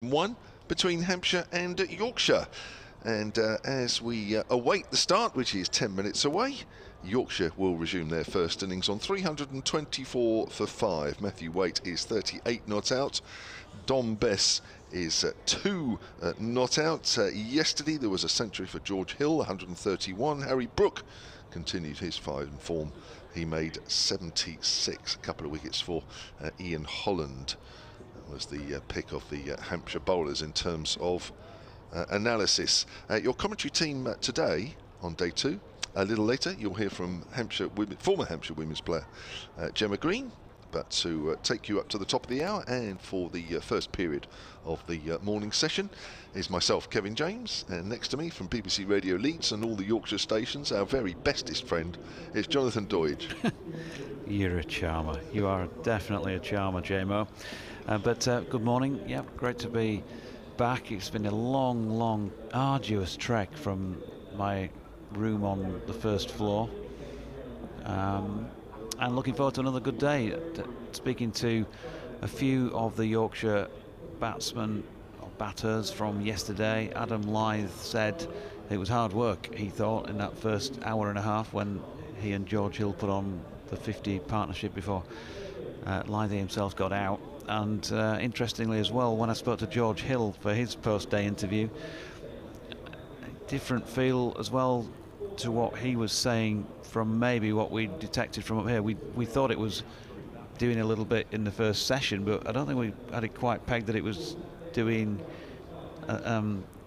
One between Hampshire and Yorkshire. And as we await the start, which is 10 minutes away, Yorkshire will resume their first innings on 324 for 5. Matthew Waite is 38 not out. Dom Bess is 2 not out. Yesterday there was a century for George Hill, 131. Harry Brook continued his fine form. He made 76, a couple of wickets for Ian Holland. Was the pick of the Hampshire bowlers in terms of analysis. Your commentary team today on day 2. A little later you'll hear from former Hampshire women's player Gemma Green, but to take you up to the top of the hour and for the first period of the morning session is myself, Kevin James, and next to me from BBC Radio Leeds and all the Yorkshire stations, our very bestest friend is Jonathan Doidge. You're a charmer. You are definitely a charmer, JMO. But good morning. Yep, great to be back. It's been a long, arduous trek from my room on the first floor. And looking forward to another good day. Speaking to a few of the Yorkshire batsmen or batters from yesterday, Adam Lyth said it was hard work, he thought, in that first hour and a half when he and George Hill put on the 50 partnership before Lyth himself got out. And interestingly as well, when I spoke to George Hill for his post-day interview, different feel as well to what he was saying from maybe what we detected from up here. We thought it was doing a little bit in the first session, but I don't think we had it quite pegged that it was doing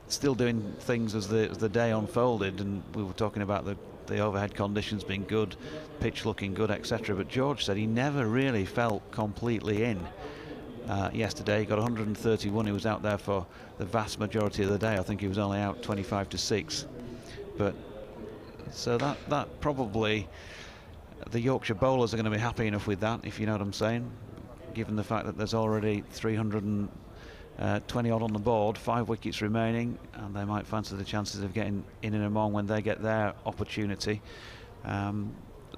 still doing things as the day unfolded. And we were talking about the overhead conditions being good, pitch looking good, etc. But George said he never really felt completely in. Yesterday he got 131. He was out there for the vast majority of the day. I think he was only out 25 to 6. But so that probably the Yorkshire bowlers are going to be happy enough with that, if you know what I'm saying, given the fact that there's already 320 odd on the board, 5 wickets remaining, and they might fancy the chances of getting in and among when they get their opportunity.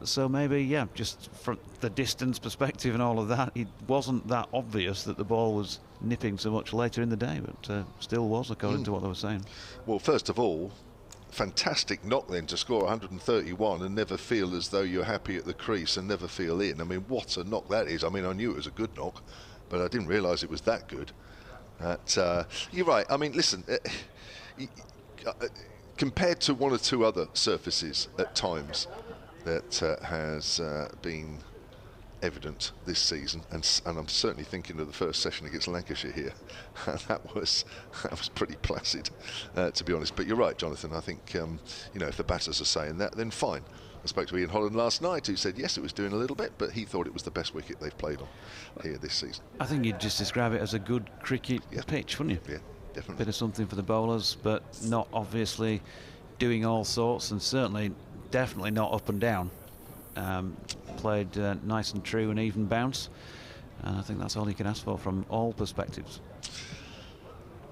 So maybe, yeah, just from the distance perspective and all of that, it wasn't that obvious that the ball was nipping so much later in the day, but still was, according to what they were saying. Well, first of all, fantastic knock then to score 131 and never feel as though you're happy at the crease and never feel in. I mean, what a knock that is. I mean, I knew it was a good knock, but I didn't realise it was that good. You're right. I mean, listen, compared to one or two other surfaces at times that has been evident this season, and I'm certainly thinking of the first session against Lancashire here. that was pretty placid, to be honest. But you're right, Jonathan. I think if the batters are saying that, then fine. I spoke to Ian Holland last night, who said yes, it was doing a little bit, but he thought it was the best wicket they've played on here this season. I think you'd just describe it as a good cricket pitch, wouldn't you? Yeah, definitely. Bit of something for the bowlers, but not obviously doing all sorts, and certainly, definitely not up and down. Played nice and true and even bounce, and I think that's all you can ask for from all perspectives.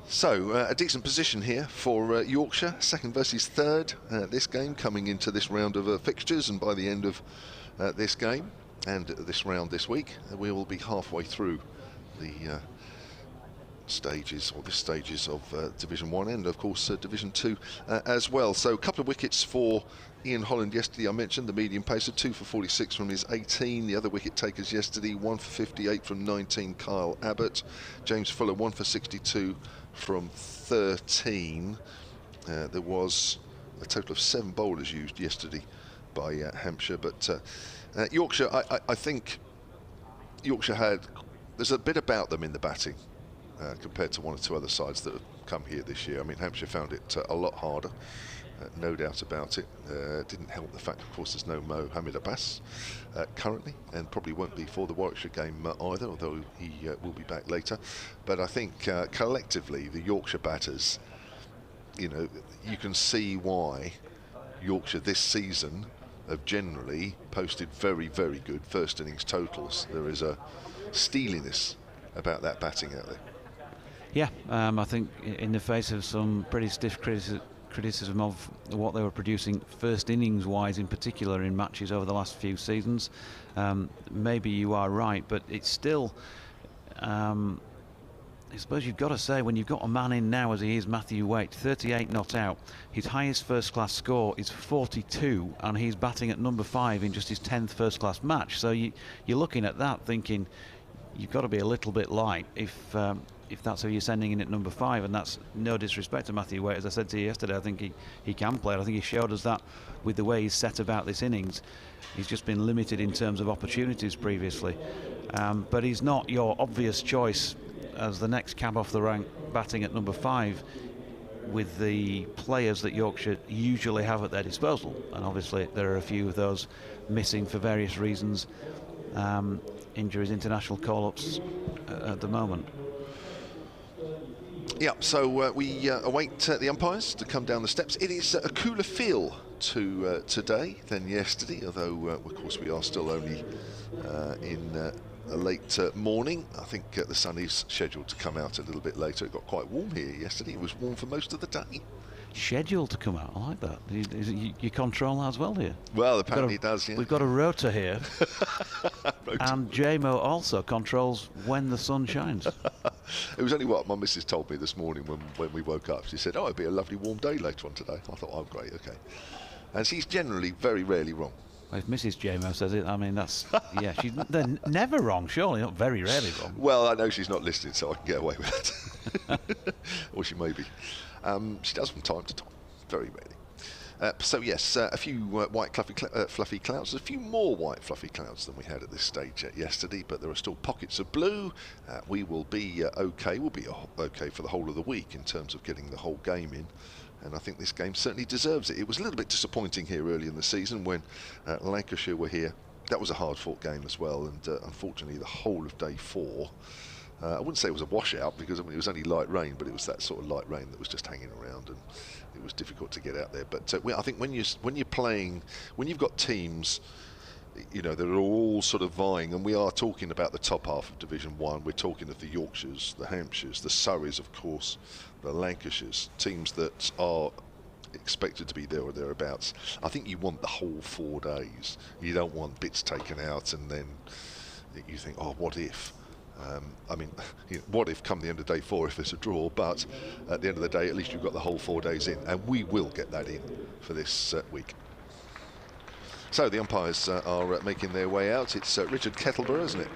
So a decent position here for Yorkshire, second versus third this game, coming into this round of fixtures, and by the end of this game and this round this week we will be halfway through the stages of Division 1 and of course Division 2 as well. So a couple of wickets for Ian Holland yesterday. I mentioned the medium pacer, 2 for 46 from his 18. The other wicket takers yesterday, 1 for 58 from 19, Kyle Abbott. James Fuller, 1 for 62 from 13. There was a total of 7 bowlers used yesterday by Hampshire, but Yorkshire, I think Yorkshire there's a bit about them in the batting compared to one or two other sides that have come here this year. I mean, Hampshire found it a lot harder. No doubt about it. Didn't help the fact, of course, there's no Mohammed Abbas currently, and probably won't be for the Warwickshire game either, although he will be back later. But I think collectively, the Yorkshire batters, you can see why Yorkshire this season have generally posted very, very good first innings totals. There is a steeliness about that batting out there. Yeah, I think in the face of some pretty stiff criticism of what they were producing first innings wise, in particular in matches over the last few seasons, maybe you are right, but it's still I suppose you've got to say, when you've got a man in now as he is, Matthew Waite, 38 not out, his highest first-class score is 42, and he's batting at number 5 in just his 10th first-class match. So you're looking at that thinking you've got to be a little bit light if that's who you're sending in at number 5, and that's no disrespect to Matthew Waite. As I said to you yesterday, I think he can play. I think he showed us that with the way he's set about this innings. He's just been limited in terms of opportunities previously, but he's not your obvious choice as the next cab off the rank batting at number 5 with the players that Yorkshire usually have at their disposal, and obviously there are a few of those missing for various reasons, injuries, international call-ups at the moment. Yeah, so we await the umpires to come down the steps. It is a cooler feel to today than yesterday, although of course we are still only in a late morning. I think the sun is scheduled to come out a little bit later. It got quite warm here yesterday. It was warm for most of the day. Scheduled to come out, I like that. You control that as well here. Well, apparently it does, yeah. We've got a rotor here. And JMO also controls when the sun shines. It was only what my missus told me this morning when we woke up. She said, oh, it'll be a lovely warm day later on today. I thought, oh, great, okay. And she's generally very rarely wrong. If Mrs. JMO says it, I mean, that's, yeah, they're never wrong, surely, not very rarely wrong. Well, I know she's not listening, so I can get away with it. Or she may be. She does from time to time, very rarely. So yes, a few white fluffy clouds, a few more white fluffy clouds than we had at this stage yesterday, but there are still pockets of blue. We will be okay, we'll be okay for the whole of the week in terms of getting the whole game in. And I think this game certainly deserves it. It was a little bit disappointing here early in the season when Lancashire were here. That was a hard-fought game as well, and unfortunately the whole of day 4, I wouldn't say it was a washout because I mean, it was only light rain, but it was that sort of light rain that was just hanging around, and it was difficult to get out there. But I think when you're playing, when you've got teams, you know, they're all sort of vying, and we are talking about the top half of Division 1. We're talking of the Yorkshires, the Hampshires, the Surreys, of course, the Lancashires, teams that are expected to be there or thereabouts. I think you want the whole 4 days. You don't want bits taken out and then you think, oh, what if? I mean, you know, what if come the end of day 4 if there's a draw, but at the end of the day at least you've got the whole 4 days in, and we will get that in for this week. So the umpires are making their way out. It's Richard Kettleborough, isn't it?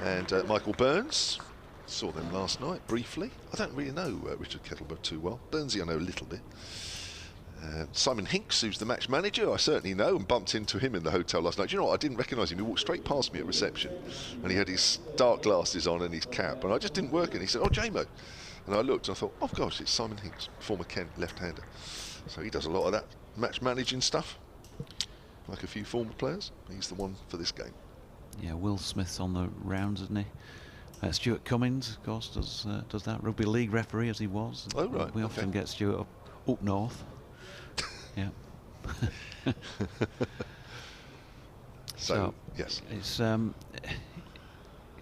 And Michael Burns. Saw them last night briefly. I don't really know Richard Kettleborough too well. Burnsy I know a little bit. Simon Hinks, who's the match manager, I certainly know, and bumped into him in the hotel last night. Do you know what? I didn't recognise him. He walked straight past me at reception, and he had his dark glasses on and his cap, and I just didn't work it. And he said, oh, JMO. And I looked and I thought, oh gosh, it's Simon Hinks, former Kent left-hander. So he does a lot of that match managing stuff, like a few former players. He's the one for this game. Yeah, Will Smith's on the rounds, isn't he? Stuart Cummins, of course, does that. Rugby league referee as he was. Oh, right. We often get Stuart up north. Yeah. So yes, it's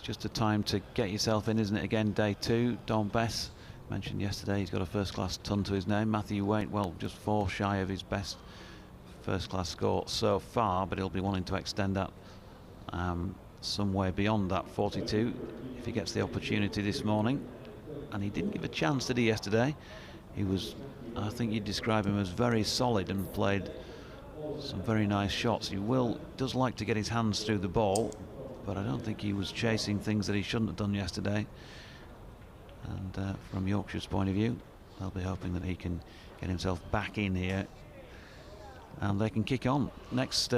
just a time to get yourself in, isn't it? Again, day 2. Don Bess mentioned yesterday he's got a first-class ton to his name. Matthew Waite, well, just 4 shy of his best first-class score so far, but he'll be wanting to extend that somewhere beyond that 42 if he gets the opportunity this morning. And he didn't give a chance, did he, yesterday? He was, I think you'd describe him as very solid and played some very nice shots. He does like to get his hands through the ball, but I don't think he was chasing things that he shouldn't have done yesterday. And from Yorkshire's point of view, they'll be hoping that he can get himself back in here and they can kick on. Next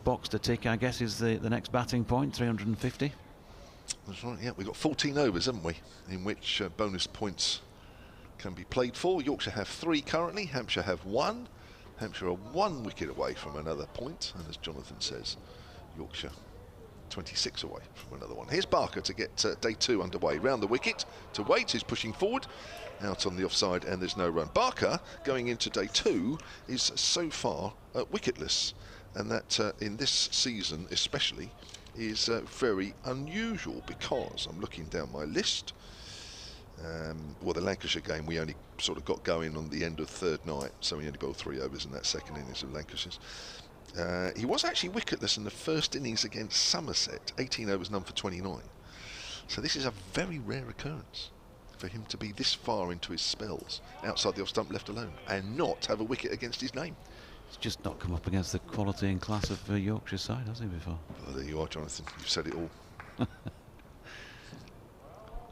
box to tick, I guess, is the next batting point, 350. That's right, yeah. We've got 14 overs, haven't we, in which bonus points can be played for. Yorkshire have 3 currently, Hampshire have 1. Hampshire are 1 wicket away from another point, and as Jonathan says, Yorkshire 26 away from another one. Here's Barker to get day 2 underway. Round the wicket to Waite, who's pushing forward, out on the offside, and there's no run. Barker, going into day 2, is so far wicketless, and that in this season especially is very unusual, because I'm looking down my list. Well, the Lancashire game we only sort of got going on the end of 3rd night, so we only bowled 3 overs in that second innings of Lancashire's. He was actually wicketless in the first innings against Somerset, 18 overs, none for 29. So this is a very rare occurrence for him to be this far into his spells outside the off stump left alone and not have a wicket against his name. He's just not come up against the quality and class of Yorkshire side, has he, before? Oh, there you are, Jonathan. You've said it all.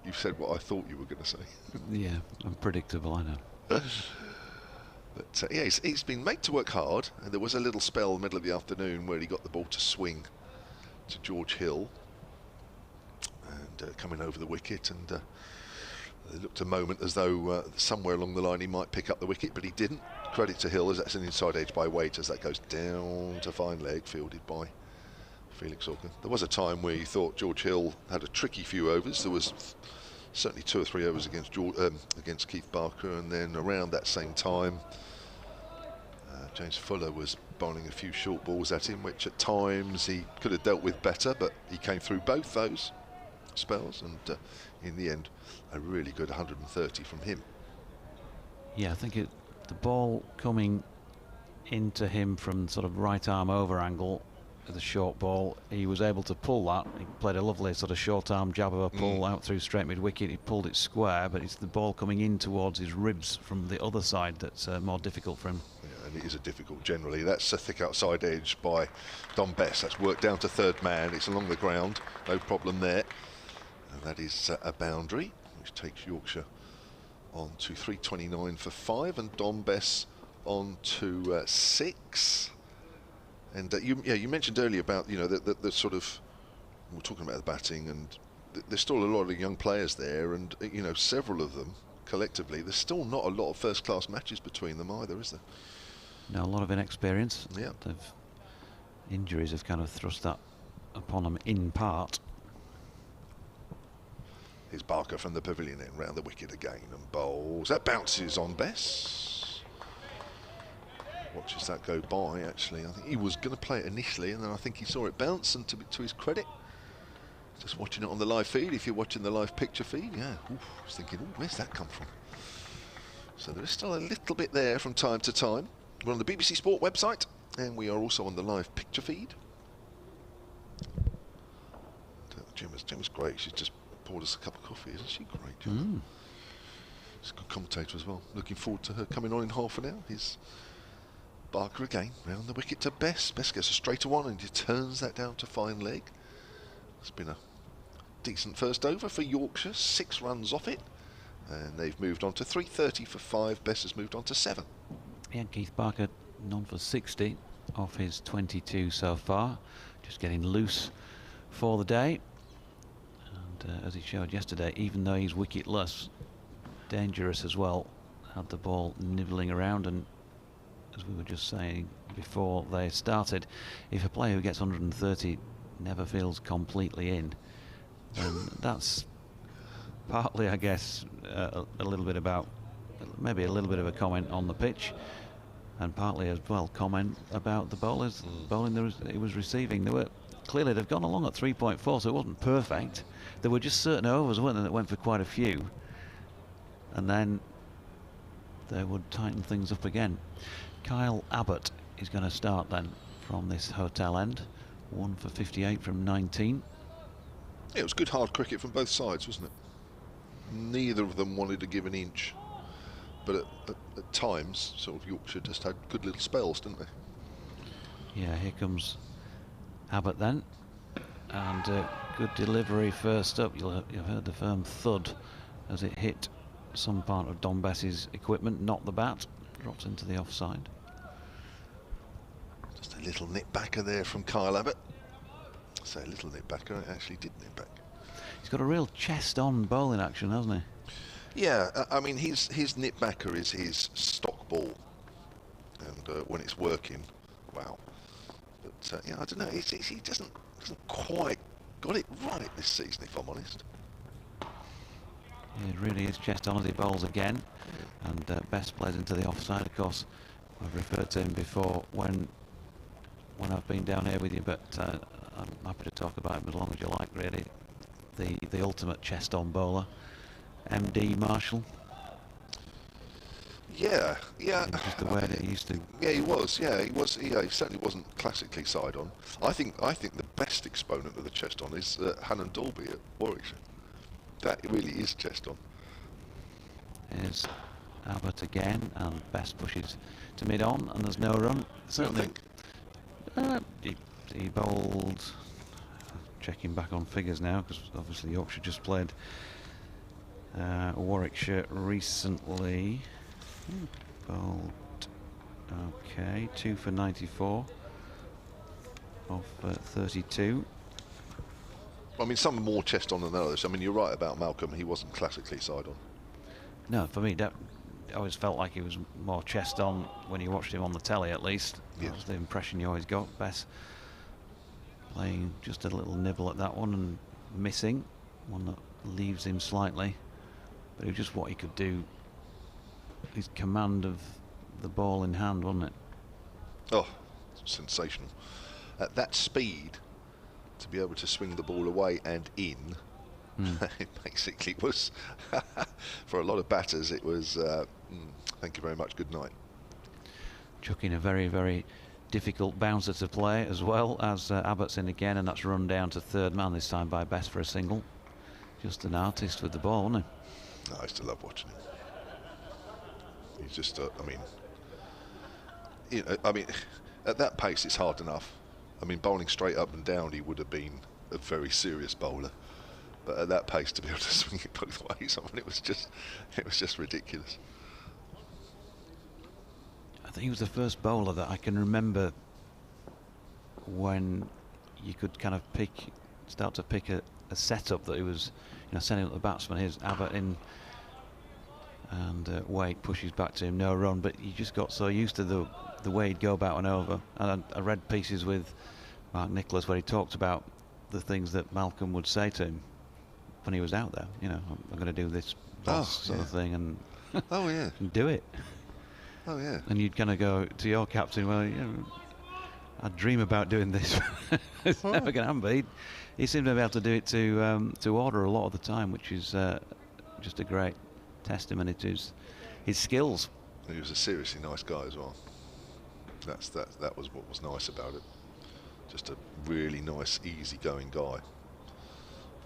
You've said what I thought you were going to say. Yeah, unpredictable, I know. But yeah, he's been made to work hard. And there was a little spell middle of the afternoon where he got the ball to swing to George Hill and coming over the wicket, and it looked a moment as though somewhere along the line he might pick up the wicket, but he didn't. Credit to Hill, as that's an inside edge by Waite as that goes down to fine leg, fielded by Felix Organ. There was a time where you thought George Hill had a tricky few overs. There was certainly 2 or 3 overs against Keith Barker, and then around that same time James Fuller was bowling a few short balls at him, which at times he could have dealt with better, but he came through both those spells, and in the end a really good 130 from him. Yeah, I think the ball coming into him from sort of right arm over angle, the short ball, he was able to pull that. He played a lovely sort of short arm jab of a pull out through straight mid wicket. He pulled it square, but it's the ball coming in towards his ribs from the other side that's more difficult for him. Yeah, and it is a difficult generally. That's a thick outside edge by Don Bess. That's worked down to third man. It's along the ground, no problem there. And that is a boundary, which takes Yorkshire on to 329 for 5, and Don Bess on to 6. And you mentioned earlier about the sort of, we're talking about the batting, and there's still a lot of young players there, and several of them collectively. There's still not a lot of first-class matches between them either, is there? No, a lot of inexperience. Yeah. Injuries have kind of thrust that upon them in part. Here's Barker from the pavilion end, round the wicket again and bowls. That bounces on Bess. Watches that go by, actually. I think he was going to play it initially, and then I think he saw it bounce, and to his credit, just watching it on the live feed, if you're watching the live picture feed, yeah, I was thinking, where's that come from? So there is still a little bit there from time to time. We're on the BBC Sport website, and we are also on the live picture feed. Gemma's great. She's just poured us a cup of coffee, isn't she? Great, Gemma. She's a good commentator as well. Looking forward to her coming on in half an hour. Here's Barker again, round the wicket to Bess. Bess gets a straighter one and he turns that down to fine leg. It's been a decent first over for Yorkshire, 6 runs off it, and they've moved on to 330 for 5. Bess has moved on to 7. Yeah, Keith Barker none for 60 off his 22 so far, just getting loose for the day. And as he showed yesterday, even though he's wicketless, dangerous as well. Had the ball nibbling around, and as we were just saying before they started, if a player who gets 130 never feels completely in, that's partly, I guess, a little bit about, maybe a little bit of a comment on the pitch, and partly as well comment about the bowlers bowling he was receiving. Clearly they've gone along at 3.4, so it wasn't perfect. There were just certain overs, weren't there, that went for quite a few, and then they would tighten things up again. Kyle Abbott is going to start then from this hotel end. 1 for 58 from 19. Yeah, it was good hard cricket from both sides, wasn't it? Neither of them wanted to give an inch, but at times, sort of Yorkshire just had good little spells, didn't they? Yeah, here comes Abbott then, and good delivery first up. You'll have heard the firm thud as it hit some part of Don Bess's equipment, not the bat, drops into the offside. Just a little nip backer there from Kyle Abbott. I say a little nip backer, it actually did nip back. He's got a real chest-on bowling action, hasn't he? Yeah, I mean his nip backer is his stock ball, and when it's working, wow. But yeah, I don't know. He doesn't quite got it right this season, if I'm honest. It really is chest on as he bowls again, and Bess plays into the offside. Of course, I've referred to him before when I've been down here with you, but I'm happy to talk about him as long as you like. Really, the ultimate chest on bowler, MD Marshall. Yeah. Just the way that he used to. Yeah, he was. Yeah, he was. Yeah, he certainly wasn't classically side on. I think the best exponent of the chest on is Hannon Dalby at Warwickshire. That really is chest on. Here's Abbott again, and Best pushes to mid-on, and there's no run. Certainly. He bowled. Checking back on figures now, because obviously Yorkshire just played Warwickshire recently. Bowled. Okay, 2 for 94 off 32. I mean, some are more chest on than others. I mean, you're right about Malcolm. He wasn't classically side on. No, for me, that I always felt like he was more chest on when you watched him on the telly, at least. Yes. That was the impression you always got. Bess playing just a little nibble at that one and missing. One that leaves him slightly. But it was just what he could do. His command of the ball in hand, wasn't it? Oh, sensational. At that speed, to be able to swing the ball away and in, it basically was, for a lot of batters, it was, thank you very much, good night. Chucking a very, very difficult bouncer to play, as well as Abbott's in again, and that's run down to third man this time by Best for a single. Just an artist with the ball, isn't he? I used to love watching him. He's just, I mean, you know, I mean, at that pace it's hard enough. I mean, bowling straight up and down, he would have been a very serious bowler. But at that pace, to be able to swing it both ways, I mean, it was just ridiculous. I think he was the first bowler that I can remember when you could kind of start to pick a setup that he was, you know, sending up the batsman. Here's Abbott in, and Wade pushes back to him, no run. But you just got so used to the way he'd go about and over. And I read pieces with Mark Nicholas where he talked about the things that Malcolm would say to him when he was out there. You know, I'm going to do this sort of thing, and oh yeah, and do it. Oh yeah. And you'd kind of go to your captain, well, you know, I dream about doing this. It's never going to happen. But he seemed to be able to do it to order a lot of the time, which is just a great testimony to his skills. He was a seriously nice guy as well. That was what was nice about it. Just a really nice, easy-going guy.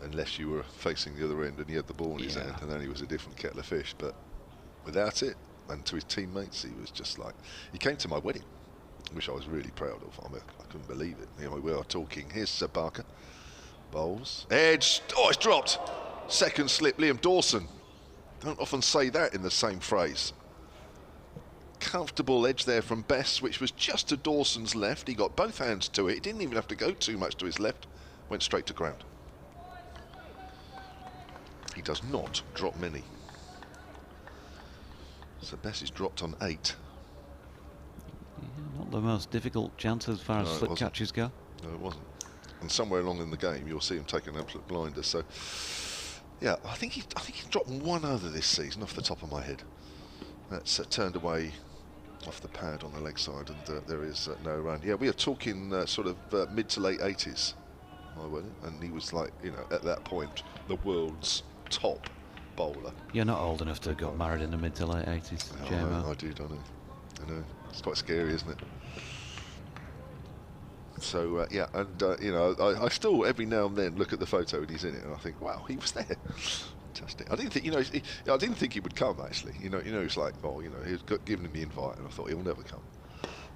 Unless you were facing the other end and he had the ball in his hand, and then he was a different kettle of fish. But without it, and to his teammates, he was just like, he came to my wedding, which I was really proud of. I mean, I couldn't believe it. You know, we are talking. Here's Sir Barker. Bowls. Edge. Oh, it's dropped. Second slip, Liam Dawson. Don't often say that in the same phrase. Comfortable edge there from Bess, which was just to Dawson's left. He got both hands to it. He didn't even have to go too much to his left. Went straight to ground. He does not drop many. So Bess is dropped on 8. Yeah, not the most difficult chance as far as slip catches go. No, it wasn't. And somewhere along in the game, you'll see him take an absolute blinder. So, yeah, I think he's dropped one other this season off the top of my head. That's turned away off the pad on the leg side, and there is no run. Yeah, we are talking sort of mid to late 80s, and he was like, you know, at that point, the world's top bowler. You're not old enough to have got married in the mid to late 80s, Gemma. I know. It's quite scary, isn't it? So yeah, and you know, I still every now and then look at the photo and he's in it, and I think, wow, he was there. Fantastic. I didn't think, you know, I didn't think he would come actually. You know, it's like, oh, you know, he's given him the invite, and I thought he'll never come.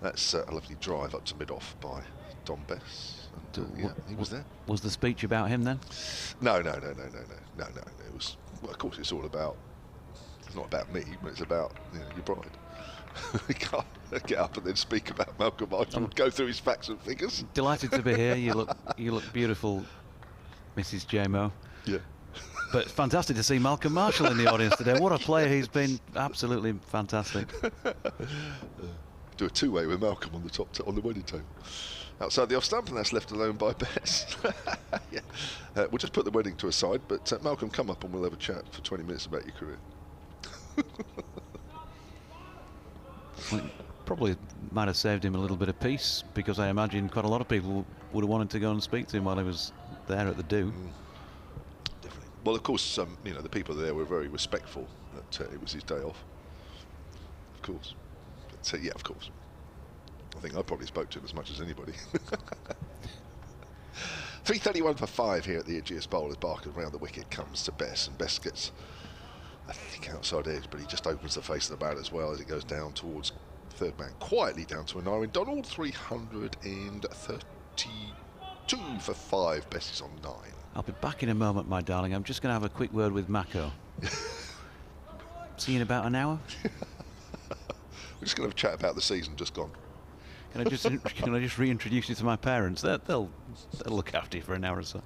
That's a lovely drive up to mid-off by Dom Bess, and yeah, he was there. Was the speech about him then? No. It was, well, of course, it's all about. It's not about me, but it's about, you know, your bride. We can't get up and then speak about Malcolm Marshall and go through his facts and figures. Delighted to be here. You look beautiful, Mrs. J-Mo. Yeah. But fantastic to see Malcolm Marshall in the audience today. What a player he's been. Absolutely fantastic. Do a two-way with Malcolm on the top on the wedding table. Outside the off stump, and that's left alone by Bess. Yeah. We'll just put the wedding to a side, but Malcolm, come up and we'll have a chat for 20 minutes about your career. Well, probably might have saved him a little bit of peace, because I imagine quite a lot of people would have wanted to go and speak to him while he was there at the do. Definitely. Well, of course, you know, the people there were very respectful that it was his day off. Of course. But, yeah, of course. I think I probably spoke to him as much as anybody. 3:31 for 5 here at the Ageas Bowl as Barker round the wicket comes to Bess, and Bess gets, I think, outside edge, but he just opens the face of the bat as well as it goes down towards third man, quietly down to Anarwin Donald. 332 for 5. Bess is on 9. I'll be back in a moment, my darling. I'm just going to have a quick word with Mako. See you in about an hour. We're just going to have a chat about the season just gone. Can I just reintroduce you to my parents? They'll look after you for an hour or so.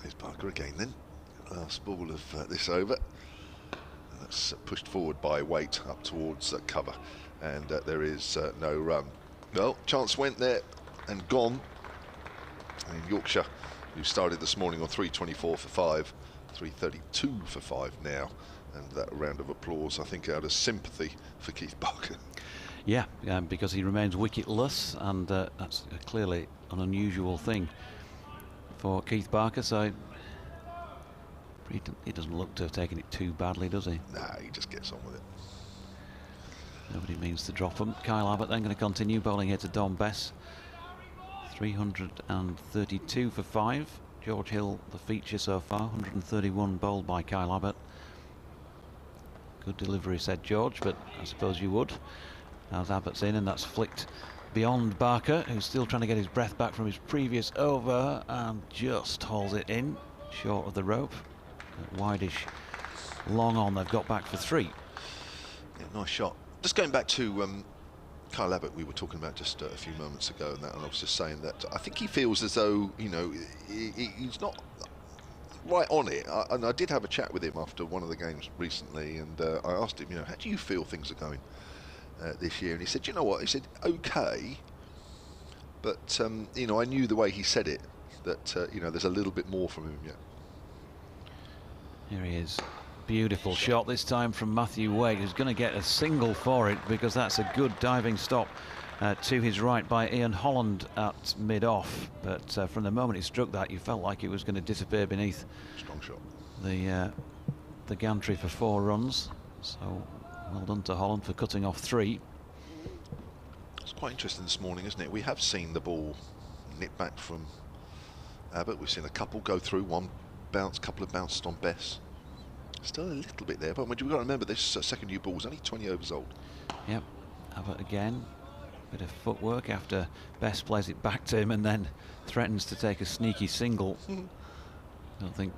Here's Barker again then. Last ball of this over. And that's pushed forward by Waite up towards cover. And there is no run. Well, chance went there and gone. And Yorkshire, who started this morning on 3:24 for 5, 3:32 for 5 now. And that round of applause, I think, out of sympathy for Keith Barker. Yeah, because he remains wicketless, and that's clearly an unusual thing for Keith Barker. So he doesn't look to have taken it too badly, does he? Nah, he just gets on with it. Nobody means to drop him. Kyle Abbott then going to continue bowling here to Dom Bess. 332 for 5. George Hill, the feature so far. 131 bowled by Kyle Abbott. Good delivery, said George, but I suppose you would. As Abbott's in, and that's flicked beyond Barker, who's still trying to get his breath back from his previous over, and just hauls it in, short of the rope. Wideish, long on, they've got back for 3. Yeah, nice shot. Just going back to Kyle Abbott, we were talking about just a few moments ago, and I was just saying that I think he feels as though, you know, he's not right on it. And I did have a chat with him after one of the games recently, and I asked him, you know, how do you feel things are going this year? And he said, you know what, he said, okay, but you know, I knew the way he said it, that you know, there's a little bit more from him yet. Here he is. Beautiful shot this time from Matthew Waite, who's going to get a single for it, because that's a good diving stop to his right by Ian Holland at mid-off. But from the moment he struck that, you felt like it was going to disappear beneath Strong shot. The gantry for 4 runs. So well done to Holland for cutting off 3. It's quite interesting this morning, isn't it? We have seen the ball nip back from Abbott. We've seen a couple go through, one bounce, couple have bounced on Bess. Still a little bit there, but we've got to remember this second new ball is only 20 overs old. Yep, Abbott again. Bit of footwork after Bess plays it back to him and then threatens to take a sneaky single. I don't think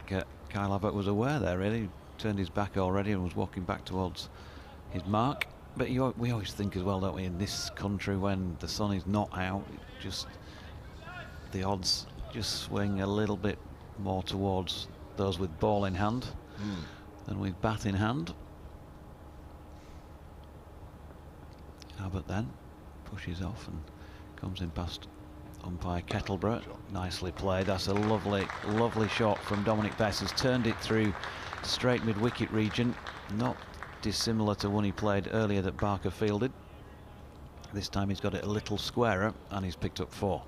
Kyle Abbott was aware there, really. He turned his back already and was walking back towards his mark. But we always think as well, don't we, in this country, when the sun is not out, the odds just swing a little bit more towards those with ball in hand than with bat in hand. Abbott then pushes off and comes in past umpire Kettleborough. Nicely played. That's a lovely shot from Dominic Bess. Has turned it through straight mid-wicket region, not dissimilar to one he played earlier that Barker fielded. This time he's got it a little squarer and he's picked up 4.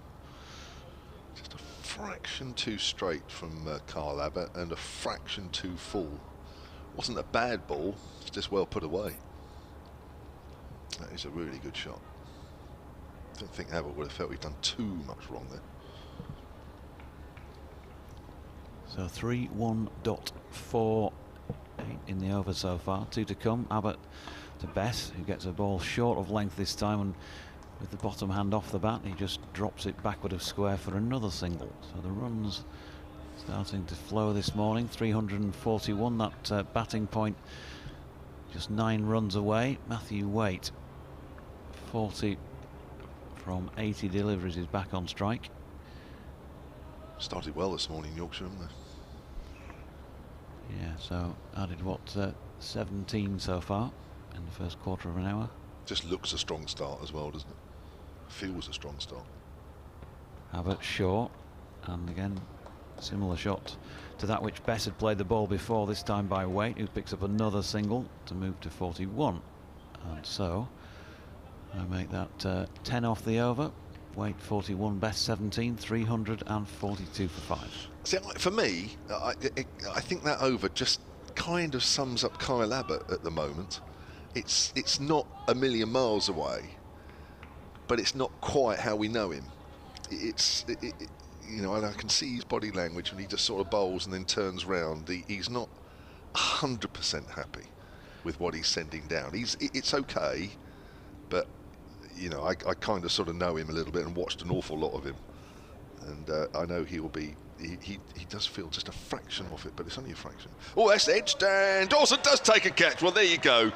Just a fraction too straight from Kyle Abbott and a fraction too full. Wasn't a bad ball, it's just well put away. That is a really good shot. I don't think Abbott would have felt he'd done too much wrong there. So 3-1.48 in the over so far. 2 to come. Abbott to Bess, who gets a ball short of length this time, and with the bottom hand off the bat, he just drops it backward of square for another single. So the runs starting to flow this morning. 341, that batting point just 9 runs away. Matthew Waite, 40 from 80 deliveries, is back on strike. Started well this morning, Yorkshire, haven't they? Yeah, so added what, 17 so far in the first quarter of an hour. Just looks a strong start as well, doesn't it? Feels a strong start. Abbott short, and again similar shot to that which Bess had played the ball before, this time by Waite, who picks up another single to move to 41. And so I make that 10 off the over. Waite 41, Bess 17, 342 for 5. See, for me, I think that over just kind of sums up Kyle Abbott at the moment. It's not a million miles away, but it's not quite how we know him. You know, and I can see his body language when he just sort of bowls and then turns round. He's not 100% happy with what he's sending down. It's okay, but you know, I kind of sort of know him a little bit and watched an awful lot of him, and I know he will be. He does feel just a fraction of it, but it's only a fraction. Oh, that's edged, and Dawson does take a catch. Well, there you go.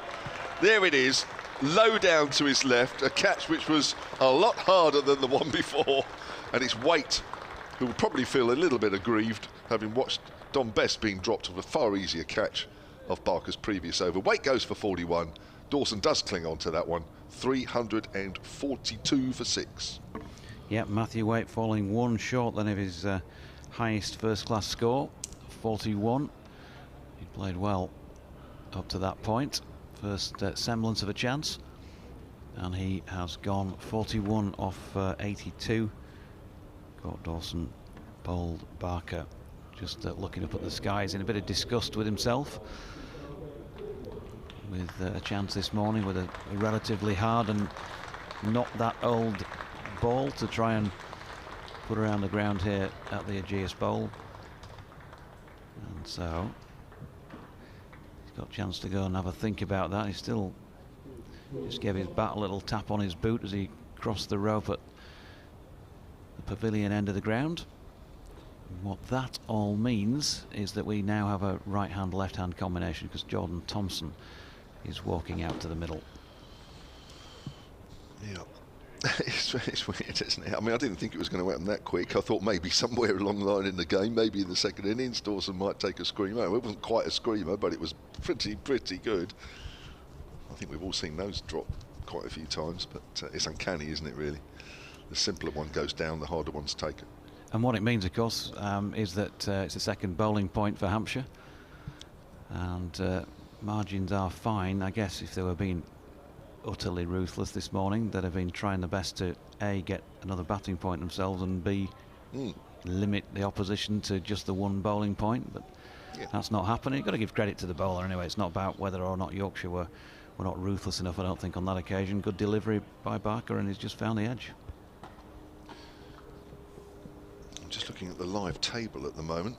There it is, low down to his left, a catch which was a lot harder than the one before, and it's Waite who will probably feel a little bit aggrieved, having watched Don Best being dropped of a far easier catch of Barker's previous over. Waite goes for 41. Dawson does cling on to that one. 342 for 6. Yeah, Matthew Waite falling one short then of his highest first-class score, 41. He played well up to that point. First semblance of a chance. And he has gone 41 off 82. Got Dawson bowled Barker, just looking up at the skies in a bit of disgust with himself, with a chance this morning with a relatively hard and not that old ball to try and put around the ground here at the Ageas Bowl. And so he's got a chance to go and have a think about that. He still just gave his bat a little tap on his boot as he crossed the rope at the pavilion end of the ground. And what that all means is that we now have a right-hand, left-hand combination, because Jordan Thompson is walking out to the middle. Yeah, it's weird, isn't it? I mean, I didn't think it was going to happen that quick. I thought maybe somewhere along the line in the game, maybe in the second innings, Dawson might take a screamer. It wasn't quite a screamer, but it was pretty good. I think we've all seen those drop quite a few times, but it's uncanny, isn't it, really? The simpler one goes down, the harder one's taken. And what it means, of course, is that it's a second bowling point for Hampshire. And margins are fine. I guess if they were being utterly ruthless this morning, they'd have been trying their best to A, get another batting point themselves, and B, limit the opposition to just the one bowling point. But that's not happening. You've got to give credit to the bowler anyway. It's not about whether or not Yorkshire were not ruthless enough, I don't think, on that occasion. Good delivery by Barker, and he's just found the edge. I'm just looking at the live table at the moment.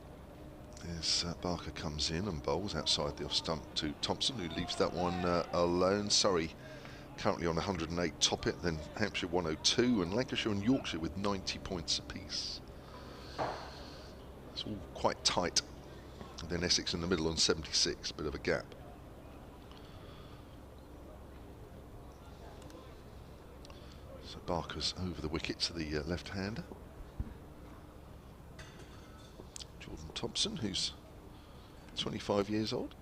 As Barker comes in and bowls outside the off stump to Thompson, who leaves that one alone. Surrey currently on 108 top it, then Hampshire 102, and Lancashire and Yorkshire with 90 points apiece. It's all quite tight. And then Essex in the middle on 76, bit of a gap. So Barker's over the wicket to the left-hander. Jordan Thompson, who's 25 years old,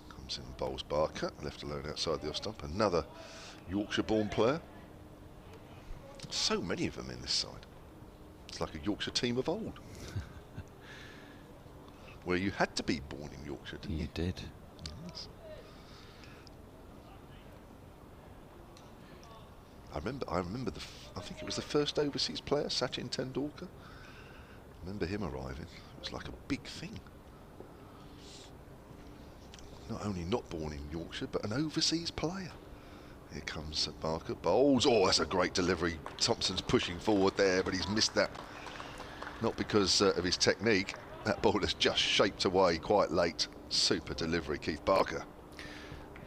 comes in and bowls Barker, left alone outside the off stump. Another Yorkshire-born player. So many of them in this side. It's like a Yorkshire team of old. Where you had to be born in Yorkshire, didn't you? You did. Yes. I remember I think it was the first overseas player, Sachin Tendulkar. I remember him arriving. It was like a big thing. Not only not born in Yorkshire, but an overseas player. Here comes Barker, bowls. Oh, that's a great delivery. Thompson's pushing forward there, but he's missed that. Not because of his technique. That ball has just shaped away quite late. Super delivery, Keith Barker.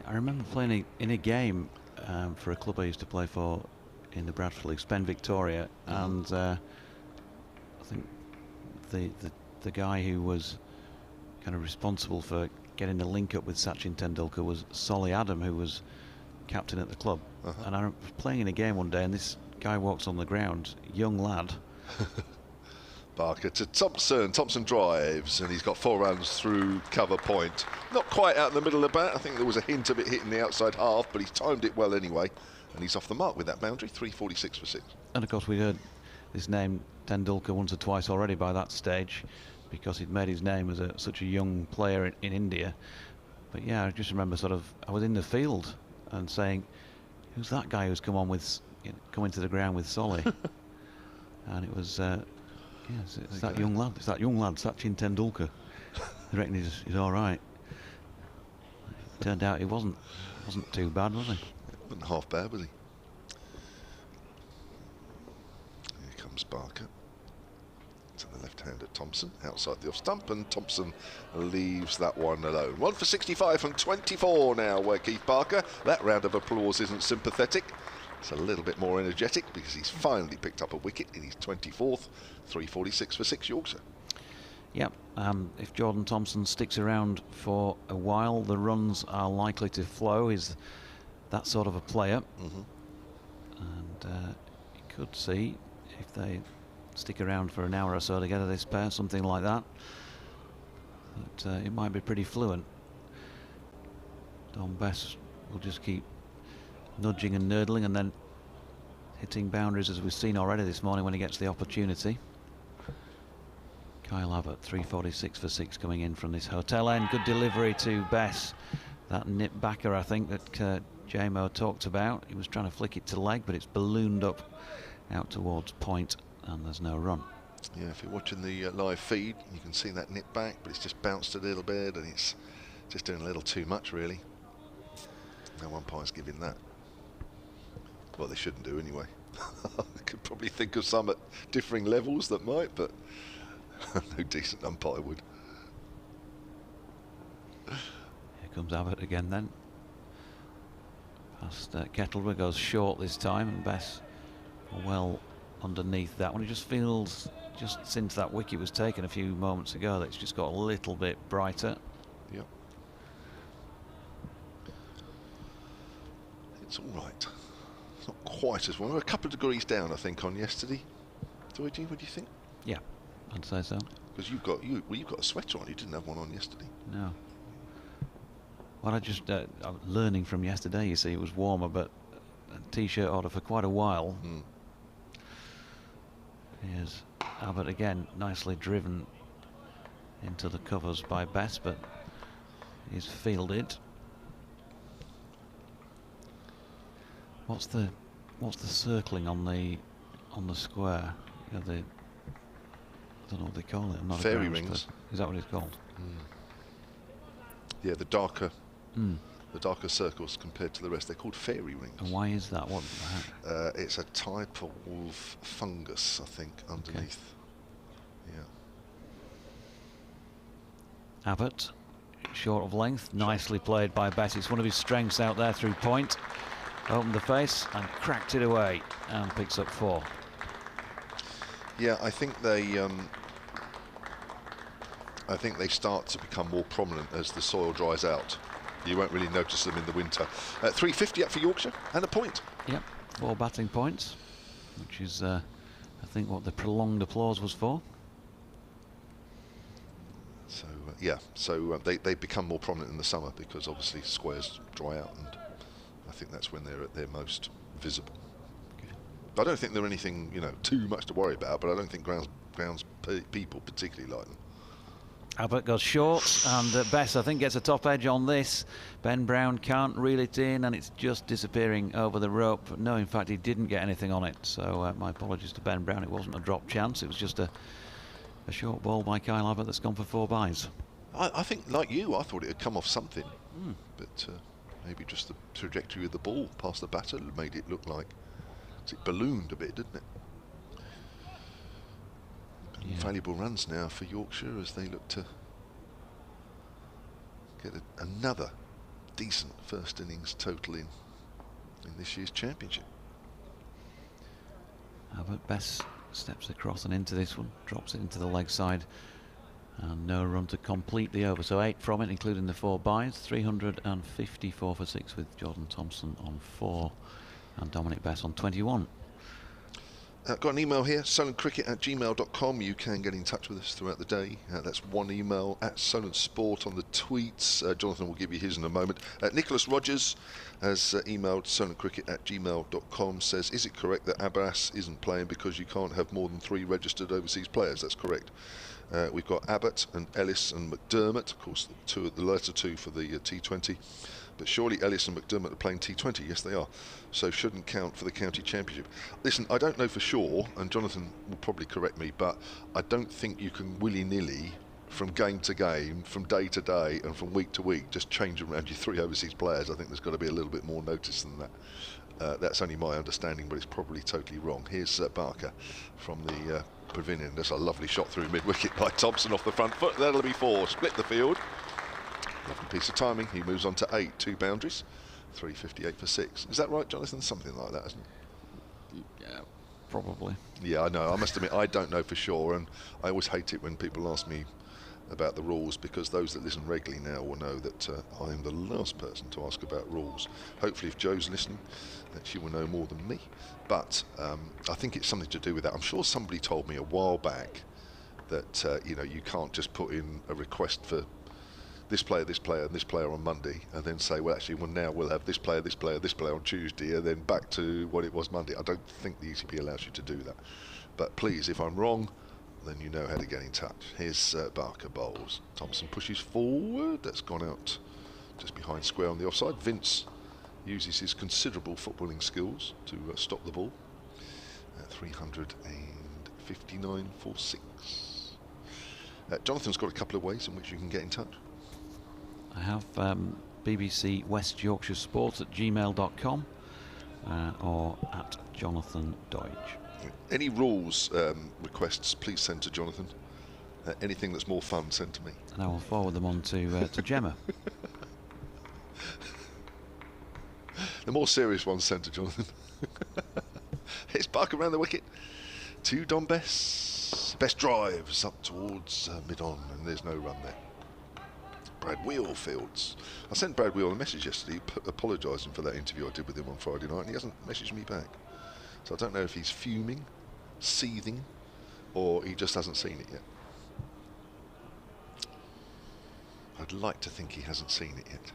I remember playing in a game for a club I used to play for in the Bradford League, Spen Victoria, and I think the guy who was kind of responsible for getting the link up with Sachin Tendulkar was Solly Adam, who was captain at the club. And I was playing in a game one day, and this guy walks on the ground, young lad. Barker to Thompson. Thompson drives, and he's got 4 runs through cover point. Not quite out in the middle of the bat. I think there was a hint of it hitting the outside half, but he's timed it well anyway, and he's off the mark with that boundary. 346 for 6. And of course we heard this name Tendulkar once or twice already by that stage, because he'd made his name as such a young player in India. But yeah, I just remember I was in the field and saying, who's that guy who's come into the ground with Solly? And it was yes, it's that young lad. It's that young lad, Sachin Tendulkar. I reckon he's all right. Turned out he wasn't too bad, was he? Wasn't half bad, was he? right-hander Thompson outside the off stump, and Thompson leaves that one alone. 1 for 65 from 24 now, where Keith Parker. That round of applause isn't sympathetic. It's a little bit more energetic because he's finally picked up a wicket in his 24th. 346 for 6 Yorkshire. Yep, if Jordan Thompson sticks around for a while, the runs are likely to flow. He's that sort of a player. And you could see, if they stick around for an hour or so together, this pair, something like that, it might be pretty fluent. Don Bess will just keep nudging and nurdling and then hitting boundaries, as we've seen already this morning when he gets the opportunity. Kyle Abbott, 346 for 6 coming in from this hotel end. Good delivery to Bess. That nip backer, I think, that J-Mo talked about. He was trying to flick it to leg, but it's ballooned up out towards point, and there's no run. Yeah, if you're watching the live feed, you can see that nip back, but it's just bounced a little bit, and it's just doing a little too much, really. No umpire's giving that. Well, they shouldn't do anyway. I could probably think of some at differing levels that might, but no decent umpire would. Here comes Abbott again then. Past Kettlewood, goes short this time, and Bess well underneath that one. He just feels, just since that wicket was taken a few moments ago, that it's just got a little bit brighter. Yep. It's all right. It's not quite as well. We're a couple of degrees down, I think, on yesterday. What do you think? Yeah, I'd say so. Because you've got a sweater on. You didn't have one on yesterday. No. Well, I'm learning from yesterday. You see, it was warmer, but a t-shirt order for quite a while. Here's Abbott again, nicely driven into the covers by Bess, but he's fielded. What's the circling on the square? You know, I don't know what they call it. I'm not fairy a rings. Is that what it's called? Yeah, the darker circles compared to the rest, they're called fairy rings. And why is that? What? It's a type of fungus, I think, underneath. Okay. Yeah. Abbott, short of length, nicely played by Bess. It's one of his strengths out there through point. Opened the face and cracked it away and picks up 4. Yeah, I think they start to become more prominent as the soil dries out. You won't really notice them in the winter. 350 up for Yorkshire and a point. Yep, 4 batting points, which is I think what the prolonged applause was for. So they become more prominent in the summer because obviously squares dry out, and I think that's when they're at their most visible. Okay. I don't think they're anything too much to worry about, but I don't think grounds people particularly like them. Abbott goes short, and Bess, I think, gets a top edge on this. Ben Brown can't reel it in, and it's just disappearing over the rope. No, in fact, he didn't get anything on it. So my apologies to Ben Brown. It wasn't a drop chance. It was just a short ball by Kyle Abbott that's gone for 4 byes. I think, like you, I thought it had come off something, but maybe just the trajectory of the ball past the batter made it look like it ballooned a bit, didn't it? Yeah. Valuable runs now for Yorkshire as they look to get another decent first innings total in this year's championship. Abbott Bess steps across and into this one, drops it into the leg side, and no run to complete the over. So 8 from it, including the 4 byes. 354 for 6 with Jordan Thompson on 4 and Dominic Bess on 21. Got an email here, solentcricket@gmail.com. You can get in touch with us throughout the day. That's one email, @solentsport on the tweets. Jonathan will give you his in a moment. Nicholas Rogers has emailed solentcricket@gmail.com, says, is it correct that Abbas isn't playing because you can't have more than 3 registered overseas players? That's correct. We've got Abbott and Ellis and McDermott, of course, the latter 2 for the T20. But surely Ellis and McDermott are playing T20. Yes, they are. So shouldn't count for the county championship. Listen, I don't know for sure, and Jonathan will probably correct me, but I don't think you can willy-nilly, from game to game, from day to day, and from week to week, just change around your 3 overseas players. I think there's got to be a little bit more notice than that. That's only my understanding, but it's probably totally wrong. Here's Barker from the pavilion. There's a lovely shot through mid-wicket by Thompson off the front foot. That'll be 4. Split the field. Lovely piece of timing. He moves on to 8. 2 boundaries. 358 for 6. Is that right, Jonathan? Something like that, isn't it? Yeah, probably. Yeah, I know. I must admit, I don't know for sure, and I always hate it when people ask me about the rules, because those that listen regularly now will know that I am the last person to ask about rules. Hopefully, if Joe's listening, that she will know more than me. But I think it's something to do with that. I'm sure somebody told me a while back that you know, you can't just put in a request for this player, and this player on Monday, and then say, well, actually, now we'll have this player, this player, this player on Tuesday, and then back to what it was Monday. I don't think the ECB allows you to do that. But please, if I'm wrong, then you know how to get in touch. Here's Barker bowls. Thompson pushes forward. That's gone out just behind square on the offside. Vince uses his considerable footballing skills to stop the ball. 359 for 6. Jonathan's got a couple of ways in which you can get in touch. I have BBC West Yorkshire Sports at gmail.com or at Jonathan Deutsch. Any rules requests, please send to Jonathan. Anything that's more fun, send to me. And I will forward them on to Gemma. The more serious ones sent to Jonathan. It's Barker around the wicket. To Don Bess. Best drives up towards mid-on, and there's no run there. Brad Wheel fields. I sent Brad Wheel a message yesterday apologising for that interview I did with him on Friday night, and he hasn't messaged me back. So I don't know if he's fuming, seething, or he just hasn't seen it yet. I'd like to think he hasn't seen it yet.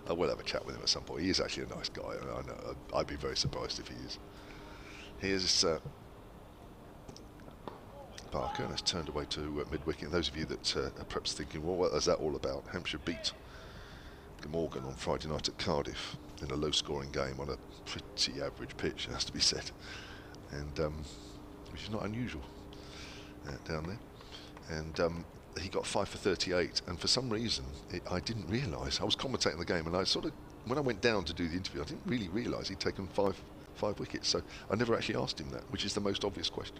I will have a chat with him at some point. He is actually a nice guy. I know. I'd be very surprised if he is. Here's Barker, and it's turned away to mid-wicket. Those of you that are perhaps thinking, well, what is that all about? Hampshire beat Glamorgan on Friday night at Cardiff in a low-scoring game on a pretty average pitch, it has to be said, and which is not unusual down there. And he got 5 for 38, and for some reason I didn't realise. I was commentating the game, and I sort of, when I went down to do the interview, I didn't really realise he'd taken five wickets. So I never actually asked him that, which is the most obvious question.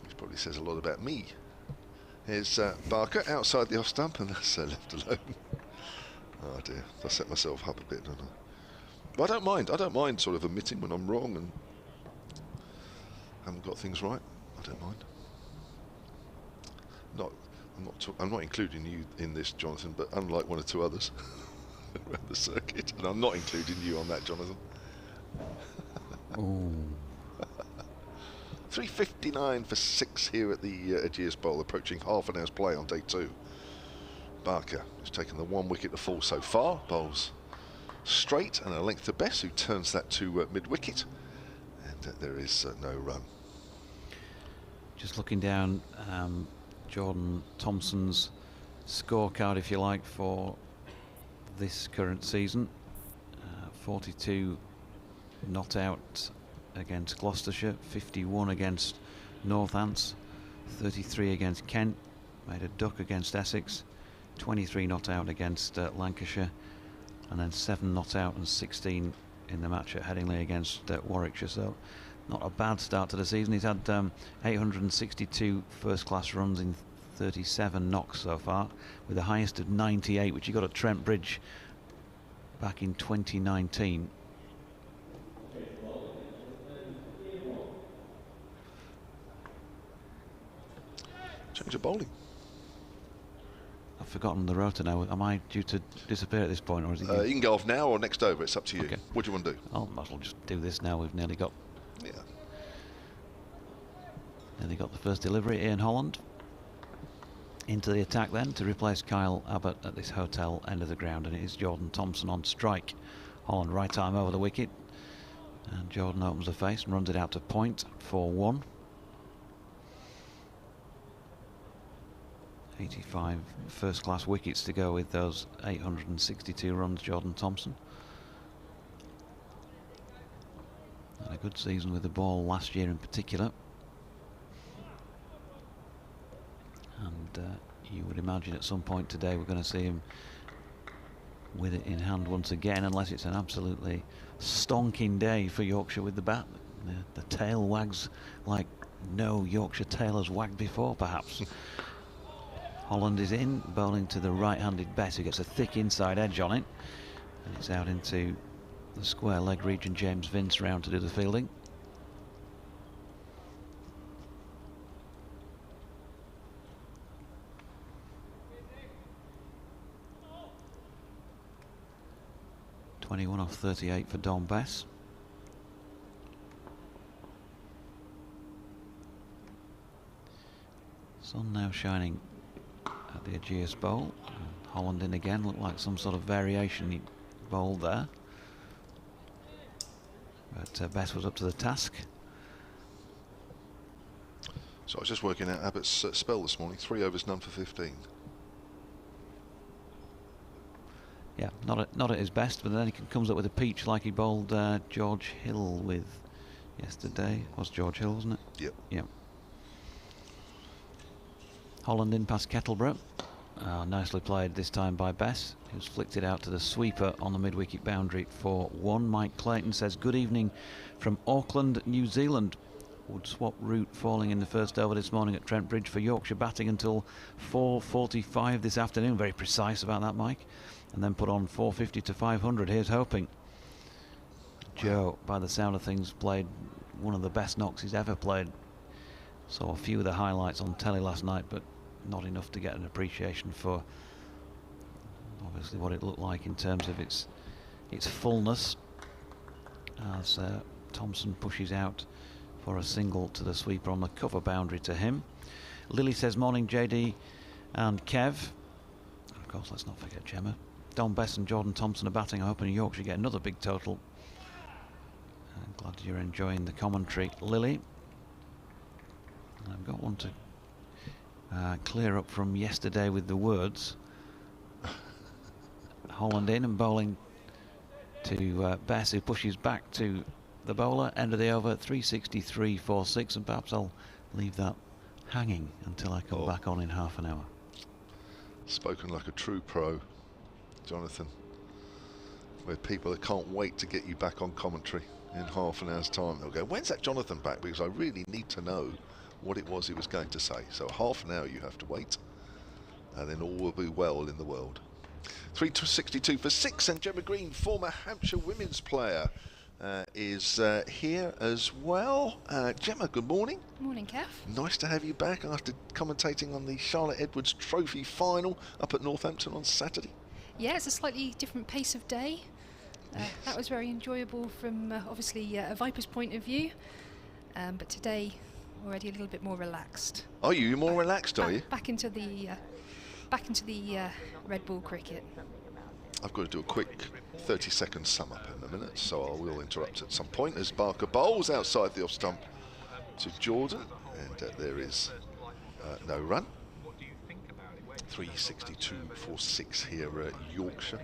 Which probably says a lot about me. Here's Barker outside the off stump, and that's left alone. Oh dear, I set myself up a bit, don't I? But I don't mind sort of admitting when I'm wrong and haven't got things right. I don't mind. I'm not including you in this, Jonathan, but unlike one or two others around the circuit, and I'm not including you on that, Jonathan. Ooh. 359 for 6 here at the Ageas Bowl, approaching half an hour's play on day 2. Barker has taken the 1 wicket to fall so far, bowls straight and a length to Bess, who turns that to mid-wicket, and there is no run. Just looking down Jordan Thompson's scorecard, if you like, for this current season. 42 not out against Gloucestershire, 51 against Northants, 33 against Kent, made a duck against Essex, 23 not out against Lancashire, and then 7 not out and 16 in the match at Headingley against Warwickshire. So not a bad start to the season. He's had 862 first-class runs in 37 knocks so far, with the highest of 98, which he got at Trent Bridge back in 2019. Change of bowling. I've forgotten the rota now. Am I due to disappear at this point, or is it? You can go off now or next over. It's up to you. Okay. What do you want to do? I'll might as well just do this now. We've nearly got the first delivery. Ian Holland into the attack then to replace Kyle Abbott at this hotel end of the ground, and it is Jordan Thompson on strike. Holland right arm over the wicket, and Jordan opens the face and runs it out to point for 1. 85 first-class wickets to go with those 862 runs, Jordan Thompson. Had a good season with the ball last year in particular. And you would imagine at some point today we're going to see him with it in hand once again, unless it's an absolutely stonking day for Yorkshire with the bat. The tail wags like no Yorkshire tail has wagged before, perhaps. Holland is in, bowling to the right-handed Bess, who gets a thick inside edge on it. And it's out into the square leg region. James Vince round to do the fielding. (21 off 38 for Dom Bess). Sun now shining at the Ageas Bowl. Holland in again, looked like some sort of variation he bowled there. But Bess was up to the task. So I was just working out Abbott's spell this morning. 3 overs, none for 15. Yeah, not at his best, but then he comes up with a peach like he bowled George Hill with yesterday. It was George Hill, wasn't it? Yep. Yep. Holland in past Kettleborough. Nicely played this time by Bess, who's flicked it out to the sweeper on the mid-wicket boundary for 1. Mike Clayton says, good evening from Auckland, New Zealand. Would swap route falling in the first over this morning at Trent Bridge for Yorkshire batting until 4:45 this afternoon. Very precise about that, Mike. And then put on 450 to 500. Here's hoping. Joe, by the sound of things, played one of the best knocks he's ever played. Saw a few of the highlights on telly last night, but not enough to get an appreciation for obviously what it looked like in terms of its fullness, as Thompson pushes out for a single to the sweeper on the cover boundary to him. Lily says, morning JD and Kev. And of course, let's not forget Gemma. Don Bess and Jordan Thompson are batting. I'm hoping Yorkshire get another big total. I'm glad you're enjoying the commentary, Lily. And I've got one to clear up from yesterday with the words. Holland in and bowling to Bess, who pushes back to the bowler. End of the over, 363.46, and perhaps I'll leave that hanging until I come back on in half an hour. Spoken like a true pro, Jonathan. Where people that can't wait to get you back on commentary in half an hour's time. They'll go, when's that Jonathan back? Because I really need to know what it was he was going to say. So half an hour you have to wait, and then all will be well in the world. 362 for 6, and Gemma Green, former Hampshire women's player, is here as well. Gemma, good morning. Morning, Kev. Nice to have you back after commentating on the Charlotte Edwards Trophy final up at Northampton on Saturday. Yeah, it's a slightly different pace of day. That was very enjoyable from obviously a Viper's point of view, but today already a little bit more relaxed. Are you more relaxed? Are you back into the Red Bull cricket? I've got to do a quick 30-second sum up in a minute, so I will interrupt at some point as Barker bowls outside the off stump to Jordan, and there is no run. 362 for 6 here at Yorkshire.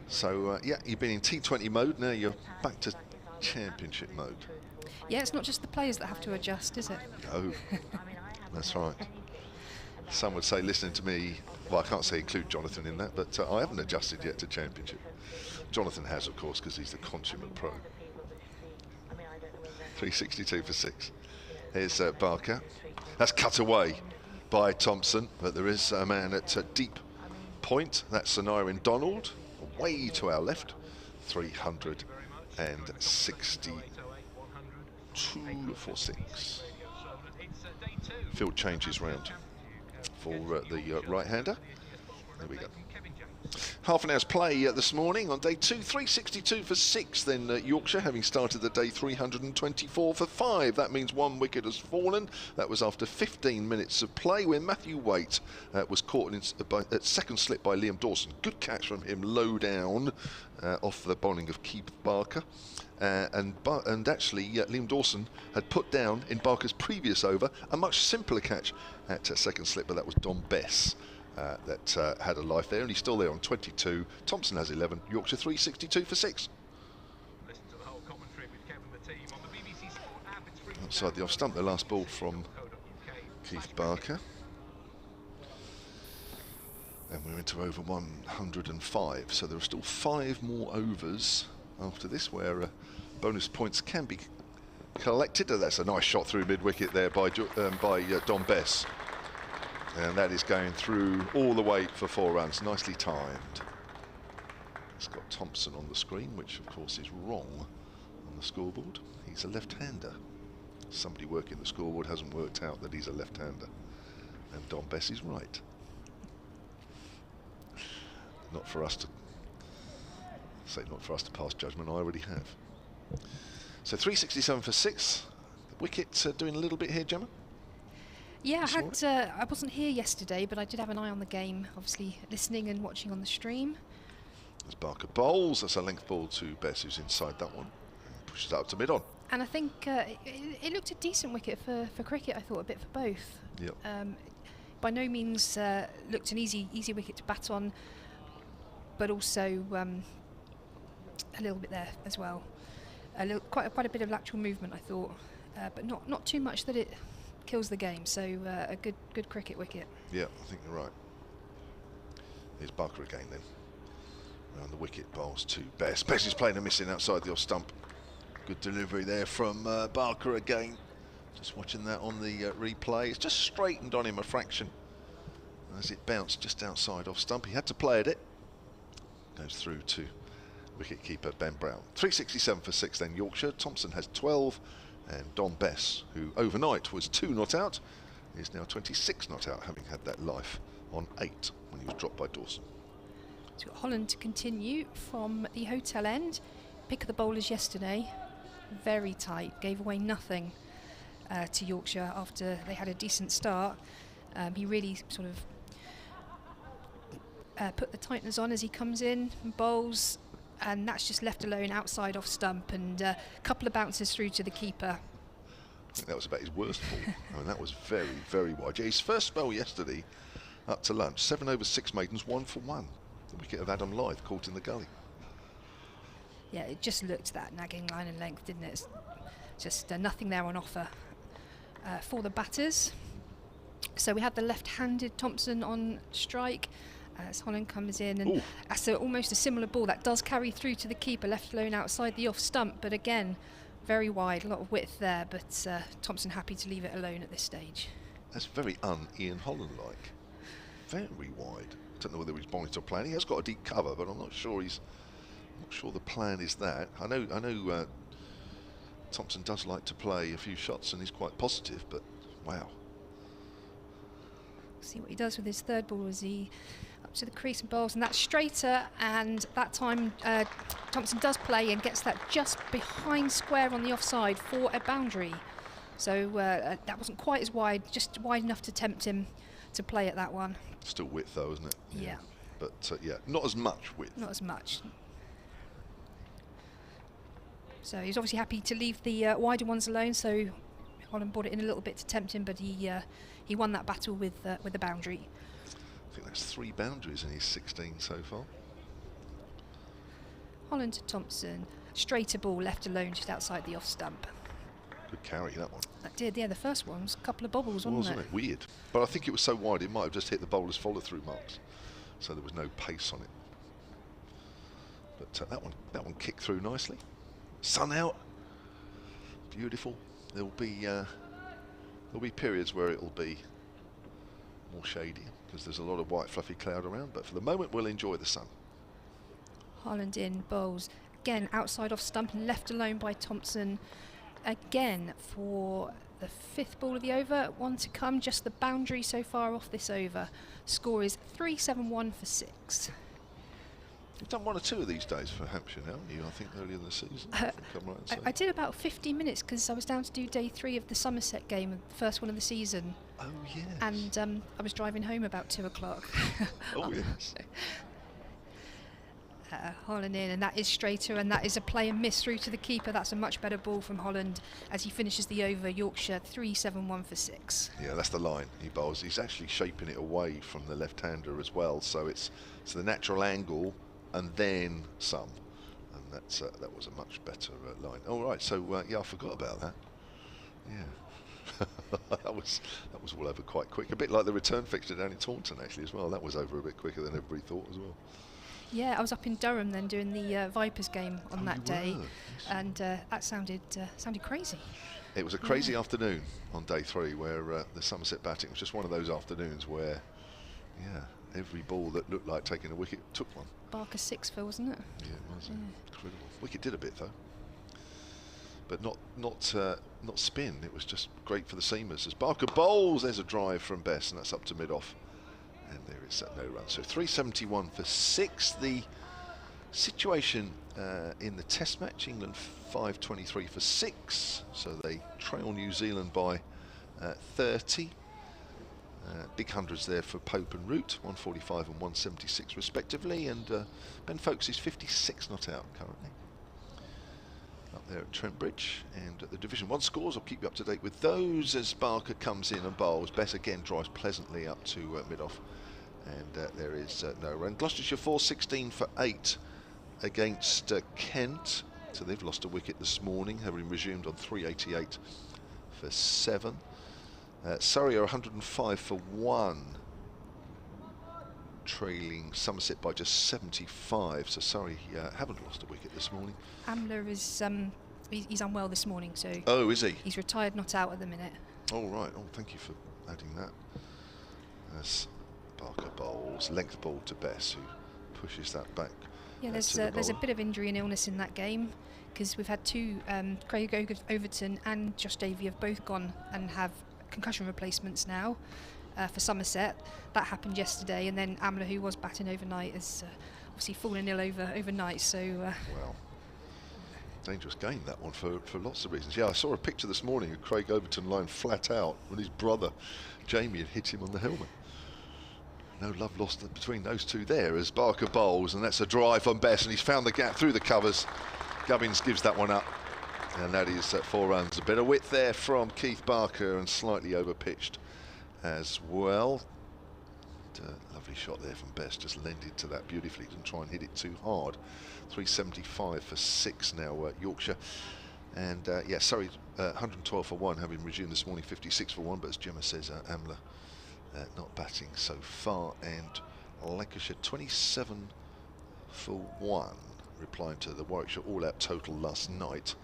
So yeah, you've been in T20 mode, now you're back to championship mode. Yeah, it's not just the players that have to adjust, is it? No, that's right. Some would say, listening to me, well, I can't say include Jonathan in that, but I haven't adjusted yet to championship. Jonathan has, of course, because he's the consummate pro. 362 for 6. Here's Barker. That's cut away by Thompson, but there is a man at deep point. That's Scenario Donald, way to our left. 362 for 6. Field changes round for the right-hander. There we go. Half an hour's play this morning on day 2, 362 for 6. Then Yorkshire, having started the day 324 for 5. That means 1 wicket has fallen. That was after 15 minutes of play, where Matthew Waite was caught at second slip by Liam Dawson. Good catch from him, low down, off the bowling of Keith Barker. And actually, Liam Dawson had put down in Barker's previous over a much simpler catch at second slip, but that was Dom Bess that had a life there, and he's still there on 22. Thompson has 11. Yorkshire 362 for 6. Outside the off stump, the last ball from Keith Barker. And And we're into over 105, so there are still 5 more overs after this where bonus points can be collected. That's a nice shot through mid-wicket there by Don Bess. And that is going through all the way for 4 runs, nicely timed. It's got Thompson on the screen, which of course is wrong on the scoreboard. He's a left-hander. Somebody working the scoreboard hasn't worked out that he's a left-hander. And Don Bess is right. Not for us to pass judgment. I already have. So 367 for 6. The wicket doing a little bit here, Gemma. Yeah, I wasn't here yesterday, but I did have an eye on the game. Obviously, listening and watching on the stream. As Barker bowls, that's a length ball to Bess, who's inside that one. Pushes out to mid-on. And I think it looked a decent wicket for cricket. I thought a bit for both. Yep. By no means looked an easy wicket to bat on, but also a little bit there as well. Quite a bit of lateral movement, I thought, but not too much that it kills the game. So a good cricket wicket. Yeah, I think you're right. Here's Barker again then. Around the wicket, bowls to Bess. Bess is playing a missing outside the off stump. Good delivery there from Barker again. Just watching that on the replay. It's just straightened on him a fraction as it bounced just outside off stump. He had to play at it. Goes through to wicket-keeper Ben Brown. 367 for 6 then Yorkshire. Thompson has 12, and Don Bess, who overnight was 2 not out, is now 26 not out, having had that life on 8 when he was dropped by Dawson. So we've got Holland to continue from the hotel end. Pick of the bowlers yesterday, very tight, gave away nothing to Yorkshire after they had a decent start. He really sort of put the tighteners on as he comes in and bowls, and that's just left alone outside off stump, and a couple of bounces through to the keeper. I think that was about his worst ball. I mean, that was very, very wide. Yeah, his first spell yesterday up to lunch, 7 over 6 maidens, 1 for 1. The wicket of Adam Lyth caught in the gully. Yeah, it just looked that nagging line and length, didn't it? It's just nothing there on offer for the batters. So we have the left-handed Thompson on strike as Holland comes in, and that's almost a similar ball that does carry through to the keeper, left alone outside the off stump, but again very wide, a lot of width there, but Thompson happy to leave it alone at this stage. That's very Ian Holland like, very wide. Don't know whether he's bowling to plan. He has got a deep cover, but I'm not sure the plan is that. I know Thompson does like to play a few shots and he's quite positive, but wow. See what he does with his third ball as he up to the crease and bowls, and that's straighter, and that time Thompson does play and gets that just behind square on the offside for a boundary. So that wasn't quite as wide, just wide enough to tempt him to play at that one. Still width though, isn't it? Yeah. But yeah, not as much width. Not as much. So he's obviously happy to leave the wider ones alone, so Holland brought it in a little bit to tempt him, but he won that battle with the boundary. I think that's 3 boundaries in his 16 so far. Holland to Thompson, straighter ball left alone just outside the off stump. Good carry, that one. That did, yeah, the first one was a couple of bobbles, wasn't it? Weird. But I think it was so wide it might have just hit the bowler's follow-through marks, so there was no pace on it. But that one kicked through nicely. Sun out, beautiful. There'll be periods where it'll be more shady because there's a lot of white fluffy cloud around, but for the moment we'll enjoy the sun. Holland in, bowls again outside off stump and left alone by Thompson again for the 5th ball of the over. 1 to come, just the boundary so far off this over. Score is 371 for 6. You've done 1 or 2 of these days for Hampshire now, haven't you? I think earlier in the season. I did about 50 minutes because I was down to do day 3 of the Somerset game, the first one of the season. Oh yes. And I was driving home about 2 o'clock. Oh yes. Holland in, and that is straighter, and that is a play and miss through to the keeper. That's a much better ball from Holland as he finishes the over. Yorkshire 371 for 6. Yeah, that's the line he bowls. He's actually shaping it away from the left-hander as well, so it's the natural angle and then some, and that was a much better line. All right, so yeah, I forgot about that. Yeah. that was all over quite quick. A bit like the return fixture down in Taunton actually as well. That was over a bit quicker than everybody thought as well. Yeah, I was up in Durham then doing the Vipers game on that day, yes. and that sounded crazy. It was a crazy afternoon on day 3 where the Somerset batting was just one of those afternoons where, every ball that looked like taking a wicket took one. Barker 6 for, wasn't it? Yeah, it was incredible. Wicket did a bit though, but not spin. It was just great for the seamers. As Barker bowls, there's a drive from Bess, and that's up to mid-off. And there is no run. So 371 for 6. The situation in the Test match, England 523 for 6. So they trail New Zealand by 30. Big hundreds there for Pope and Root, 145 and 176 respectively. And Ben Folkes is 56 not out currently. Up there at Trent Bridge. And the Division 1 scores, I'll keep you up to date with those as Barker comes in and bowls. Bess again drives pleasantly up to mid-off. And there is no run. Gloucestershire 416 for 8 against Kent. So they've lost a wicket this morning, having resumed on 388 for 7. Surrey are 105 for 1, trailing Somerset by just 75. So Surrey haven't lost a wicket this morning. Amler is he's unwell this morning, so. Oh, is he? He's retired, not out at the minute. Oh right. Oh, thank you for adding that. As Barker bowls, length ball to Bess, who pushes that back. Yeah, there's a bit of injury and illness in that game, because we've had two, Craig Overton and Josh Davey have both gone and have concussion replacements now for Somerset. That happened yesterday, and then Amler, who was batting overnight, has obviously fallen ill overnight. So well, dangerous game that one for lots of reasons. Yeah, I saw a picture this morning of Craig Overton lying flat out when his brother Jamie had hit him on the helmet. No love lost between those two there as Barker bowls, and that's a drive on Bess, and he's found the gap through the covers. Gubbins gives that one up, and that is 4 runs. A bit of width there from Keith Barker, and slightly over pitched as well. Lovely shot there from Bess, just lended to that beautifully, didn't try and hit it too hard. 375 for 6 now, Yorkshire. And yeah, Surrey 112 for 1, having resumed this morning, 56 for 1, but as Gemma says, Amler not batting so far. And Lancashire 27 for 1, replying to the Warwickshire all-out total last night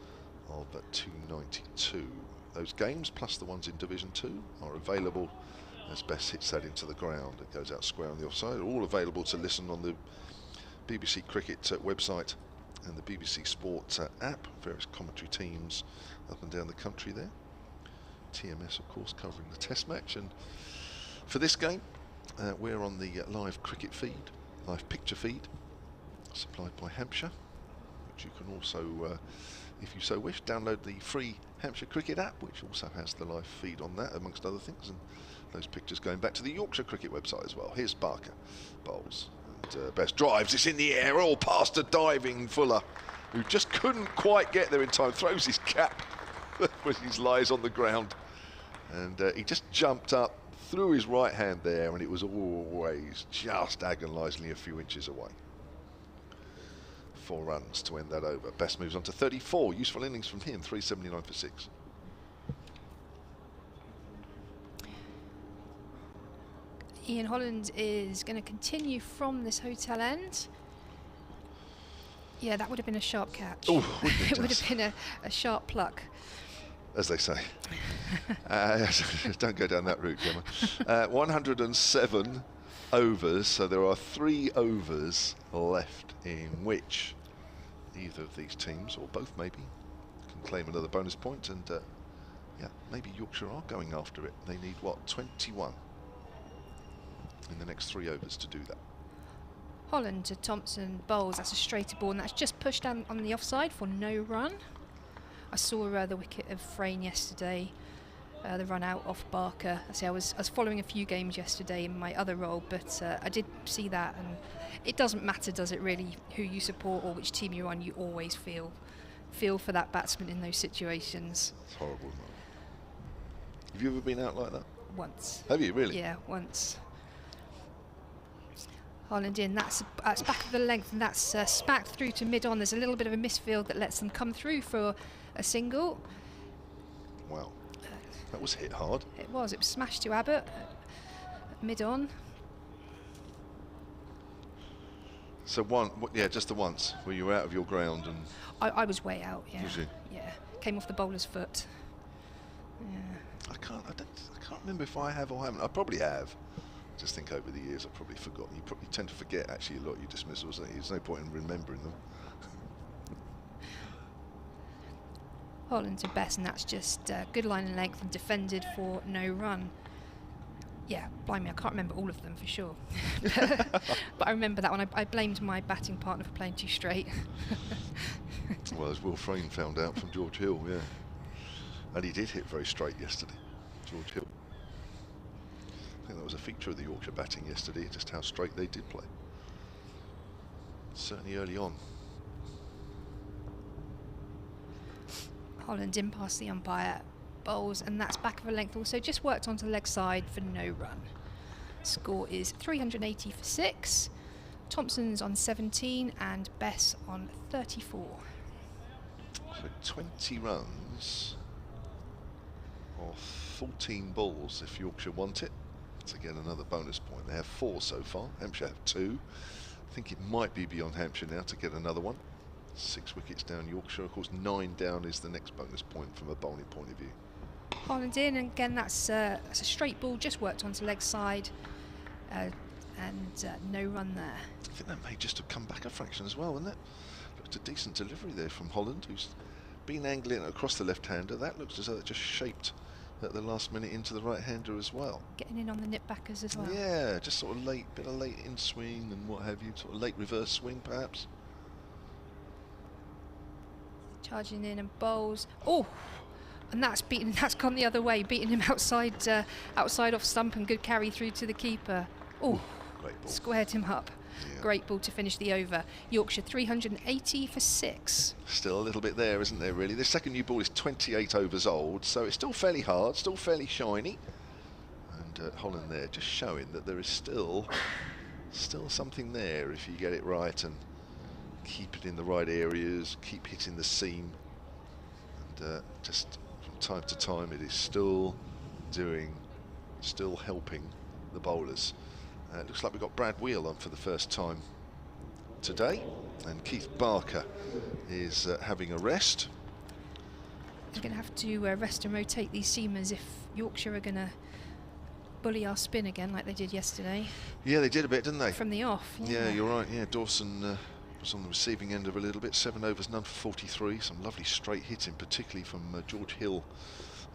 of 292. Those games, plus the ones in Division 2, are available as Bess hits that into the ground. It goes out square on the offside. All available to listen on the BBC Cricket website and the BBC Sport app. Various commentary teams up and down the country there. TMS, of course, covering the Test match. And for this game, we're on the live cricket feed, live picture feed, supplied by Hampshire, which you can also, if you so wish, download the free Hampshire Cricket App, which also has the live feed on that, amongst other things, and those pictures going back to the Yorkshire Cricket website as well. Here's Barker, bowls, and Bess drives, it's in the air, all past a diving Fuller, who just couldn't quite get there in time, throws his cap when he lies on the ground, and he just jumped up, threw his right hand there, and it was always just agonisingly a few inches away. 4 runs to end that over. Bess moves on to 34. Useful innings from him, 379 for 6. Ian Holland is going to continue from this hotel end. Yeah, that would have been a sharp catch. Ooh, it would have been a sharp pluck, as they say. Don't go down that route, Gemma. 107 overs, so there are 3 overs left in which either of these teams, or both maybe, can claim another bonus point. And yeah, maybe Yorkshire are going after it. They need, what, 21 in the next 3 overs to do that. Holland to Thompson bowls. That's a straighter ball, and that's just pushed down on the offside for no run. I saw the wicket of Frayne yesterday, the run out off Barker. I was following a few games yesterday in my other role, but I did see that, and it doesn't matter, does it really, who you support or which team you're on? You always feel for that batsman in those situations. It's horrible, isn't it? Have you ever been out like that? Once. Have you really? Yeah, once. Holland in, that's back of the length, and that's smacked through to mid-on. There's a little bit of a misfield that lets them come through for a single. Wow. That was hit hard. It was smashed to Abbott mid-on. So just the once where you were out of your ground and. I was way out. Yeah. Was you? Yeah. Came off the bowler's foot. Yeah. I can't remember if I have or haven't. I probably have. Just think over the years I've probably forgotten. You probably tend to forget actually a lot of your dismissals. There's no point in remembering them. Holland to Bess, and that's just good line and length and defended for no run. Yeah, blimey, I can't remember all of them for sure. But I remember that one. I blamed my batting partner for playing too straight. Well, as Will Frayne found out from George Hill, yeah. And he did hit very straight yesterday, George Hill. I think that was a feature of the Yorkshire batting yesterday, just how straight they did play. Certainly early on. Holland in past the umpire, bowls, and that's back of a length also, just worked onto the leg side for no run. Score is 380 for 6. Thompson's on 17 and Bess on 34. So 20 runs off 14 balls if Yorkshire want it to get another bonus point. They have 4 so far. Hampshire have 2. I think it might be beyond Hampshire now to get another one. 6 wickets down Yorkshire. Of course, 9 down is the next bonus point from a bowling point of view. Holland in, and again that's a straight ball, just worked onto leg side, and no run there. I think that may just have come back a fraction as well, wasn't it? Looked a decent delivery there from Holland, who's been angling across the left-hander. That looks as though it just shaped at the last minute into the right-hander as well. Getting in on the nip backers as well. Yeah, just sort of bit of late in swing and what have you, sort of late reverse swing perhaps. Charging in and bowls. Oh, and that's gone the other way, beating him outside off stump, and good carry through to the keeper. Oh, great ball. Squared him up. Yeah. Great ball to finish the over. Yorkshire 380 for 6. Still a little bit there, isn't there, really? This second new ball is 28 overs old, so it's still fairly hard, still fairly shiny. And Holland there just showing that there is still something there if you get it right and keep it in the right areas, keep hitting the seam, and just from time to time it is still helping the bowlers. It looks like we've got Brad Wheel on for the first time today, and Keith Barker is having a rest. We're going to have to rest and rotate these seamers if Yorkshire are going to bully our spin again like they did yesterday. Yeah, they did a bit, didn't they? From the off. Yeah, you're right. Yeah, Dawson was on the receiving end of a little bit. 7 overs, none for 43. Some lovely straight hitting, particularly from George Hill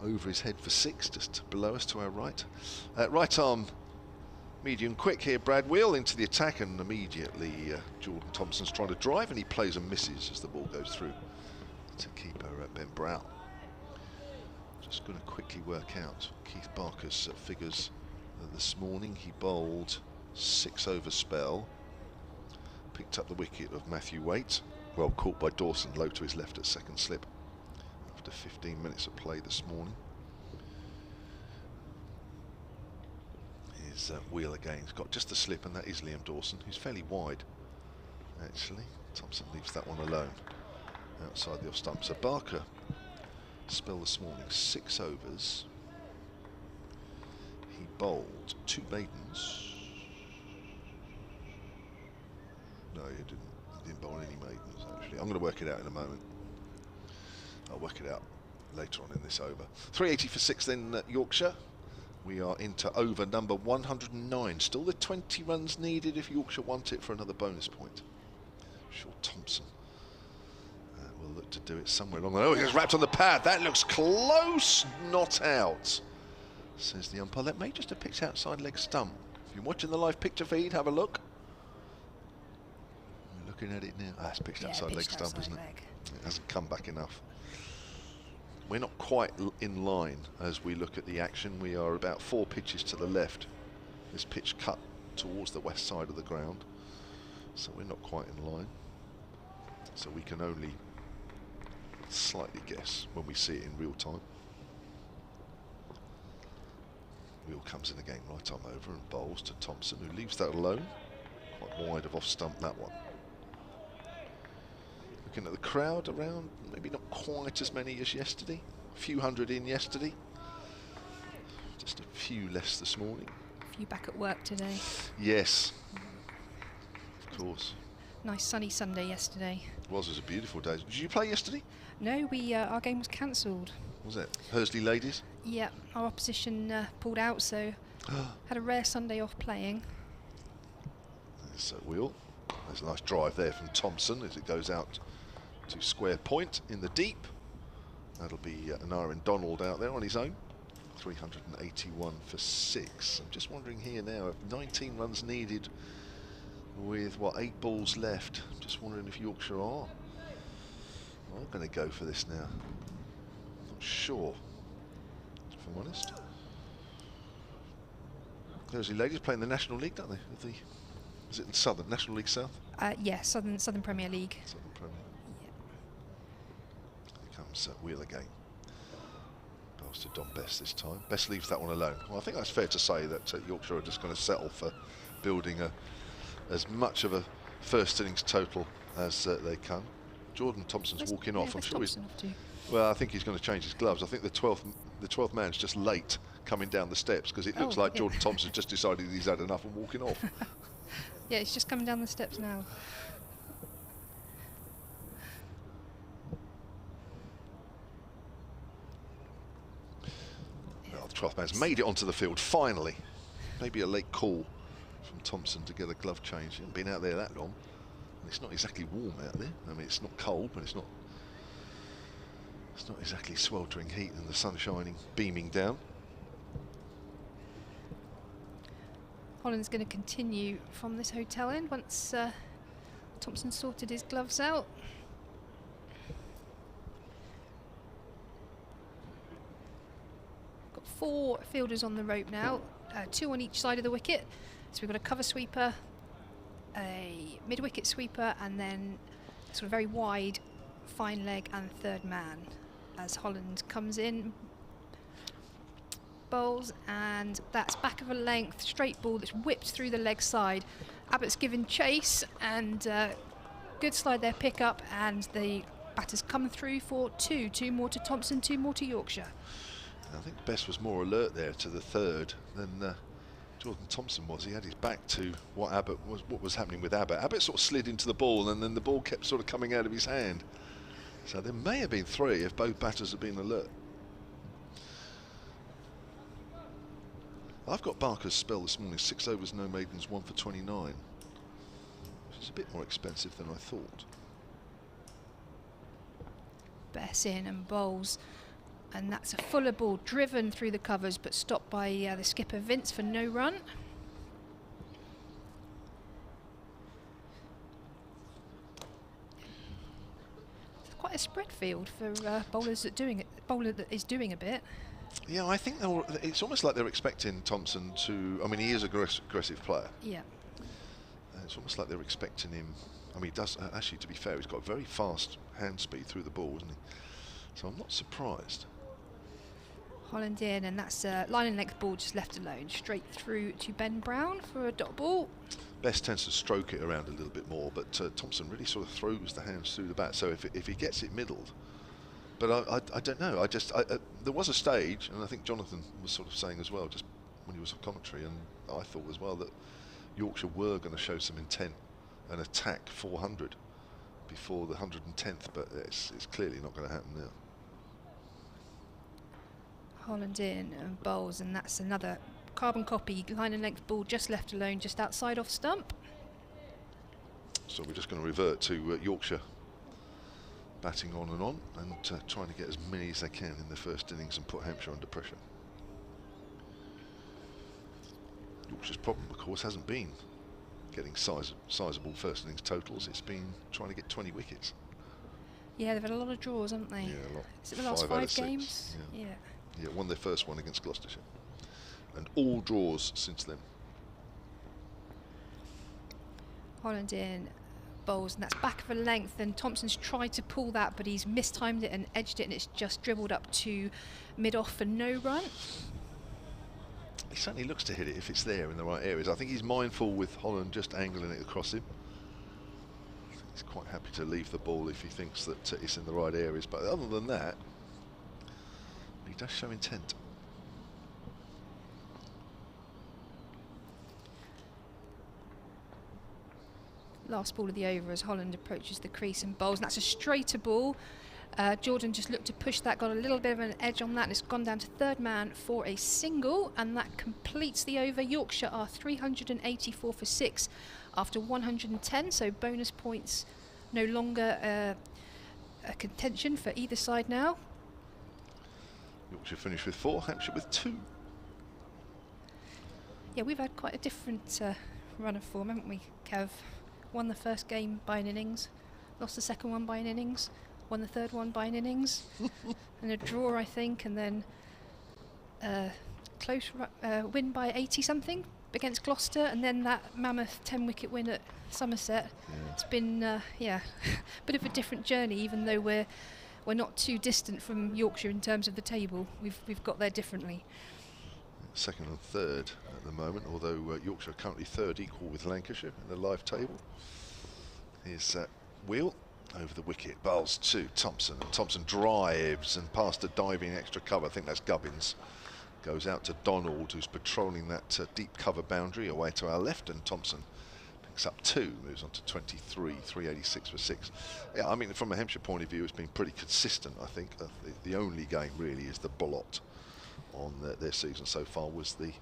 over his head for 6, just below us to our right. Right arm medium quick here, Brad Wheel into the attack, and immediately Jordan Thompson's trying to drive, and he plays and misses as the ball goes through to keeper Ben Brown. Just going to quickly work out Keith Barker's figures this morning. He bowled 6 over spell, picked up the wicket of Matthew Waite, well caught by Dawson, low to his left at second slip after 15 minutes of play this morning. Here's Wheel again. He's got just the slip, and that is Liam Dawson, who's fairly wide actually. Thompson leaves that one alone outside the off stump. So Barker spell this morning, 6 overs. He bowled 2 maidens. No, he didn't bowl any maidens actually. I'm going to work it out in a moment. I'll work it out later on in this over. 380 for 6 then Yorkshire. We are into over number 109. Still the 20 runs needed if Yorkshire want it for another bonus point. Sure, Thompson will look to do it somewhere along the line. Oh, he gets wrapped on the pad. That looks close, not out, says the umpire. That may just have picked outside leg stump. If you're watching the live picture feed, have a look. We're looking at it now. Ah, it's pitched outside leg stump, isn't it? It hasn't come back enough. We're not quite in line as we look at the action. We are about 4 pitches to the left. This pitch cut towards the west side of the ground, so we're not quite in line. So we can only slightly guess when we see it in real time. Wheel comes in again, right arm over and bowls to Thompson, who leaves that alone. Quite wide of off stump, that one. Looking at the crowd around, maybe not quite as many as yesterday. A few hundred in yesterday. Just a few less this morning. A few back at work today. Yes, of course. Nice sunny Sunday yesterday. It was a beautiful day. Did you play yesterday? No, our game was cancelled. Was it? Hursley Ladies? Yeah, our opposition pulled out, so had a rare Sunday off playing. There's Wheel. There's a nice drive there from Thompson as it goes out to square point in the deep. That'll be Anarin Donald out there on his own. 381 for 6. I'm just wondering here now, if 19 runs needed with, what, 8 balls left. I'm just wondering if Yorkshire are going to go for this now. Not sure, if I'm honest. Those ladies playing the National League, don't they? Is it in Southern, National League South? Yeah, Southern Premier League. Southern Premier. Yeah. Here comes Wheel again. Pass to Don Best this time. Best leaves that one alone. Well, I think that's fair to say that Yorkshire are just going to settle for building as much of a first innings total as they can. Jordan Thompson's walking off. I'm sure he's. Well, I think he's going to change his gloves. I think the 12th man's just late coming down the steps because it looks like Jordan Thompson's just decided he's had enough and walking off. Yeah, he's just coming down the steps now. Well, the 12th man's made it onto the field finally. Maybe a late call from Thompson to get a glove change. He hasn't been out there that long. And it's not exactly warm out there. I mean, it's not cold, but it's not exactly sweltering heat and the sun shining, beaming down. Holland's going to continue from this hotel end once Thompson sorted his gloves out. Got 4 fielders on the rope now, 2 on each side of the wicket. So we've got a cover sweeper, a mid-wicket sweeper, and then sort of very wide fine leg and third man as Holland comes in. Bowls, and that's back of a length straight ball that's whipped through the leg side. Abbott's given chase, and good slide there, pick up, and the batters come through for 2 more to Thompson, 2 more to Yorkshire. I think Best was more alert there to the third than Jordan Thompson was. He had his back to what was happening with Abbott. Abbott sort of slid into the ball, and then the ball kept sort of coming out of his hand. So there may have been 3 if both batters had been alert. I've got Barker's spell this morning, 6 overs, no maidens, 1 for 29. Which is a bit more expensive than I thought. Bess in and bowls, and that's a fuller ball driven through the covers but stopped by the skipper Vince for no run. It's quite a spread field for bowlers that bowler that is doing a bit. Yeah, I think it's almost like they're expecting Thompson to. I mean, he is a aggressive player. Yeah. It's almost like they're expecting him. I mean, he does actually. To be fair, he's got very fast hand speed through the ball, isn't he? So I'm not surprised. Holland in, and that's a line and length ball just left alone, straight through to Ben Brown for a dot ball. Best tends to stroke it around a little bit more, but Thompson really sort of throws the hands through the bat. So if he gets it middled. But I don't know. There was a stage, and I think Jonathan was sort of saying as well, just when he was on commentary, and I thought as well that Yorkshire were going to show some intent and attack 400 before the 110th, but it's clearly not going to happen now. Holland in and bowls, and that's another carbon copy line and length ball just left alone, just outside off stump. So we're just going to revert to Yorkshire batting on and trying to get as many as they can in the first innings and put Hampshire under pressure. Yorkshire's problem, of course, hasn't been getting sizable first innings totals. It's been trying to get 20 wickets. Yeah, they've had a lot of draws, haven't they? Yeah, a lot. Is it the last 5 games? Yeah. Yeah, won their first one against Gloucestershire. And all draws since then. Holland in, bowls, and that's back of a length, and Thompson's tried to pull that, but he's mistimed it and edged it, and it's just dribbled up to mid-off for no run. He certainly looks to hit it if it's there in the right areas. I think he's mindful with Holland just angling it across him. I think he's quite happy to leave the ball if he thinks that it's in the right areas, but other than that, he does show intent. last ball of the over as Holland approaches the crease and bowls, and that's a straighter ball. Jordan just looked to push that, got a little bit of an edge on that, and it's gone down to third man for a single, and that completes the over. Yorkshire are 384 for 6 after 110, so bonus points no longer a contention for either side now. Yorkshire finished with 4, Hampshire with 2. Yeah, we've had quite a different run of form, haven't we, Kev? Won the first game by an innings, lost the second one by an innings, won the third one by an innings, and a draw, I think, and then close win by 80-something against Gloucester, and then that mammoth 10-wicket win at Somerset. Yeah. It's been, a bit of a different journey, even though we're not too distant from Yorkshire in terms of the table. We've got there differently. Second and third at the moment, although Yorkshire are currently third, equal with Lancashire in the live table. Here's Wheel over the wicket, bowls to Thompson, and Thompson drives and past a diving extra cover, I think that's Gubbins, goes out to Donald, who's patrolling that deep cover boundary away to our left, and Thompson picks up 2, moves on to 23, 386 for 6. Yeah, I mean, from a Hampshire point of view, it's been pretty consistent, I think. The only game really is the blot on their season so far was the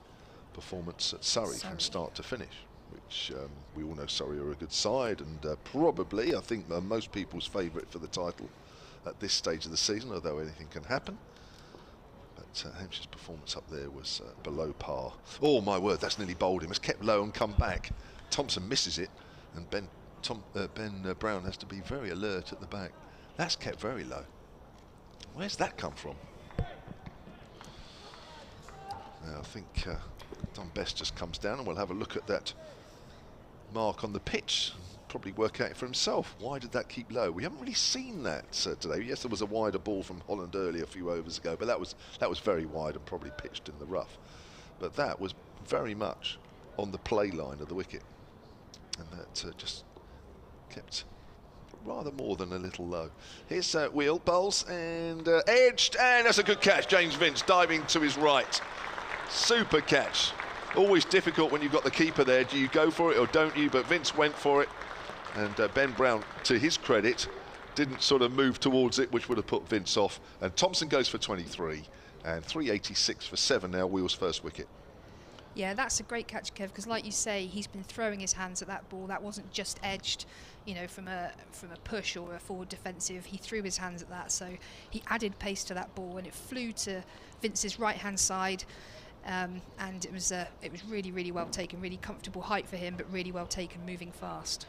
performance at Surrey from start to finish, which we all know Surrey are a good side, and probably, I think, most people's favourite for the title at this stage of the season, although anything can happen. But Hampshire's performance up there was below par. Oh my word, that's nearly bowled him. It's kept low and come back. Thompson misses it, and Ben Brown has to be very alert at the back. That's kept very low. Where's that come from? I think Don Best just comes down, and we'll have a look at that mark on the pitch, probably work out for himself. Why did that keep low? We haven't really seen that today. Yes, there was a wider ball from Holland earlier a few overs ago, but that was very wide and probably pitched in the rough. But that was very much on the play line of the wicket, and that just kept rather more than a little low. Here's Wheel, bowls, and edged, and that's a good catch. James Vince diving to his right. Super catch. Always difficult when you've got the keeper there. Do you go for it or don't you? But Vince went for it, and Ben Brown, to his credit, didn't sort of move towards it, which would have put Vince off. And Thompson goes for 23, and 386 for 7 now. Wheel's first wicket. Yeah, that's a great catch, Kev, because like you say, he's been throwing his hands at that ball. That wasn't just edged, you know, from a push or a forward defensive. He threw his hands at that, so he added pace to that ball, and it flew to Vince's right-hand side. And it was really, really well taken, really comfortable height for him, but really well taken, moving fast.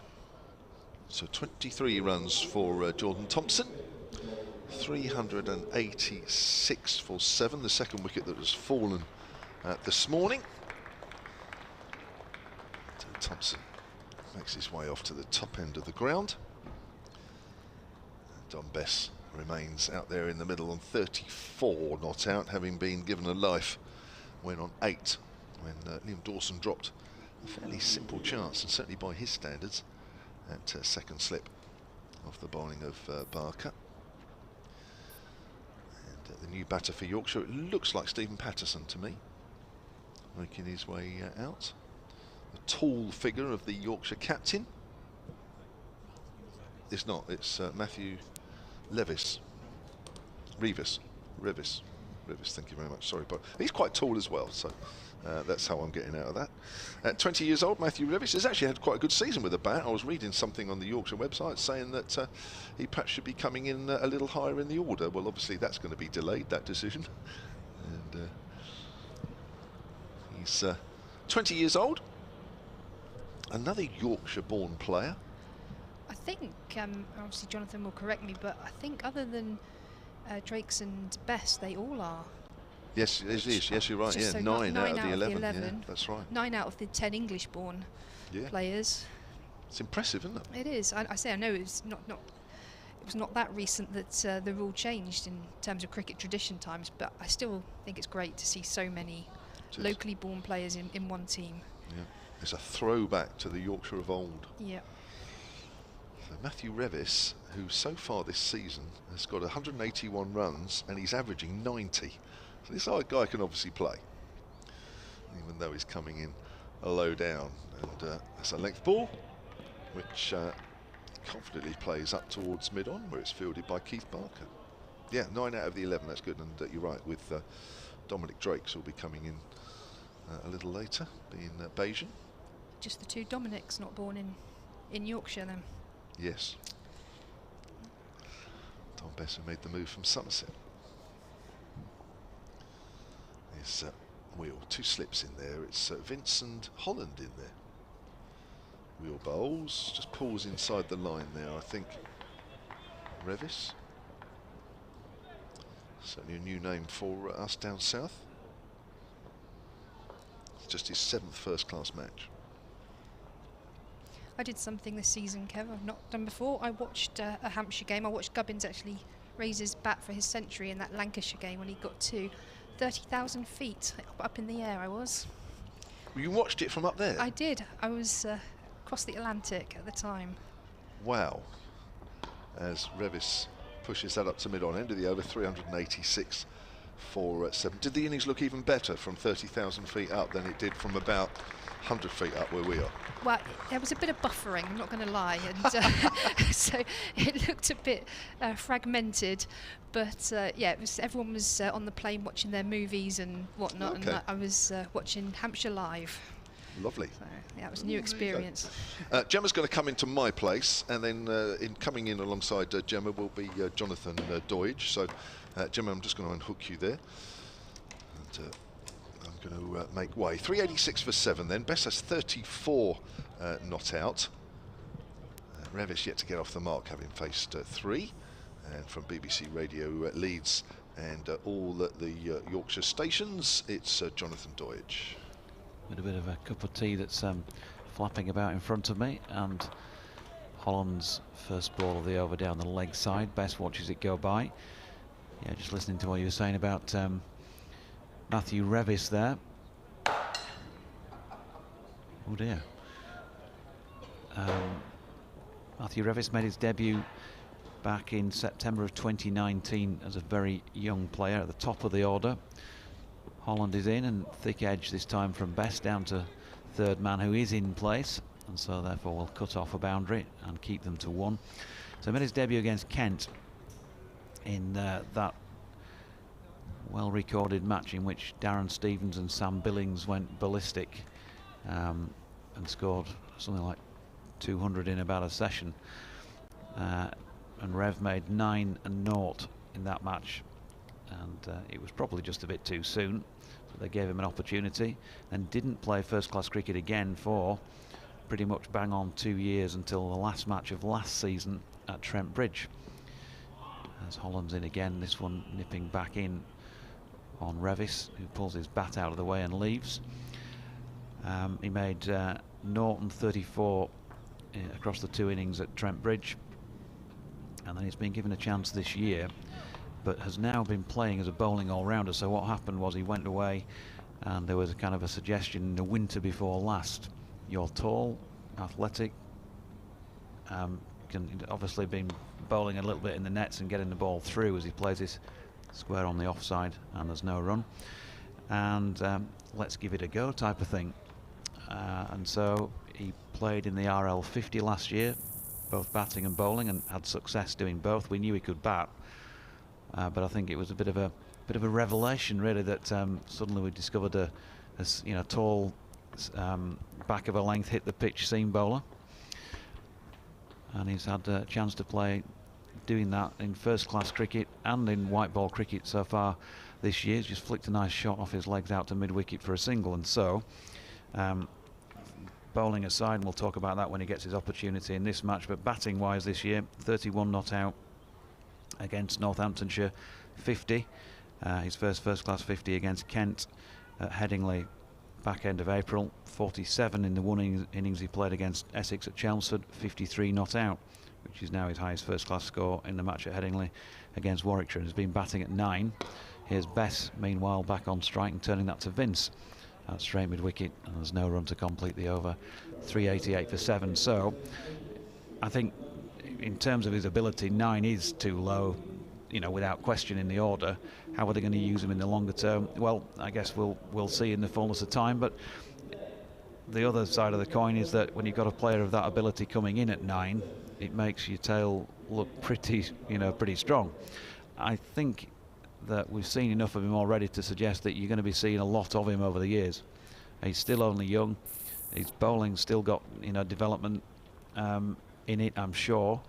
So 23 runs for Jordan Thompson, 386 for 7, the second wicket that has fallen this morning. Thompson makes his way off to the top end of the ground. Don Bess remains out there in the middle on 34 not out, having been given a life when on 8, when Liam Dawson dropped a fairly simple chance, and certainly by his standards, at second slip off the bowling of Barker. And the new batter for Yorkshire, it looks like Stephen Patterson to me, making his way out. The tall figure of the Yorkshire captain. It's not, it's Matthew Revis, thank you very much, sorry, but he's quite tall as well, so that's how I'm getting out of that. At 20 years old, Matthew Revis has actually had quite a good season with the bat. I was reading something on the Yorkshire website saying that he perhaps should be coming in a little higher in the order. Well, obviously that's going to be delayed, that decision. And he's 20 years old, another Yorkshire-born player. I think, obviously Jonathan will correct me, but I think other than Drakes and Best, they all are. Yes, it is. Yes, you're right. Yeah, so 9 out of the 11. Yeah, that's right. 9 out of the 10 English-born players. It's impressive, isn't it? It is. I know it's not. It was not that recent that the rule changed in terms of cricket tradition times, but I still think it's great to see so many locally born players in one team. Yeah, it's a throwback to the Yorkshire of old. Yeah. Matthew Revis, who so far this season has got 181 runs and he's averaging 90. So this guy can obviously play, even though he's coming in a low down. And that's a length ball. which confidently plays up towards mid-on, where it's fielded by Keith Barker. Yeah, 9 out of the 11, that's good. And you're right, with Dominic Drakes will be coming in a little later, being Bayesian. Just the 2 Dominics not born in Yorkshire then. Yes. Don Besser made the move from Somerset. There's Wheel, 2 slips in there. It's Vince and Holland in there. Wheel bowls, just pulls inside the line there, I think. Revis. Certainly a new name for us down south. It's just his 7th first-class match. I did something this season, Kev, I've not done before. I watched a Hampshire game. I watched Gubbins actually raise his bat for his century in that Lancashire game when he got to 30,000 feet up in the air. I was. You watched it from up there? I did. I was across the Atlantic at the time. Wow. As Revis pushes that up to mid-on, end of the over, 386 for 7. Did the innings look even better from 30,000 feet up than it did from about 100 feet up where we are? Well, there was a bit of buffering, I'm not going to lie, and so it looked a bit fragmented, but yeah, everyone was on the plane watching their movies and whatnot, okay. And I was watching Hampshire live. Lovely. So, yeah, it was a new experience. Gemma's going to come into my place, and then coming in alongside Gemma will be Jonathan Doidge. So, Gemma, I'm just going to unhook you there. And, I'm going to make way. 386 for 7 then. Bess has 34 not out. Revis yet to get off the mark, having faced 3. And from BBC Radio Leeds and all the Yorkshire stations, it's Jonathan Doidge. With a bit of a cup of tea that's flapping about in front of me, and Holland's first ball of the over down the leg side. Bess watches it go by. Yeah, just listening to what you were saying about Matthew Revis there. Oh dear. Matthew Revis made his debut back in September of 2019 as a very young player at the top of the order. Holland is in, and thick edge this time from Bess down to 3rd man, who is in place, and so therefore will cut off a boundary and keep them to 1. So he made his debut against Kent in that well-recorded match in which Darren Stevens and Sam Billings went ballistic and scored something like 200 in about a session. And Rev made 9-0 in that match, and it was probably just a bit too soon, so they gave him an opportunity, and didn't play first-class cricket again for pretty much bang on 2 years, until the last match of last season at Trent Bridge. As Holland's in again, this one nipping back in on Revis, who pulls his bat out of the way and leaves. He made 0 and 34 across the 2 innings at Trent Bridge, and then he's been given a chance this year, but has now been playing as a bowling all-rounder. So what happened was he went away, and there was a kind of a suggestion in the winter before last. You're tall, athletic, can obviously been bowling a little bit in the nets and getting the ball through as he plays this square on the offside and there's no run, and let's give it a go type of thing. And so he played in the RL 50 last year, both batting and bowling, and had success doing both. We knew he could bat, but I think it was a bit of a revelation really that suddenly we discovered a tall back of a length hit the pitch seam bowler, and he's had a chance to play doing that in first-class cricket and in white ball cricket so far this year. He's just flicked a nice shot off his legs out to mid-wicket for a single, and so bowling aside, and we'll talk about that when he gets his opportunity in this match, but batting wise this year, 31 not out against Northamptonshire, 50, his first-class 50 against Kent at Headingley back end of April, 47 in the 1 innings he played against Essex at Chelmsford, 53 not out, which is now his highest first-class score in the match at Headingley against Warwickshire, and has been batting at 9. Here's Bess, meanwhile, back on strike and turning that to Vince at straight mid-wicket, and there's no run to complete the over. 388 for 7. So I think in terms of his ability, 9 is too low, without question in the order. How are they going to use him in the longer term? Well, I guess we'll see in the fullness of time, but the other side of the coin is that when you've got a player of that ability coming in at 9, it makes your tail look pretty, pretty strong. I think that we've seen enough of him already to suggest that you're going to be seeing a lot of him over the years. He's still only young. His bowling's still got, development in it, I'm sure.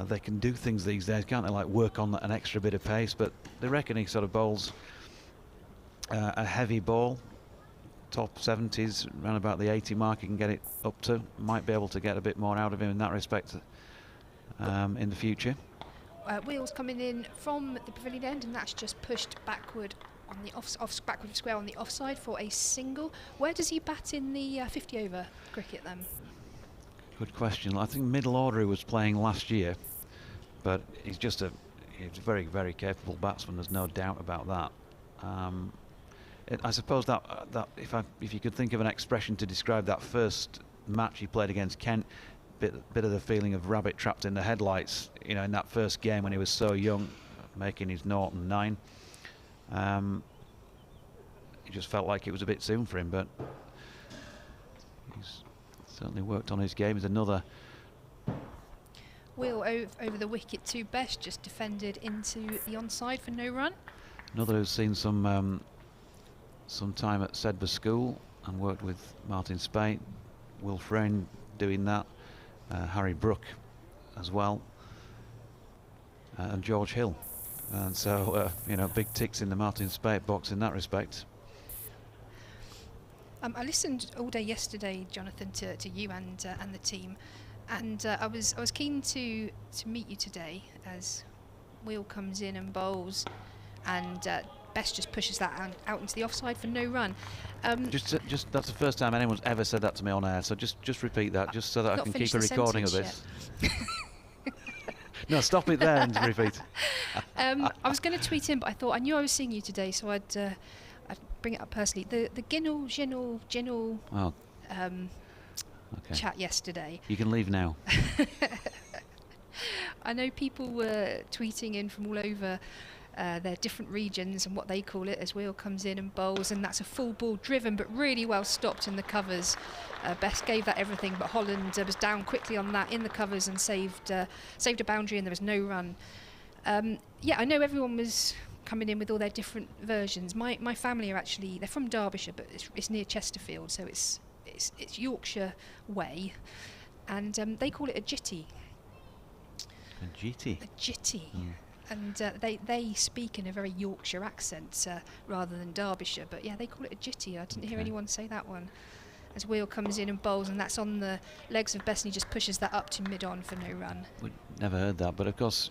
They can do things these days, can't they? Like work on an extra bit of pace, but they reckon he sort of bowls a heavy ball. Top 70s, around about the 80 mark he can get it up to. Might be able to get a bit more out of him in that respect in the future. Wheels coming in from the pavilion end, and that's just pushed backward on the backward square on the offside for a single. Where does he bat in the 50 over cricket then? Good question. I think middle order he was playing last year, but he's a very, very capable batsman. There's no doubt about that. I suppose that if you could think of an expression to describe that first match he played against Kent, bit of the feeling of rabbit trapped in the headlights, in that first game when he was so young, making his 0 and 9. It just felt like it was a bit soon for him, but he's certainly worked on his game. He's another. Wheel over the wicket to Best, just defended into the onside for no run. Another who's seen some time at Sedbergh School and worked with Martin Spate, Will Frayne doing that, Harry Brook as well, and George Hill. And so, big ticks in the Martin Spate box in that respect. I listened all day yesterday, Jonathan, to you and the team, and I was keen to meet you today as Wheel comes in and bowls, and Best just pushes that out into the offside for no run. Just that's the first time anyone's ever said that to me on air. So just repeat that, just so that I can keep a recording of this. No, stop it there and repeat. I was going to tweet in, but I thought I knew I was seeing you today, so I'd bring it up personally. The Ginnell chat yesterday. You can leave now. I know people were tweeting in from all over their different regions and what they call it as Wheel comes in and bowls, and that's a full ball driven but really well stopped in the covers. Best gave that everything, but Holland was down quickly on that in the covers and saved a boundary, and there was no run. Yeah, I know everyone was coming in with all their different versions. My family are actually, they're from Derbyshire, but it's near Chesterfield, so it's Yorkshire way, and they call it a jitty. A jitty? A jitty. Mm. And they speak in a very Yorkshire accent rather than Derbyshire, but yeah, they call it a jitty. I didn't hear anyone say that one. As Wheel comes in and bowls, and that's on the legs of Best, and he just pushes that up to mid-on for no run. We'd never heard that, but of course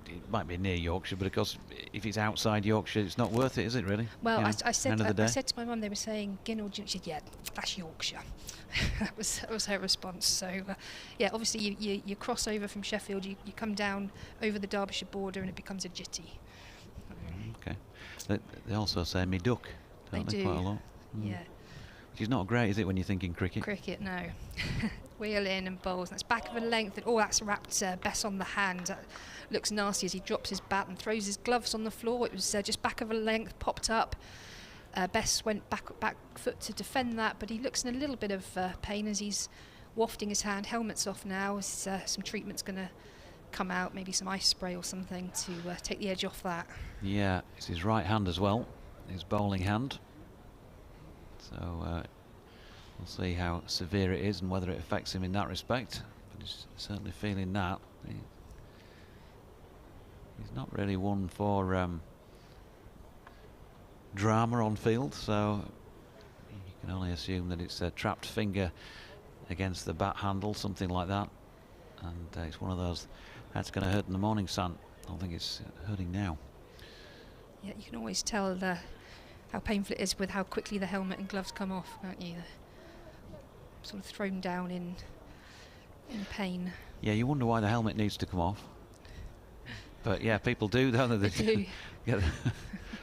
it might be near Yorkshire, but of course if it's outside Yorkshire it's not worth it, is it really? Well, I said to my mum, they were saying Ginnell, she said, yeah, that's Yorkshire. that was her response. So yeah, obviously you cross over from Sheffield, you come down over the Derbyshire border and it becomes a jitty. Okay. They also say me duck, don't they? Quite a lot. Yeah. Which is not great, is it, when you're thinking cricket? Cricket, no. Wheel in and bowls, and that's back of a length, and that's wrapped Bess on the hand. That looks nasty as he drops his bat and throws his gloves on the floor. It was just back of a length, popped up. Bess went back foot to defend that, but he looks in a little bit of pain as he's wafting his hand. Helmet's off now. Some treatment's going to come out, maybe some ice spray or something to take the edge off that. Yeah, it's his right hand as well, his bowling hand. So we'll see how severe it is and whether it affects him in that respect. But he's certainly feeling that. He's not really one for drama on field, so you can only assume that it's a trapped finger against the bat handle, something like that. And it's one of those that's going to hurt in the morning sun. I don't think it's hurting now. Yeah, you can always tell how painful it is with how quickly the helmet and gloves come off, can't you? They're sort of thrown down in pain. Yeah, you wonder why the helmet needs to come off. But yeah, people do, don't they? They do.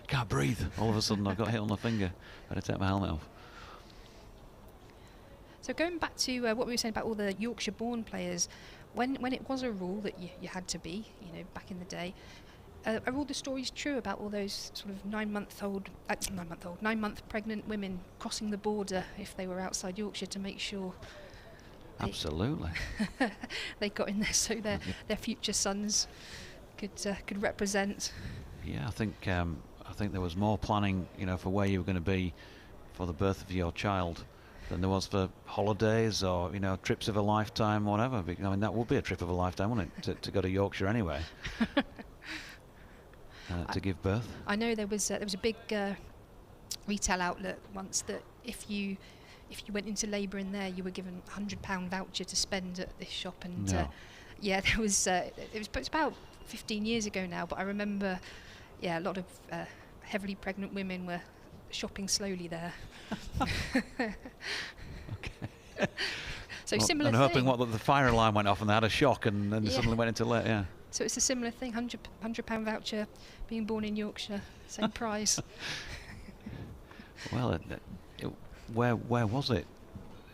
Can't breathe. All of a sudden I've got hit on the finger. Better take my helmet off. So going back to what we were saying about all the Yorkshire-born players, when it was a rule that you had to be, back in the day, Are all the stories true about all those sort of 9-month pregnant women crossing the border if they were outside Yorkshire to make sure? Absolutely. They got in there so their future sons could represent. Yeah, I think there was more planning, for where you were going to be for the birth of your child than there was for holidays or trips of a lifetime, whatever. I mean, that would be a trip of a lifetime, wouldn't it, to go to Yorkshire anyway, to give birth. I know there was a big retail outlet once that if you went into labour in there, you were given a £100 voucher to spend at this shop. And there was it's about 15 years ago now, but I remember a lot of heavily pregnant women were shopping slowly there. Okay. So similar and thing. hoping that the fire alarm went off and they had a shock and suddenly went into labor. Yeah. So it's a similar thing, £100 voucher, being born in Yorkshire, same price. Well, where was it?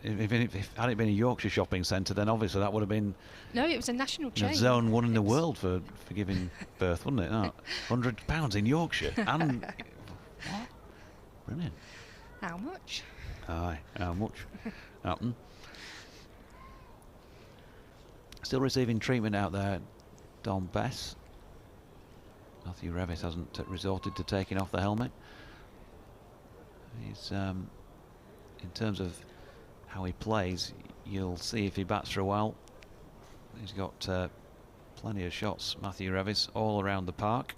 If had it been a Yorkshire shopping centre, then obviously that would have been. No, it was a national chain. Zone 1 in the world for giving birth, wouldn't it? No, £100 in Yorkshire. And what? Brilliant. How much? Aye, how much? Happen. Still receiving treatment out there, Dom Bess. Matthew Revis hasn't resorted to taking off the helmet. He's, in terms of how he plays, you'll see if he bats for a while. He's got plenty of shots, Matthew Revis, all around the park.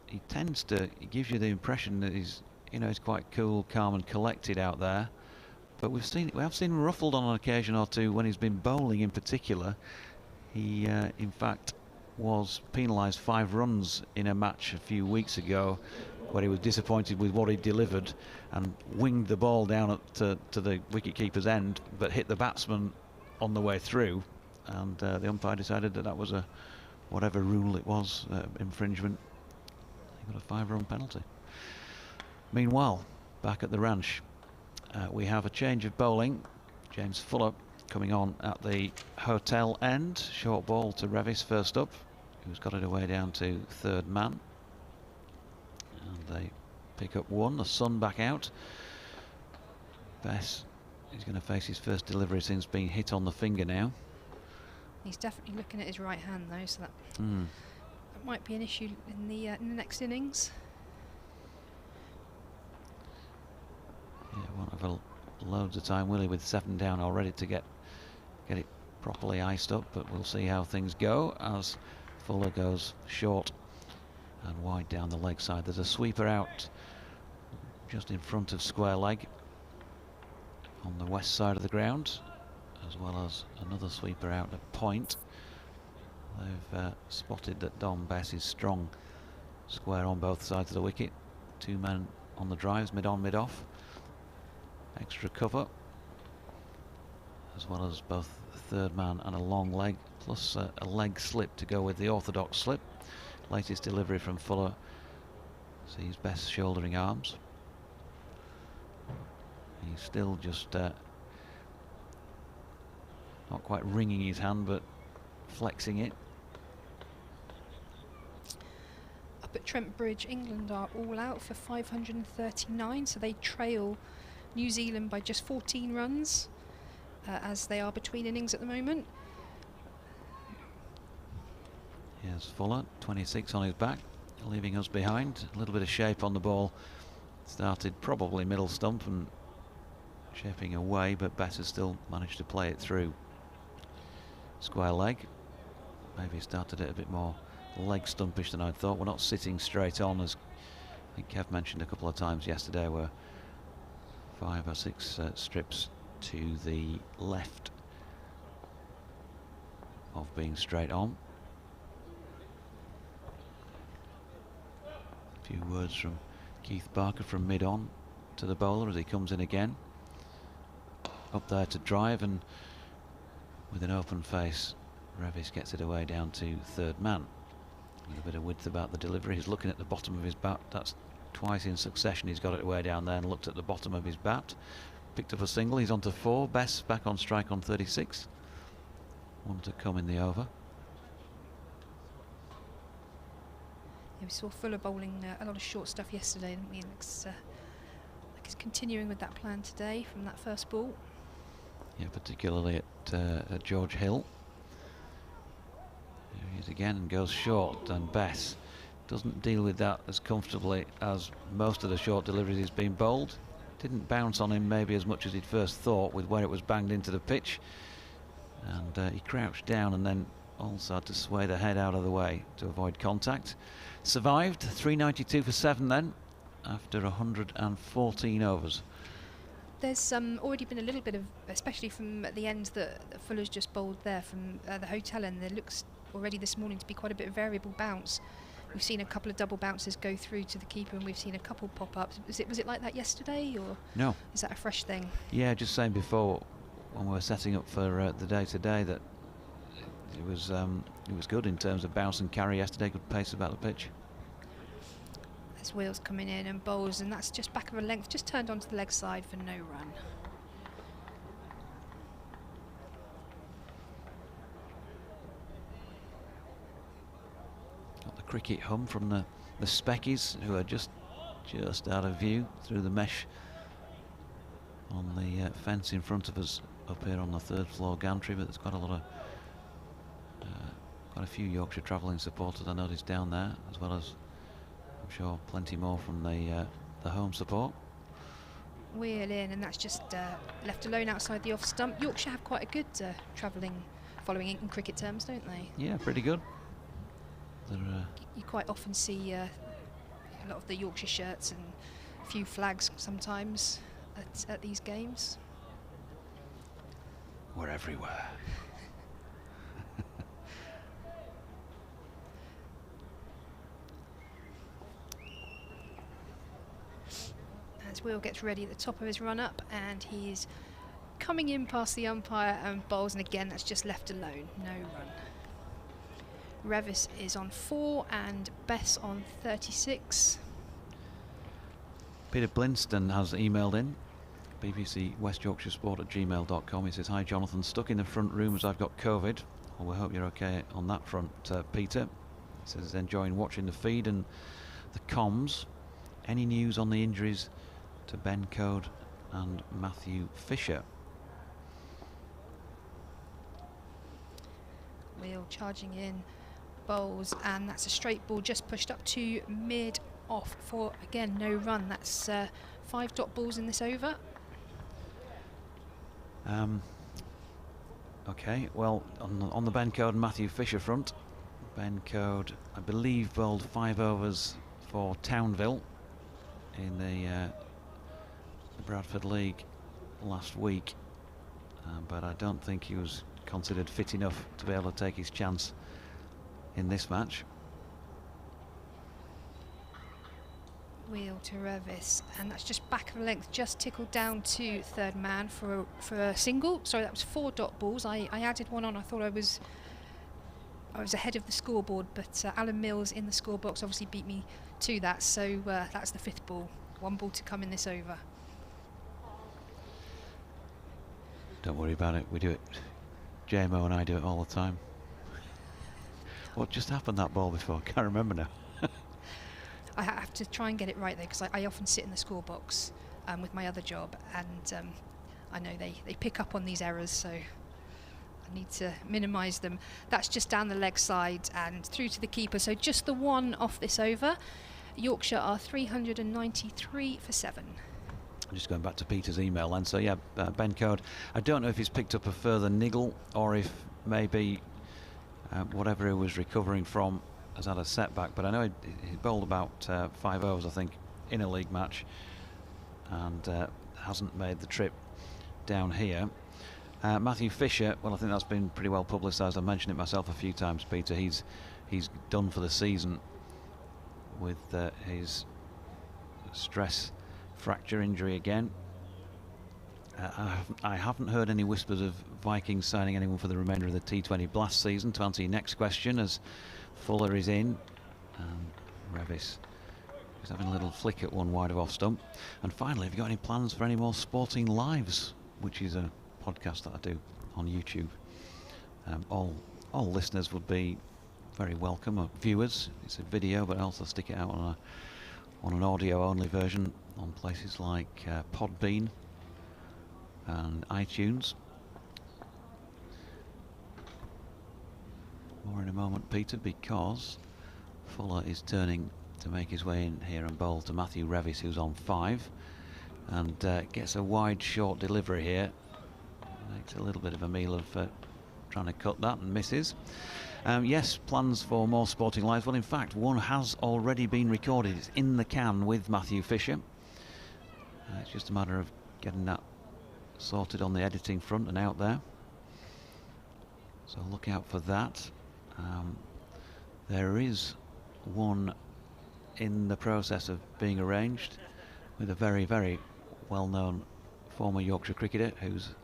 He gives you the impression that he's quite cool, calm and collected out there. But we have seen him ruffled on an occasion or two when he's been bowling in particular. He, in fact, was penalised 5 runs in a match a few weeks ago where he was disappointed with what he delivered and winged the ball down to the wicket-keeper's end, but hit the batsman on the way through. And the umpire decided that was a, whatever rule it was, infringement. He got a 5-run penalty. Meanwhile, back at the ranch, we have a change of bowling. James Fuller coming on at the hotel end. Short ball to Revis first up, who's got it away down to third man. And they pick up 1. The sun back out. Bess is going to face his first delivery since being hit on the finger now. He's definitely looking at his right hand though, so that might be an issue in the next innings. Yeah, won't have loads of time, will he, with 7 down already to get it properly iced up, but we'll see how things go as Fuller goes short and wide down the leg side. There's a sweeper out just in front of square leg on the west side of the ground, as well as another sweeper out at point. They've spotted that Dom Bess is strong square on both sides of the wicket. 2 men on the drives, mid on, mid off. Extra cover, as well as both the third man and a long leg, plus a leg slip to go with the orthodox slip. Latest delivery from Fuller sees Bess shouldering arms. He's still just not quite wringing his hand, but flexing it. Up at Trent Bridge, England are all out for 539, so they trail New Zealand by just 14 runs as they are between innings at the moment. Here's Fuller, 26 on his back, leaving us behind. A little bit of shape on the ball. Started probably middle stump and shaping away, but Bess has still managed to play it through. Square leg. Maybe started it a bit more leg stumpish than I thought. We're not sitting straight on, as I think Kev mentioned a couple of times yesterday. We're 5 or 6 strips to the left of being straight on. A few words from Keith Barker from mid on to the bowler as he comes in again. Up there to drive, and with an open face, Revis gets it away down to third man. With a bit of width about the delivery. He's looking at the bottom of his bat. That's twice in succession he's got it away down there and looked at the bottom of his bat. Picked up a single. He's on to 4. Bess back on strike on 36. 1 to come in the over. Yeah, we saw Fuller bowling a lot of short stuff yesterday, didn't we? Looks like he's continuing with that plan today from that first ball. Yeah, particularly at George Hill. Here he is again and goes short, and Bess doesn't deal with that as comfortably as most of the short deliveries he's been bowled. Didn't bounce on him maybe as much as he'd first thought with where it was banged into the pitch, and he crouched down and then also had to sway the head out of the way to avoid contact. Survived 392 for 7 then after 114 overs. There's already been a little bit of, especially from at the end that Fuller's just bowled there from the hotel end, there looks already this morning to be quite a bit of variable bounce. We've seen a couple of double bounces go through to the keeper, and we've seen a couple pop up. Was it like that yesterday, or no? Is that a fresh thing? Yeah, just saying before when we were setting up for the day today that it was good in terms of bounce and carry yesterday. Good pace about the pitch. There's Wheels coming in and bowls, and that's just back of a length, just turned onto the leg side for no run. Got the cricket hum from the Speckies, who are just out of view through the mesh on the fence in front of us up here on the 3rd floor gantry. But there's quite a few Yorkshire travelling supporters I noticed down there, as well as I'm sure plenty more from the home support. Wheel in, and that's just left alone outside the off stump. Yorkshire have quite a good travelling following in cricket terms, don't they? Yeah, pretty good. You quite often see a lot of the Yorkshire shirts and a few flags sometimes at these games. We're everywhere. As Will gets ready at the top of his run-up, and he's coming in past the umpire and bowls, and again that's just left alone, no run. Revis is on 4 and Bess on 36. Peter Blinston has emailed in, BBC West Yorkshire Sport at gmail.com. He says, "Hi Jonathan, stuck in the front room as I've got COVID." Well, we hope you're okay on that front, Peter. He says he's enjoying watching the feed and the comms. Any news on the injuries to Ben Code and Matthew Fisher? Wheel charging in, bowls, and that's a straight ball just pushed up to mid off for again no run. That's 5 dot balls in this over. Okay, well, on the Ben Code and Matthew Fisher front, Ben Code, I believe, bowled 5 overs for Townville in the Bradford League last week, but I don't think he was considered fit enough to be able to take his chance in this match. Wheel to Revis, and that's just back of the length, just tickled down to 3rd man for a single. Sorry, that was 4 dot balls. I added one on. I thought I was ahead of the scoreboard, but Alan Mills in the scorebox obviously beat me to that. So that's the 5th ball. 1 ball to come in this over. Don't worry about it. We do it. JMO and I do it all the time. What just happened that ball before? Can't remember now. I have to try and get it right though, because I often sit in the scorebox with my other job, and I know they pick up on these errors, so I need to minimise them. That's just down the leg side and through to the keeper, so just the 1 off this over. Yorkshire are 393 for 7. I'm just going back to Peter's email, and so yeah, Ben Code, I don't know if he's picked up a further niggle or if maybe whatever he was recovering from has had a setback, but I know he bowled about 5 overs, I think, in a league match, and hasn't made the trip down here. Matthew Fisher, well, I think that's been pretty well publicised. I mentioned it myself a few times, Peter. He's done for the season with his stress fracture injury again. I haven't heard any whispers of Vikings signing anyone for the remainder of the T20 Blast season. To answer your next question, as Fuller is in, and Revis is having a little flick at one wide of off stump. And finally, have you got any plans for any more Sporting Lives, which is a podcast that I do on YouTube? All listeners would be very welcome of viewers. It's a video, but also stick it out on an audio-only version on places like Podbean and iTunes. More in a moment, Peter, because Fuller is turning to make his way in here and bowl to Matthew Revis, who's on 5, and gets a wide short delivery here. Makes a little bit of a meal of trying to cut that and misses. Yes, plans for more Sporting Lives. Well, in fact, one has already been recorded. It's in the can with Matthew Fisher. It's just a matter of getting that sorted on the editing front and out there. So look out for that. There is one in the process of being arranged with a very, very well-known former Yorkshire cricketer who's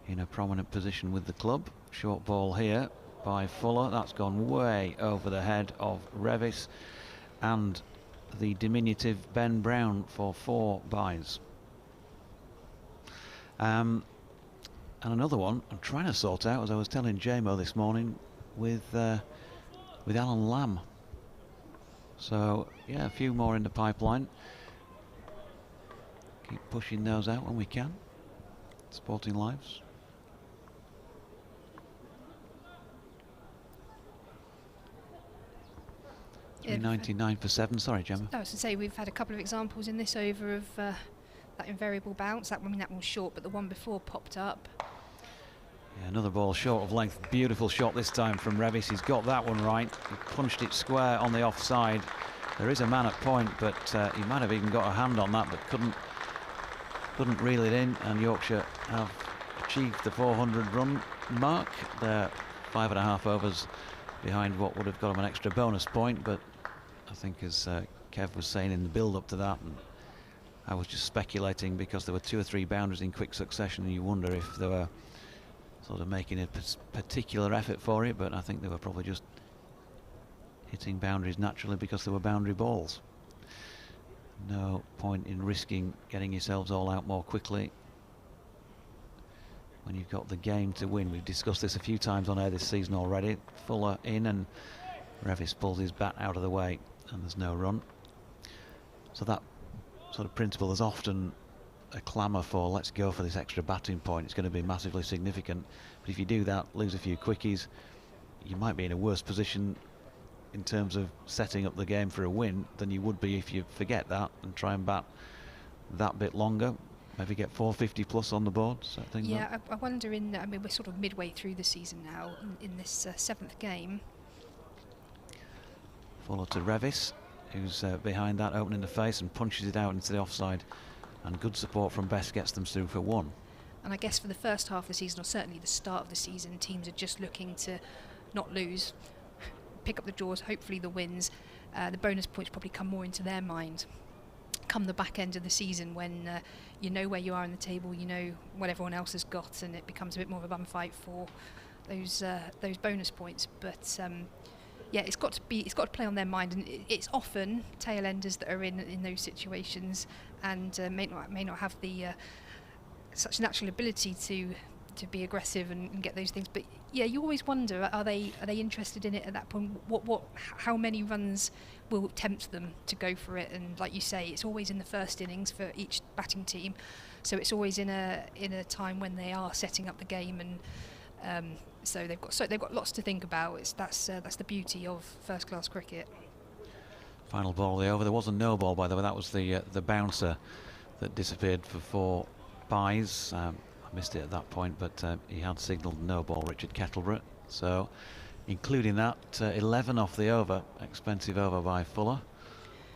in a prominent position with the club. Short ball here by Fuller. That's gone way over the head of Revis and the diminutive Ben Brown for 4 byes. And another one I'm trying to sort out, as I was telling JMO this morning, with Alan Lamb. So yeah, a few more in the pipeline. Keep pushing those out when we can. Sporting Lives. 399 for 7. Sorry, Gemma. I was to say we've had a couple of examples in this over of that invariable bounce. That one was short, but the one before popped up. Yeah, another ball short of length. Beautiful shot this time from Revis. He's got that one right. He punched it square on the offside. There is a man at point, but he might have even got a hand on that, but couldn't reel it in. And Yorkshire have achieved the 400-run mark. They're 5.5 overs behind what would have got them an extra bonus point, but I think, as Kev was saying in the build-up to that, and I was just speculating because there were 2 or 3 boundaries in quick succession, and you wonder if they were sort of making a particular effort for it, but I think they were probably just hitting boundaries naturally because they were boundary balls. No point in risking getting yourselves all out more quickly when you've got the game to win. We've discussed this a few times on air this season already. Fuller in and Revis pulls his bat out of the way and there's no run. So that sort of principle, there's often a clamour for let's go for this extra batting point. It's going to be massively significant. But if you do that, lose a few quickies, you might be in a worse position in terms of setting up the game for a win than you would be if you forget that and try and bat that bit longer. Maybe get 450 plus on the board. Yeah, I wonder I mean, we're sort of midway through the season now in this 7th game. Follow to Revis, who's behind that, opening the face and punches it out into the offside. And good support from Best gets them through for 1. And I guess for the first half of the season, or certainly the start of the season, teams are just looking to not lose, pick up the draws, hopefully the wins. The bonus points probably come more into their mind come the back end of the season when you know where you are in the table, you know what everyone else has got, and it becomes a bit more of a bum fight for those bonus points. But yeah, it's got to play on their mind, and it's often tail enders that are in those situations and may not have the such natural ability to be aggressive and get those things. But yeah, you always wonder, are they interested in it at that point? How many runs will tempt them to go for it? And like you say, it's always in the first innings for each batting team, so it's always in a time when they are setting up the game, and so they've got lots to think about. That's the beauty of first class cricket. Final ball of the over. There was a no ball, by the way. That was the bouncer that disappeared for 4 byes. I missed it at that point, but he had signalled no ball, Richard Kettleborough. So, including that, 11 off the over. Expensive over by Fuller.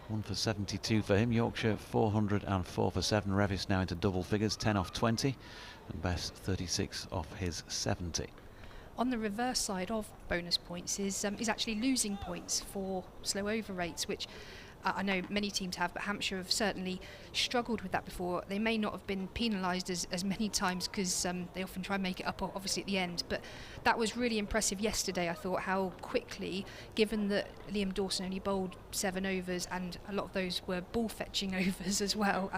1 for 72 for him. Yorkshire 404 for 7. Revis now into double figures, 10 off 20, and Best 36 off his 70. On the reverse side of bonus points is actually losing points for slow over rates, which I know many teams have, but Hampshire have certainly struggled with that before. They may not have been penalised as many times because they often try and make it up, obviously, at the end. But that was really impressive yesterday, I thought, how quickly, given that Liam Dawson only bowled 7 overs and a lot of those were ball-fetching overs as well,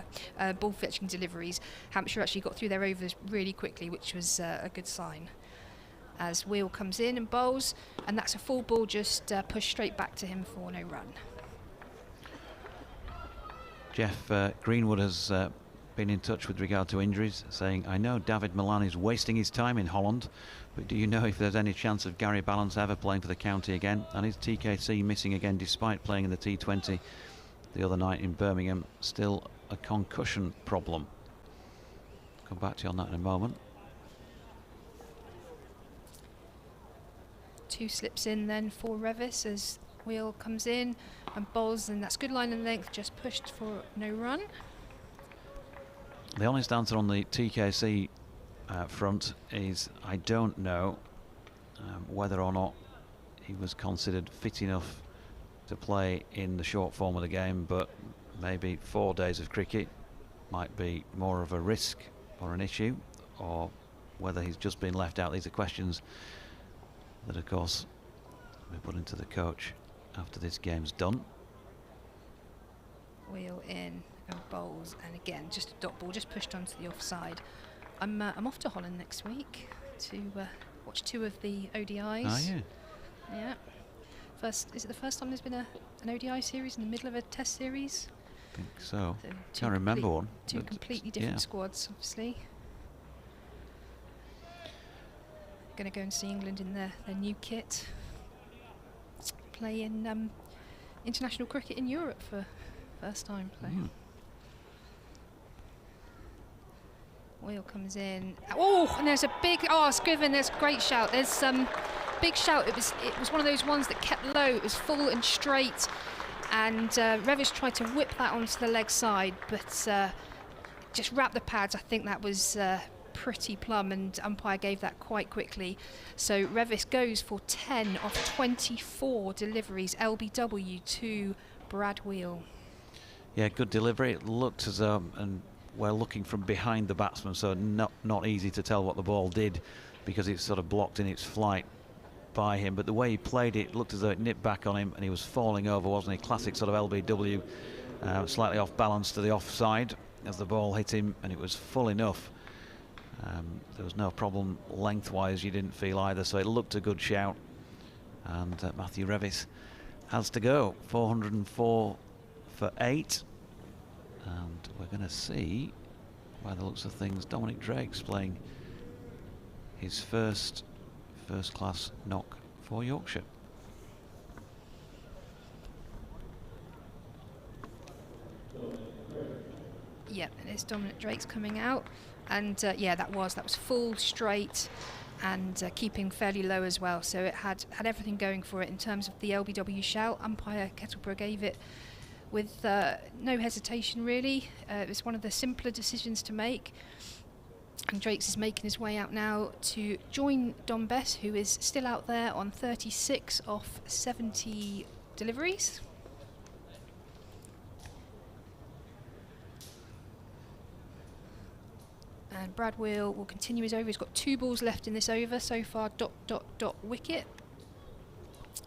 ball-fetching deliveries, Hampshire actually got through their overs really quickly, which was a good sign. as Wheel comes in and bowls, and that's a full ball just pushed straight back to him for no run. Jeff Greenwood has been in touch with regard to injuries, saying, I know David Milan is wasting his time in Holland, but do you know if there's any chance of Gary Balance ever playing for the county again? And is TKC missing again despite playing in the T20 the other night in Birmingham? Still a concussion problem. Come back to you on that in a moment. 2 slips in then for Revis as Wheel comes in and bowls, and that's good line and length, just pushed for no run. The honest answer on the TKC front is I don't know whether or not he was considered fit enough to play in the short form of the game, but maybe 4 days of cricket might be more of a risk or an issue, or whether he's just been left out. These are questions that, of course, we put into the coach after this game's done. Wheel in and bowls, and again just a dot ball, just pushed onto the offside. I'm off to Holland next week to watch 2 of the ODIs. Ah, yeah. Yeah. Is it the first time there's been an ODI series in the middle of a test series? I think so. So Can't remember one. 2 completely different squads, obviously. Going to go and see England in their new kit. Play in international cricket in Europe for first time. So. Wheel comes in. Oh, and there's a big. Oh, it's given. There's a great shout. There's some big shout. It was one of those ones that kept low. It was full and straight, and Revis tried to whip that onto the leg side, but just wrapped the pads. I think that was pretty plumb, and umpire gave that quite quickly. So Revis goes for 10 of 24 deliveries LBW to Brad Wheel. Yeah, good delivery. It looked as though, and we're looking from behind the batsman, so not easy to tell what the ball did because it's sort of blocked in its flight by him. But the way he played it looked as though it nipped back on him and he was falling over, wasn't he? Classic sort of LBW, slightly off balance to the offside as the ball hit him, and it was full enough. There was no problem lengthwise, you didn't feel either, so it looked a good shout. And Matthew Revis has to go 404 for 8. And we're going to see, by the looks of things, Dominic Drake's playing his first class knock for Yorkshire. Yep, and it's Dominic Drake's coming out, and yeah, that was full, straight, and keeping fairly low as well. So it had everything going for it in terms of the LBW shout. Umpire Kettleborough gave it with no hesitation, really. It was one of the simpler decisions to make. And Drake's is making his way out now to join Dom Bess, who is still out there on 36 off 70 deliveries. And Brad Wheel will continue his over. He's got 2 balls left in this over so far, ... wicket.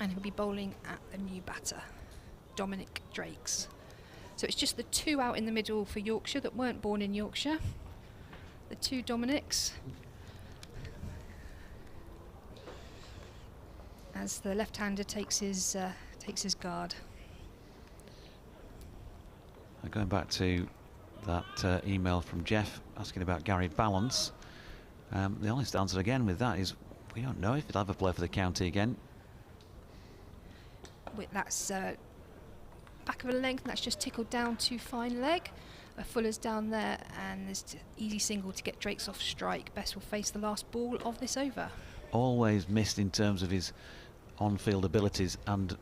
And he'll be bowling at the new batter, Dominic Drakes. So it's just the 2 out in the middle for Yorkshire that weren't born in Yorkshire. The 2 Dominics. As the left-hander takes his guard. Going back to that email from Jeff asking about Gary Balance, the honest answer again with that is we don't know if he'll ever play for the county again. That's back of a length, and that's just tickled down to fine leg. Fuller's down there, and there's easy single to get Drake's off strike. Bess will face the last ball of this over. Always missed in terms of his on-field abilities, and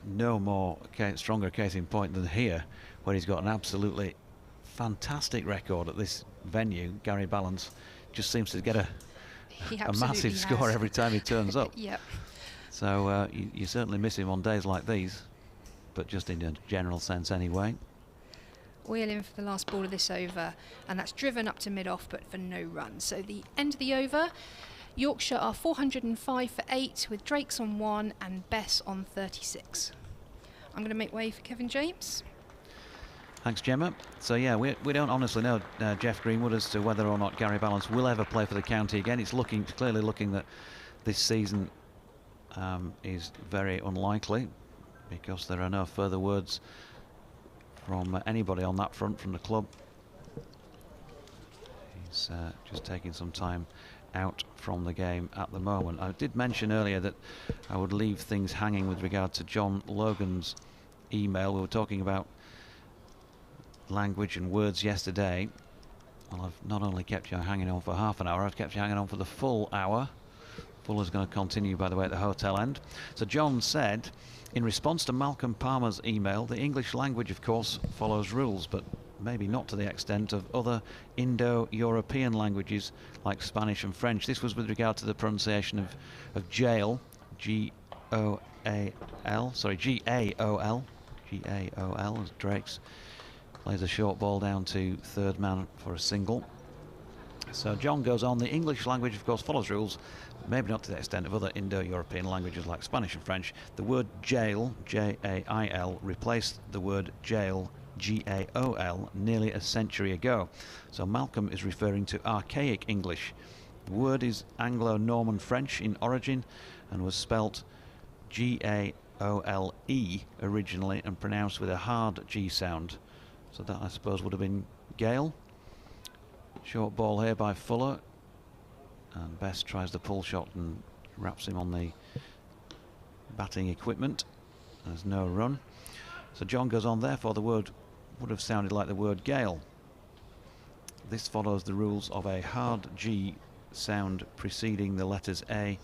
no more stronger case in point than here, where he's got an absolutely fantastic record at this venue. Gary Balance just seems to get a massive score every time he turns up. Yep. So you certainly miss him on days like these, but just in a general sense anyway. Wheel in for the last ball of this over, and that's driven up to mid-off, but for no run. So the end of the over, Yorkshire are 405 for 8, with Drake's on 1 and Bess on 36. I'm going to make way for Kevin James. Thanks, Gemma. So yeah, we don't honestly know, Jeff Greenwood, as to whether or not Gary Balance will ever play for the county again. It's clearly looking that this season is very unlikely, because there are no further words from anybody on that front from the club. He's just taking some time out from the game at the moment. I did mention earlier that I would leave things hanging with regard to John Logan's email. We were talking about language and words yesterday. Well, I've not only kept you hanging on for half an hour, I've kept you hanging on for the full hour. Fuller's going to continue, by the way, at the hotel end. So John said, in response to Malcolm Palmer's email, the English language, of course, follows rules, but maybe not to the extent of other Indo-European languages like Spanish and French. This was with regard to the pronunciation of jail, G-O-A-L, sorry, G-A-O-L, G-A-O-L, as Drake's plays a short ball down to third man for a single. So John goes on, the English language, of course, follows rules, maybe not to the extent of other Indo-European languages like Spanish and French. The word jail, J-A-I-L, replaced the word jail, G-A-O-L, nearly a century ago. So Malcolm is referring to archaic English. The word is Anglo-Norman French in origin and was spelt G-A-O-L-E originally and pronounced with a hard G sound. So that, I suppose, would have been Gale. Short ball here by Fuller. And Best tries the pull shot and wraps him on the batting equipment. There's no run. So John goes on, therefore the word would have sounded like the word Gale. This follows the rules of a hard G sound preceding the letters A,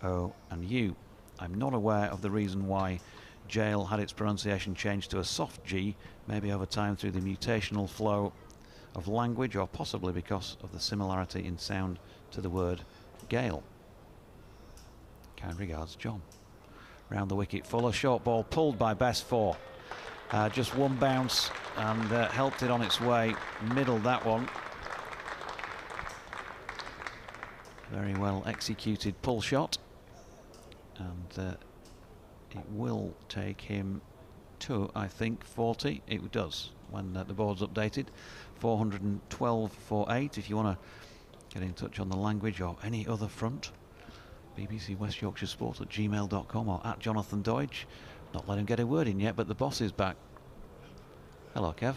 O and U. I'm not aware of the reason why jail had its pronunciation changed to a soft G, maybe over time through the mutational flow of language, or possibly because of the similarity in sound to the word Gale. Kind regards, John. Round the wicket, Fuller, short ball pulled by Best 4. Just one bounce and helped it on its way, middled that one. Very well executed pull shot, and it will take him to, I think, 40. It does when the board's updated. 412 for 8. If you want to get in touch on the language or any other front, BBC West Yorkshire Sport at gmail.com or at Jonathan Deutsch. Not let him get a word in yet, but the boss is back. Hello, Kev.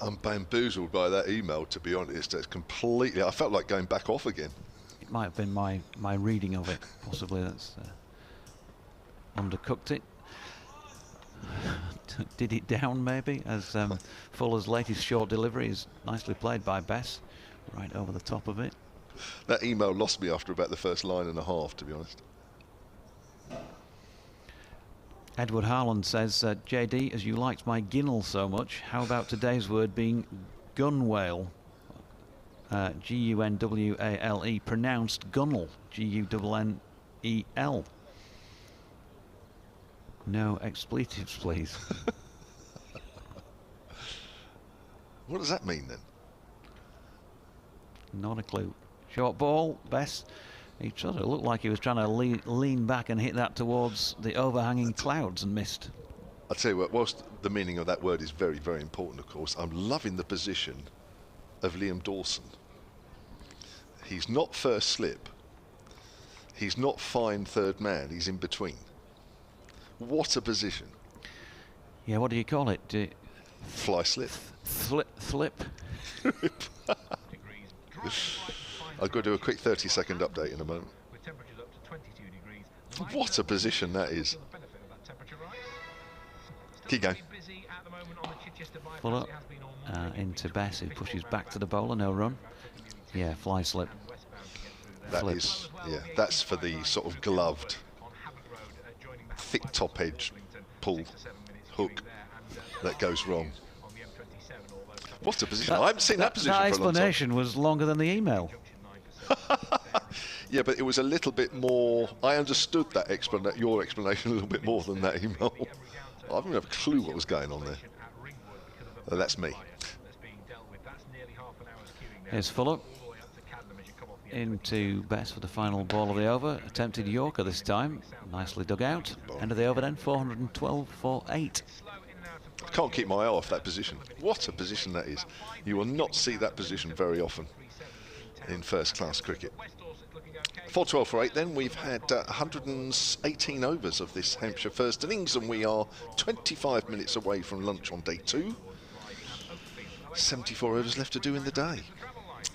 I'm bamboozled by that email, to be honest. It's completely, I felt like going back off again. It might have been my reading of it. Possibly that's undercooked it. Did it down, maybe, as Fuller's latest short delivery is nicely played by Bess, right over the top of it. That email lost me after about the first line and a half, to be honest. Edward Harland says, JD, as you liked my ginnel so much, how about today's word being gunwale? G-U-N-W-A-L-E, pronounced gunnel, G-U-N-N-E-L. No expletives, please. What does that mean then? Not a clue. Short ball, Best. He sort of looked like he was trying to lean back and hit that towards the overhanging clouds and missed. I'll tell you what, whilst the meaning of that word is very, very important, of course, I'm loving the position of Liam Dawson. He's not first slip. He's not fine third man. He's in between. What a position. Yeah, what do you call it? Fly slip. Flip. I'll go do a quick 30-second update in a moment. What a position that is. Keep going. Fuller into Bess, who pushes back to the bowler, no run. Yeah, fly slip. That is, yeah, that's for the sort of gloved, thick top edge pull hook that goes wrong. What a position. I haven't seen that position for a long time. That explanation was longer than the email. Yeah, but it was a little bit more. I understood that your explanation a little bit more than that email. I didn't have a clue what was going on there. That's me. Here's Fuller into Bess for the final ball of the over. Attempted Yorker this time. Nicely dug out. End of the over then, 412 for 8. I can't keep my eye off that position. What a position that is. You will not see that position very often in first-class cricket. 4-12 for 8 then. We've had 118 overs of this Hampshire first innings, and we are 25 minutes away from lunch on day 2. 74 overs left to do in the day.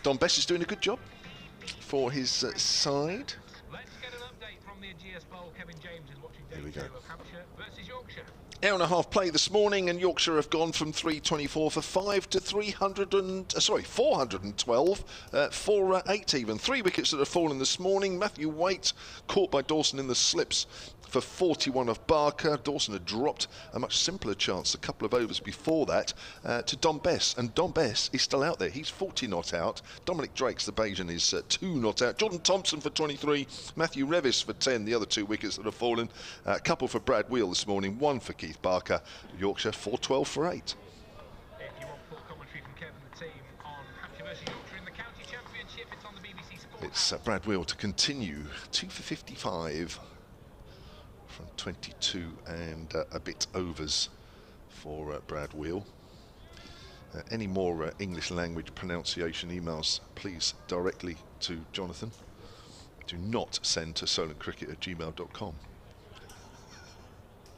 Don Bess is doing a good job for his side. Let's get an update from the Ageas Bowl. Kevin James is watching day 2 of Hampshire versus Yorkshire. Hour and a half play this morning, and Yorkshire have gone from 324 for 5 to 412 for 8 even. 3 wickets that have fallen this morning. Matthew Waite caught by Dawson in the slips for 41 of Barker. Dawson had dropped a much simpler chance a couple of overs before that to Don Bess, and Don Bess is still out there. He's 40 not out. Dominic Drakes, the Bajan, is 2 not out. Jordan Thompson for 23. Matthew Revis for 10. The other 2 wickets that have fallen. A couple for Brad Wheel this morning. 1 for Keith Barker. Yorkshire 4-12 for 8. If you want full commentary from Kevin and the team on Hampshire versus Yorkshire in the county championship, it's on the BBC Sport. It's Brad Wheel to continue. 2 for 55 from 22 and a bit overs for Brad Wheel. Any more English language pronunciation emails, please directly to Jonathan. Do not send to solentcricket@gmail.com.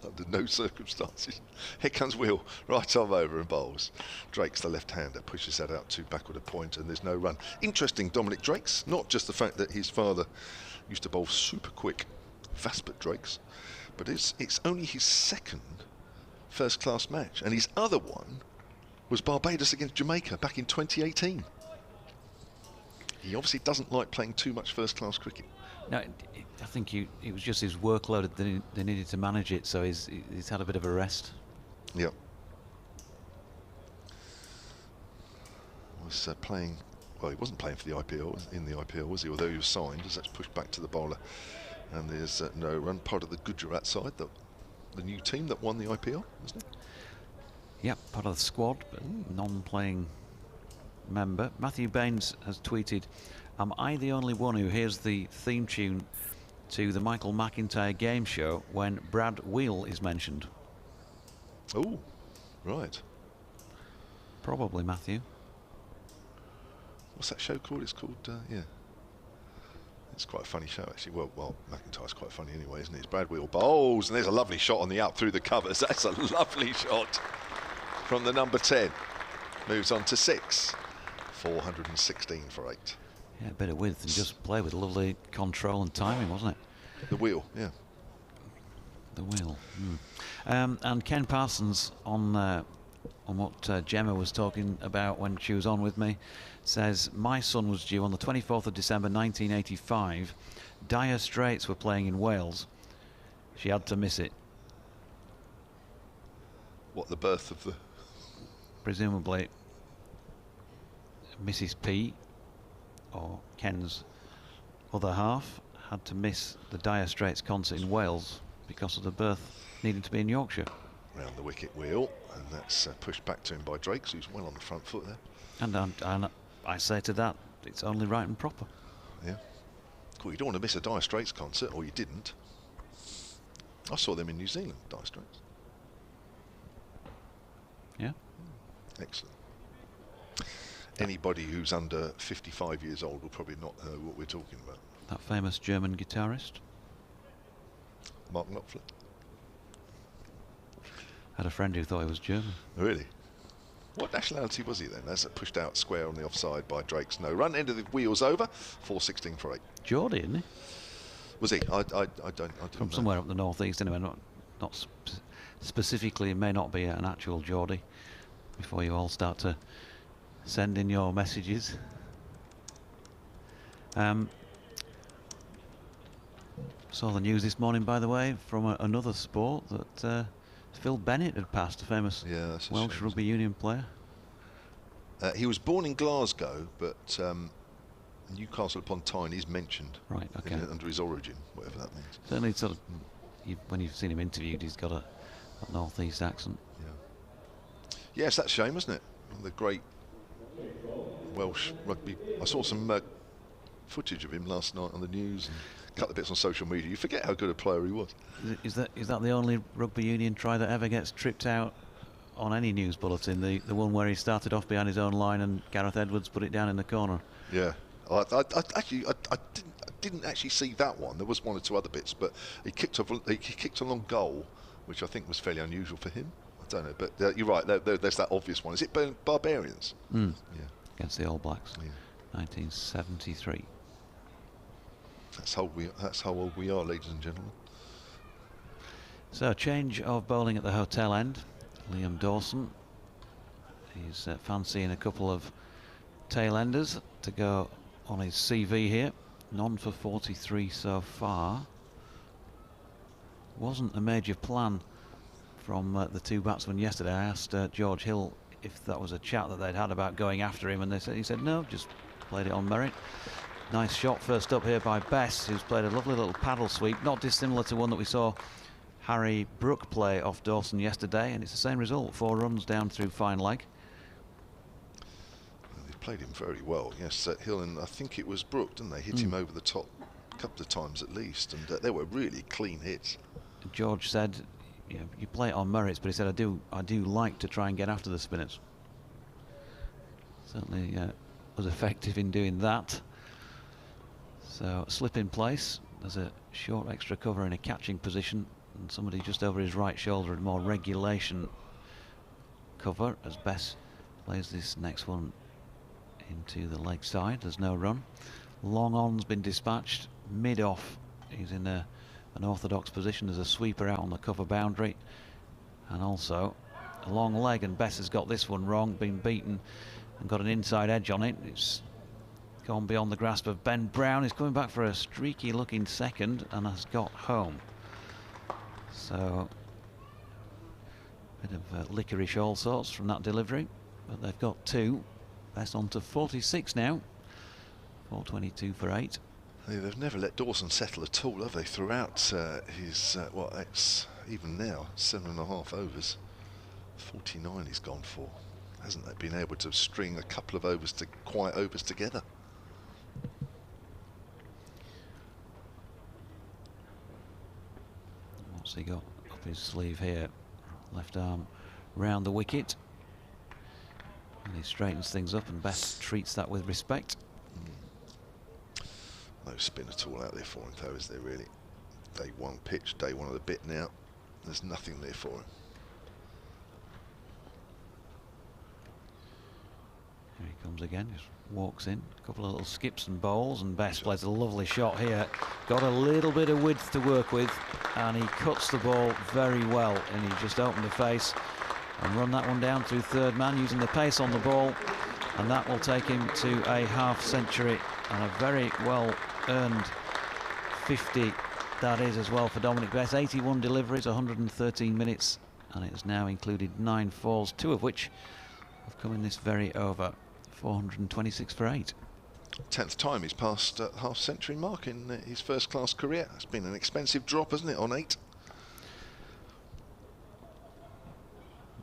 Under no circumstances. Here comes Wheel, right arm over and bowls. Drake's the left-hander, pushes that out to backward a point, and there's no run. Interesting, Dominic Drakes, not just the fact that his father used to bowl super quick, Vaspert Drakes, but it's only his second first-class match, and his other one was Barbados against Jamaica back in 2018. He obviously doesn't like playing too much first-class cricket. No, I think it was just his workload that they needed to manage it, so he's had a bit of a rest. Yeah. Was playing, well, he wasn't playing for the IPL, in the IPL, was he? Although he was signed, as that's pushed back to the bowler. And there's no run, part of the Gujarat side, the new team that won the IPL, isn't it? Yeah, part of the squad, but non-playing member. Matthew Baines has tweeted, "Am I the only one who hears the theme tune to the Michael McIntyre game show when Brad Wheel is mentioned?" Oh, right. Probably, Matthew. What's that show called? It's called, yeah. It's quite a funny show, actually. Well, McIntyre's quite funny anyway, isn't he? It's Brad Wheel bowls, and there's a lovely shot on the up through the covers. That's a lovely shot from the number 10. Moves on to 6. 416 for 8. Yeah, a bit of width and just play with lovely control and timing, wasn't it? The wheel, yeah. The wheel. And Ken Parsons on what Gemma was talking about when she was on with me says, "My son was due on the 24th of December 1985. Dire Straits were playing in Wales. She had to miss it." What, the birth of the... Presumably Mrs. P, or Ken's other half, had to miss the Dire Straits concert in Wales because of the birth needing to be in Yorkshire. Round the wicket Wheel, and that's pushed back to him by Drakes, who's well on the front foot there. And I say to that, it's only right and proper. Yeah. Cool, you don't want to miss a Dire Straits concert, or you didn't. I saw them in New Zealand, Dire Straits. Yeah. Excellent. Anybody who's under 55 years old will probably not know what we're talking about. That famous German guitarist. Mark Knopfler. Had a friend who thought he was German. Really? What nationality was he then? That's pushed out square on the offside by Drakes. No run. End of the Wheels over. 416 for 8. Geordie, isn't he? Was he? I don't From know. somewhere up the northeast anyway. Not specifically, it may not be an actual Geordie. Before you all start to send in your messages. Saw the news this morning, by the way, from another sport that Phil Bennett had passed, a famous Welsh rugby union player. He was born in Glasgow, but Newcastle upon Tyne is mentioned. Right, okay. Under his origin, whatever that means. Certainly, sort of, when you've seen him interviewed, he's got a northeast accent. Yeah. Yes, that's a shame, isn't it? The great Welsh rugby. I saw some footage of him last night on the news and a couple of bits on social media. You forget how good a player he was. Is that the only rugby union try that ever gets tripped out on any news bulletin, the one where he started off behind his own line and Gareth Edwards put it down in the corner. Yeah, I didn't actually see that one. There was one or two other bits, but he kicked a long goal, which I think was fairly unusual for him. I don't know, but you're right. There's that obvious one. Is it Barbarians? Yeah, against the All Blacks, yeah. 1973. That's how old we are, ladies and gentlemen. So, change of bowling at the hotel end. Liam Dawson. He's fancying a couple of tail-enders to go on his CV here. None for 43 so far. Wasn't a major plan from the two batsmen yesterday. I asked George Hill if that was a chat that they'd had about going after him, and he said no, just played it on merit. Nice shot first up here by Bess, who's played a lovely little paddle sweep, not dissimilar to one that we saw Harry Brook play off Dawson yesterday, and it's the same result, 4 runs down through fine leg. Well, they played him very well, yes. Hill and I think it was Brook, didn't they? Hit him over the top a couple of times at least, and they were really clean hits. George said, you play it on merits, but he said, I do like to try and get after the spinners. Certainly was effective in doing that. So slip in place. There's a short extra cover in a catching position, and somebody just over his right shoulder and more regulation cover as Bess plays this next one into the leg side. There's no run. Long on's been dispatched mid off. He's in an orthodox position as a sweeper out on the cover boundary, and also a long leg, and Bess has got this one wrong, been beaten and got an inside edge on it. It's gone beyond the grasp of Ben Brown. He's coming back for a streaky looking second and has got home. So bit of licorice all sorts from that delivery, but they've got 2. Bess on to 46 now. 422 for 8. Yeah, they've never let Dawson settle at all, have they? Throughout his even now 7.5 overs, 49 he's gone for. Hasn't they been able to string a couple of quiet overs together? What's he got up his sleeve here? Left arm round the wicket, and he straightens things up, and Bess treats that with respect. No spin at all out there for him, though, is there really? Day 1 pitch, day 1 of the bit now. There's nothing there for him. Here he comes again, just walks in, a couple of little skips and bowls, and Bess plays a lovely shot here. Got a little bit of width to work with, and he cuts the ball very well, and he just opened the face and run that one down through third man using the pace on the ball, and that will take him to a half century and a very well earned 50 that is as well for Dominic Bess. 81 deliveries, 113 minutes, and it has now included 9 falls, 2 of which have come in this very over. 426 for 8. 10th time he's passed half century mark in his first class career. It's been an expensive drop, hasn't it, on 8?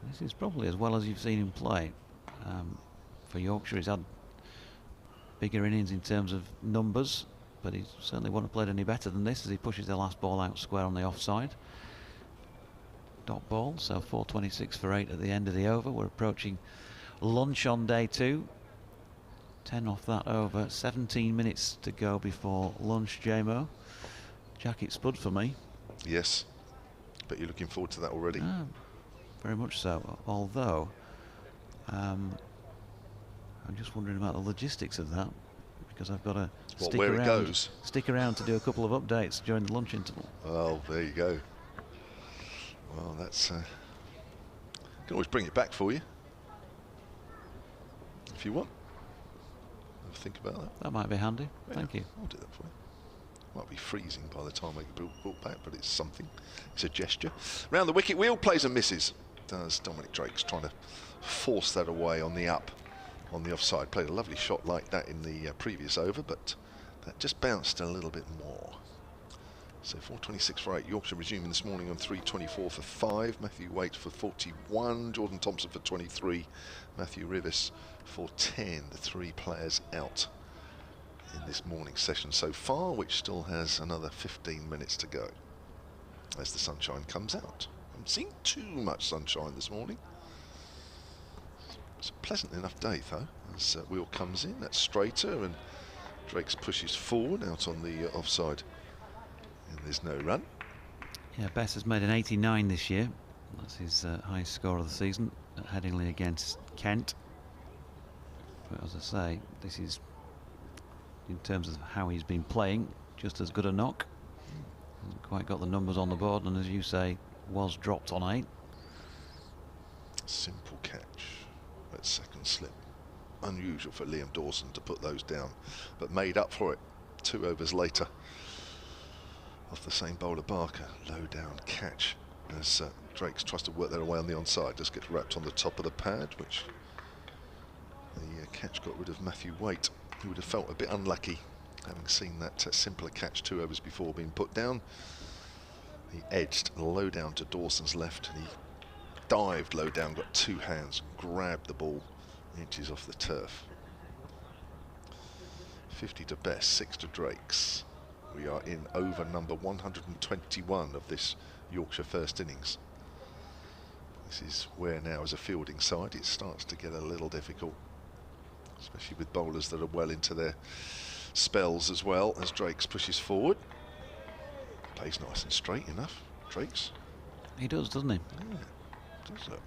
This is probably as well as you've seen him play. For Yorkshire, he's had bigger innings in terms of numbers, but he certainly wouldn't have played any better than this as he pushes the last ball out square on the offside. Dot ball, so 426 for 8 at the end of the over. We're approaching lunch on day 2. 10 off that over. 17 minutes to go before lunch, JMO. Jacket spud for me. Yes, but you're looking forward to that already. Very much so, although I'm just wondering about the logistics of that, because I've got to stick around to do a couple of updates during the lunch interval. Oh, there you go. Well, that's can always bring it back for you if you want. Have a think about that. That might be handy. Yeah, thank you. I'll do that for you. Might be freezing by the time I get brought back, but it's something. It's a gesture. Round the wicket wheel, plays and misses. Does Dominic Drake's trying to force that away on the up, on the offside. Played a lovely shot like that in the previous over, but that just bounced a little bit more. So 426 for 8. Yorkshire resuming this morning on 324 for 5. Matthew Waite for 41. Jordan Thompson for 23. Matthew Revis for 10. The 3 players out in this morning session so far, which still has another 15 minutes to go as the sunshine comes out. I haven't seen too much sunshine this morning. It's a pleasant enough day though, as Wheel comes in, that's straighter, and Drakes pushes forward out on the offside, and there's no run. Yeah, Bess has made an 89 this year. That's his highest score of the season at Headingley against Kent. But as I say, this is, in terms of how he's been playing, just as good a knock. Hasn't quite got the numbers on the board, and as you say, was dropped on 8. Simple catch at second slip. Unusual for Liam Dawson to put those down, but made up for it 2 overs later off the same bowler Barker. Low down catch as Drakes tries to work their way on the onside, just gets wrapped on the top of the pad, which the catch got rid of Matthew Waite, who would have felt a bit unlucky having seen that simpler catch 2 overs before being put down. He edged low down to Dawson's left, and he dived low down, got 2 hands, grabbed the ball inches off the turf. 50 to Bess, 6 to Drakes. We are in over number 121 of this Yorkshire first innings. This is where now, as a fielding side, it starts to get a little difficult, especially with bowlers that are well into their spells as well, as Drakes pushes forward. Plays nice and straight enough, Drakes. He does, doesn't he? Yeah, does that.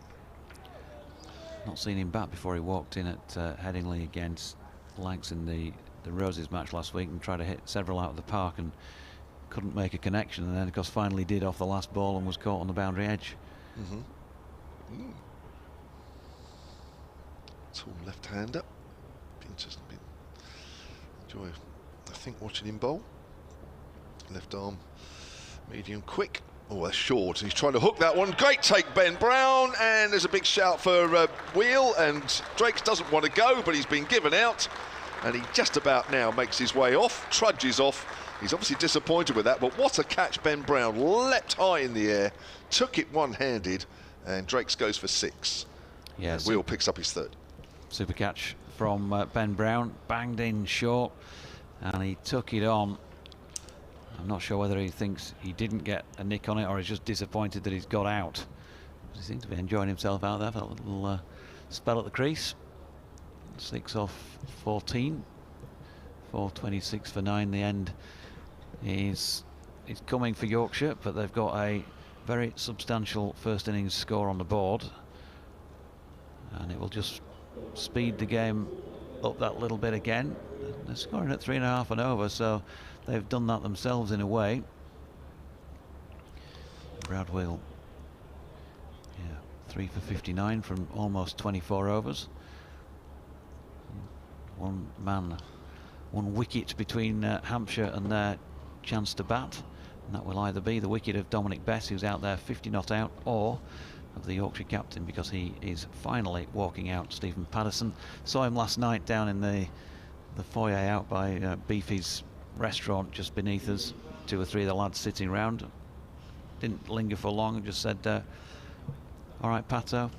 Not seen him bat before he walked in at Headingley against Lancs in the Roses match last week and tried to hit several out of the park and couldn't make a connection, and then of course finally did off the last ball and was caught on the boundary edge. Tall left-hander. Be interesting. Enjoy, I think, watching him bowl. Left arm, medium quick. Oh, that's short. He's trying to hook that one. Great take, Ben Brown, and there's a big shout for Wheel, and Drakes doesn't want to go, but he's been given out, and he just about now makes his way off, trudges off. He's obviously disappointed with that, but what a catch. Ben Brown leapt high in the air, took it one-handed, and Drakes goes for 6. Yes. Wheel picks up his 3rd. Super catch from Ben Brown, banged in short, and he took it on. I'm not sure whether he thinks he didn't get a nick on it or he's just disappointed that he's got out. He seems to be enjoying himself out there for a little spell at the crease. 6 off 14. 4.26 for 9. The end is coming for Yorkshire, but they've got a very substantial first innings score on the board, and it will just speed the game up that little bit again. They're scoring at 3.5 and over, so they've done that themselves in a way. Brad Wheel, 3 for 59 from almost 24 overs. One wicket between Hampshire and their chance to bat, and that will either be the wicket of Dominic Bess, who's out there 50 not out, or of the Yorkshire captain, because he is finally walking out, Stephen Patterson. Saw him last night down in the foyer out by Beefy's restaurant just beneath us. 2 or 3 of the lads sitting round. Didn't linger for long, just said, all right, Pato,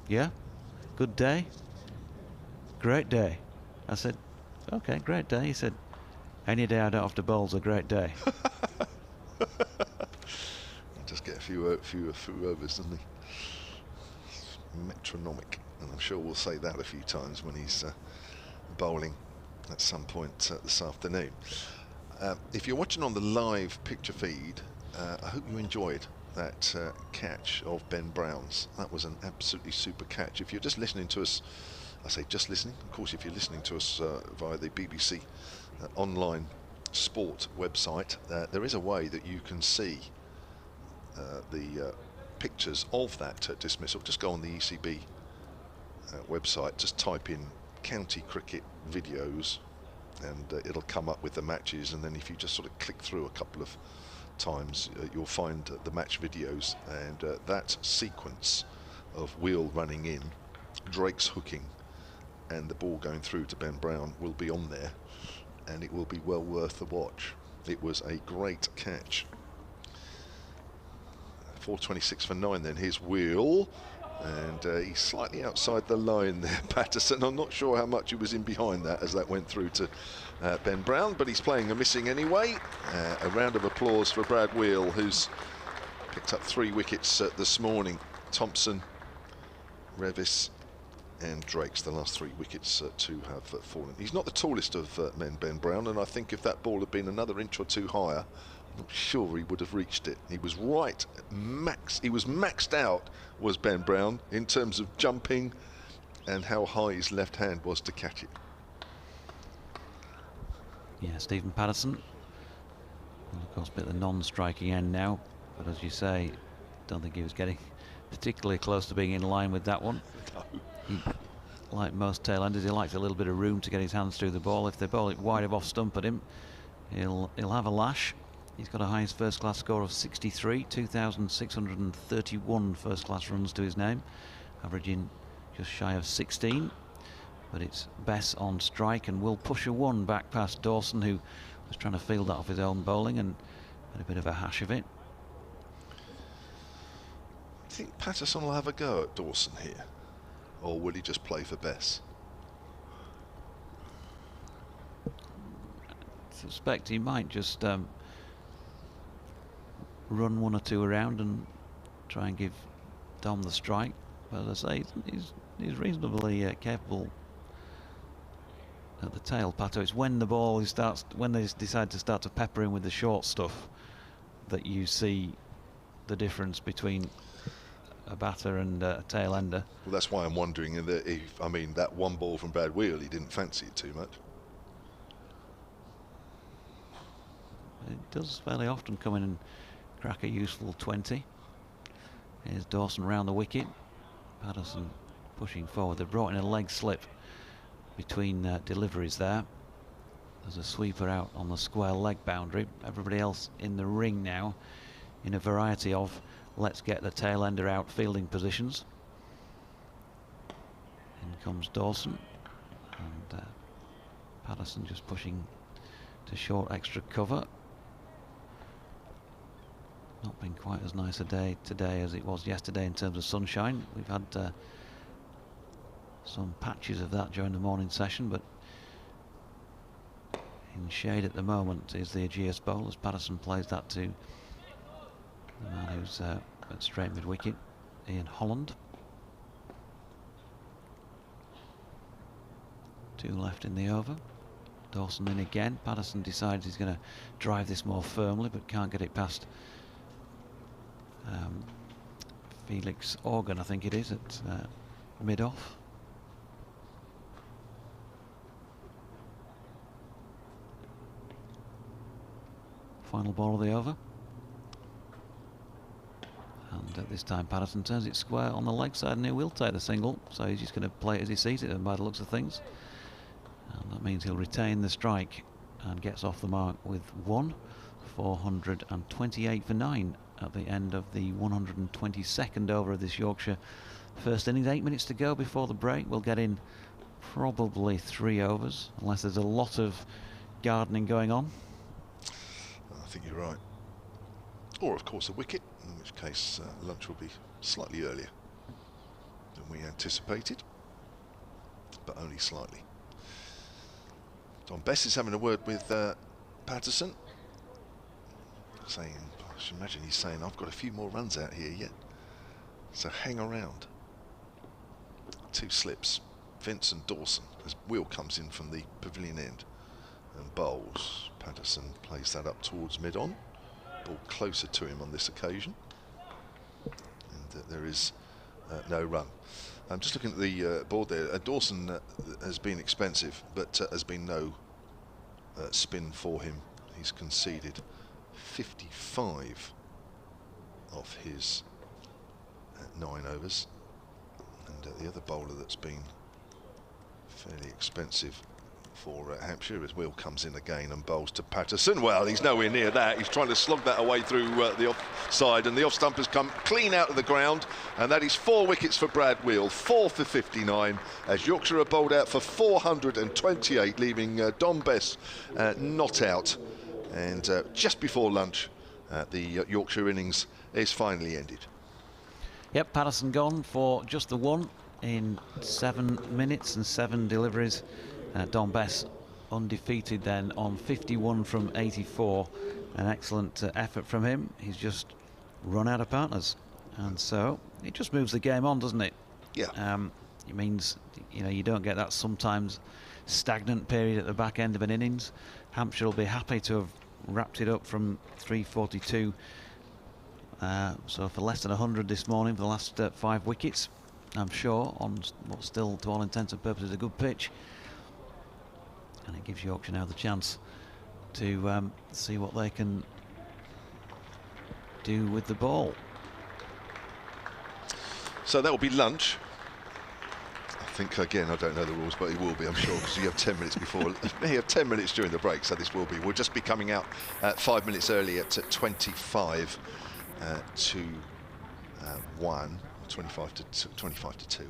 yeah, good day? Great day. I said, okay, great day. He said, any day I don't have to bowl's a great day. Just get a few overs, doesn't he? Metronomic, and I'm sure we'll say that a few times when he's bowling at some point this afternoon. If you're watching on the live picture feed, I hope you enjoyed that catch of Ben Brown's. That was an absolutely super catch. If you're just listening to us, I say just listening, of course if you're listening to us via the BBC online sport website, there is a way that you can see the pictures of that dismissal. Just go on the ECB website, just type in county cricket videos, and it'll come up with the matches, and then if you just sort of click through a couple of times, you'll find the match videos, and that sequence of Wheel running in, Drake's hooking, and the ball going through to Ben Brown will be on there, and it will be well worth the watch. It was a great catch. 4.26 for 9 then. Here's Wheel, and he's slightly outside the line there, Patterson. I'm not sure how much he was in behind that as that went through to Ben Brown, but he's playing a missing anyway. A round of applause for Brad Wheel, who's picked up 3 wickets this morning. Thompson, Revis and Drake's the last 3 wickets to have fallen. He's not the tallest of men, Ben Brown, and I think if that ball had been another inch or 2 higher, I'm not sure he would have reached it. He was right max. He was maxed out, was Ben Brown, in terms of jumping and how high his left hand was to catch it. Yeah, Stephen Patterson. And of course, a bit of the non-striking end now, but as you say, don't think he was getting particularly close to being in line with that one. No. Like most tail-enders, he likes a little bit of room to get his hands through the ball. If they bowl it wide of off stump at him, he'll have a lash. He's got a highest first-class score of 63, 2,631 first-class runs to his name, averaging just shy of 16. But it's Bess on strike and will push a 1 back past Dawson, who was trying to field that off his own bowling and had a bit of a hash of it. Do you think Patterson will have a go at Dawson here, or will he just play for Bess? I suspect he might just run 1 or 2 around and try and give Dom the strike. But as I say, he's reasonably capable at the tail, Pato. It's when the ball starts, when they decide to start to pepper him with the short stuff, that you see the difference between a batter and a tail ender. Well, that's why I'm wondering if, I mean, that 1 ball from Brad Wheel, he didn't fancy it too much. It does fairly often come in and crack a useful 20. Here's Dawson round the wicket. Patterson pushing forward. They've brought in a leg slip between deliveries there. There's a sweeper out on the square leg boundary. Everybody else in the ring now in a variety of let's get the tail ender out fielding positions. In comes Dawson, and Patterson just pushing to short extra cover. Not been quite as nice a day today as it was yesterday in terms of sunshine. We've had some patches of that during the morning session, but in shade at the moment is the Ageas Bowl as Patterson plays that to the man who's at straight mid-wicket, Ian Holland. 2 left in the over. Dawson in again. Patterson decides he's going to drive this more firmly, but can't get it past Felix Organ, I think it is, at mid-off. Final ball of the over. And at this time Patterson turns it square on the leg side, and he will take the single, so he's just going to play it as he sees it, and by the looks of things. And that means he'll retain the strike and gets off the mark with 1, 428 for 9 at the end of the 122nd over of this Yorkshire first innings. 8 minutes to go before the break. We'll get in probably 3 overs, unless there's a lot of gardening going on. I think you're right. Or, of course, a wicket, in which case lunch will be slightly earlier than we anticipated, but only slightly. Don Bess is having a word with Patterson, saying, I should imagine he's saying, I've got a few more runs out here yet, so hang around. 2 slips, Vince and Dawson, as Will comes in from the pavilion end and bowls. Patterson plays that up towards mid-on, ball closer to him on this occasion, and there is no run. I'm just looking at the board there. Dawson has been expensive, but has been no spin for him. He's conceded 55 of his 9 overs, and the other bowler that's been fairly expensive for Hampshire as Will comes in again and bowls to Patterson. Well, he's nowhere near that. He's trying to slog that away through the offside, and the off stump has come clean out of the ground, and that is 4 wickets for Brad Wheel, 4 for 59, as Yorkshire are bowled out for 428, leaving Don Bess not out. And just before lunch, the Yorkshire innings is finally ended. Yep, Patterson gone for just the 1 in 7 minutes and 7 deliveries. Don Bess undefeated then on 51 from 84. An excellent effort from him. He's just run out of partners, and so it just moves the game on, doesn't it? Yeah. It means You know, you don't get that sometimes stagnant period at the back end of an innings. Hampshire will be happy to have wrapped it up from 342. So for less than 100 this morning for the last 5 wickets, I'm sure, on what's still, to all intents and purposes, a good pitch. And it gives Yorkshire now the chance to see what they can do with the ball. So that will be lunch. I think, again, I don't know the rules, but it will be, I'm sure, because you have 10 minutes before. You have 10 minutes during the break, so this will be. We'll just be coming out 5 minutes early at 25 to 1, 25 to 2,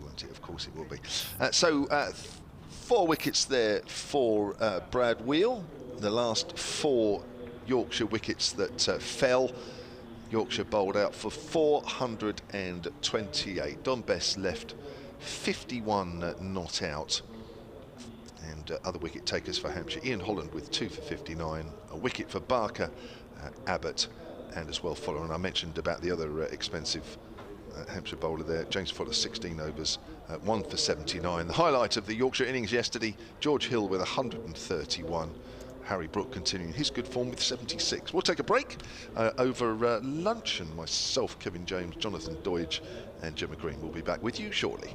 won't it? Of course it will be. So 4 wickets there for Brad Wheel. The last 4 Yorkshire wickets that fell. Yorkshire bowled out for 428. Don Bess left 51 not out. And other wicket takers for Hampshire: Ian Holland with 2 for 59, a wicket for Barker, Abbott, and as well following. I mentioned about the other expensive Hampshire bowler there, James Fuller, 16 overs, 1 for 79. The highlight of the Yorkshire innings yesterday, George Hill with 131. Harry Brook continuing his good form with 76. We'll take a break over lunch, and myself, Kevin James, Jonathan Doidge and Gemma Green will be back with you shortly.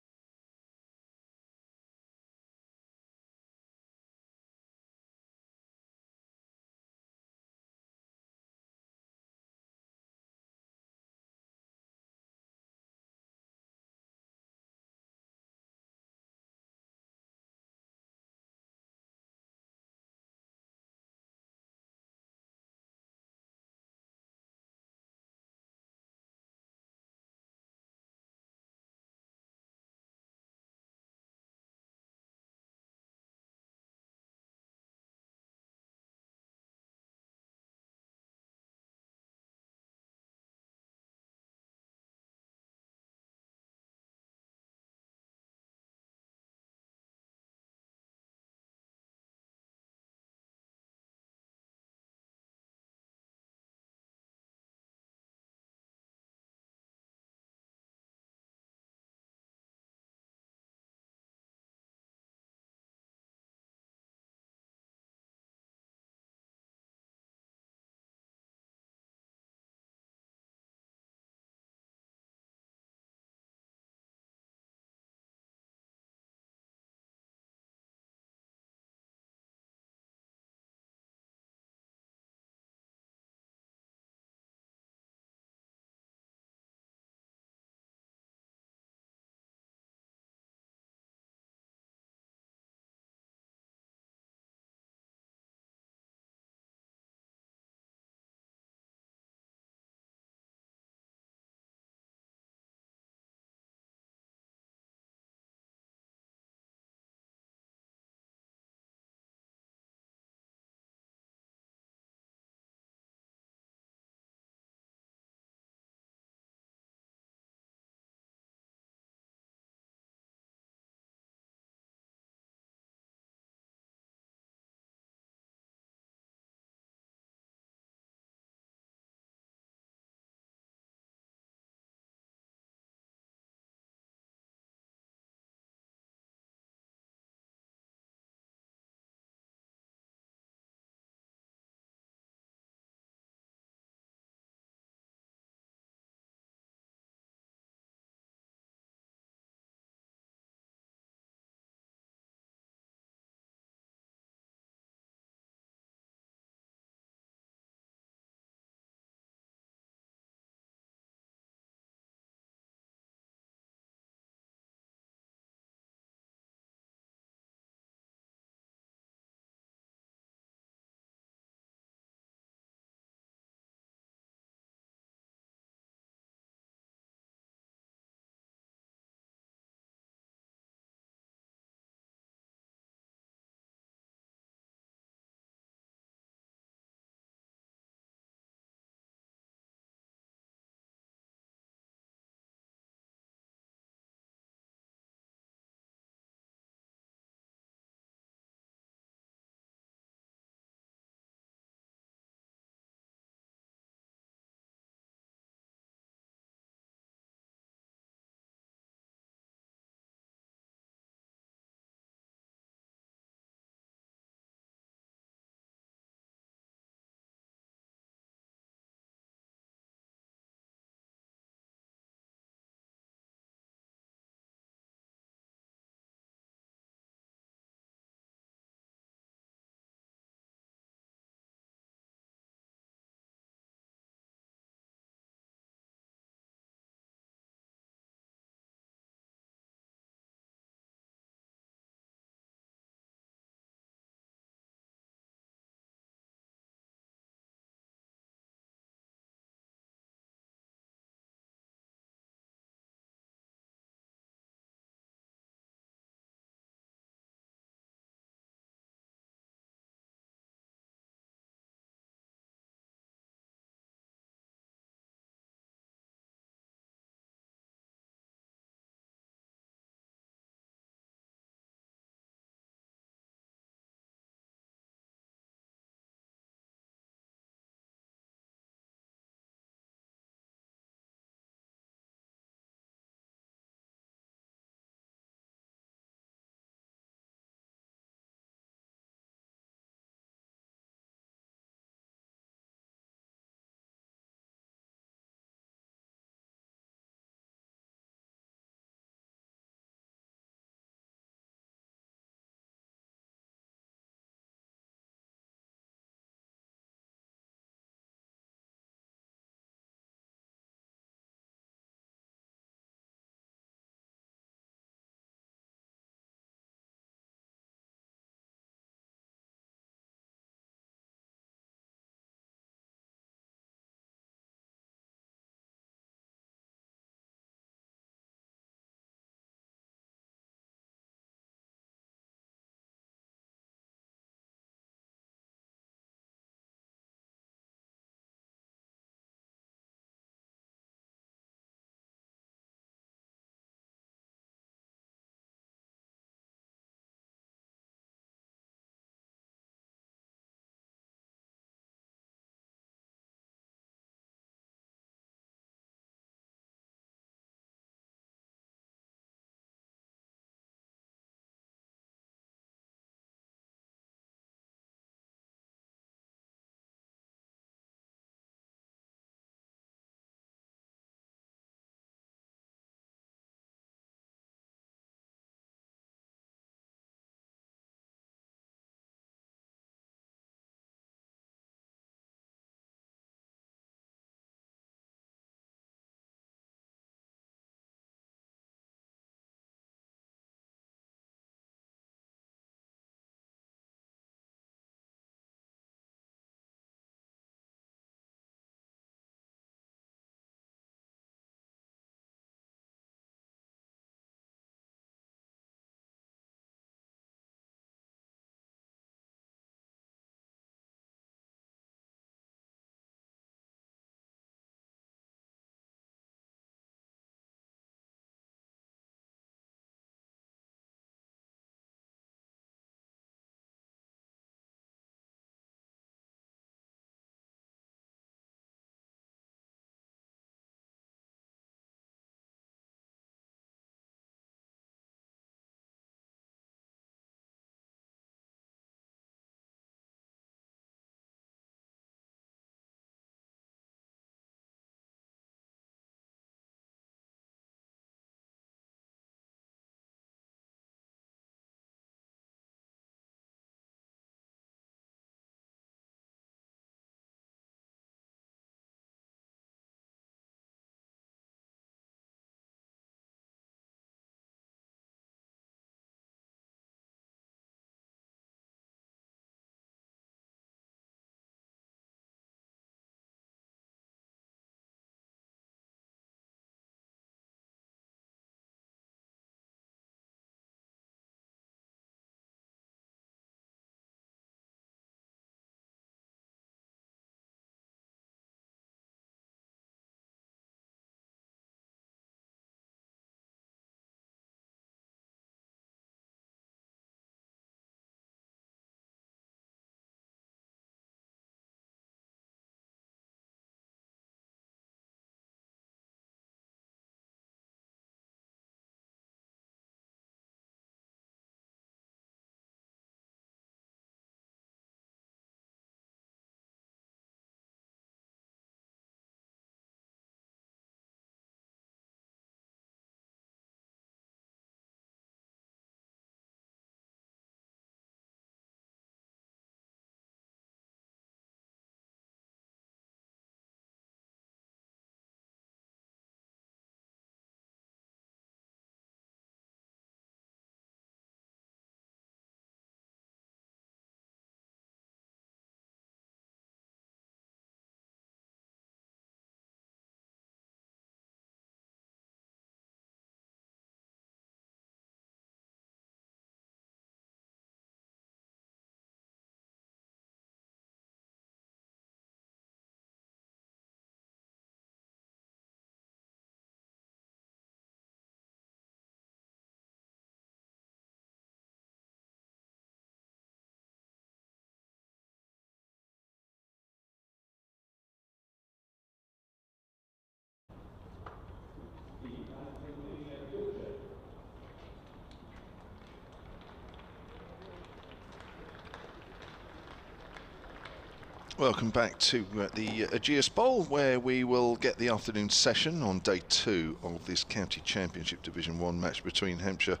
Welcome back to the Ageas Bowl, where we will get the afternoon session on day 2 of this County Championship Division 1 match between Hampshire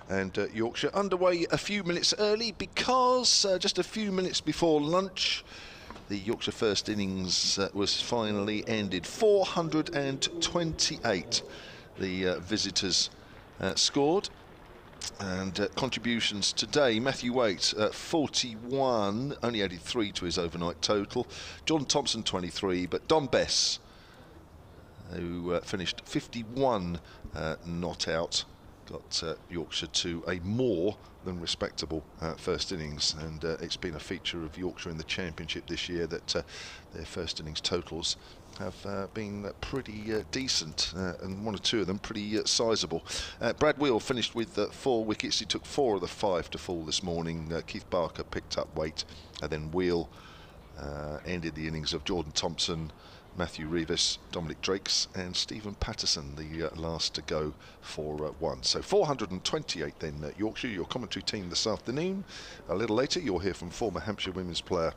and Yorkshire. Underway a few minutes early because just a few minutes before lunch, the Yorkshire first innings was finally ended. 428 the visitors scored. And contributions today, Matthew Waite 41, only added 3 to his overnight total. John Thompson 23, but Don Bess, who finished 51 not out, got Yorkshire to a more than respectable first innings. And it's been a feature of Yorkshire in the Championship this year that their first innings totals have been pretty decent, and 1 or 2 of them pretty sizable. Brad Wheel finished with 4 wickets. He took 4 of the 5 to fall this morning. Keith Barker picked up weight, and then Wheel ended the innings of Jordan Thompson, Matthew Revis, Dominic Drakes and Stephen Patterson, the last to go for 1. So 428 then Yorkshire, your commentary team this afternoon. A little later you'll hear from former Hampshire women's player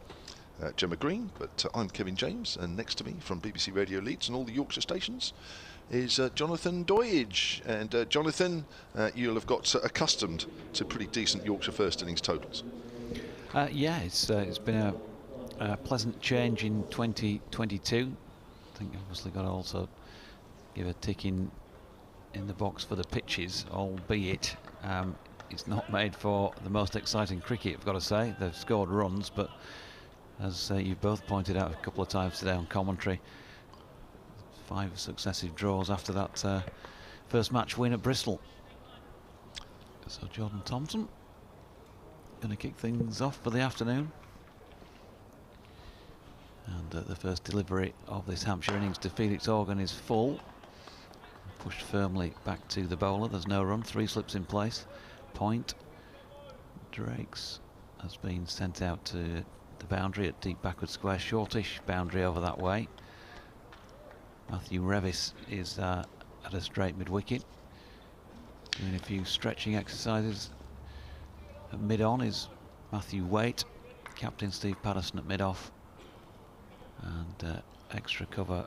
Gemma Green, but I'm Kevin James, and next to me from BBC Radio Leeds and all the Yorkshire stations is Jonathan Doidge. And Jonathan, you'll have got accustomed to pretty decent Yorkshire first innings totals. Yeah, it's been a pleasant change in 2022. I think obviously got to also give a tick in the box for the pitches, albeit it's not made for the most exciting cricket, I've got to say. They've scored runs, but as you both pointed out a couple of times today on commentary, 5 successive draws after that first match win at Bristol. So Jordan Thompson going to kick things off for the afternoon. And the first delivery of this Hampshire innings to Felix Organ is full. Pushed firmly back to the bowler. There's no run. 3 slips in place. Point. Drakes has been sent out to the boundary at deep backward square. Shortish boundary over that way. Matthew Revis is at a straight mid-wicket. Doing a few stretching exercises. At mid-on is Matthew Waite. Captain Steve Patterson at mid-off. And extra cover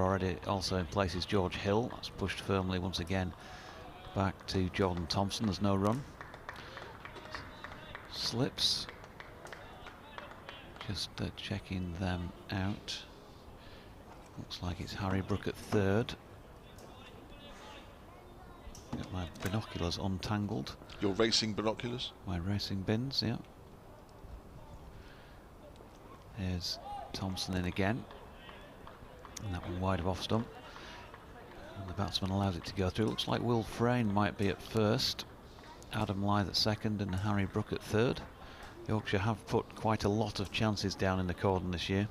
already also in place is George Hill. That's pushed firmly once again back to Jordan Thompson. There's no run. Slips. Just checking them out. Looks like it's Harry Brook at third. Got my binoculars untangled. Your racing binoculars? My racing bins, yeah. There's Thompson in again. And that one wide of off stump. And the batsman allows it to go through. Looks like Will Frayne might be at first. Adam Lyth at second and Harry Brook at third. Yorkshire have put quite a lot of chances down in the cordon this year.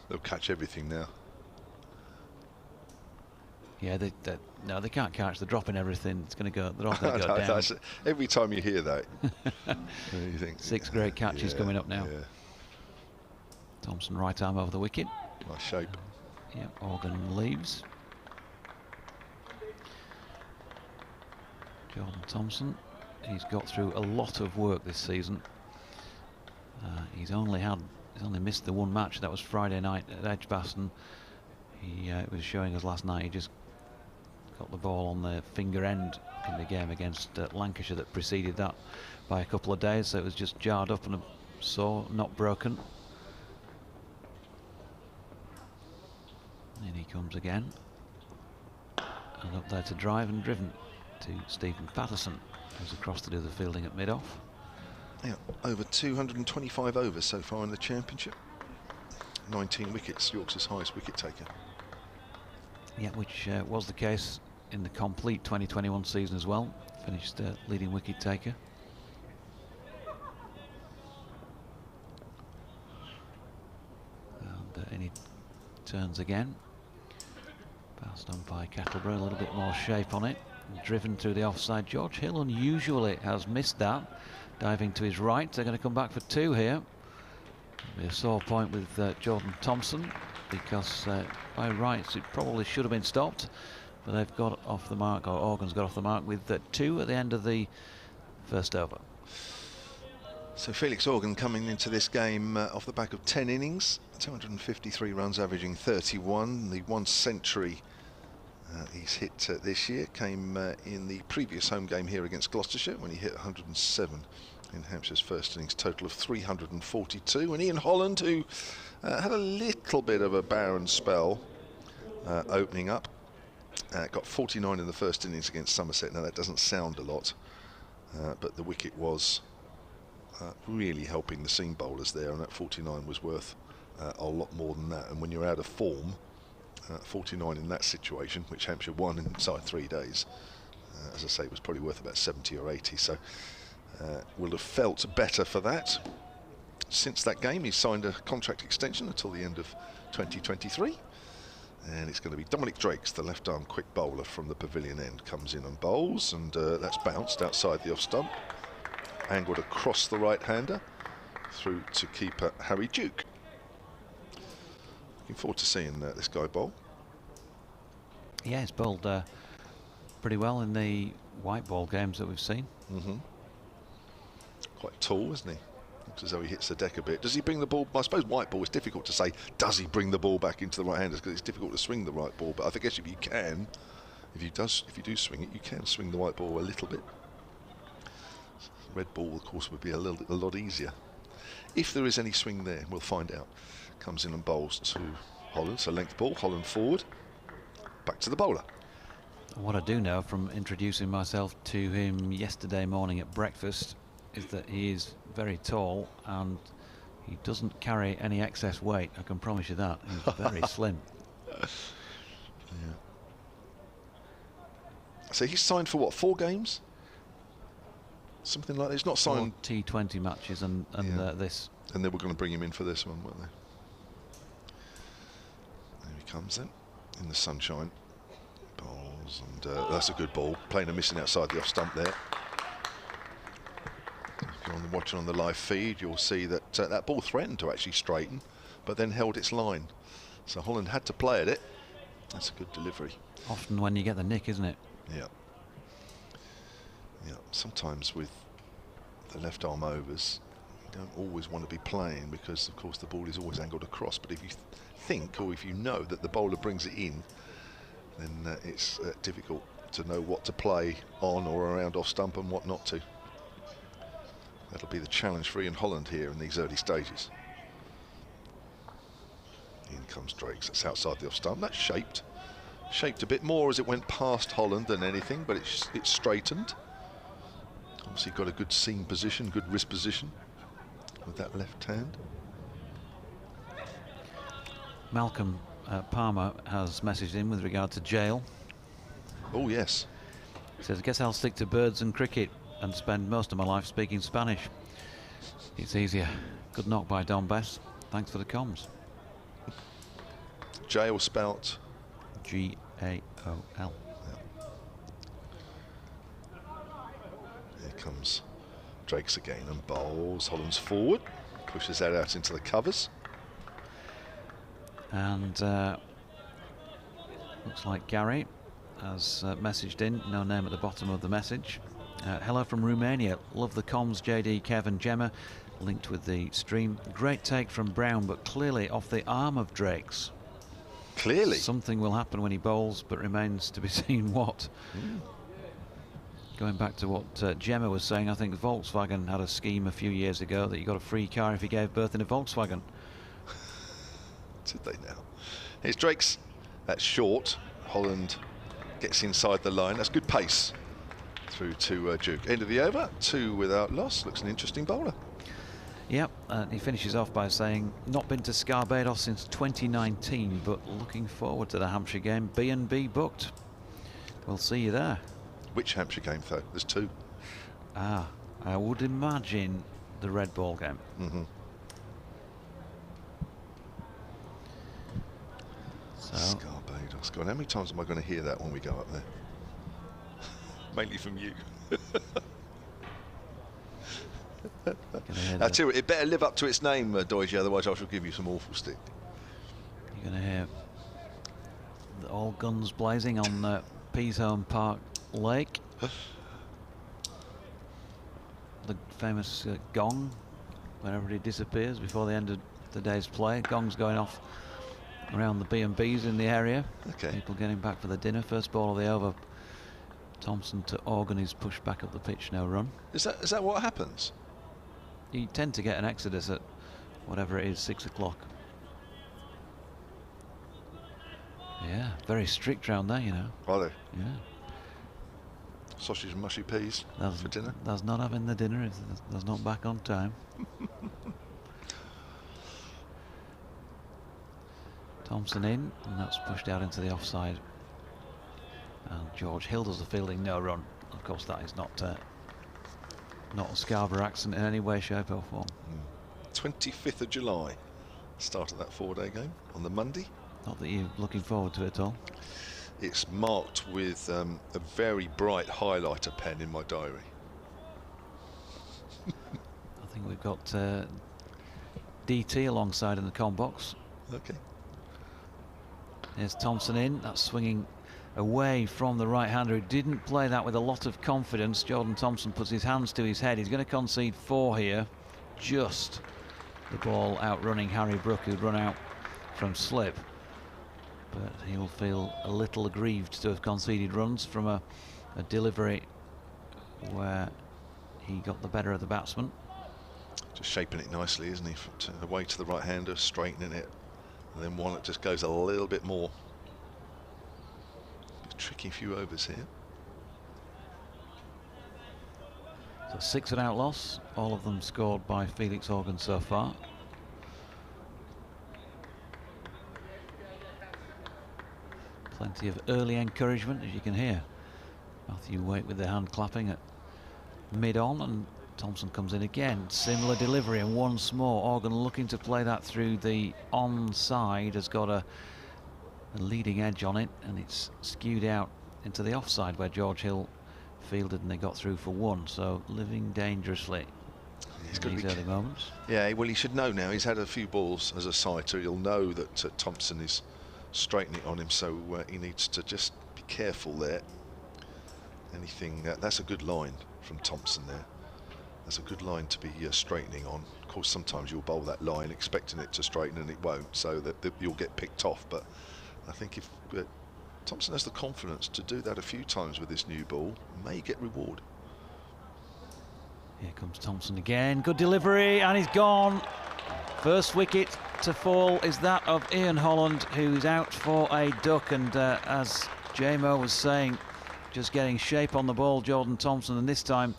They'll catch everything now. Yeah, no, they can't catch. They're dropping everything. It's going to go. They're all going to go down. Every time you hear that, you think 6 great catches coming up now. Yeah. Thompson right arm over the wicket. Nice shape. Yeah, Organ leaves. Jordan Thompson, he's got through a lot of work this season. He's only missed the 1 match. That was Friday night at Edgbaston. He was showing us last night. He just got the ball on the finger end in the game against Lancashire that preceded that by a couple of days. So it was just jarred up and sore, not broken. In he comes again. And up there to drive and driven to Stephen Patterson, who's across to do the fielding at mid-off. Yeah, over 225 overs so far in the Championship. 19 wickets, Yorkshire's highest wicket taker. Yeah, which was the case in the complete 2021 season as well. Finished leading wicket taker. And in he turns again. Passed on by Kettleborough, a little bit more shape on it. Driven through the offside. George Hill unusually has missed that. Diving to his right. They're going to come back for 2 here. Be a sore point with Jordan Thompson, because by rights it probably should have been stopped, but they've got off the mark, or Organ's got off the mark with 2 at the end of the first over. So Felix Organ coming into this game off the back of 10 innings, 253 runs, averaging 31. The one century he's hit this year came in the previous home game here against Gloucestershire when he hit 107 in Hampshire's first innings, total of 342. And Ian Holland, who had a little bit of a barren spell opening up, got 49 in the first innings against Somerset. Now that doesn't sound a lot, but the wicket was really helping the seam bowlers there, and that 49 was worth a lot more than that. And when you're out of form, 49 in that situation, which Hampshire won inside 3 days, as I say, was probably worth about 70 or 80. So will have felt better for that. Since that game, he's signed a contract extension until the end of 2023. And it's going to be Dominic Drakes, the left-arm quick bowler from the pavilion end, comes in and bowls, and that's bounced outside the off stump, angled across the right-hander through to keeper Harry Duke. Looking forward to seeing this guy bowl. Yeah, he's bowled pretty well in the white ball games that we've seen. Quite tall, isn't he? Looks as though he hits the deck a bit. Does he bring the ball? I suppose white ball is difficult to say. Does he bring the ball back into the right-handers? Because it's difficult to swing the right ball. But I guess if you can, if you do swing it, you can swing the white ball a little bit. Red ball, of course, would be a lot easier. If there is any swing there, we'll find out. Comes in and bowls to Holland. So length ball, Holland forward. Back to the bowler. What I do know from introducing myself to him yesterday morning at breakfast is that he is very tall and he doesn't carry any excess weight. I can promise you that. He's very slim. Yeah. So he's signed for what, 4 games? Something like that. He's not signed. 4 T20 matches and this. And they were going to bring him in for this one, weren't they? There he comes then, in the sunshine. Bowls, and that's a good ball. Playing and missing outside the off stump there. If you're watching on the live feed, you'll see that that ball threatened to actually straighten, but then held its line. So Holland had to play at it. That's a good delivery. Often when you get the nick, isn't it? Yeah. Yeah. Sometimes with the left arm overs, you don't always want to be playing because, of course, the ball is always angled across. But if you think, or if you know that the bowler brings it in, then it's difficult to know what to play on or around off stump and what not to. That'll be the challenge for Ian Holland here in these early stages. In comes Drakes. That's outside the off stump. That's shaped a bit more as it went past Holland than anything, but it's straightened. Obviously got a good seam position, good wrist position with that left hand. Malcolm Palmer has messaged in with regard to jail. Oh yes. He says, I guess I'll stick to birds and cricket and spend most of my life speaking Spanish. It's easier. Good knock by Don Bess. Thanks for the comms. Jail spout. G-A-O-L. Yeah. Here comes Drakes again and bowls. Holland's forward. Pushes that out into the covers. And looks like Gary has messaged in, no name at the bottom of the message. Hello from Romania. Love the comms, JD, Kev and Gemma. Linked with the stream. Great take from Brown, but clearly off the arm of Drakes. Clearly. Something will happen when he bowls, but remains to be seen what. Going back to what Gemma was saying, I think Volkswagen had a scheme a few years ago that you got a free car if you gave birth in a Volkswagen. Did they now? Here's Drakes. That's short. Holland gets inside the line. That's good pace. Through to Duke. End of the over. 2 without loss. Looks an interesting bowler. Yep, he finishes off by saying, not been to Scarbados since 2019, but looking forward to the Hampshire game. B&B booked. We'll see you there. Which Hampshire game, though? There's 2. I would imagine the red ball game. So. Scarbados. God, how many times am I going to hear that when we go up there? Mainly from you. I tell you, it better live up to its name, Doige, otherwise I shall give you some awful stick. You're going to hear all guns blazing on Peasholm Park Lake. The famous gong when everybody disappears before the end of the day's play. Gong's going off around the B&Bs in the area. Okay. People getting back for the dinner. First ball of the over. Thompson to Organ is pushed back up the pitch, no run. Is that what happens? You tend to get an exodus at whatever it is, 6 o'clock. Yeah, very strict round there, you know. Are they? Yeah. Sausage and mushy peas for dinner? That's not having the dinner if that's not back on time. Thompson in, and that's pushed out into the offside. And George Hill does the fielding, no run. Of course, that is not a Scarborough accent in any way, shape or form. 25th of July, start of that 4-day game on the Monday. Not that you're looking forward to it at all. It's marked with a very bright highlighter pen in my diary. I think we've got DT alongside in the comm box. Okay. There's Thompson in, that's swinging away from the right-hander who didn't play that with a lot of confidence. Jordan Thompson puts his hands to his head. He's going to concede 4 here. Just the ball outrunning Harry Brook, who'd run out from slip. But he'll feel a little aggrieved to have conceded runs from a delivery where he got the better of the batsman. Just shaping it nicely, isn't he? Away to the right-hander, straightening it. And then one that just goes a little bit more. Tricky few overs here. So 6 without loss, all of them scored by Felix Organ so far. Plenty of early encouragement, as you can hear. Matthew Waite with the hand clapping at mid-on, and Thompson comes in again. Similar delivery, and once more Organ looking to play that through the onside, has got a leading edge on it, and it's skewed out into the offside where George Hill fielded, and they got through for 1. So living dangerously in these early moments. Yeah, well, he should know now. He's had a few balls as a sighter. He'll know that Thompson is straightening on him, so he needs to just be careful there. Anything that's a good line from Thompson there. That's a good line to be straightening on. Of course, sometimes you'll bowl that line expecting it to straighten, and it won't, so that you'll get picked off. But I think if Thompson has the confidence to do that a few times with this new ball, may get reward. Here comes Thompson again. Good delivery, and he's gone. First wicket to fall is that of Ian Holland, who's out for a duck. And as J-Mo was saying, just getting shape on the ball, Jordan Thompson, and this time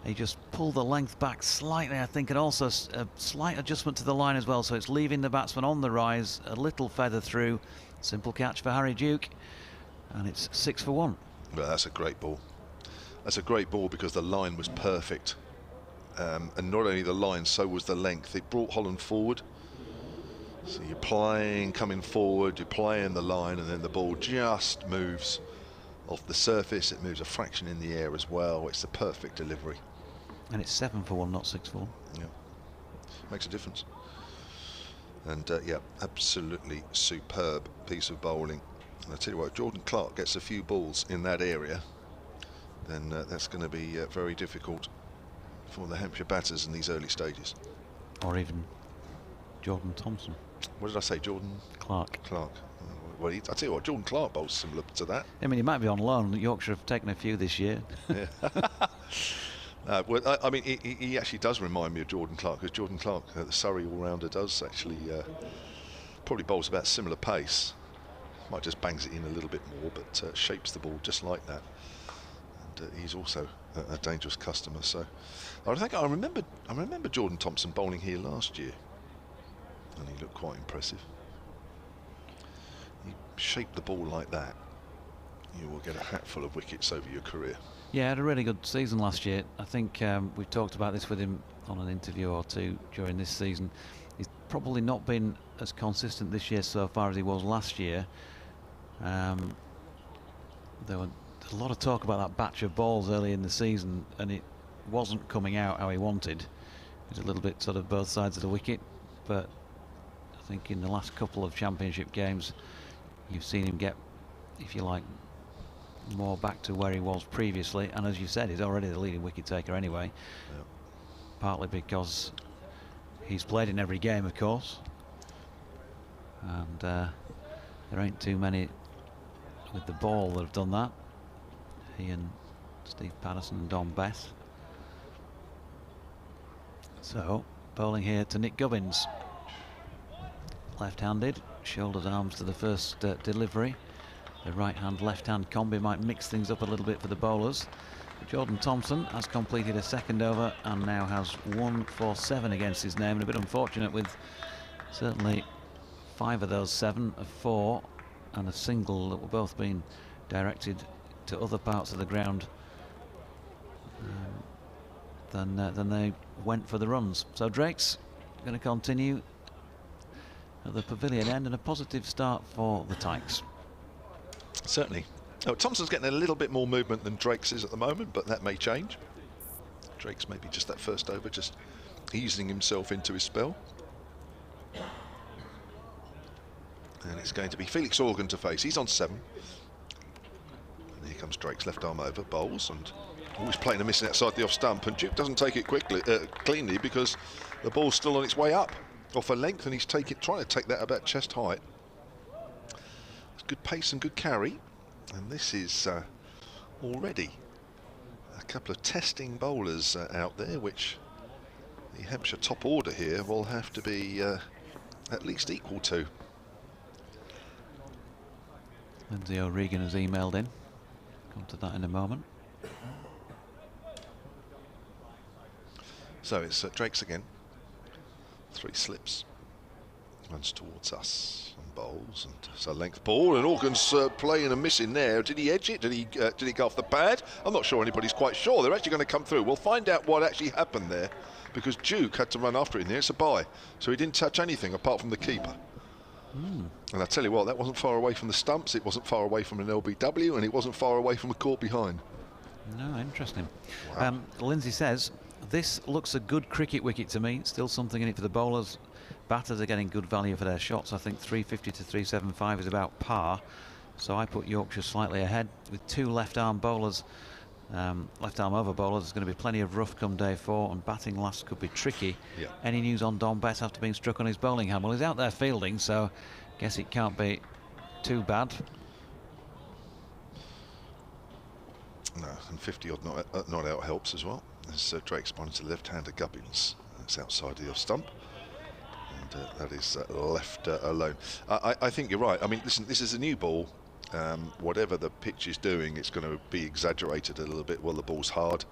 he just pulled the length back slightly, I think, and also a slight adjustment to the line as well, so it's leaving the batsman on the rise, a little feather through. Simple catch for Harry Duke, and it's 6 for 1. Well, that's a great ball. That's a great ball because the line was perfect, and not only the line, so was the length. It brought Holland forward, so you're playing, coming forward, you're playing the line, and then the ball just moves off the surface. It moves a fraction in the air as well. It's the perfect delivery. And it's 7 for 1, not 6 for 1. Yeah, makes a difference. And yeah, absolutely superb piece of bowling. And I tell you what, Jordan Clark gets a few balls in that area, then that's going to be very difficult for the Hampshire batters in these early stages. Or even Jordan Thompson. What did I say, Jordan? Clark. Well, I tell you what, Jordan Clark bowls similar to that. I mean, he might be on loan. Yorkshire have taken a few this year. Yeah. Well, I mean, he actually does remind me of Jordan Clark, because Jordan Clark, the Surrey all-rounder, does actually probably bowls about similar pace. Might just bangs it in a little bit more, but shapes the ball just like that. And he's also a dangerous customer. So I think I remember Jordan Thompson bowling here last year, and he looked quite impressive. You shape the ball like that, you will get a hatful of wickets over your career. Yeah, had a really good season last year. I think we've talked about this with him on an interview or two during this season. He's probably not been as consistent this year so far as he was last year. There was a lot of talk about that batch of balls early in the season, and it wasn't coming out how he wanted. It was a little bit sort of both sides of the wicket, but I think in the last couple of championship games you've seen him get, if you like, more back to where he was previously. And as you said, he's already the leading wicket taker anyway. Yep. Partly because He's played in every game, of course, and there ain't too many with the ball that have done that. He and Steve Patterson and Don Bess. So, bowling here to Nick Gubbins. Left-handed, shoulders, arms to the first delivery. The right-hand, left-hand combi might mix things up a little bit for the bowlers. Jordan Thompson has completed a second over and now has 1 for 7 against his name, and a bit unfortunate with certainly 5 of those 7 of 4 and a single that were both being directed to other parts of the ground than they went for the runs. So Drake's going to continue at the pavilion end, and a positive start for the Tykes. Certainly. Oh, Thompson's getting a little bit more movement than Drake's is at the moment, but that may change. Drake's maybe just that first over, just easing himself into his spell. And it's going to be Felix Organ to face. He's on 7. And here comes Drake's left arm over, bowls, and always playing a miss outside the off stump. And Duke doesn't take it quickly, cleanly, because the ball's still on its way up off a length, and he's trying to take that about chest height. It's good pace and good carry. And this is already a couple of testing bowlers out there, which the Hampshire top order here will have to be at least equal to. Lindsay O'Regan has emailed in. Come to that in a moment. So it's Drake's again. 3 slips. Runs towards us and bowls, and so length ball, and Organ's playing and missing there. Did he edge it? Did he go off the pad? I'm not sure anybody's quite sure. They're actually going to come through. We'll find out what actually happened there, because Duke had to run after it in there. It's a bye, so he didn't touch anything apart from the keeper. And I tell you what, that wasn't far away from the stumps, it wasn't far away from an LBW, and it wasn't far away from a court behind. No, interesting. Wow. Lindsay says, this looks a good cricket wicket to me. Still something in it for the bowlers. Batters are getting good value for their shots. I think 350 to 375 is about par. So I put Yorkshire slightly ahead with 2 left-arm bowlers. Left-arm over bowlers. There's going to be plenty of rough come day 4, and batting last could be tricky. Yeah. Any news on Don Bess after being struck on his bowling hand? Well, he's out there fielding, so guess it can't be too bad. No, and 50 odd not out helps as well. As Drake's pointing to the left-hander Gubbins. That's outside of the off stump. And that is left alone. I think you're right. I mean, listen, this is a new ball. Whatever the pitch is doing, it's going to be exaggerated a little bit while the ball's hard.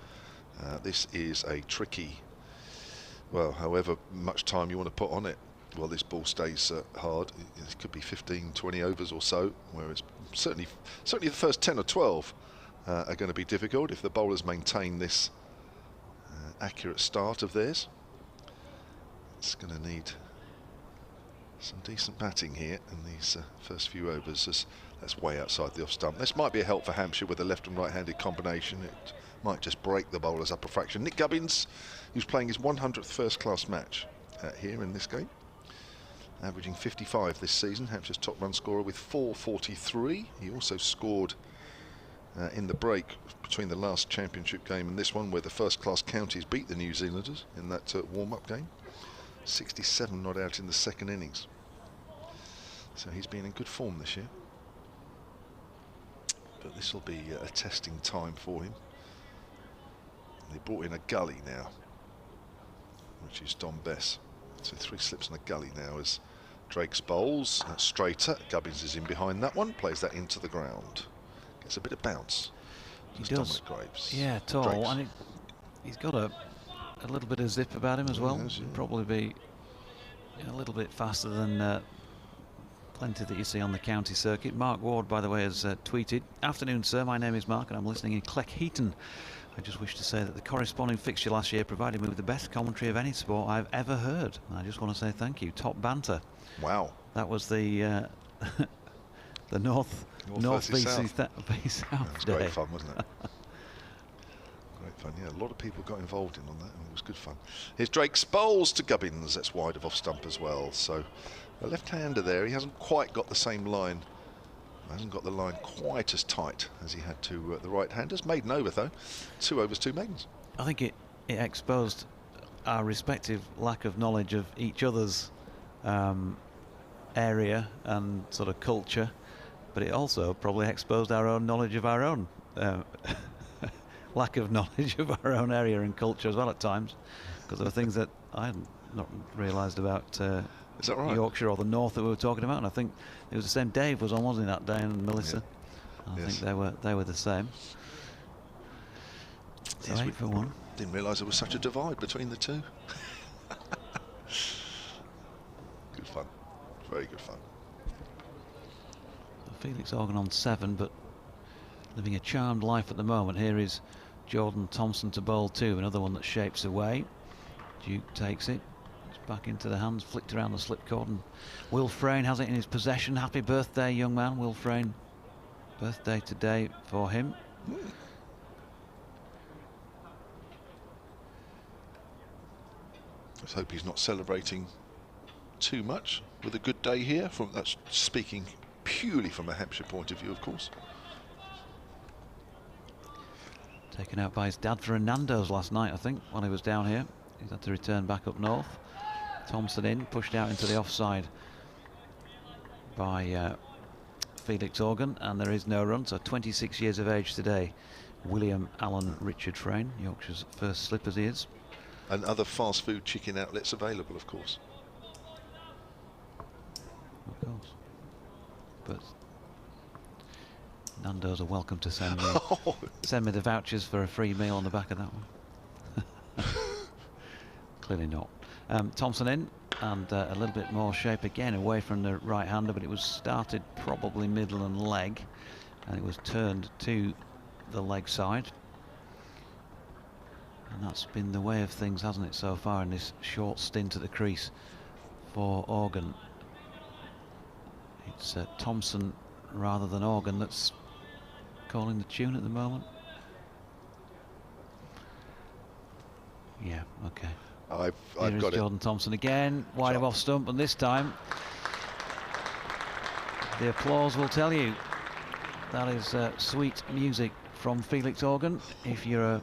This is a tricky, well, however much time you want to put on it while this ball stays hard. It could be 15, 20 overs or so, where it's certainly the first 10 or 12 are going to be difficult if the bowlers maintain this accurate start of theirs. It's going to need some decent batting here in these first few overs, as that's way outside the off stump. This might be a help for Hampshire with a left and right-handed combination. It might just break the bowlers up a fraction. Nick Gubbins, who's playing his 100th first-class match here in this game, averaging 55 this season. Hampshire's top run scorer with 443. He also scored in the break between the last championship game and this one, where the first-class counties beat the New Zealanders in that warm-up game. 67 not out in the second innings. So he's been in good form this year. But this will be a testing time for him. They brought in a gully now, which is Don Bess. So 3 slips and a gully now as Drake's bowls. That's straighter. Gubbins is in behind that one. Plays that into the ground. Gets a bit of bounce. He does. Dominic Graves. Yeah, tall. Drake's. And he's got a little bit of zip about him as well. Yes, yeah. Probably be a little bit faster than plenty that you see on the county circuit. Mark Ward, by the way, has tweeted, "Afternoon, sir. My name is Mark and I'm listening in Cleckheaton. I just wish to say that the corresponding fixture last year provided me with the best commentary of any sport I've ever heard. I just want to say thank you. Top banter." Wow. That was the the North v South That was day. great fun, wasn't it? Great fun, yeah. A lot of people got involved in on that, and it was good fun. Here's Drake's bowls to Gubbins. That's wide of off stump as well. So a left-hander there. He hasn't quite got the same line. Hasn't got the line quite as tight as he had to the right-handers. Maiden over though. 2 overs, 2 maidens. I think it exposed our respective lack of knowledge of each other's area and sort of culture, but it also probably exposed our own knowledge of our own lack of knowledge of our own area and culture as well at times, because there were things that I hadn't not realised about Is that right? Yorkshire or the north that we were talking about, and I think it was the same. Dave was on, wasn't he, that day, and Melissa. Yeah. I Yes. think they were the same. So Yes, 8 for 1. Didn't realise there was such a divide between the two. Good fun. Very good fun. Felix Organ on 7, but living a charmed life at the moment. Here is Jordan Thompson to bowl 2, another one that shapes away. Duke takes it. It's back into the hands, flicked around the slipcord, and Will Frayne has it in his possession. Happy birthday, young man. Will Frayne, birthday today for him. Let's hope he's not celebrating too much with a good day here. That's speaking purely from a Hampshire point of view, of course. Taken out by his dad for a Nando's last night, I think, while he was down here. He's had to return back up north. Thompson in, pushed out into the offside by Felix Organ, and there is no run. So 26 years of age today, William Allen Richard Frayne, Yorkshire's first slip as he is. And other fast food chicken outlets available, of course. Of course. But Nando's are welcome to send me the vouchers for a free meal on the back of that one. Clearly not. Thompson in, and a little bit more shape again away from the right-hander, but it was started probably middle and leg, and it was turned to the leg side. And that's been the way of things, hasn't it, so far in this short stint at the crease for Organ. It's Thompson rather than Organ that's calling the tune at the moment. Yeah, okay. I've got Jordan it. Thompson again, wide of off stump, and this time the applause will tell you that is sweet music from Felix Organ. If you're a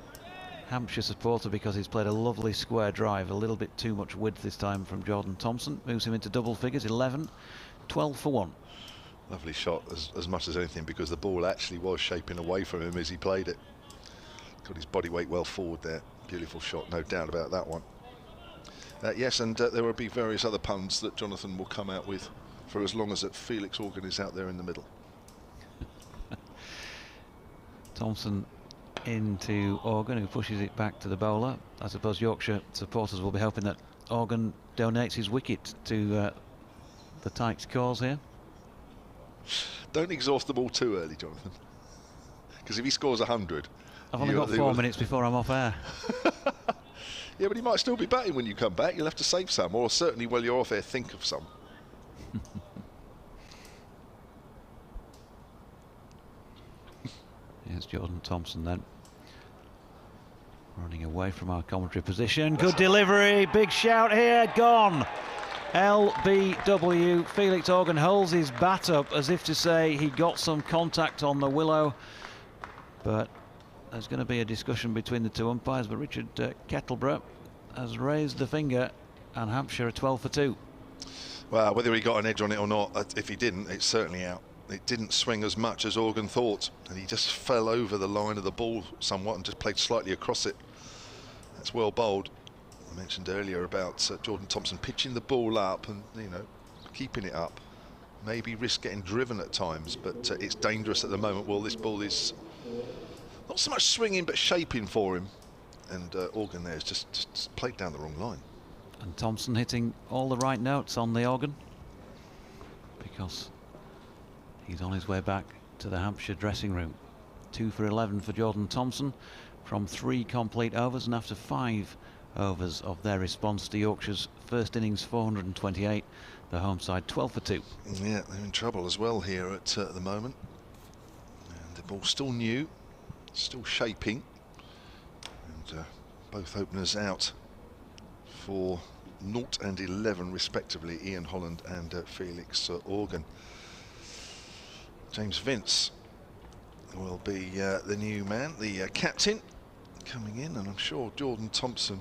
Hampshire supporter, because he's played a lovely square drive, a little bit too much width this time from Jordan Thompson, moves him into double figures, 11, 12 for 1. Lovely shot as much as anything, because the ball actually was shaping away from him as he played it. Got his body weight well forward there. Beautiful shot, no doubt about that one. Yes, and there will be various other puns that Jonathan will come out with for as long as that Felix Organ is out there in the middle. Thompson into Organ, who pushes it back to the bowler. I suppose Yorkshire supporters will be hoping that Organ donates his wicket to the Tykes cause here. Don't exhaust the ball too early, Jonathan, because if he scores 100... I've only got 4 minutes before I'm off air. Yeah, but he might still be batting when you come back. You'll have to save some, or certainly while you're off air, think of some. Here's Jordan Thompson then, running away from our commentary position. Good delivery, big shout here, gone. LBW. Felix Organ holds his bat up as if to say he got some contact on the willow, but there's going to be a discussion between the two umpires. But Richard Kettleborough has raised the finger, and Hampshire are 12 for 2. Well, whether he got an edge on it or not, if he didn't, it's certainly out. It didn't swing as much as Organ thought, and he just fell over the line of the ball somewhat and just played slightly across it. That's well bowled. I mentioned earlier about Jordan Thompson pitching the ball up and, you know, keeping it up. Maybe risk getting driven at times, but it's dangerous at the moment. Well, this ball is not so much swinging but shaping for him, and Organ there has just played down the wrong line. And Thompson hitting all the right notes on the organ, because he's on his way back to the Hampshire dressing room. 2 for 11 for Jordan Thompson from 3 complete overs, and after 5 overs of their response to Yorkshire's first innings 428, the home side 12 for 2. Yeah, they're in trouble as well here at the moment. And the ball's still new, still shaping, and both openers out for 0 and 11 respectively, Ian Holland and Felix Organ. James Vince will be the new man, the captain, coming in, and I'm sure Jordan Thompson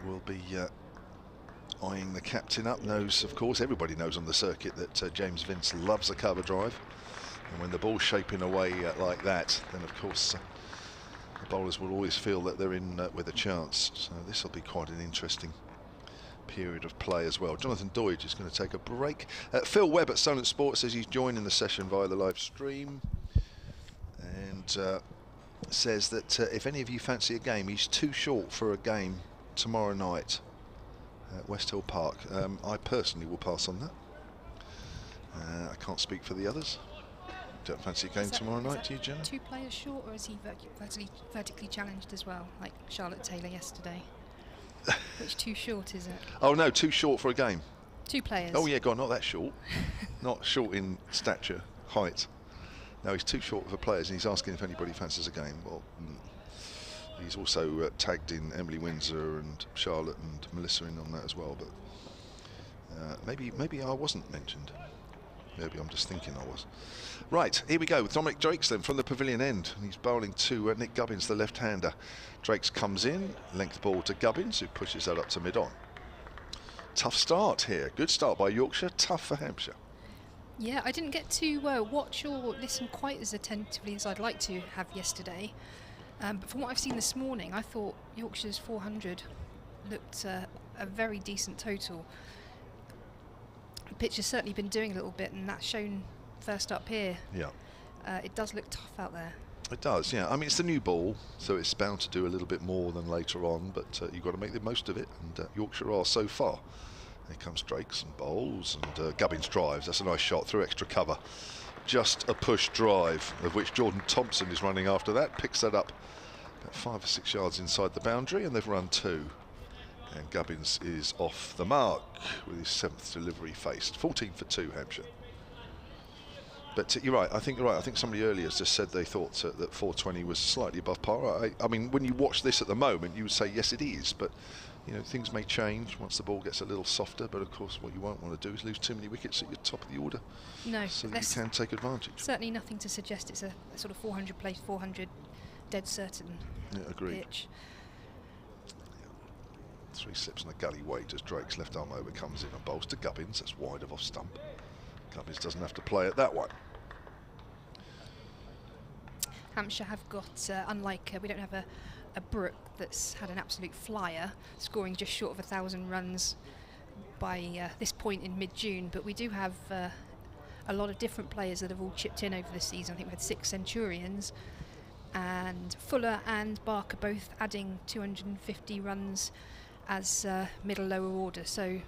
will be eyeing the captain up. Knows, of course, everybody knows on the circuit that James Vince loves a cover drive, and when the ball's shaping away like that, then of course the bowlers will always feel that they're in with a chance. So this will be quite an interesting period of play as well. Jonathan Doidge is going to take a break. Phil Webb at Solent Sports says he's joining the session via the live stream, and says that if any of you fancy a game, he's too short for a game tomorrow night at West Hill Park. I personally will pass on that. I can't speak for the others. Don't fancy a game tomorrow night, do you, Gemma? 2 players short, or is he vertically challenged as well, like Charlotte Taylor yesterday? Which too short is it? Oh no, too short for a game. 2 players. Oh yeah, God, not that short. Not short in stature, height. No, he's too short for players, and he's asking if anybody fancies a game. Well, he's also tagged in Emily Windsor and Charlotte and Melissa in on that as well. But maybe I wasn't mentioned. Maybe I'm just thinking I was. Right, here we go with Dominic Drakes then from the pavilion end. And he's bowling to Nick Gubbins, the left-hander. Drakes comes in, length ball to Gubbins, who pushes that up to mid-on. Tough start here. Good start by Yorkshire, tough for Hampshire. Yeah, I didn't get to watch or listen quite as attentively as I'd like to have yesterday. But from what I've seen this morning, I thought Yorkshire's 400 looked a very decent total. The pitch has certainly been doing a little bit, and that's shown first up here. Yeah. It does look tough out there. It does, yeah. I mean, it's the new ball, so it's bound to do a little bit more than later on, but you've got to make the most of it, and Yorkshire are so far. Here comes Drakes and bowls, and Gubbins drives. That's a nice shot through extra cover. Just a push drive, of which Jordan Thompson is running after that. Picks that up about 5 or 6 yards inside the boundary, and they've run 2. And Gubbins is off the mark with his 7th delivery faced. 14 for 2, Hampshire. But you're right. I think you're right. I think somebody earlier just said they thought that 420 was slightly above par. I mean, when you watch this at the moment, you would say yes, it is. But you know, things may change once the ball gets a little softer. But of course, what you won't want to do is lose too many wickets at your top of the order. No, so that you can take advantage. Certainly nothing to suggest it's a sort of 400 place, 400 dead certain pitch. 3 slips and a gully weight as Drake's left arm over comes in and bowls to Gubbins. That's wide of off stump. Gubbins doesn't have to play it that way. Hampshire have got, unlike, we don't have a Brook that's had an absolute flyer, scoring just short of 1,000 runs by this point in mid-June, but we do have a lot of different players that have all chipped in over the season. I think we had 6 Centurions, and Fuller and Barker both adding 250 runs as middle lower order. So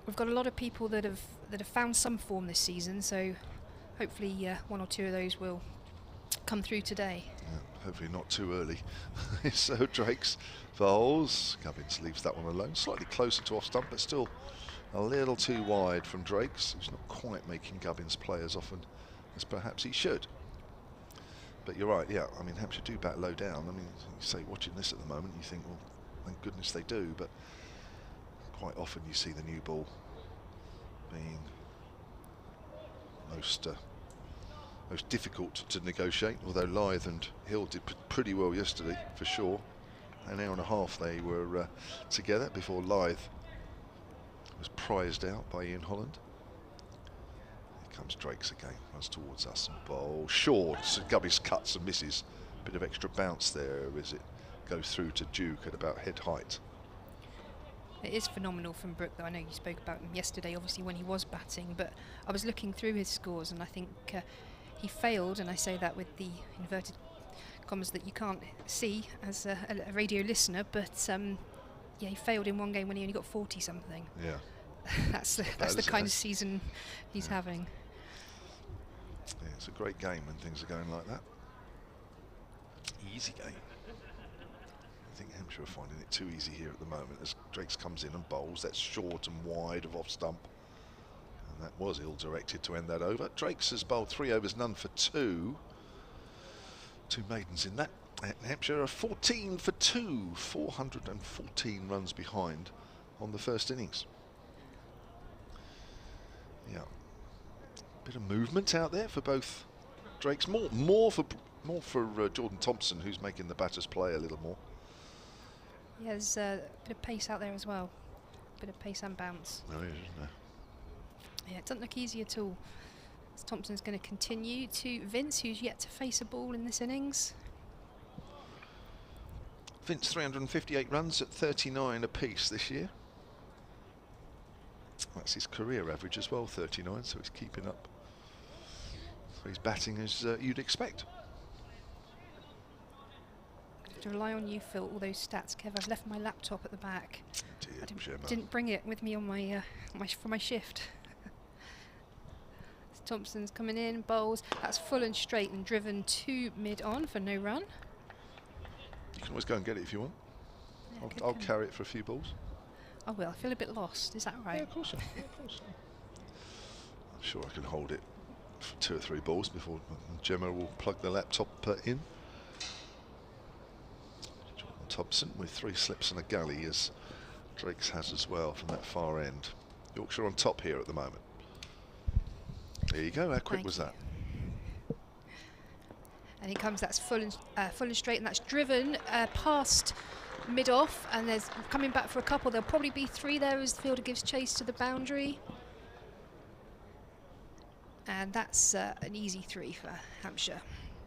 we've got a lot of people that have found some form this season, so hopefully 1 or 2 of those will come through today. Yeah, hopefully not too early. So Drakes bowls. Gubbins leaves that one alone, slightly closer to off stump, but still a little too wide from Drakes, who's not quite making Gubbins play as often as perhaps he should. But you're right, yeah, I mean, Hampshire do bat low down. I mean, you say watching this at the moment, you think, well, thank goodness they do, but quite often you see the new ball being most difficult to negotiate, although Lyth and Hill did pretty well yesterday, for sure. An hour and a half they were together before Lyth was prized out by Ian Holland. Here comes Drakes again, runs towards us and bowl short. So Gubbins cuts and misses. Bit of extra bounce there as it goes through to Duke at about head height. It is phenomenal from Brook, though. I know you spoke about him yesterday, obviously, when he was batting, but I was looking through his scores, and I think he failed, and I say that with the inverted commas that you can't see as a radio listener, but yeah, he failed in one game when he only got 40 something. Yeah. that's the kind of season he's having. Yeah, it's a great game when things are going like that. Easy game. I think Hampshire are finding it too easy here at the moment as Drakes comes in and bowls. That's short and wide of off stump. And that was ill-directed to end that over. Drakes has bowled 3 overs, none for 2. 2 maidens in that. And Hampshire are 14 for 2. 414 runs behind on the first innings. Yeah. Bit of movement out there for both Drakes. More for Jordan Thompson, who's making the batters play a little more. He has a bit of pace out there as well. Bit of pace and bounce. No, he isn't there. Yeah, it doesn't look easy at all. As Thompson's going to continue to Vince, who's yet to face a ball in this innings. Vince 358 runs at 39 apiece this year. That's his career average as well, 39, so he's keeping up. So he's batting as you'd expect. I have to rely on you, Phil, all those stats. Kev, I've left my laptop at the back. Dear I didn't bring it with me on my, for my shift. Thompson's coming in, bowls. That's full and straight and driven to mid-on for no run. You can always go and get it if you want. Yeah, I'll carry it for a few balls. I will. I feel a bit lost. Is that right? Yeah, of course. Yeah, of course. I'm sure I can hold it for 2 or 3 balls before Gemma will plug the laptop in. Thompson with 3 slips and a gully, as Drake's has as well from that far end. Yorkshire on top here at the moment. There you go. How quick was that? And he comes. That's full and straight, and that's driven past mid-off. And there's coming back for a couple. There'll probably be 3 there as the fielder gives chase to the boundary. And that's an easy 3 for Hampshire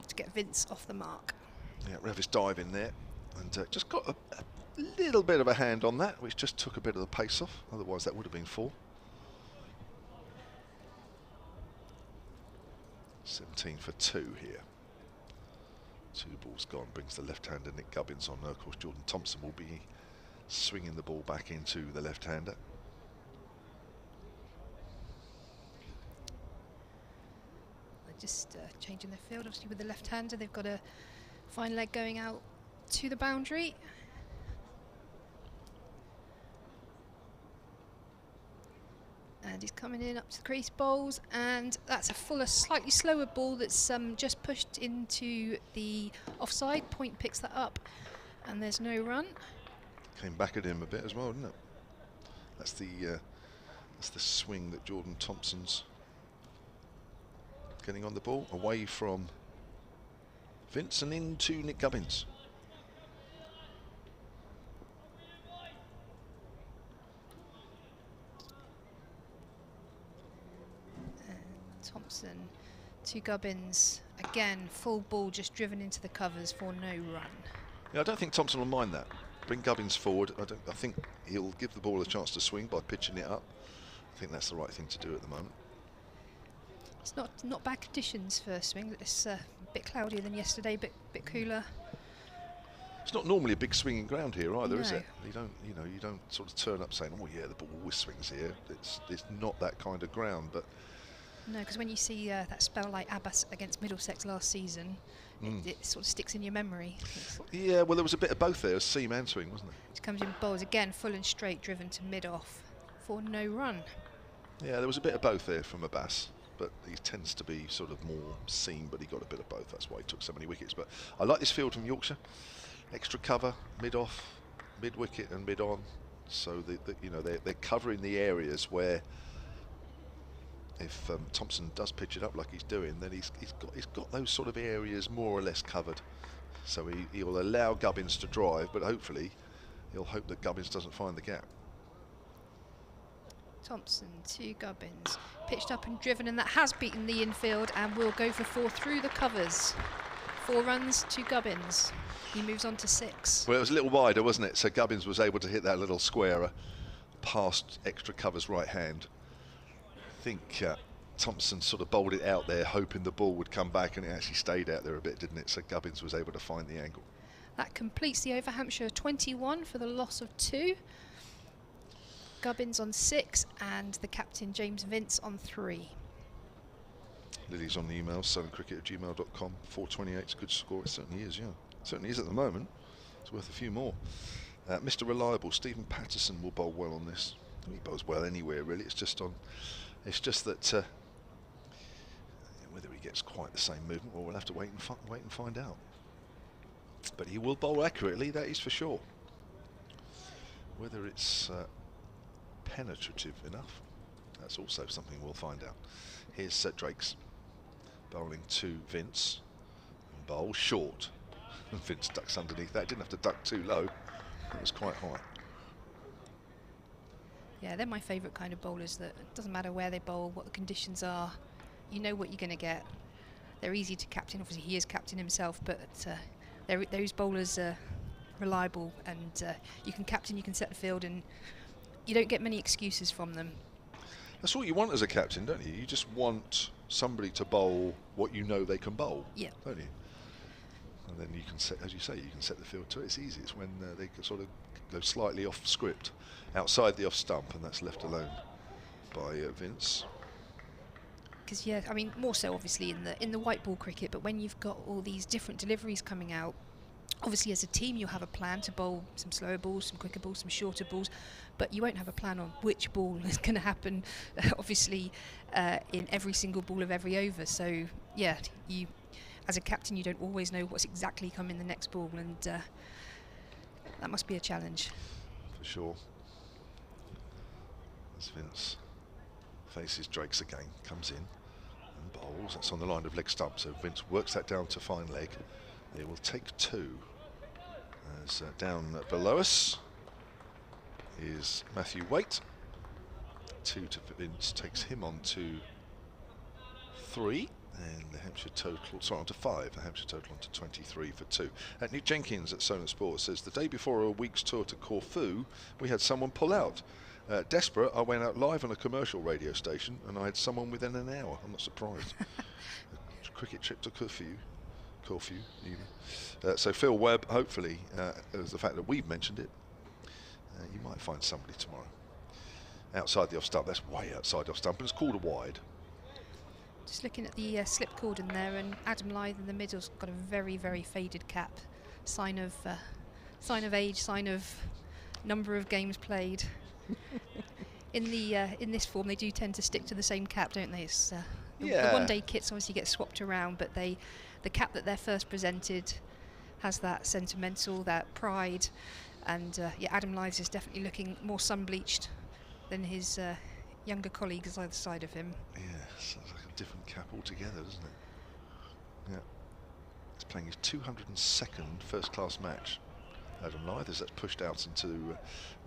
to get Vince off the mark. Yeah, Revis diving there, and just got a little bit of a hand on that, which just took a bit of the pace off. Otherwise, that would have been 4. 17 for 2 here. 2 balls gone, brings the left-hander Nick Gubbins on. Of course, Jordan Thompson will be swinging the ball back into the left-hander. They're just changing their field. Obviously, with the left-hander, they've got a fine leg going out to the boundary. And he's coming in up to the crease, bowls, and that's a fuller, slightly slower ball that's just pushed into the offside. Point picks that up, and there's no run. Came back at him a bit as well, didn't it? That's the swing that Jordan Thompson's getting on the ball, away from Vince and into Nick Gubbins. Thompson to Gubbins. Again, full ball just driven into the covers for no run. Yeah, I don't think Thompson will mind that. Bring Gubbins forward. I think he'll give the ball a chance to swing by pitching it up. I think that's the right thing to do at the moment. It's not bad conditions for swing. It's a bit cloudier than yesterday, bit cooler. It's not normally a big swinging ground here either, No. is it? You don't sort of turn up saying, "Oh yeah, the ball always swings here." It's not that kind of ground, but. No, because when you see that spell like Abbas against Middlesex last season, it sort of sticks in your memory. Yeah, well, there was a bit of both there, seam and swing, wasn't there? It comes in bowls again, full and straight, driven to mid-off for no run. Yeah, there was a bit of both there from Abbas, but he tends to be sort of more seam, but he got a bit of both. That's why he took so many wickets. But I like this field from Yorkshire. Extra cover, mid-off, mid-wicket and mid-on. So they're covering the areas where. If Thompson does pitch it up like he's doing, then he's got those sort of areas more or less covered. So he will allow Gubbins to drive, but hopefully he'll hope that Gubbins doesn't find the gap. Thompson to Gubbins, pitched up and driven, and that has beaten the infield and will go for 4 through the covers. 4 runs to Gubbins. He moves on to 6. Well, it was a little wider, wasn't it? So Gubbins was able to hit that little squarer past extra covers right hand. I think Thompson sort of bowled it out there, hoping the ball would come back, and it actually stayed out there a bit, didn't it? So Gubbins was able to find the angle. That completes the over. Hampshire 21 for the loss of 2. Gubbins on 6, and the captain James Vince on 3. Lily's on the email, southerncricket@gmail.com. 428's a good score. It certainly is, yeah. It certainly is at the moment. It's worth a few more. Mr. Reliable, Stephen Patterson will bowl well on this. He bowls well anywhere, really. It's just that whether he gets quite the same movement, well, we'll have to wait and find out. But he will bowl accurately, that is for sure. Whether it's penetrative enough, that's also something we'll find out. Here's Drake's bowling to Vince. Bowl short. Vince ducks underneath that. Didn't have to duck too low. It was quite high. Yeah, they're my favourite kind of bowlers. That it doesn't matter where they bowl, what the conditions are, you know what you're going to get. They're easy to captain. Obviously, he is captain himself, but those bowlers are reliable, and you can captain, you can set the field, and you don't get many excuses from them. That's what you want as a captain, don't you? You just want somebody to bowl what you know they can bowl, don't you? And then you can set, as you say, you can set the field to it. It's easy. It's when they sort of go slightly off script, outside the off stump, and that's left alone by Vince. Because I mean, more so obviously in the white ball cricket, but when you've got all these different deliveries coming out, obviously as a team you'll have a plan to bowl some slower balls, some quicker balls, some shorter balls, but you won't have a plan on which ball is going to happen, obviously, in every single ball of every over. So yeah, you as a captain, you don't always know what's exactly coming the next ball, and that must be a challenge. For sure. As Vince faces Drakes again, comes in and bowls. That's on the line of leg stump, so Vince works that down to fine leg. They will take 2. As down below us is Matthew Waite. 2 to Vince, takes him on to 3. And the Hampshire total, sorry, on to 5. The Hampshire total on to 23 for 2. Nick Jenkins at Solent Sports says, the day before a week's tour to Corfu, we had someone pull out. Desperate, I went out live on a commercial radio station and I had someone within an hour. I'm not surprised. A cricket trip to Corfu even. So Phil Webb, hopefully, as the fact that we've mentioned it, you might find somebody tomorrow. Outside the off stump, that's way outside the off stump, and it's called a wide. Just looking at the slip cord in there, and Adam Lyth in the middle's got a very, very faded cap. Sign of age, sign of number of games played. In this form, they do tend to stick to the same cap, don't they? It's, the one-day kits obviously get swapped around, but the cap that they're first presented has that sentimental, that pride, and Adam Lyth is definitely looking more sun-bleached than his younger colleagues either side of him. Yeah, sounds like a different cap altogether, doesn't it? Yeah. He's playing his 202nd first-class match, Adam Lyth, as that's pushed out into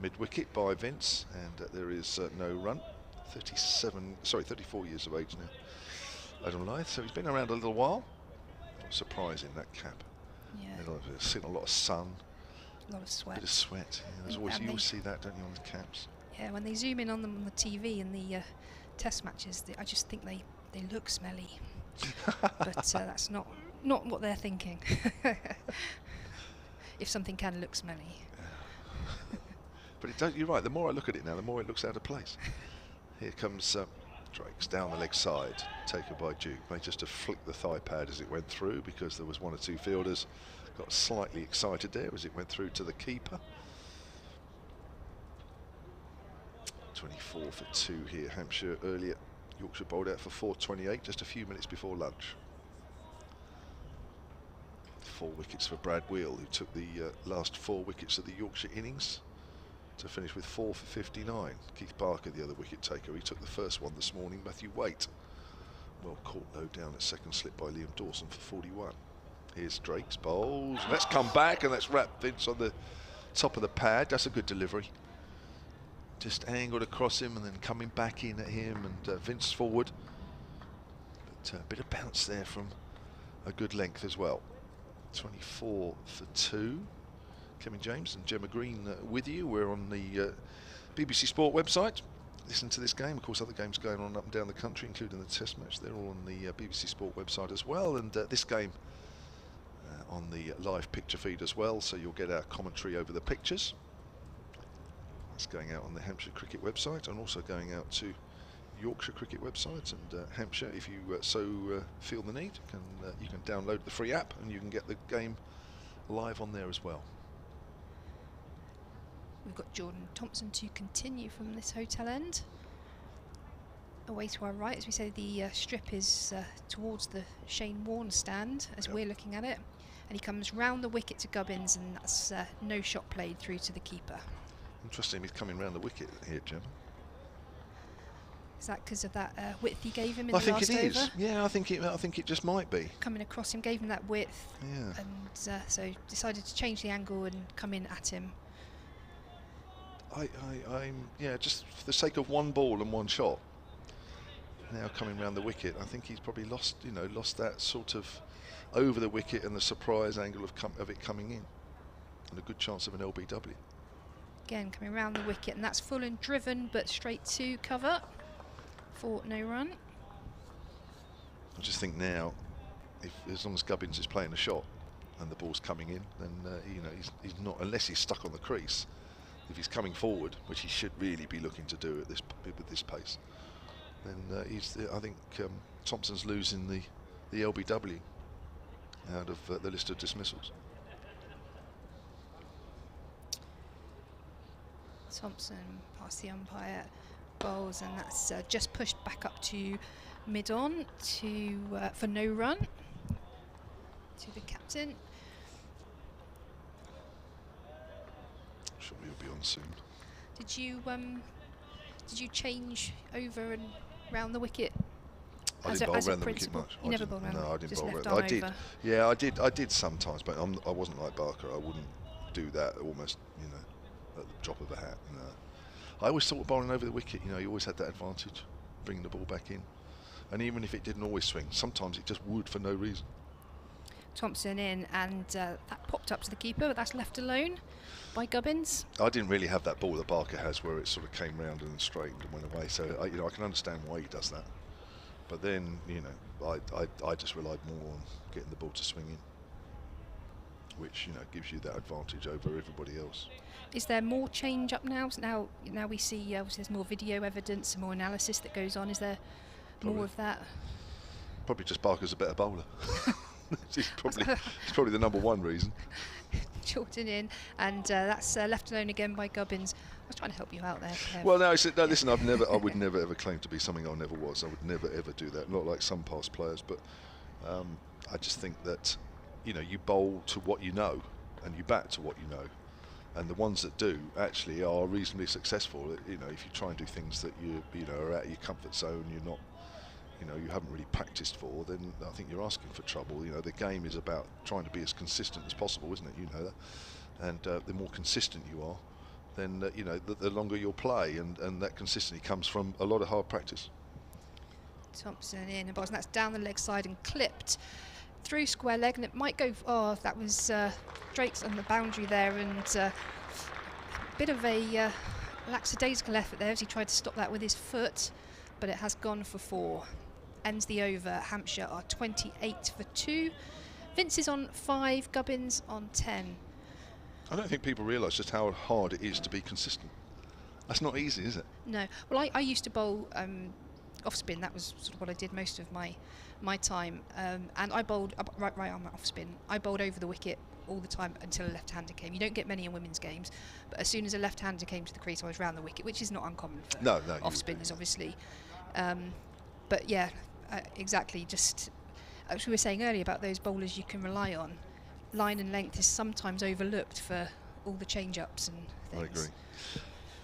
mid-wicket by Vince, and there is no run. 34 years of age now, Adam Lyth, so he's been around a little while. Not surprising, that cap. Yeah. He's seen a lot of sun. A lot of sweat. Bit of sweat. Yeah, there's always, you always see that, don't you, on the caps? Yeah, when they zoom in on them on the TV in the test matches, I just think they look smelly. But that's not what they're thinking. If something can look smelly. But it does, you're right, the more I look at it now, the more it looks out of place. Here comes Drakes down the leg side, taken by Duke. May just have flicked the thigh pad as it went through, because there was 1 or 2 fielders got slightly excited there as it went through to the keeper. 24 for 2 here. Hampshire earlier. Yorkshire bowled out for 4:28, just a few minutes before lunch. 4 wickets for Brad Wheel, who took the last 4 wickets of the Yorkshire innings to finish with 4 for 59. Keith Barker, the other wicket taker, he took the first one this morning. Matthew Waite, well caught low down at second slip by Liam Dawson for 41. Here's Drake's bowls. Let's come back and let's wrap Vince on the top of the pad. That's a good delivery. Just angled across him and then coming back in at him, and Vince forward. But a bit of bounce there from a good length as well. 24 for 2. Kevin James and Gemma Green with you. We're on the BBC Sport website. Listen to this game. Of course, other games going on up and down the country, including the Test match. They're all on the BBC Sport website as well. And this game on the live picture feed as well, so you'll get our commentary over the pictures. It's going out on the Hampshire Cricket website, and also going out to Yorkshire Cricket website, and Hampshire, if you feel the need, you can download the free app and you can get the game live on there as well. We've got Jordan Thompson to continue from this hotel end. Away to our right, as we say, the strip is towards the Shane Warne stand as we're looking at it, and he comes round the wicket to Gubbins, and that's no shot played through to the keeper. Interesting, he's coming round the wicket here, Gemma. Is that because of that width he gave him in the last over? I think it is. Yeah, I think it just might be. Coming across him, gave him that width, yeah. and so decided to change the angle and come in at him. I'm just for the sake of one ball and one shot. Now coming round the wicket, I think he's probably lost that sort of over the wicket and the surprise angle of it coming in, and a good chance of an LBW. Again, coming round the wicket, and that's full and driven, but straight to cover for no run. I just think now, as long as Gubbins is playing a shot and the ball's coming in, then he's not, unless he's stuck on the crease. If he's coming forward, which he should really be looking to do with this pace, then I think Thompson's losing the LBW out of the list of dismissals. Thompson past the umpire, bowls, and that's just pushed back up to mid-on for no run to the captain. Sure, he'll be on soon. Did you change over and round the wicket? I didn't bowl round the wicket much. You never bowled round? No, I didn't bowl round. I did. Yeah, I did sometimes, but I wasn't like Barker. I wouldn't do that almost, at the drop of a hat. No. I always thought bowling over the wicket, you always had that advantage, bringing the ball back in. And even if it didn't always swing, sometimes it just would for no reason. Thompson in, and that popped up to the keeper, but that's left alone by Gubbins. I didn't really have that ball that Barker has, where it sort of came round and straightened and went away. So I can understand why he does that. But then, I just relied more on getting the ball to swing in, which gives you that advantage over everybody else. Is there more change up now? Now we see there's more video evidence, more analysis that goes on. Is there more of that? Probably just Barker's a better bowler. it's probably the number one reason. Jordan in, and that's left alone again by Gubbins. I was trying to help you out there, Kev. Well, no, listen, I would never ever claim to be something I never was. I would never ever do that. Not like some past players, but I just think that you bowl to what you know, and you bat to what you know. And the ones that do actually are reasonably successful. If you try and do things that you are out of your comfort zone, you're not, you haven't really practiced for, then I think you're asking for trouble. The game is about trying to be as consistent as possible, isn't it? You know that. And the more consistent you are, then the longer you'll play, and that consistency comes from a lot of hard practice. Thompson in, and that's down the leg side and clipped through square leg, and it might go. Oh, that was Drake's on the boundary there, and a bit of a lackadaisical effort there as he tried to stop that with his foot, but it has gone for 4. Ends the over. Hampshire are 28 for 2. Vince is on 5, Gubbins on 10. I don't think people realise just how hard it is to be consistent. That's not easy, is it? No. Well, I used to bowl off spin. That was sort of what I did most of my time, and I bowled right arm off spin. I bowled over the wicket all the time until a left-hander came. You don't get many in women's games, but as soon as a left-hander came to the crease, I was round the wicket, which is not uncommon for off spinners, obviously. But yeah, exactly. Just as we were saying earlier about those bowlers you can rely on, line and length is sometimes overlooked for all the change-ups and things. I agree.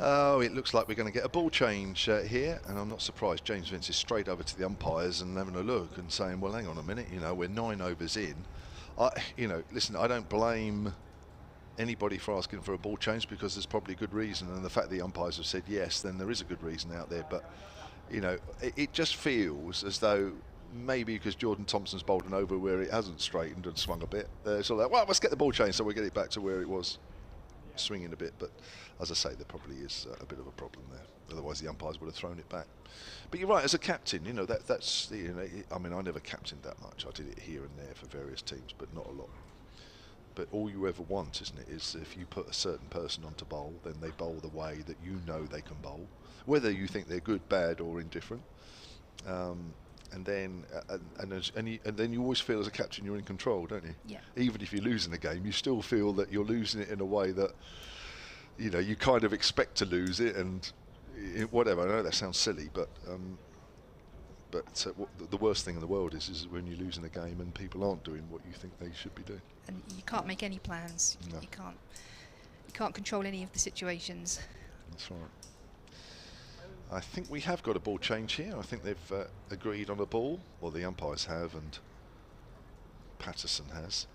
Oh, it looks like we're going to get a ball change here, and I'm not surprised. James Vince is straight over to the umpires and having a look and saying, well, hang on a minute, we're 9 overs in. Listen, I don't blame anybody for asking for a ball change, because there's probably good reason, and the fact the umpires have said yes, then there is a good reason out there. But it just feels as though maybe because Jordan Thompson's bowled an over where it hasn't straightened and swung a bit, so like, well, let's get the ball change so we'll get it back to where it was, swinging a bit. But as I say, there probably is a bit of a problem there. Otherwise the umpires would have thrown it back. But you're right, as a captain, that's I mean, I never captained that much. I did it here and there for various teams, but not a lot. But all you ever want, isn't it, is if you put a certain person onto bowl, then they bowl the way that they can bowl, whether you think they're good, bad, or indifferent. And then you always feel as a captain you're in control, don't you? Yeah. Even if you're losing the game, you still feel that you're losing it in a way that you kind of expect to lose it, and whatever. I know that sounds silly, but the worst thing in the world is when you're losing a game and people aren't doing what you think they should be doing. And you can't make any plans. No. You can't control any of the situations. That's right. I think we have got a ball change here. I think they've agreed on a ball, or the umpires have, and Patterson has.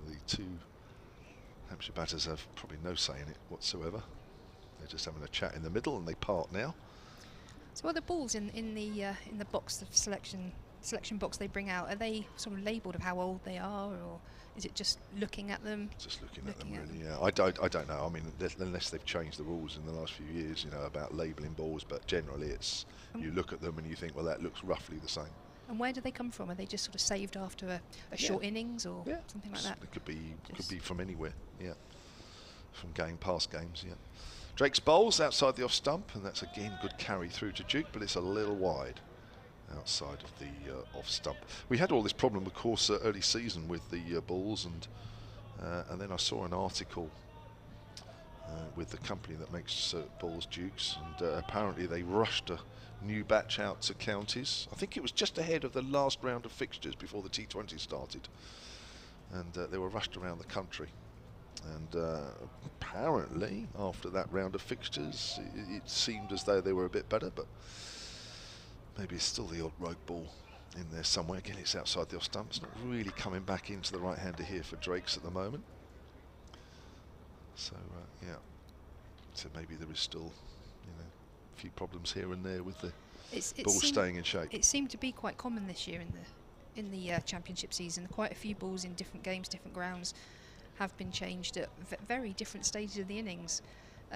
The two Hampshire batters have probably no say in it whatsoever. They're just having a chat in the middle, and they part now. So are the balls in the box, the selection box they bring out, are they sort of labelled of how old they are, or is it just looking at them? Just looking at them, really. Yeah, I don't know. I mean, unless they've changed the rules in the last few years, you know, about labelling balls. But generally, it's you look at them and you think, well, that looks roughly the same. And where do they come from? Are they just sort of saved after a short innings or something like that? It could be from anywhere. Yeah, from past games. Yeah. Drake's bowls outside the off stump, and that's again good carry through to Duke, but it's a little wide outside of the off stump. We had all this problem, of course, early season with the balls, and then I saw an article with the company that makes balls, Dukes, and apparently they rushed a new batch out to counties. I think it was just ahead of the last round of fixtures before the T20 started, and they were rushed around the country. And apparently, after that round of fixtures, it seemed as though they were a bit better, but maybe it's still the odd rogue ball in there somewhere. Again, it's outside the off stump. It's not really coming back into the right-hander here for Drakes at the moment. So, yeah. So maybe there is still, you know, a few problems here and there with the ball staying in shape. It seemed to be quite common this year in the championship season. Quite a few balls in different games, different grounds, have been changed at very different stages of the innings.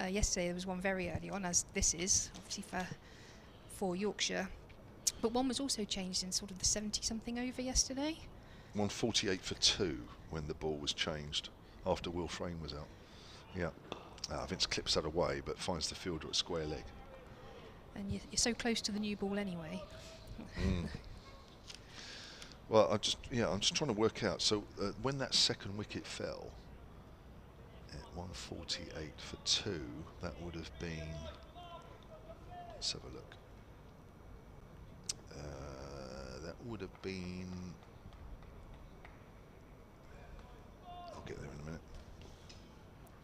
Yesterday there was one very early on, as this is obviously for Yorkshire, but one was also changed in sort of the 70-something over yesterday. 148 for 2 when the ball was changed after Will Frame was out. Yeah, Vince clips that away but finds the fielder at square leg. And you're so close to the new ball anyway. Well, I'm just trying to work out. So when that second wicket fell at 148 for 2, that would have been. Let's have a look. That would have been. I'll get there in a minute.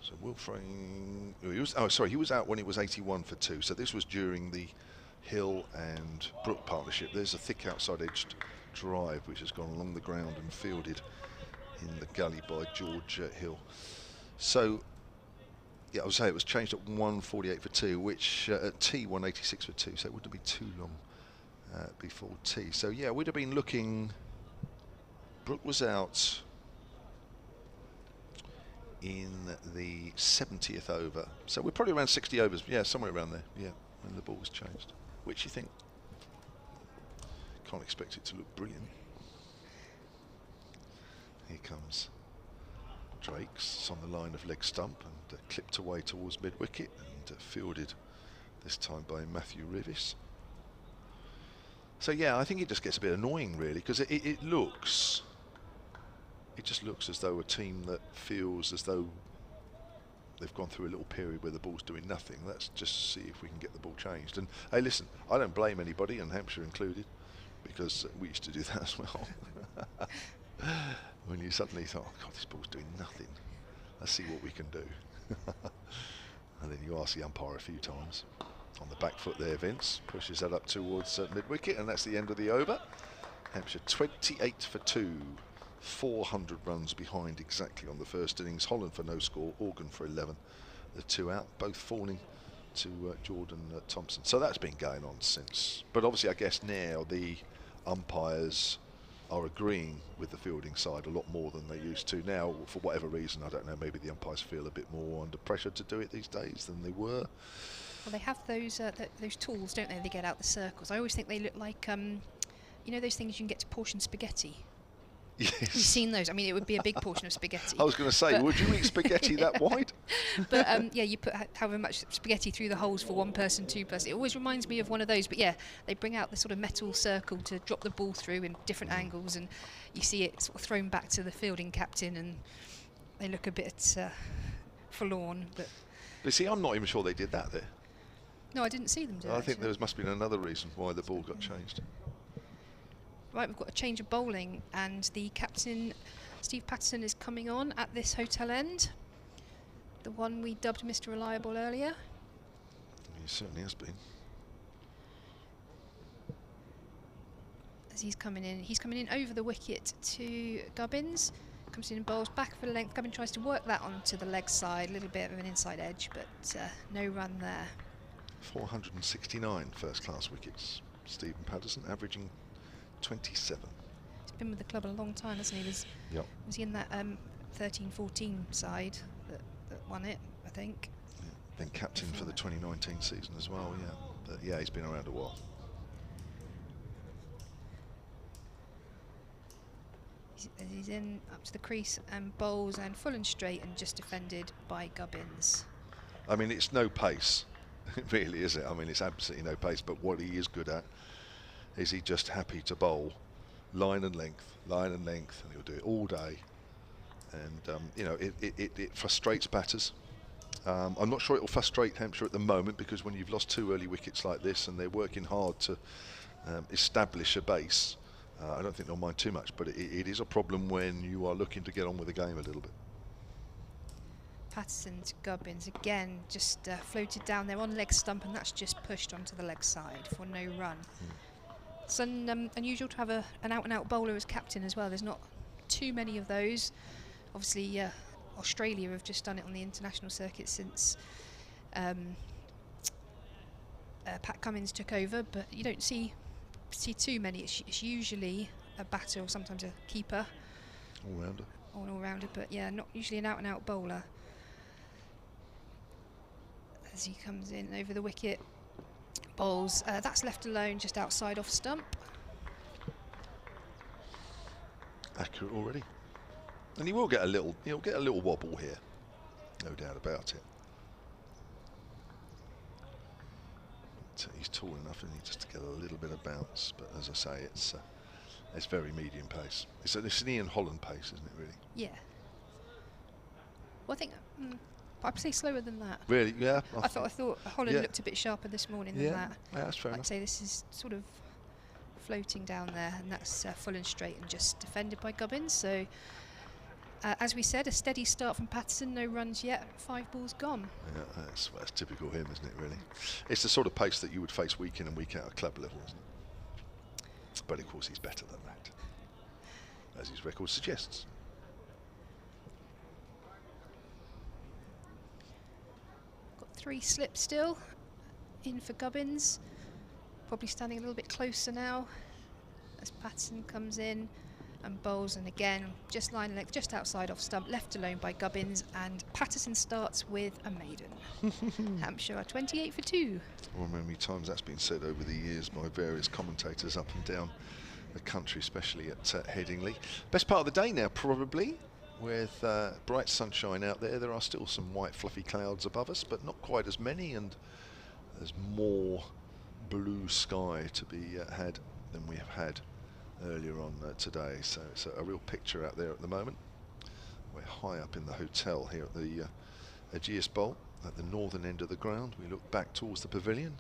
So Will Frame. He was out when it was 81 for 2. So this was during the Hill and Brook partnership. There's a thick outside edged drive which has gone along the ground and fielded in the gully by George Hill. So yeah, I would say it was changed at 148 for 2, which at T 186 for 2, so it wouldn't be too long before T. So yeah, we'd have been looking. Brook was out in the 70th over, so we're probably around 60 overs, yeah, somewhere around there, yeah, when the ball was changed. Which you think? Can't expect it to look brilliant. Here comes Drakes on the line of leg stump and clipped away towards mid wicket and fielded this time by Matthew Revis. So yeah, I think it just gets a bit annoying really, because it just looks as though a team that feels as though they've gone through a little period where the ball's doing nothing. Let's just see if we can get the ball changed. And hey, listen, I don't blame anybody, and Hampshire included, because we used to do that as well. When you suddenly thought, oh God, this ball's doing nothing, let's see what we can do. And then you ask the umpire a few times. On the back foot there, Vince pushes that up towards mid-wicket, and that's the end of the over. Hampshire 28 for 2, 400 runs behind exactly on the first innings. Holland for no score, Organ for 11, the 2 out, both falling to Jordan Thompson. So that's been going on since. But obviously I guess now the umpires are agreeing with the fielding side a lot more than they used to. Now, for whatever reason, I don't know, maybe the umpires feel a bit more under pressure to do it these days than they were. Well, they have those tools, don't they? They get out the circles. I always think they look like, you know, those things you can get to portion spaghetti. Yes. You've seen those. I mean, it would be a big portion of spaghetti. I was going to say, would you eat spaghetti that wide? But yeah, you put however much spaghetti through the holes for one person, two person. It always reminds me of one of those. But yeah, they bring out the sort of metal circle to drop the ball through in different angles, and you see it sort of thrown back to the fielding captain, and they look a bit forlorn. But you see, I'm not even sure they did that there. No, I didn't see them do it. I think there must have been another reason why the ball got changed. Right, we've got a change of bowling, and the captain, Steve Patterson, is coming on at this hotel end. The one we dubbed Mr. Reliable earlier. He certainly has been. As he's coming in over the wicket to Gubbins. comes in and bowls back for length. Gubbin tries to work that onto the leg side, a little bit of an inside edge, but no run there. 469 first-class wickets. Stephen Patterson averaging 27. He's been with the club a long time, hasn't he? Was he in that 13-14 side that won it, I think? Yeah. Then captain for the 2019 season as well, yeah. But yeah, he's been around a while. He's in up to the crease and bowls and full and straight and just defended by Gubbins. I mean, it's no pace. It really is it. I mean, it's absolutely no pace, but what he is good at is he just happy to bowl line and length, and he'll do it all day. And you know, it frustrates batters. I'm not sure it will frustrate Hampshire at the moment, because when you've lost 2 early wickets like this and they're working hard to establish a base, I don't think they'll mind too much, but it is a problem when you are looking to get on with the game a little bit. Patterson to Gubbins again, just floated down there on leg stump, and that's just pushed onto the leg side for no run. It's unusual to have an out-and-out bowler as captain as well. There's not too many of those. Obviously, Australia have just done it on the international circuit since Pat Cummins took over, but you don't see too many. It's usually a batter or sometimes a keeper. All-rounder. Or an all-rounder, but yeah, not usually an out-and-out bowler. As he comes in over the wicket, bowls. That's left alone just outside off stump. Accurate already. And he will get a little, he'll get a little wobble here, no doubt about it. But he's tall enough, and he just to get a little bit of bounce. But as I say, it's very medium pace. It's an Ian Holland pace, isn't it? Really? Yeah. Well, I think I'd say slower than that. Really? Yeah. I thought Holland looked a bit sharper this morning than that. Yeah, that's fair enough. I'd say this is sort of floating down there, and that's full and straight and just defended by Gubbins. So, as we said, a steady start from Patterson, no runs yet, 5 balls gone. Yeah, that's typical him, isn't it, really? It's the sort of pace that you would face week in and week out at club level, isn't it? But of course he's better than that, as his record suggests. Got 3 slips still in for Gubbins. Probably standing a little bit closer now as Patterson comes in and bowls, and again just line length, just outside off stump, left alone by Gubbins, and Patterson starts with a maiden. Hampshire are 28 for 2. Well, many times that's been said over the years by various commentators up and down the country, especially at Headingley. Best part of the day now, probably, with bright sunshine out there. There are still some white fluffy clouds above us, but not quite as many, and there's more blue sky to be had than we have had earlier on today. So it's a real picture out there at the moment. We're high up in the hotel here at the Ageas Bowl at the northern end of the ground. We look back towards the pavilion,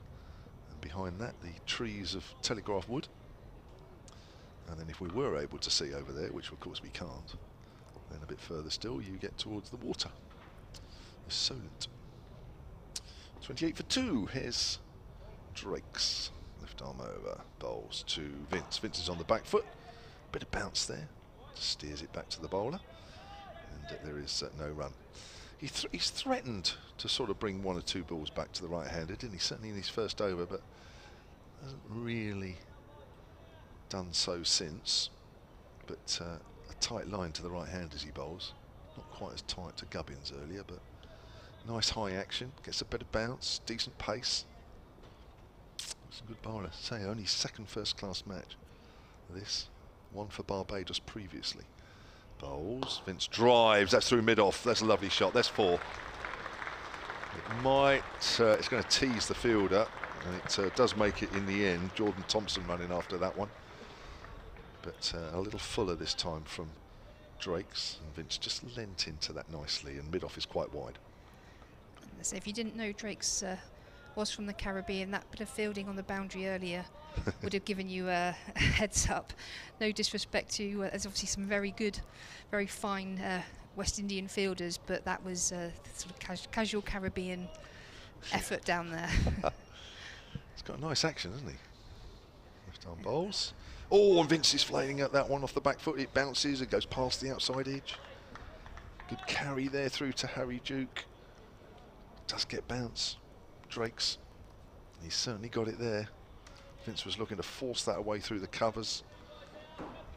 and behind that the trees of telegraph wood. And then if we were able to see over there, which of course we can't, then a bit further still you get towards the water, the Solent. 28 for 2. Here's Drake's left arm over, bowls to Vince. Vince is on the back foot, bit of bounce there, steers it back to the bowler, and there is no run. He's threatened to sort of bring 1 or 2 balls back to the right-hander, didn't he? Certainly in his first over, but hasn't really done so since. But a tight line to the right hand as he bowls, not quite as tight to Gubbins earlier, but nice high action, gets a bit of bounce, decent pace. It's a good bowler. Say, only second first-class match. This one for Barbados previously. Bowls. Vince drives. That's through mid-off. That's a lovely shot. That's 4. It might. It's going to tease the fielder, and it does make it in the end. Jordan Thompson running after that one, but a little fuller this time from Drake's, and Vince just leant into that nicely, and mid-off is quite wide. So if you didn't know Drake's was from the Caribbean, that bit of fielding on the boundary earlier would have given you a heads up. No disrespect to, there's obviously some very good, very fine West Indian fielders, but that was sort of casual Caribbean effort down there. He's got a nice action, hasn't he? Left arm bowls. Oh, and Vince is flailing at that one off the back foot. It bounces, it goes past the outside edge. Good carry there through to Harry Duke. Does get bounce. Drake's. He's certainly got it there. Vince was looking to force that away through the covers.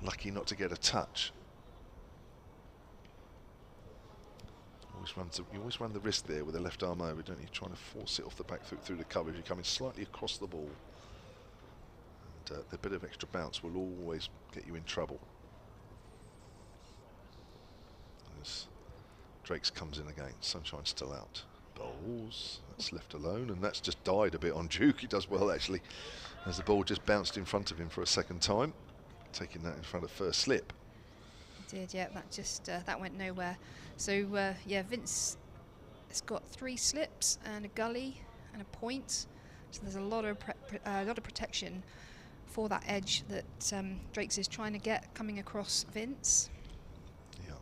Lucky not to get a touch. You always run the risk there with the left arm over, don't you? Trying to force it off the back foot through the cover. You're coming slightly across the ball. And the bit of extra bounce will always get you in trouble. As Drake's comes in again. Sunshine's still out. Bowls. That's left alone, and that's just died a bit on Duke. He does well actually, as the ball just bounced in front of him for a second time, taking that in front of first slip. Did, yeah, that just that went nowhere. So yeah, Vince has got 3 slips and a gully and a point. So there's a lot of protection for that edge that Drake's is trying to get coming across Vince. Yeah,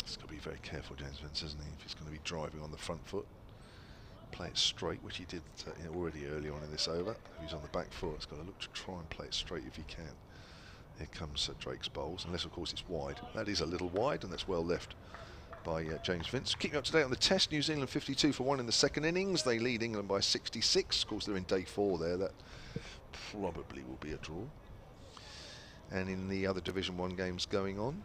he's got to be very careful, James Vince, isn't he? If he's going to be driving on the front foot, play it straight, which he did already early on in this over. If he's on the back foot, he's got to look to try and play it straight if he can. Here comes Drake's bowls, unless of course it's wide. That is a little wide, and that's well left by James Vince. Keeping up to date on the test, New Zealand 52 for 1 in the second innings. They lead England by 66. Of course, they're in day 4 there. That probably will be a draw. And in the other Division 1 games going on,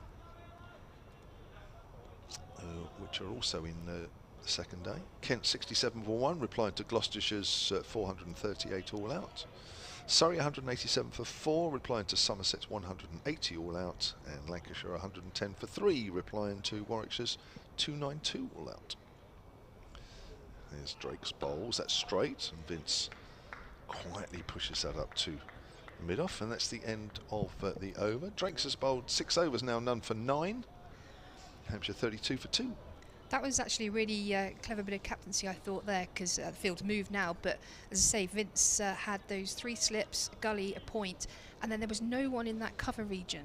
which are also in the second day, Kent 67 for 1, replied to Gloucestershire's 438 all out. Surrey 187 for 4, replying to Somerset's 180 all out, and Lancashire 110 for 3, replying to Warwickshire's 292 all out. There's Drake's bowls, that's straight, and Vince quietly pushes that up to mid-off, and that's the end of the over. Drake's has bowled 6 overs now, none for 9. Hampshire 32 for 2. That was actually a really clever bit of captaincy, I thought, there, because the field's moved now. But as I say, Vince had those 3 slips, a gully, a point, and then there was no one in that cover region.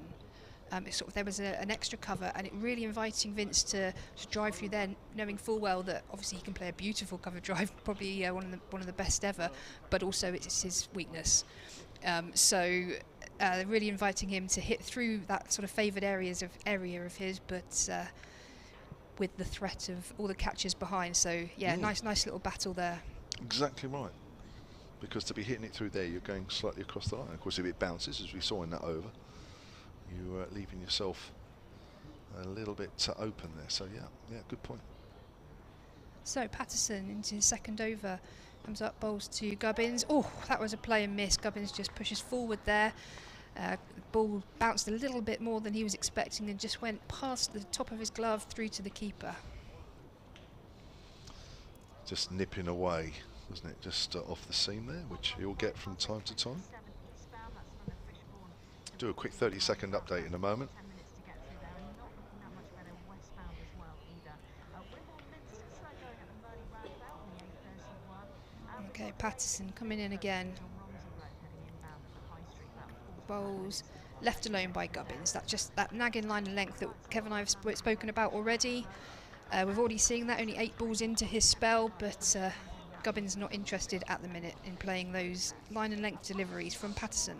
There was an extra cover, and it really inviting Vince to drive through there, knowing full well that obviously he can play a beautiful cover drive, probably one of the best ever, but also it's his weakness. Really inviting him to hit through that sort of favoured area of his, but with the threat of all the catches behind. So yeah, nice little battle there. Exactly right, because to be hitting it through there, you're going slightly across the line. Of course, if it bounces, as we saw in that over, you're leaving yourself a little bit open there. So yeah, good point. So Patterson into his second over, comes up, bowls to Gubbins. Oh, that was a play and miss. Gubbins just pushes forward there. The ball bounced a little bit more than he was expecting and just went past the top of his glove through to the keeper. Just nipping away, wasn't it? Just off the seam there, which he'll get from time to time. Do a quick 30-second update in a moment. Okay, Patterson coming in again. Bowls left alone by Gubbins. That's just that nagging line of length that Kevin and I have spoken about already. We've already seen that, only 8 balls into his spell, but Gubbins not interested at the minute in playing those line and length deliveries from Patterson.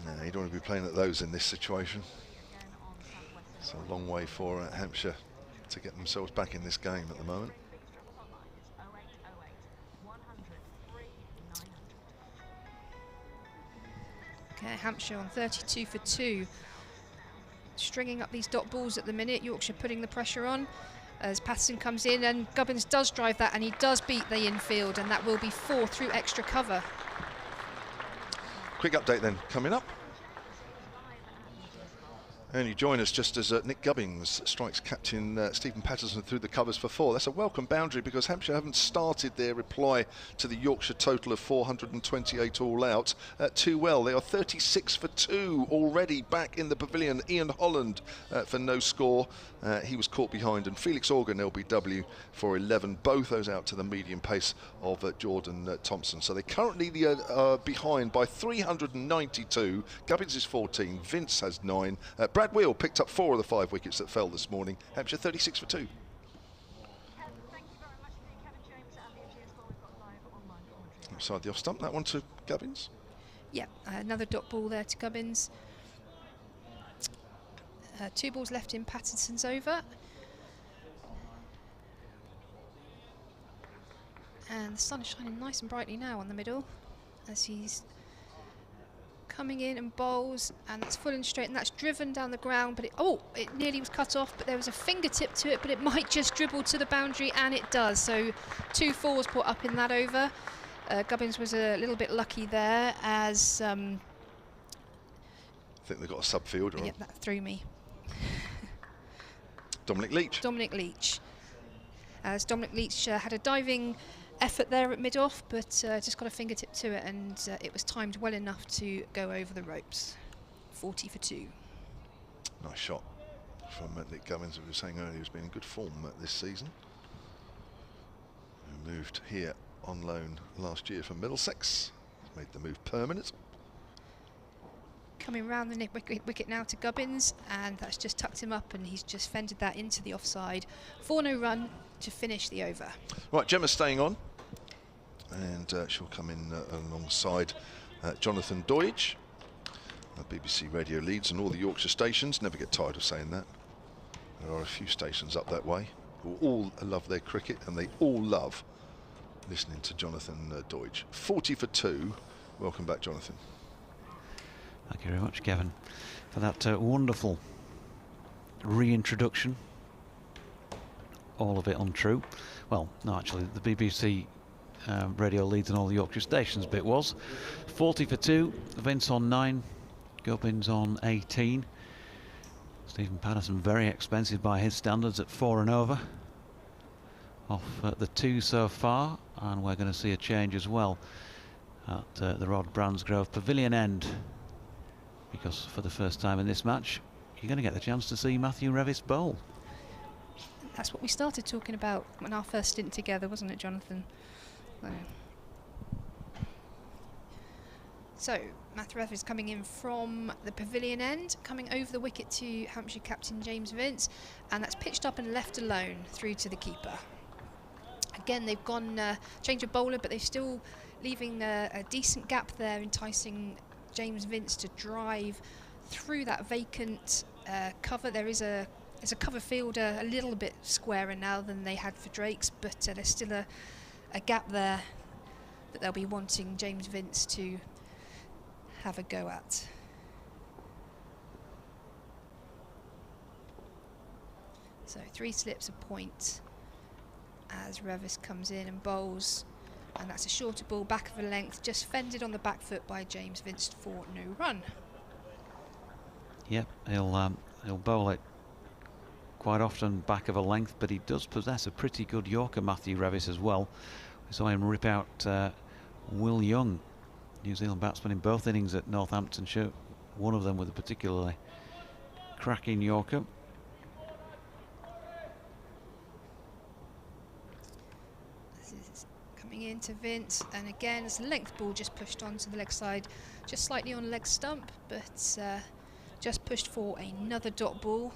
No, you don't want to be playing at those in this situation. It's a long way for Hampshire to get themselves back in this game at the moment. Okay, Hampshire on 32 for 2. Stringing up these dot balls at the minute. Yorkshire putting the pressure on as Patterson comes in, and Gubbins does drive that, and he does beat the infield, and that will be 4 through extra cover. Quick update then coming up. And you join us just as Nick Gubbins strikes captain Stephen Patterson through the covers for 4. That's a welcome boundary because Hampshire haven't started their reply to the Yorkshire total of 428 all out too well. They are 36 for 2 already back in the pavilion. Ian Holland for no score. He was caught behind, and Felix Organ LBW for 11. Both those out to the medium pace of Jordan Thompson. So they currently are behind by 392. Gubbins is 14. Vince has 9. Brad Wheel picked up 4 of the 5 wickets that fell this morning. Hampshire 36 for 2. Yeah, Inside the off stump, that one to Gubbins. Yeah, another dot ball there to Gubbins. 2 balls left in Patterson's over. And the sun is shining nice and brightly now on the middle as he's coming in and bowls, and it's full and straight, and that's driven down the ground, but it nearly was cut off, but there was a fingertip to it, but it might just dribble to the boundary, and it does. So 2 fours put up in that over. Gubbins was a little bit lucky there as I think they've got a subfielder. Yeah, that threw me. Dominic Leach. Dominic Leach. As Dominic Leach had a diving effort there at mid-off, but just got a fingertip to it, and it was timed well enough to go over the ropes. 40 for 2. Nice shot from Nick Gubbins, who was saying earlier he's been in good form this season. Who moved here on loan last year from Middlesex. Made the move permanent. Coming round the wicket now to Gubbins, and that's just tucked him up, and he's just fended that into the offside. 4-no run to finish the over. Right, Gemma's staying on, and she'll come in alongside Jonathan Doidge. BBC Radio Leeds and all the Yorkshire stations. Never get tired of saying that. There are a few stations up that way who all love their cricket, and they all love listening to Jonathan Doidge. 40 for 2. Welcome back, Jonathan. Thank you very much, Kevin, for that wonderful reintroduction. All of it untrue. Well, no, actually, the BBC Radio Leeds and all the Yorkshire stations bit was. 40 for 2, Vince on 9, Gubbins on 18. Stephen Patterson, very expensive by his standards, at 4 and over. Off the 2 so far, and we're going to see a change as well at the Rod Bransgrove Pavilion end, because for the first time in this match you're going to get the chance to see Matthew Revis bowl. That's what we started talking about when our first stint together, wasn't it, Jonathan? So Matthew Revis coming in from the pavilion end, coming over the wicket to Hampshire captain James Vince, and that's pitched up and left alone through to the keeper. Again, they've gone change of bowler, but they're still leaving a decent gap there, enticing James Vince to drive through that vacant cover. There's a cover field a little bit squarer now than they had for Drake's, but there's still a gap there that they'll be wanting James Vince to have a go at. So 3 slips a point as Revis comes in and bowls, and that's a shorter ball, back of a length, just fended on the back foot by James Vince for no run. Yep, he'll bowl it quite often back of a length, but he does possess a pretty good Yorker, Matthew Revis, as well. We saw him rip out Will Young, New Zealand batsman, in both innings at Northamptonshire, one of them with a particularly cracking Yorker. Into Vince, and again it's a length ball just pushed onto the leg side, just slightly on leg stump, but just pushed for another dot ball.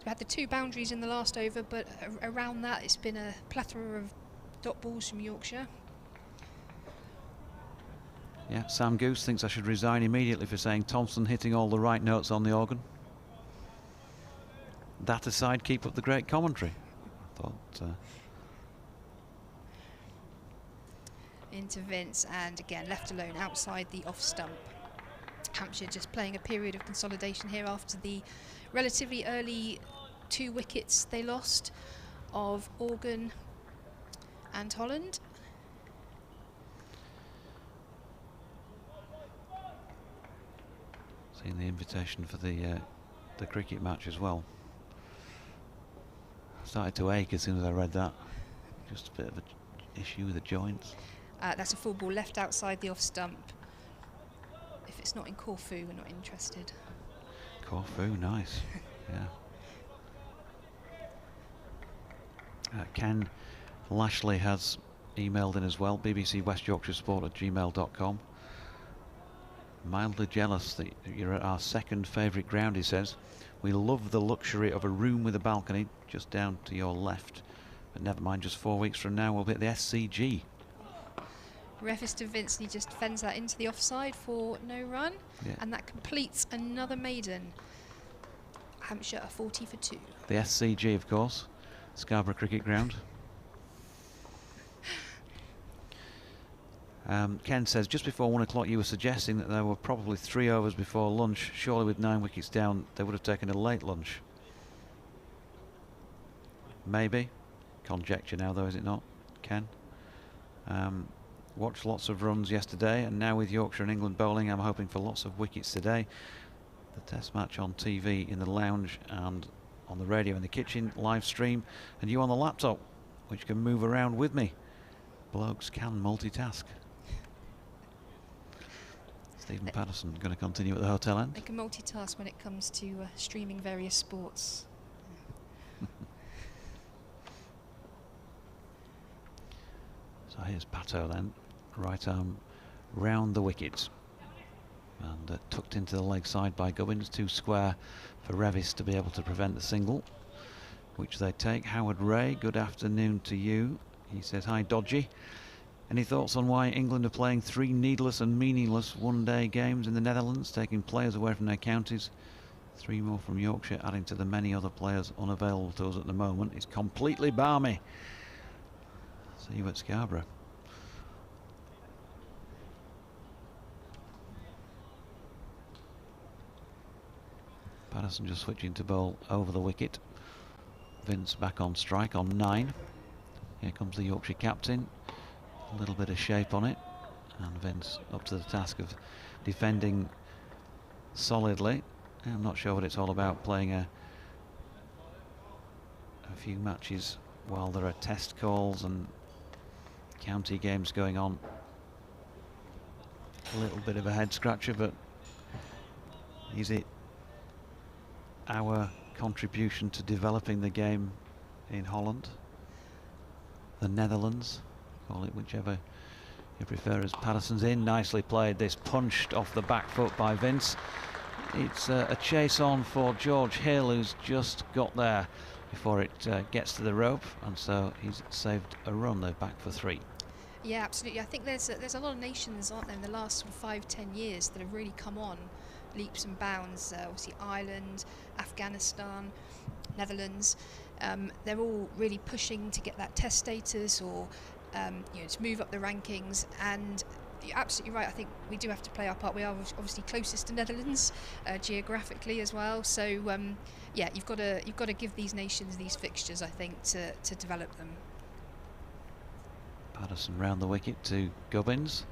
We had the 2 boundaries in the last over, but around that it's been a plethora of dot balls from Yorkshire. Yeah, Sam Goose thinks I should resign immediately for saying Thompson hitting all the right notes on the organ. That aside, keep up the great commentary. I thought. Into Vince, and again left alone outside the off stump. Hampshire just playing a period of consolidation here after the relatively early 2 wickets they lost of Organ and Holland. Seeing the invitation for the cricket match as well. Started to ache as soon as I read that. Just a bit of an issue with the joints. That's a full ball left outside the off stump. If it's not in Corfu, we're not interested. Corfu, nice. Yeah. Ken Lashley has emailed in as well, BBC West Yorkshire Sport @gmail.com. Mildly jealous that you're at our second favourite ground, he says. We love the luxury of a room with a balcony just down to your left. But never mind, just 4 weeks from now we'll be at the SCG. Revis to Vince, and he just fends that into the offside for no run. Yeah. And that completes another maiden. Hampshire are 40 for 2. The SCG, of course, Scarborough Cricket Ground. Ken says, just before 1 o'clock you were suggesting that there were probably 3 overs before lunch. Surely with 9 wickets down they would have taken a late lunch. Maybe. Conjecture now though, is it not, Ken? Watched lots of runs yesterday, and now with Yorkshire and England bowling I'm hoping for lots of wickets today. The test match on TV in the lounge and on the radio in the kitchen, live stream, and you on the laptop, which can move around with me. Blokes can multitask. Stephen Patterson going to continue at the hotel end. They can multitask when it comes to streaming various sports. So here's Pato then, right arm round the wicket, and tucked into the leg side by Gubbins, too square for Revis to be able to prevent the single, which they take. Howard Ray, good afternoon to you. He says, hi Dodgy. Any thoughts on why England are playing 3 needless and meaningless one-day games in the Netherlands, taking players away from their counties? 3 more from Yorkshire, adding to the many other players unavailable to us at the moment. It's completely balmy. See you at Scarborough. Patterson just switching to bowl over the wicket. Vince back on strike on 9. Here comes the Yorkshire captain. A little bit of shape on it, and Vince up to the task of defending solidly. I'm not sure what it's all about, playing a few matches while there are test calls and county games going on. A little bit of a head scratcher, but is it our contribution to developing the game in Holland, the Netherlands, call it whichever you prefer, as Patterson's in? Nicely played, this punched off the back foot by Vince. It's a chase on for George Hill, who's just got there before it gets to the rope, and so he's saved a run. They're back for 3. Yeah, absolutely. I think there's a lot of nations, aren't there, in the last sort of 5-10 years that have really come on leaps and bounds. Obviously Ireland, Afghanistan, Netherlands. They're all really pushing to get that test status, or to move up the rankings. And you're absolutely right. I think we do have to play our part. We are obviously closest to Netherlands geographically as well. So yeah, you've got to give these nations these fixtures, I think, to develop them. Patterson round the wicket to Gubbins,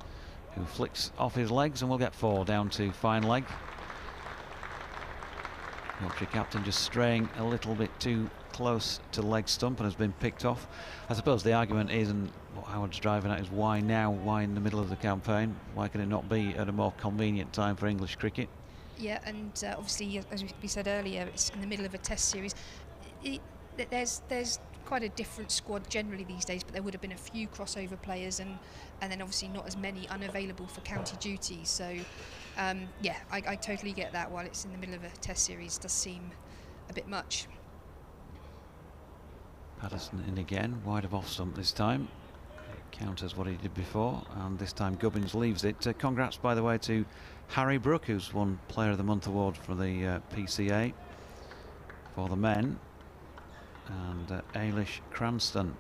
who flicks off his legs, and we'll get 4 down to fine leg. Yorkshire captain just straying a little bit too close to leg stump and has been picked off. I suppose the argument is, and what Howard's driving at, is why now? Why in the middle of the campaign? Why can it not be at a more convenient time for English cricket? Yeah, and obviously, as we said earlier, it's in the middle of a test series. There's quite a different squad generally these days, but there would have been a few crossover players, and then obviously not as many unavailable for county duty. So yeah, I totally get that. While it's in the middle of a test series, does seem a bit much. Patterson in again, wide of off stump this time. It counters what he did before, and this time Gubbins leaves it. Congrats, by the way, to Harry Brook, who's won Player of the Month award for the PCA for the men, and Ailish Cranstone,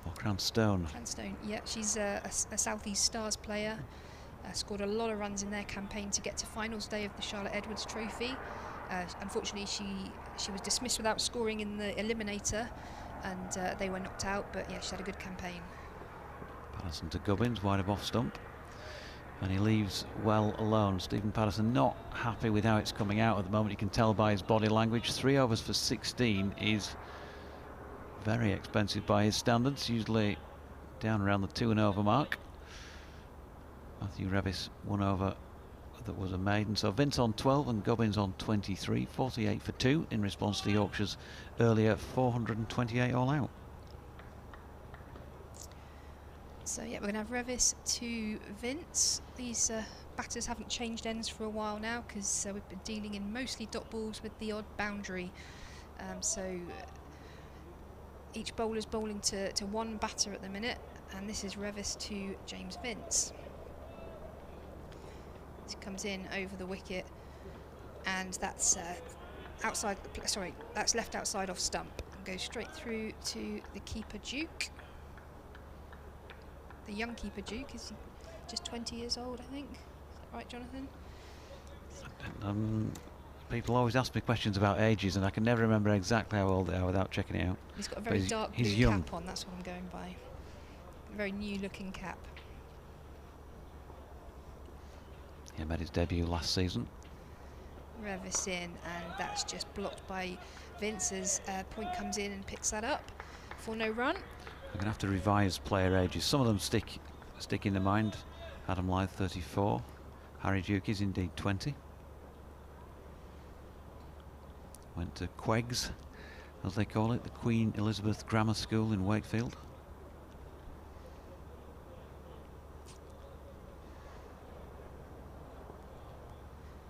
or Cranstone. Cranstone, yeah, she's a South East Stars player. Scored a lot of runs in their campaign to get to finals day of the Charlotte Edwards Trophy. Unfortunately, she was dismissed without scoring in the eliminator, and they were knocked out. But yeah, she had a good campaign. Patterson to Gubbins, wide of off stump, and he leaves well alone. Stephen Patterson not happy with how it's coming out at the moment. You can tell by his body language. 3 overs for 16 is very expensive by his standards. Usually down around the 2 and over mark. Matthew Revis 1 over that was a maiden. So Vince on 12 and Gubbins on 23. 48 for 2 in response to Yorkshire's earlier 428 all out. So yeah, we're going to have Revis to Vince. These batters haven't changed ends for a while now, because we've been dealing in mostly dot balls with the odd boundary. So Each bowler's bowling to one batter at the minute, and this is Revis to James Vince. This comes in over the wicket, and that's outside. Sorry, that's left outside off stump and goes straight through to the keeper Duke. The young keeper Duke is just 20 years old, I think. Is that right, Jonathan? People always ask me questions about ages, and I can never remember exactly how old they are without checking it out. He's got a very dark blue cap on, that's what I'm going by. A very new looking cap. He made his debut last season. Revis in, and that's just blocked by Vince as Point comes in and picks that up for no run. I'm going to have to revise player ages. Some of them stick in the mind. Adam Lyth, 34. Harry Duke is indeed 20. Went to Queggs, as they call it, the Queen Elizabeth Grammar School in Wakefield.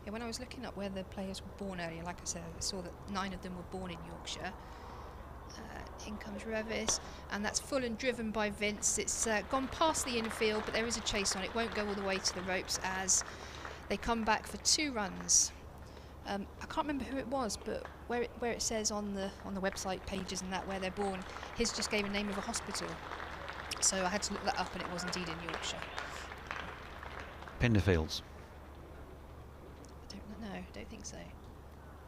Yeah, when I was looking up where the players were born earlier, like I said, I saw that 9 of them were born in Yorkshire. In comes Revis, and that's full and driven by Vince. It's gone past the infield, but there is a chase on it. Won't go all the way to the ropes as they come back for 2 runs. I can't remember who it was, but where it says on the website pages and that where they're born, his just gave a name of a hospital. So I had to look that up, and it was indeed in Yorkshire. Pinderfields. I don't think so.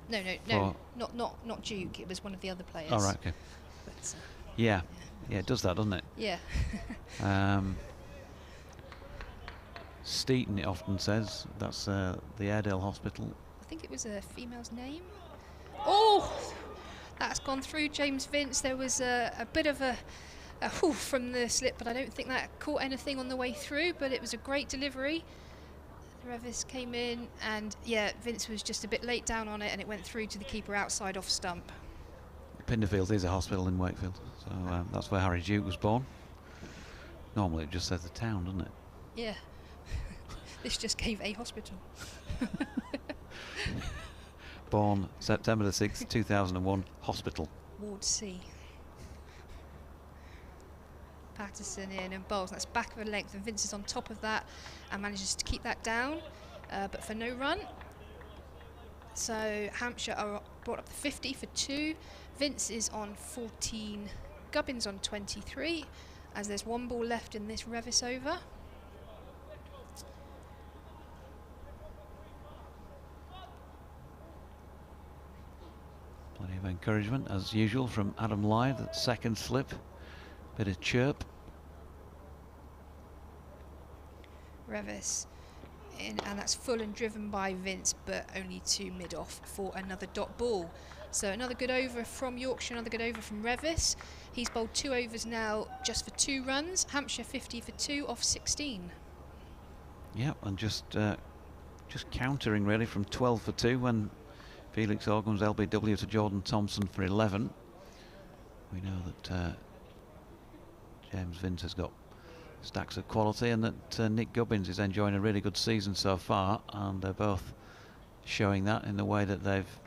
No, not Duke. It was one of the other players. Oh, right, okay. But, yeah, it does that, doesn't it? Yeah. Steeton, it often says. That's the Airedale Hospital. I think it was a female's name. Oh, that's gone through James Vince. There was a bit of a hoof from the slip, but I don't think that caught anything on the way through, but it was a great delivery. Revis came in, and yeah, Vince was just a bit late down on it, and it went through to the keeper outside off stump. Pinderfield is a hospital in Wakefield, so that's where Harry Duke was born. Normally it just says the town, doesn't it? Yeah. This just gave a hospital. Born September the 6th, 2001, hospital. Ward C. Patterson in and bowls, and that's back of a length, and Vince is on top of that and manages to keep that down, but for no run. So Hampshire are brought up to 50 for 2. Vince is on 14, Gubbins on 23, as there's 1 ball left in this Revis over. Plenty of encouragement, as usual, from Adam Lyth at second slip. Bit of chirp. Revis in, and that's full and driven by Vince, but only to mid-off for another dot ball. So another good over from Yorkshire, another good over from Revis. He's bowled 2 overs now just for 2 runs. Hampshire 50 for 2 off 16. Yeah, and just countering really from 12 for 2 when Felix Orgham's LBW to Jordan Thompson for 11. We know that James Vince has got stacks of quality, and that Nick Gubbins is enjoying a really good season so far, and they're both showing that in the way that they've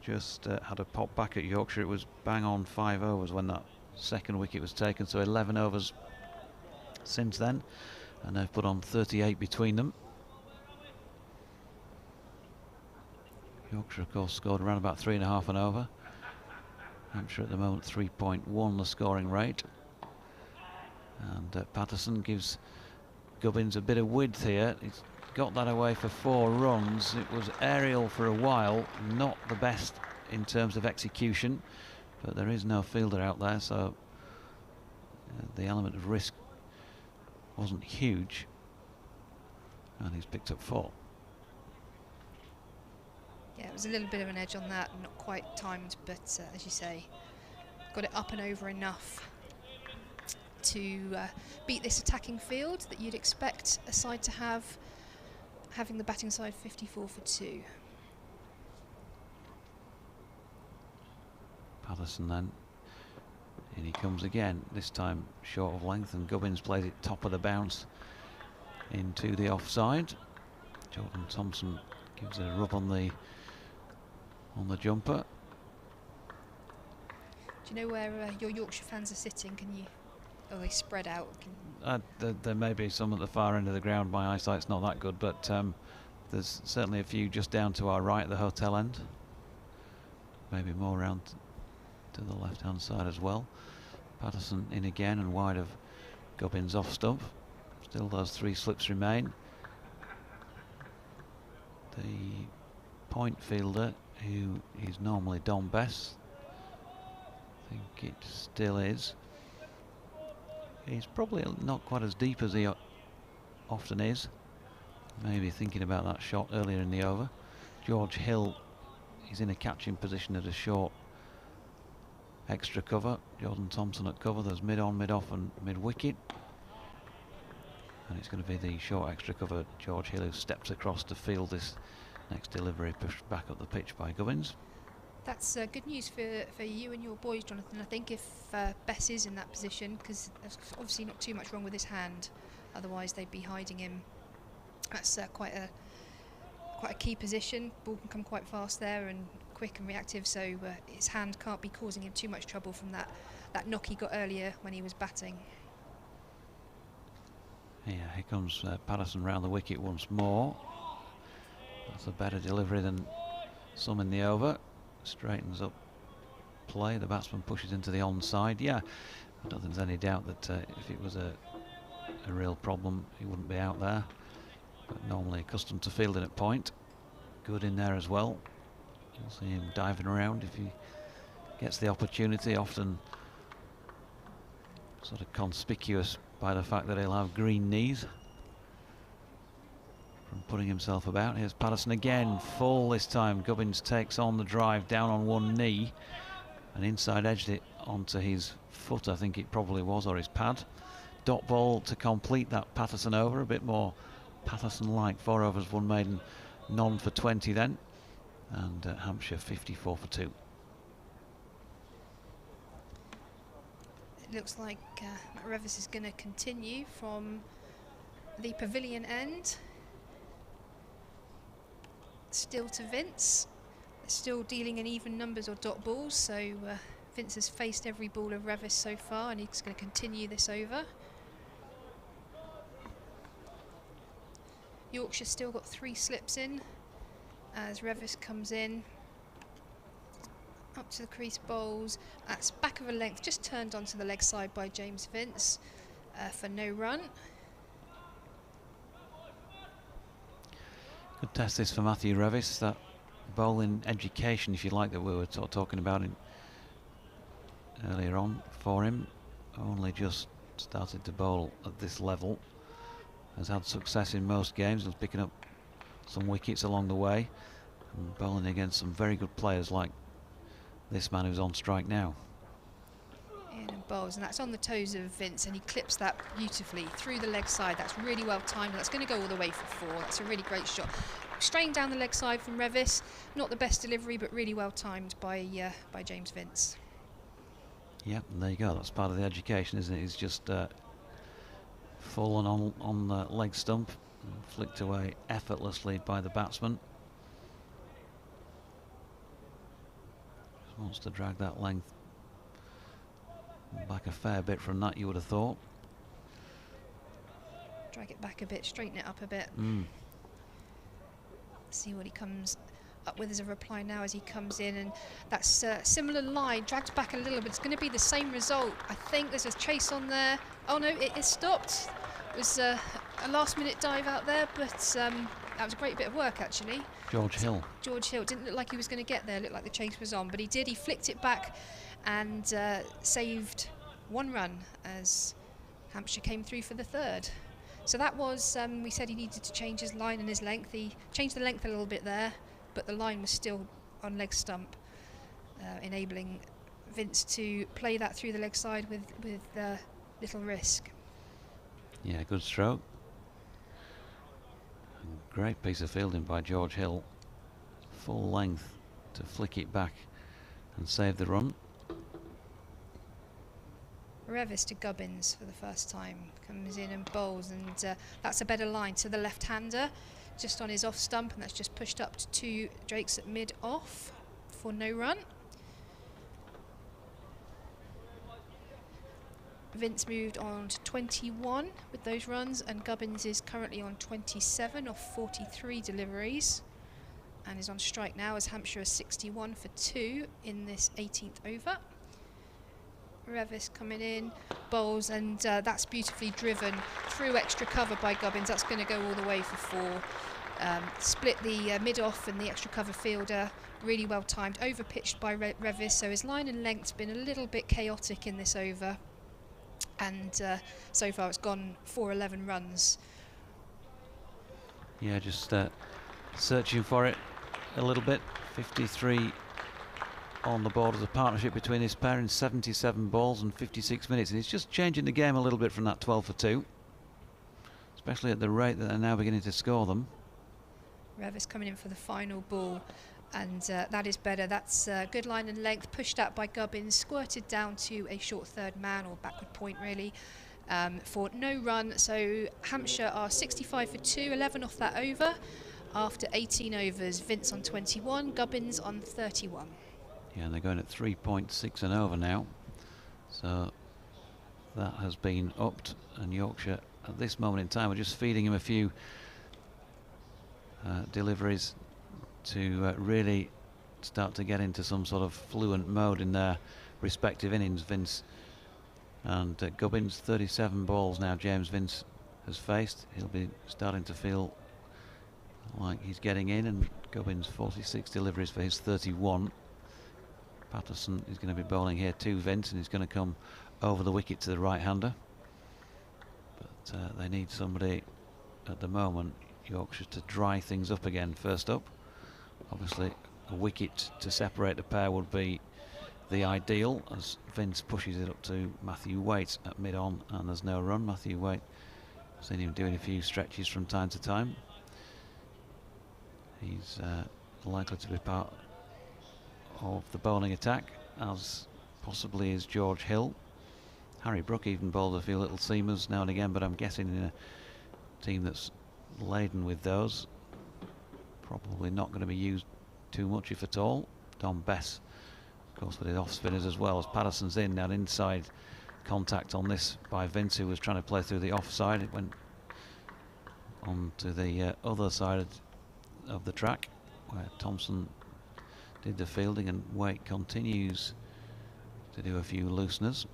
just had a pop back at Yorkshire. It was bang on 5 overs when that second wicket was taken, so 11 overs since then, and they've put on 38 between them. Yorkshire, of course, scored around about 3.5 and over. Hampshire at the moment 3.1 the scoring rate. And Patterson gives Gubbins a bit of width here. He's got that away for 4 runs. It was aerial for a while, not the best in terms of execution, but there is no fielder out there, so the element of risk wasn't huge, and he's picked up 4. Yeah, it was a little bit of an edge on that, not quite timed, but as you say, got it up and over enough to beat this attacking field that you'd expect a side to have, having the batting side 54 for 2. Patterson then, in he comes again, this time short of length, and Gubbins plays it top of the bounce into the offside. Jordan Thompson gives it a rub on the jumper. Do you know where your Yorkshire fans are sitting? Can you? Are they spread out? There may be some at the far end of the ground. My eyesight's not that good, but there's certainly a few just down to our right at the hotel end. Maybe more around to the left-hand side as well. Patterson in again and wide of Gubbins off stump. Still those 3 slips remain. The point fielder, who is normally Don Bess, I think it still is. He's probably not quite as deep as he often is. Maybe thinking about that shot earlier in the over. George Hill is in a catching position at a short extra cover. Jordan Thompson at cover. There's mid-on, mid-off and mid-wicket. And it's going to be the short extra cover, George Hill, who steps across to field this next delivery pushed back up the pitch by Gubbins. That's good news for you and your boys, Jonathan. I think if Bess is in that position, because there's obviously not too much wrong with his hand, otherwise they'd be hiding him. That's quite a key position. Ball can come quite fast there and quick and reactive, so his hand can't be causing him too much trouble from that knock he got earlier when he was batting. Yeah, here comes Patterson round the wicket once more. That's a better delivery than some in the over. Straightens up play. The batsman pushes into the onside. Yeah, I don't think there's any doubt that if it was a real problem, he wouldn't be out there. But normally accustomed to fielding at point. Good in there as well. You'll see him diving around if he gets the opportunity. Often sort of conspicuous by the fact that he'll have green knees from putting himself about. Here's Patterson again, full this time. Gubbins takes on the drive down on one knee and inside edged it onto his foot, I think it probably was, or his pad. Dot ball to complete that Patterson over, a bit more Patterson-like. 4 overs, 1 maiden, none for 20 then, and Hampshire 54 for 2. It looks like Revis is going to continue from the pavilion end. Still to Vince. Still dealing in even numbers or dot balls, so Vince has faced every ball of Revis so far and he's going to continue this over. Yorkshire still got 3 slips in as Revis comes in. Up to the crease bowls. That's back of a length, just turned onto the leg side by James Vince for no run. Good test this for Matthew Revis, that bowling education, if you like, that we were talking about earlier on for him. Only just started to bowl at this level. Has had success in most games and picking up some wickets along the way. And bowling against some very good players like this man who's on strike now. In and bowls, and that's on the toes of Vince, and he clips that beautifully through the leg side. That's really well timed. That's going to go all the way for 4. That's a really great shot. Straight down the leg side from Revis. Not the best delivery, but really well timed by James Vince. Yep, and there you go. That's part of the education, isn't it? He's just fallen on the leg stump and flicked away effortlessly by the batsman. Just wants to drag that length back a fair bit from that, you would have thought. Drag it back a bit, straighten it up a bit. See what he comes up with as a reply now as he comes in, and that's a similar line, dragged back a little bit. It's going to be the same result. I think there's a chase on there. Oh no, it is stopped. It was a last minute dive out there, but that was a great bit of work actually. George Hill. George Hill. It didn't look like he was going to get there, it looked like the chase was on, but he did. He flicked it back and saved 1 run as Hampshire came through for the 3rd. So that was, we said he needed to change his line and his length. He changed the length a little bit there, but the line was still on leg stump, enabling Vince to play that through the leg side with little risk. Yeah, good stroke. And great piece of fielding by George Hill. Full length to flick it back and save the run. Revis to Gubbins for the first time, comes in and bowls, and that's a better line to the left-hander, just on his off stump, and that's just pushed up to 2 Drakes at mid-off for no run. Vince moved on to 21 with those runs, and Gubbins is currently on 27 off 43 deliveries and is on strike now as Hampshire is 61 for 2 in this 18th over. Revis coming in, bowls, and that's beautifully driven through extra cover by Gubbins. That's going to go all the way for 4. Split the mid-off and the extra cover fielder, really well timed, over-pitched by Revis, so his line and length's been a little bit chaotic in this over. And so far it's gone 4-11 runs. Yeah, just searching for it a little bit. 53 on the board as a partnership between his pair in 77 balls and 56 minutes. And it's just changing the game a little bit from that 12 for 2, especially at the rate that they're now beginning to score them. Revis coming in for the final ball, and that is better. That's good line and length, pushed out by Gubbins, squirted down to a short third man, or backward point really, for no run. So Hampshire are 65 for 2, 11 off that over after 18 overs. Vince on 21, Gubbins on 31. Yeah, and they're going at 3.6 and over now, so that has been upped, and Yorkshire at this moment in time are just feeding him a few deliveries to really start to get into some sort of fluent mode in their respective innings. Vince and Gubbins, 37 balls now James Vince has faced. He'll be starting to feel like he's getting in, and Gubbins 46 deliveries for his 31. Patterson is going to be bowling here too, Vince, and he's going to come over the wicket to the right-hander. But they need somebody at the moment, Yorkshire, to dry things up again first up. Obviously a wicket to separate the pair would be the ideal, as Vince pushes it up to Matthew Waite at mid-on, and there's no run. Matthew Waite, seen him doing a few stretches from time to time. He's likely to be part of the bowling attack, as possibly is George Hill. Harry Brook even bowls a few little seamers now and again, but I'm guessing in a team that's laden with those, probably not going to be used too much, if at all. Don Bess, of course, with his off spinners as well, as Patterson's in now. An inside contact on this by Vince, who was trying to play through the offside. It went on to the other side of the track, where Thompson did the fielding, and Waite continues to do a few looseners.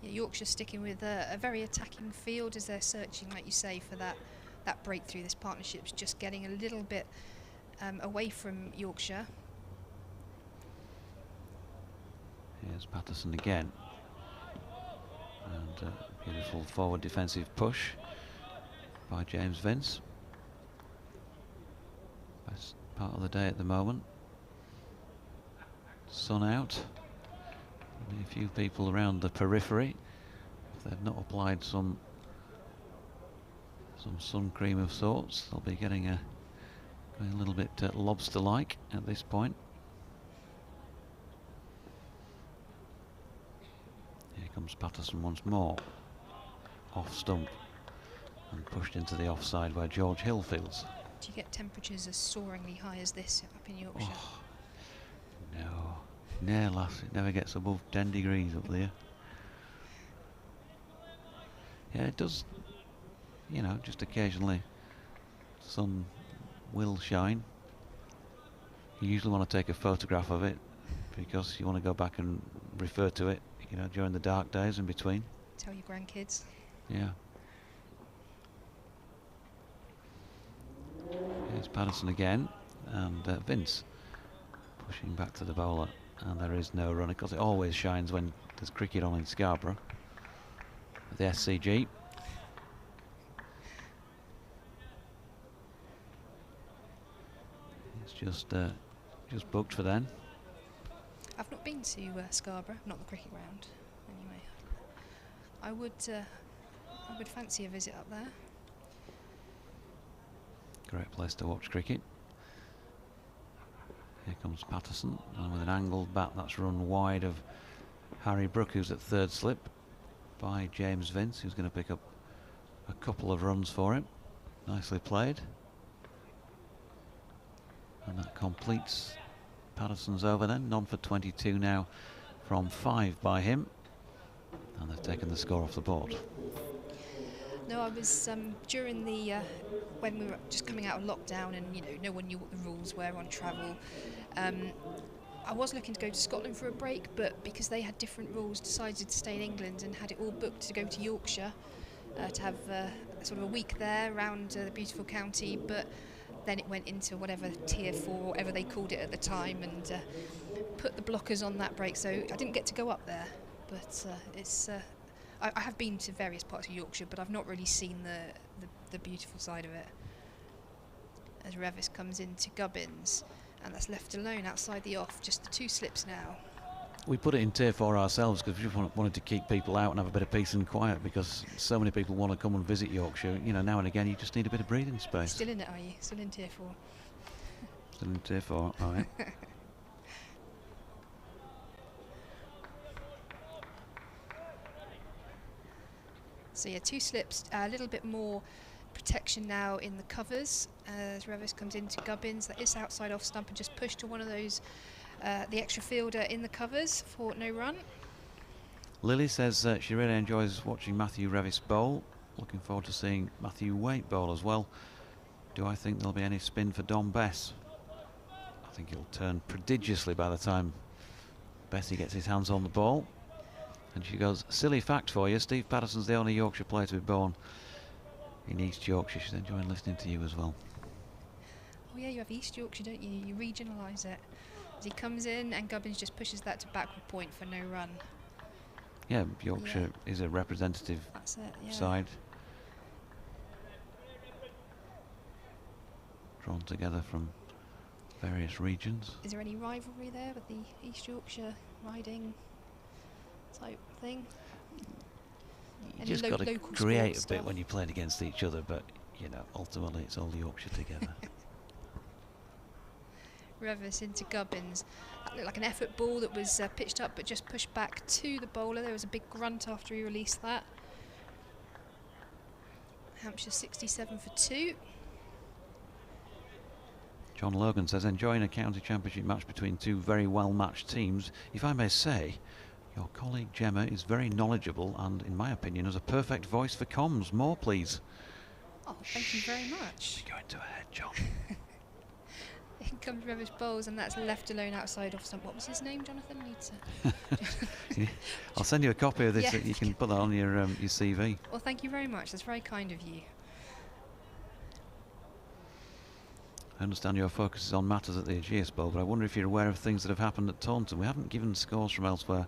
Yeah, Yorkshire sticking with a very attacking field as they're searching, like you say, for that breakthrough. This partnership's just getting a little bit away from Yorkshire. Here's Patterson again, and beautiful forward defensive push by James Vince. Best part of the day at the moment. Sun out. Only a few people around the periphery. If they've not applied some sun cream of sorts, they'll be getting a little bit lobster-like at this point. Here comes Patterson once more, off stump, and pushed into the offside where George Hill fields. Do you get temperatures as soaringly high as this up in Yorkshire? Oh, no, lass, it never gets above 10 degrees up there. Yeah, it does, you know, just occasionally sun will shine. You usually want to take a photograph of it, because you want to go back and refer to it, you know, during the dark days in between. Tell your grandkids. Yeah. Here's Patterson again, and Vince pushing back to the bowler, and there is no run. Of course, it always shines when there's cricket on in Scarborough at the SCG. It's just booked for then. I've not been to Scarborough, not the cricket ground. Anyway, I would fancy a visit up there. Great place to watch cricket. Here comes Patterson, and with an angled bat that's run wide of Harry Brook, who's at third slip, by James Vince, who's going to pick up a couple of runs for him. Nicely played. And that completes Patterson's over then. None for 22 now from 5 by him. taken the score off the board. No, I was during the when we were just coming out of lockdown, and no one knew what the rules were on travel. I was looking to go to Scotland for a break, but because they had different rules, decided to stay in England and had it all booked to go to Yorkshire to have sort of a week there around the beautiful county. But then it went into whatever tier 4, whatever they called it at the time, and put the blockers on that break. So I didn't get to go up there, but it's. I have been to various parts of Yorkshire, but I've not really seen the beautiful side of it. As Revis comes into Gubbins, and that's left alone outside the off, just the 2 slips now. We put it in tier 4 ourselves because we just wanted to keep people out and have a bit of peace and quiet, because so many people want to come and visit Yorkshire. Now and again you just need a bit of breathing space. Still in it, are you? Still in tier 4? Still in tier 4, all right. So yeah, 2 slips, a little bit more protection now in the covers as Revis comes into Gubbins. That is outside off stump and just pushed to one of those, the extra fielder in the covers for no run. Lily says she really enjoys watching Matthew Revis bowl. Looking forward to seeing Matthew Waite bowl as well. Do I think there'll be any spin for Dom Bess? I think he'll turn prodigiously by the time Bessie gets his hands on the ball. And she goes, silly fact for you, Steve Patterson's the only Yorkshire player to be born in East Yorkshire. She's enjoying listening to you as well. Oh yeah, you have East Yorkshire, don't you? You regionalise it. As he comes in, and Gubbins just pushes that to backward point for no run. Yeah, Yorkshire is a representative side. Drawn together from various regions. Is there any rivalry there with the East Yorkshire riding type thing? You just got to create a bit when you're playing against each other, but ultimately it's all Yorkshire together. Revis into Gubbins. That looked like an effort ball that was pitched up but just pushed back to the bowler. There was a big grunt after he released that. Hampshire 67 for 2. John Logan says, enjoying a county championship match between 2 very well matched teams. If I may say, your colleague Gemma is very knowledgeable and, in my opinion, has a perfect voice for comms. More, please. Oh, thank you very much. You're going to ahead, John. In comes Revis bowls, and that's left alone outside off stump. What was his name, Jonathan? I'll send you a copy of this. Yeah. You can put that on your CV. Well, thank you very much. That's very kind of you. I understand your focus is on matters at the Ageas Bowl, but I wonder if you're aware of things that have happened at Taunton. We haven't given scores from elsewhere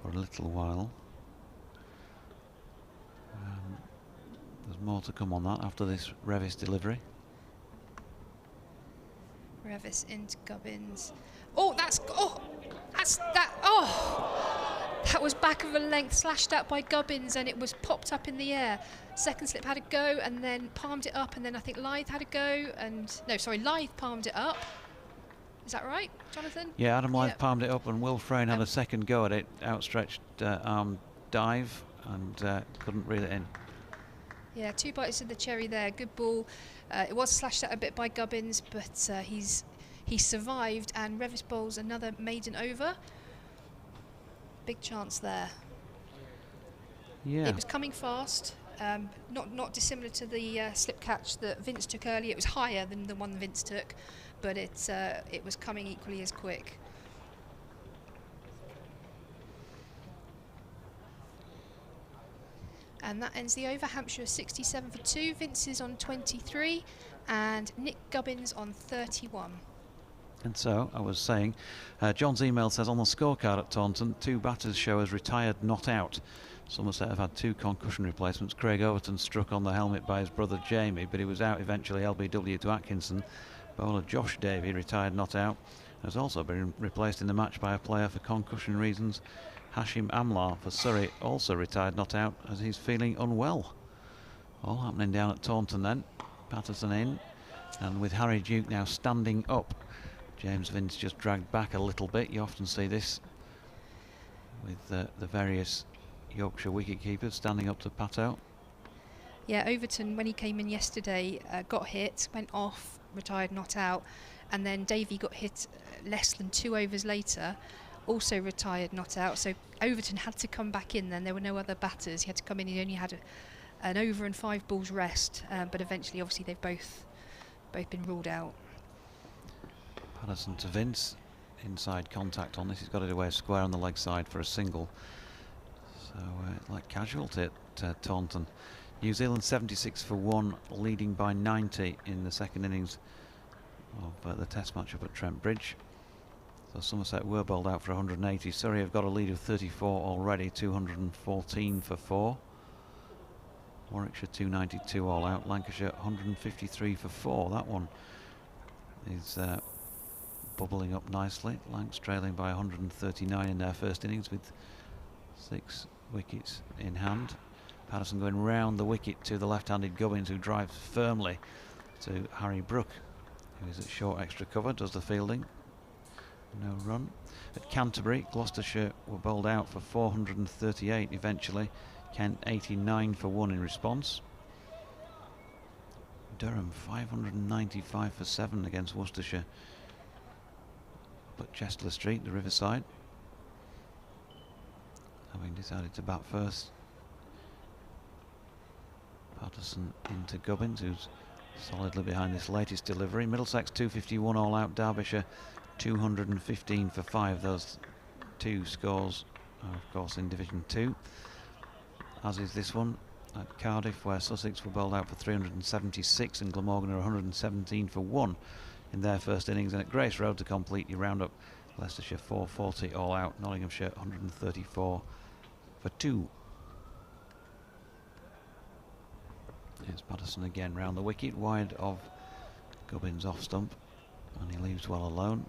for a little while. There's more to come on that after this Revis delivery. Revis into Gubbins. That was back of a length, slashed out by Gubbins, and it was popped up in the air. Second slip had a go and then palmed it up, and then I think Lythe had a go, and Lythe palmed it up. Is that right, Jonathan? Yeah, Adam Lythe palmed it up, and Will Frayne had a second go at it, outstretched arm dive, and couldn't reel it in. Yeah, 2 bites of the cherry there. Good ball. It was slashed out a bit by Gubbins, but he survived, and Revis bowls another maiden over. Big chance there. Yeah. It was coming fast, not dissimilar to the slip catch that Vince took earlier. It was higher than the one Vince took, but it was coming equally as quick. And that ends the over. Hampshire 67 for 2. Vince is on 23, and Nick Gubbins on 31. And so, I was saying, John's email says on the scorecard at Taunton, 2 batters show as retired, not out. Somerset have had 2 concussion replacements. Craig Overton struck on the helmet by his brother Jamie, but he was out eventually, LBW to Atkinson. Bowler Josh Davey, retired, not out, has also been replaced in the match by a player for concussion reasons. Hashim Amlar for Surrey, also retired, not out, as he's feeling unwell. All happening down at Taunton then. Patterson in, and with Harry Duke now standing up. James Vince just dragged back a little bit. You often see this with the various Yorkshire wicket-keepers standing up to pat out. Yeah, Overton, when he came in yesterday, got hit, went off, retired, not out, and then Davey got hit less than 2 overs later also retired, not out. So Overton had to come back in then. There were no other batters. He had to come in. He only had an over and 5 balls rest. But eventually, obviously, they've both been ruled out. Patterson to Vince. Inside contact on this. He's got it away square on the leg side for a single. So like casualty at Taunton. New Zealand 76 for 1, leading by 90 in the second innings of the test match up at Trent Bridge. So Somerset were bowled out for 180. Surrey have got a lead of 34 already, 214 for 4. Warwickshire 292 all out. Lancashire 153 for 4. That one is bubbling up nicely. Lancs trailing by 139 in their first innings with 6 wickets in hand. Patterson going round the wicket to the left-handed Gubbins, who drives firmly to Harry Brook, who is at short extra cover, does the fielding. No run. At Canterbury, Gloucestershire were bowled out for 438 eventually. Kent 89 for 1 in response. Durham 595 for 7 against Worcestershire. But Chester Street, the Riverside, having decided to bat first. Patterson into Gubbins, who's solidly behind this latest delivery. Middlesex 251 all out. Derbyshire 215 for 5. Those 2 scores are of course in Division 2, as is this one at Cardiff, where Sussex were bowled out for 376 and Glamorgan are 117 for 1 in their first innings. And at Grace Road to complete your roundup, Leicestershire 440 all out. Nottinghamshire 134 for 2. Here's Patterson again round the wicket, wide of Gubbins off stump, and he leaves well alone.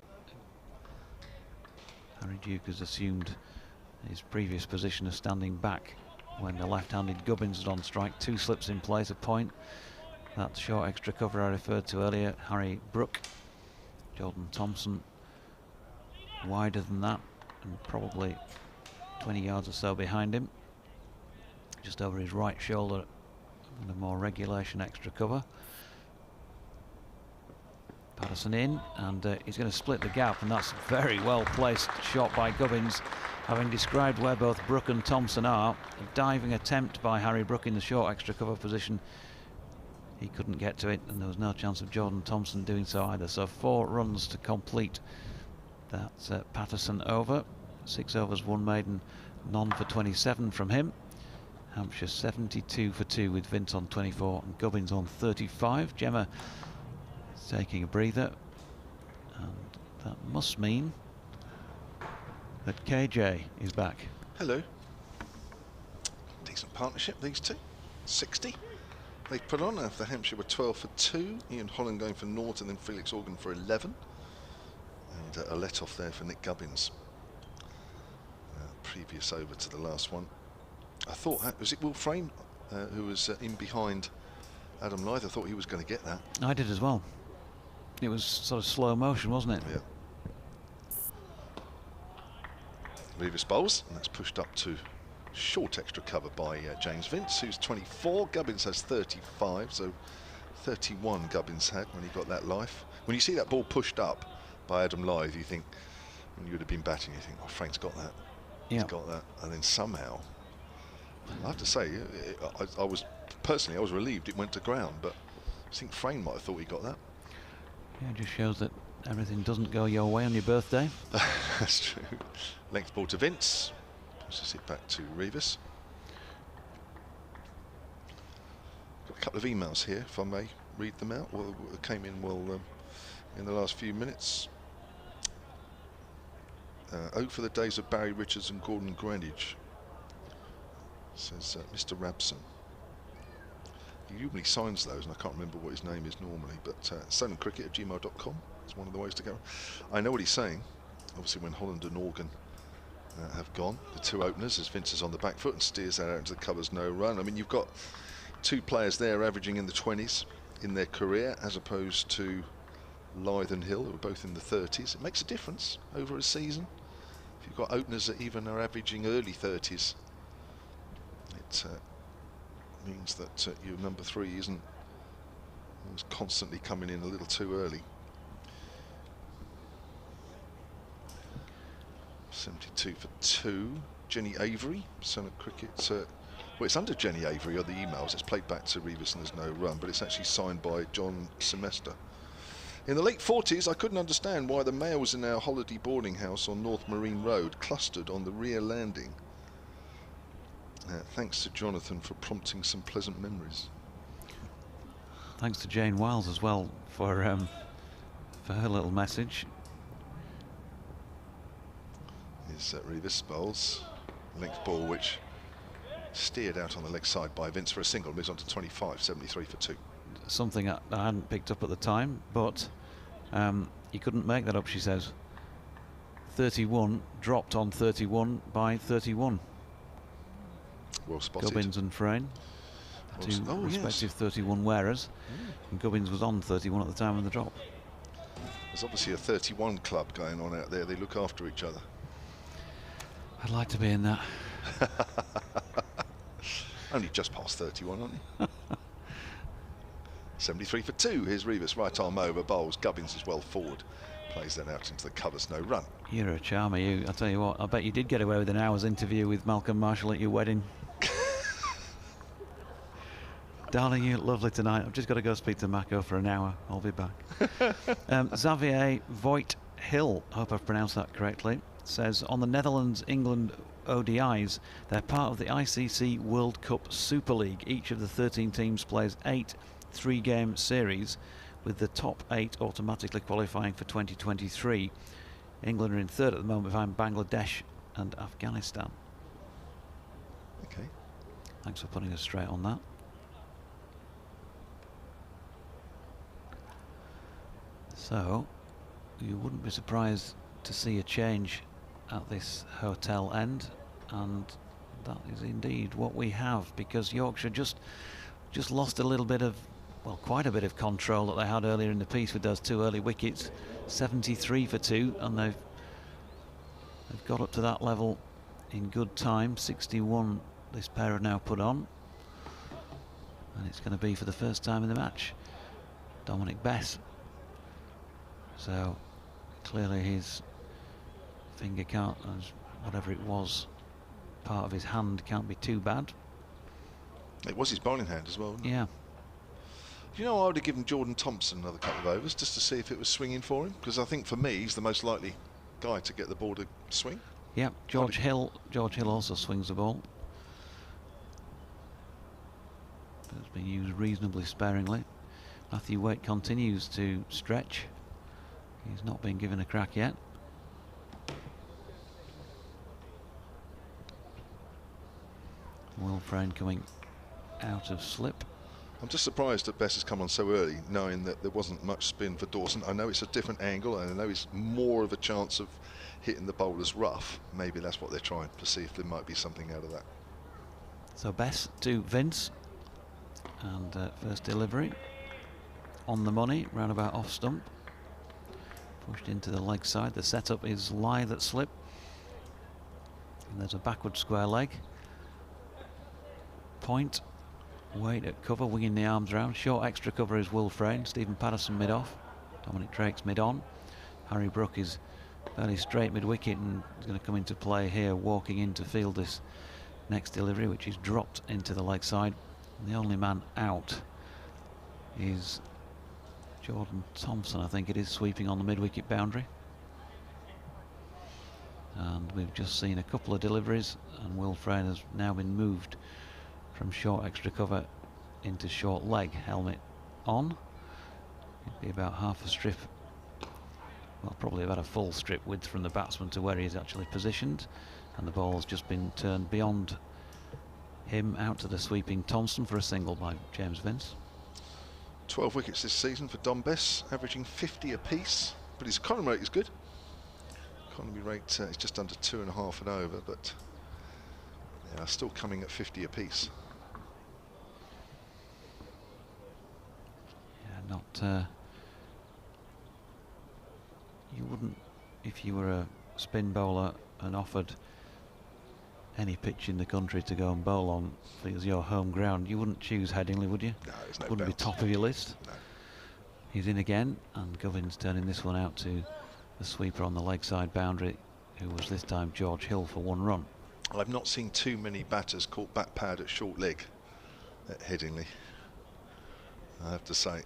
Harry Duke has assumed his previous position of standing back when the left-handed Gubbins was on strike. 2 slips in place, a point. That short extra cover I referred to earlier. Harry Brook, Jordan Thompson wider than that and probably 20 yards or so behind him, just over his right shoulder, and a more regulation extra cover. Patterson in, and he's going to split the gap, and that's a very well placed shot by Gubbins. Having described where both Brook and Thompson are, a diving attempt by Harry Brook in the short extra cover position. He couldn't get to it, and there was no chance of Jordan Thompson doing so either. So 4 runs to complete that Patterson over. 6 overs, 1 maiden, none for 27 from him. Hampshire 72 for 2 with Vince on 24 and Gubbins on 35. Gemma taking a breather, and that must mean that KJ is back. Hello. Decent partnership, these two. 60 they put on after Hampshire were 12 for 2. Ian Holland going for naught, and then Felix Organ for 11. And a let-off there for Nick Gubbins. Previous over to the last one. I thought, was it Will Frame who was in behind Adam Lyth? I thought he was going to get that. I did as well. It was sort of slow motion, wasn't it? Yeah. Revis bowls, and that's pushed up to short extra cover by James Vince, who's 24. Gubbins has 35, so 31 Gubbins had when he got that life. When you see that ball pushed up by Adam Lyth, you think, when you would have been batting, you think, oh, Frank's got that. He's got that. And then somehow, I have to say, I was personally, I was relieved it went to ground, but I think Frame might have thought he got that. Yeah, it just shows that everything doesn't go your way on your birthday. That's true. Length ball to Vince. Pushes it back to Revis. Got a couple of emails here, if I may read them out. Well, came in in the last few minutes. For the days of Barry Richards and Gordon Greenidge, says Mr. Rabson. He usually signs those, and I can't remember what his name is normally, but stolencricket@gmail.com is one of the ways to go. I know what he's saying. Obviously, when Holland and Organ have gone, the 2 openers, as Vince is on the back foot and steers that out into the covers, no run. I mean, you've got 2 players there averaging in the 20s in their career, as opposed to Lyth and Hill, who are both in the 30s. It makes a difference over a season. If you've got openers that even are averaging early 30s, it means that your number 3 isn't constantly coming in a little too early. 72 for 2. Jenny Avery, son of cricket. Well, it's under Jenny Avery on the emails. It's played back to Revis and there's no run, but it's actually signed by John Semester. In the late 40s, I couldn't understand why the males in our holiday boarding house on North Marine Road clustered on the rear landing. Thanks to Jonathan for prompting some pleasant memories. Thanks to Jane Wiles as well for her little message. Here's Revis bowls. Length ball which steered out on the leg side by Vince for a single, moves on to 25, 73 for 2. Something I hadn't picked up at the time, but you couldn't make that up, she says. 31 dropped on 31 by 31. Well spotted. Gubbins and Frayne, two respective 31 wearers, and Gubbins was on 31 at the time of the drop. There's obviously a 31 club going on out there. They look after each other. I'd like to be in that. Only just past 31, aren't you? 73 for 2. Here's Revis, right arm over, bowls. Gubbins is well forward. Plays that out into the covers, no run. You're a charmer, you. I'll tell you what, I bet you did get away with an hour's interview with Malcolm Marshall at your wedding. Darling, you look lovely tonight. I've just got to go speak to Mako for an hour. I'll be back. Xavier Voigt Hill, I hope I've pronounced that correctly, says on the Netherlands-England ODIs, they're part of the ICC World Cup Super League. Each of the 13 teams plays 8 3-game series, with the top 8 automatically qualifying for 2023. England are in third at the moment behind Bangladesh and Afghanistan. Okay. Thanks for putting us straight on that. So, you wouldn't be surprised to see a change at this hotel end, and that is indeed what we have, because Yorkshire just lost a little bit of, well, quite a bit of control that they had earlier in the piece with those 2 early wickets. 73 for 2, and they've got up to that level in good time. 61 this pair have now put on, and it's going to be for the first time in the match Dominic Bess. So clearly his finger can't, whatever it was, part of his hand can't be too bad. It was his bowling hand as well. Yeah. You know, I would have given Jordan Thompson another couple of overs just to see if it was swinging for him, because I think for me he's the most likely guy to get the ball to swing. Yeah, George Hill also swings the ball. But it's been used reasonably sparingly. Matthew Waite continues to stretch. He's not been given a crack yet. Will Frayne coming out of slip. I'm just surprised that Bess has come on so early, knowing that there wasn't much spin for Dawson. I know it's a different angle, and I know it's more of a chance of hitting the bowlers rough. Maybe that's what they're trying to see if there might be something out of that. So Bess to Vince, and first delivery on the money, roundabout off stump, pushed into the leg side. The setup is lithe at slip, and there's a backward square leg. Point, Wait at cover, winging the arms round. Short extra cover is Will Frayne. Stephen Patterson mid-off. Dominic Drake's mid-on. Harry Brook is fairly straight mid-wicket and is going to come into play here, walking in to field this next delivery, which is dropped into the leg side. And the only man out is Jordan Thompson, I think it is, sweeping on the mid-wicket boundary. And we've just seen a couple of deliveries, and Will Frayne has now been moved from short extra cover into short leg. Helmet on. It'd be about half a strip, well, probably about a full strip width from the batsman to where he is actually positioned, and the ball's just been turned beyond him out to the sweeping Thompson for a single by James Vince. 12 wickets this season for Dom Bess, averaging 50 apiece, but his economy rate is good. Economy rate is just under 2.5 and over, but they are still coming at 50 apiece. Yeah, not you wouldn't, if you were a spin bowler and offered any pitch in the country to go and bowl on as your home ground, you wouldn't choose Headingley, would you? No, there's no wouldn't bounce. be top of your list. No. He's in again, and Govin's turning this one out to the sweeper on the leg side boundary, who was this time George Hill, for 1 run. I've not seen too many batters caught back pad at short leg at Headingley, I have to say.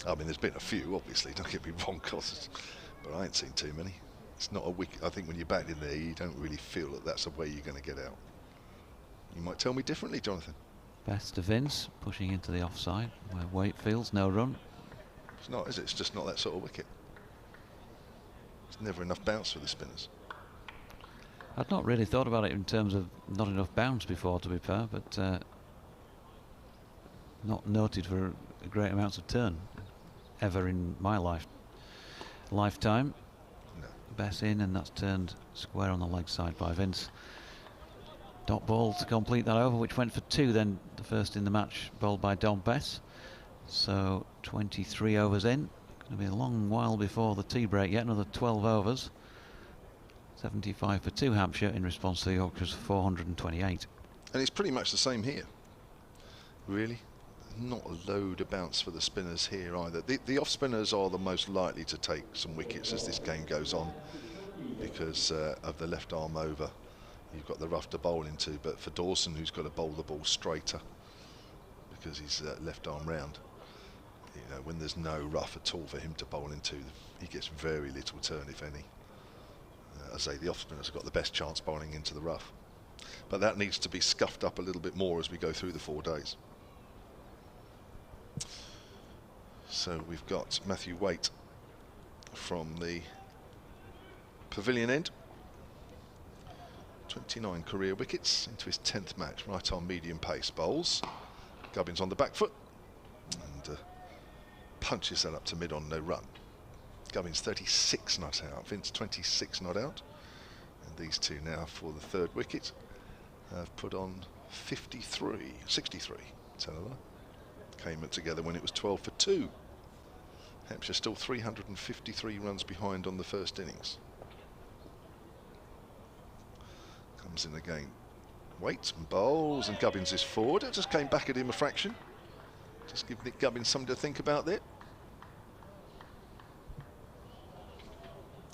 I mean, there's been a few, obviously, don't get me wrong, but I ain't seen too many. It's not a wicket. I think when you're batting there, you don't really feel that that's the way you're going to get out. You might tell me differently, Jonathan. Best to Vince, pushing into the offside, where Waitfield's no run. It's not, is it? It's just not that sort of wicket. There's never enough bounce for the spinners. I'd not really thought about it in terms of not enough bounce before, to be fair, but not noted for a great amounts of turn ever in my lifetime. No. Bess in, and that's turned square on the leg side by Vince. Dot ball to complete that over, which went for 2, then the first in the match bowled by Don Bess. So 23 overs in. Going to be a long while before the tea break yet, another 12 overs. 75 for 2 Hampshire in response to the Yorkshire's 428. And it's pretty much the same here, really. Not a load of bounce for the spinners here either. The off spinners are the most likely to take some wickets as this game goes on because of the left arm over. You've got the rough to bowl into, but for Dawson, who's got to bowl the ball straighter because he's left arm round, you know, when there's no rough at all for him to bowl into, he gets very little turn, if any. As I say, the off spinners have got the best chance bowling into the rough, but that needs to be scuffed up a little bit more as we go through the 4 days. So we've got Matthew Waite from the pavilion end. 29 career wickets into his 10th match. Right arm medium pace bowls. Gubbins on the back foot and punches that up to mid on, no run. Gubbins 36 not out, Vince 26 not out. And these two now for the 3rd wicket have put on 63. Tell a lie. Came together when it was 12 for 2. Hampshire still 353 runs behind on the first innings. Comes in again. Waits and bowls, and Gubbins is forward. It just came back at him a fraction. Just give Nick Gubbins something to think about there.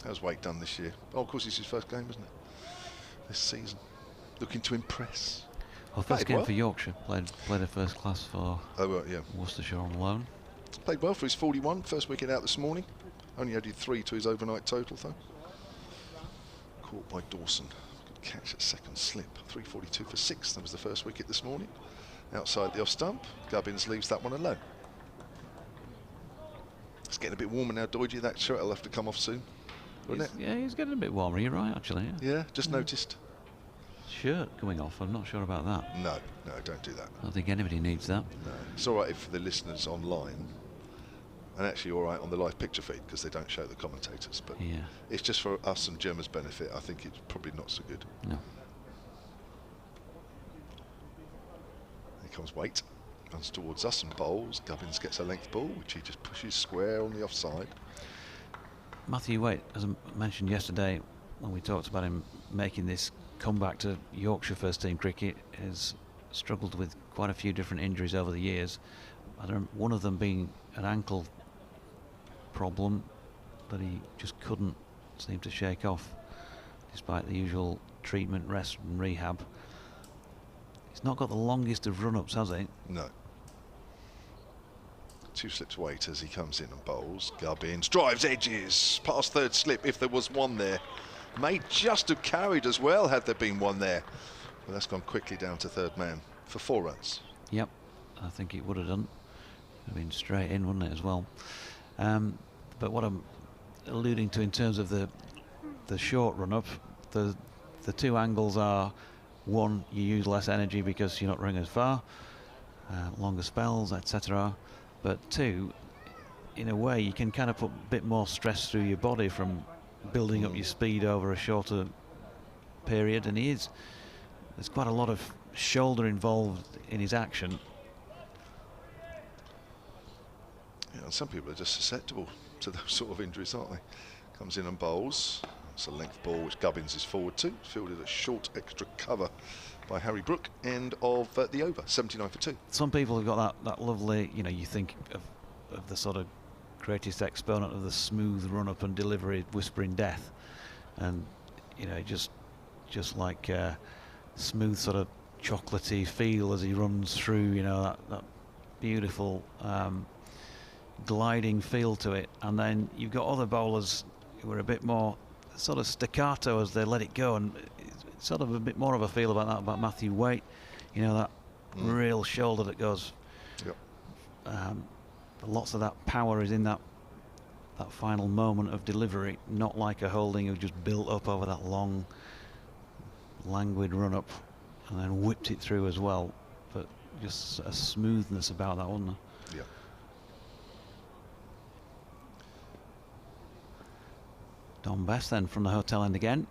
How's Waite done this year? Oh, of course, it's his first game, isn't it? This season. Looking to impress. Well, first game for Yorkshire. Played a first class for yeah. Worcestershire on loan. Played well for his 41. First wicket out this morning. Only added 3 to his overnight total, though. Caught by Dawson. Good catch at second slip. 342 for 6. That was the first wicket this morning. Outside the off stump. Gubbins leaves that one alone. It's getting a bit warmer now, Doidgy. That shirt will have to come off soon. Yeah, he's getting a bit warmer. You're right, actually. Yeah, just noticed. Shirt coming off. I'm not sure about that. No, don't do that. I don't think anybody needs that. No, it's all right if the listeners online, and actually all right on the live picture feed because they don't show the commentators. But yeah, it's just for us and Gemma's benefit. I think it's probably not so good. No. Here comes Waite, runs towards us and bowls. Gubbins gets a length ball, which he just pushes square on the offside. Matthew Waite, as I mentioned yesterday when we talked about him making this comeback to Yorkshire first team cricket, has struggled with quite a few different injuries over the years. One of them being an ankle problem that he just couldn't seem to shake off despite the usual treatment, rest and rehab. He's not got the longest of run-ups, has he? No. 2 slips Waite as he comes in and bowls. Gubbins drives edges past 3rd slip if there was one there. May just have carried as well had there been one there. But that's gone quickly down to 3rd man for 4 runs. Yep, I think it would have done. Would have been straight in, wouldn't it, as well? But what I'm alluding to in terms of the short run-up, the 2 angles are, 1, you use less energy because you're not running as far, longer spells, etc. But 2, in a way, you can kind of put a bit more stress through your body from building up your speed over a shorter period, and there's quite a lot of shoulder involved in his action. Yeah, and some people are just susceptible to those sort of injuries, aren't they? Comes in and bowls. It's a length ball which Gubbins is forward to. Fielded a short extra cover by Harry Brook, end of the over, 79 for 2. Some people have got that lovely, you know, you think of the sort of greatest exponent of the smooth run-up and delivery, whispering death, and you know, just like smooth sort of chocolatey feel as he runs through. You know, that beautiful gliding feel to it. And then you've got other bowlers who are a bit more sort of staccato as they let it go, and it's sort of a bit more of a feel about that about Matthew Waite. You know, that real shoulder that goes. Yep. Lots of that power is in that final moment of delivery, not like a Holding who just built up over that long, languid run-up and then whipped it through as well. But just a smoothness about that, wasn't there? Yeah. Don Best then from the hotel end again.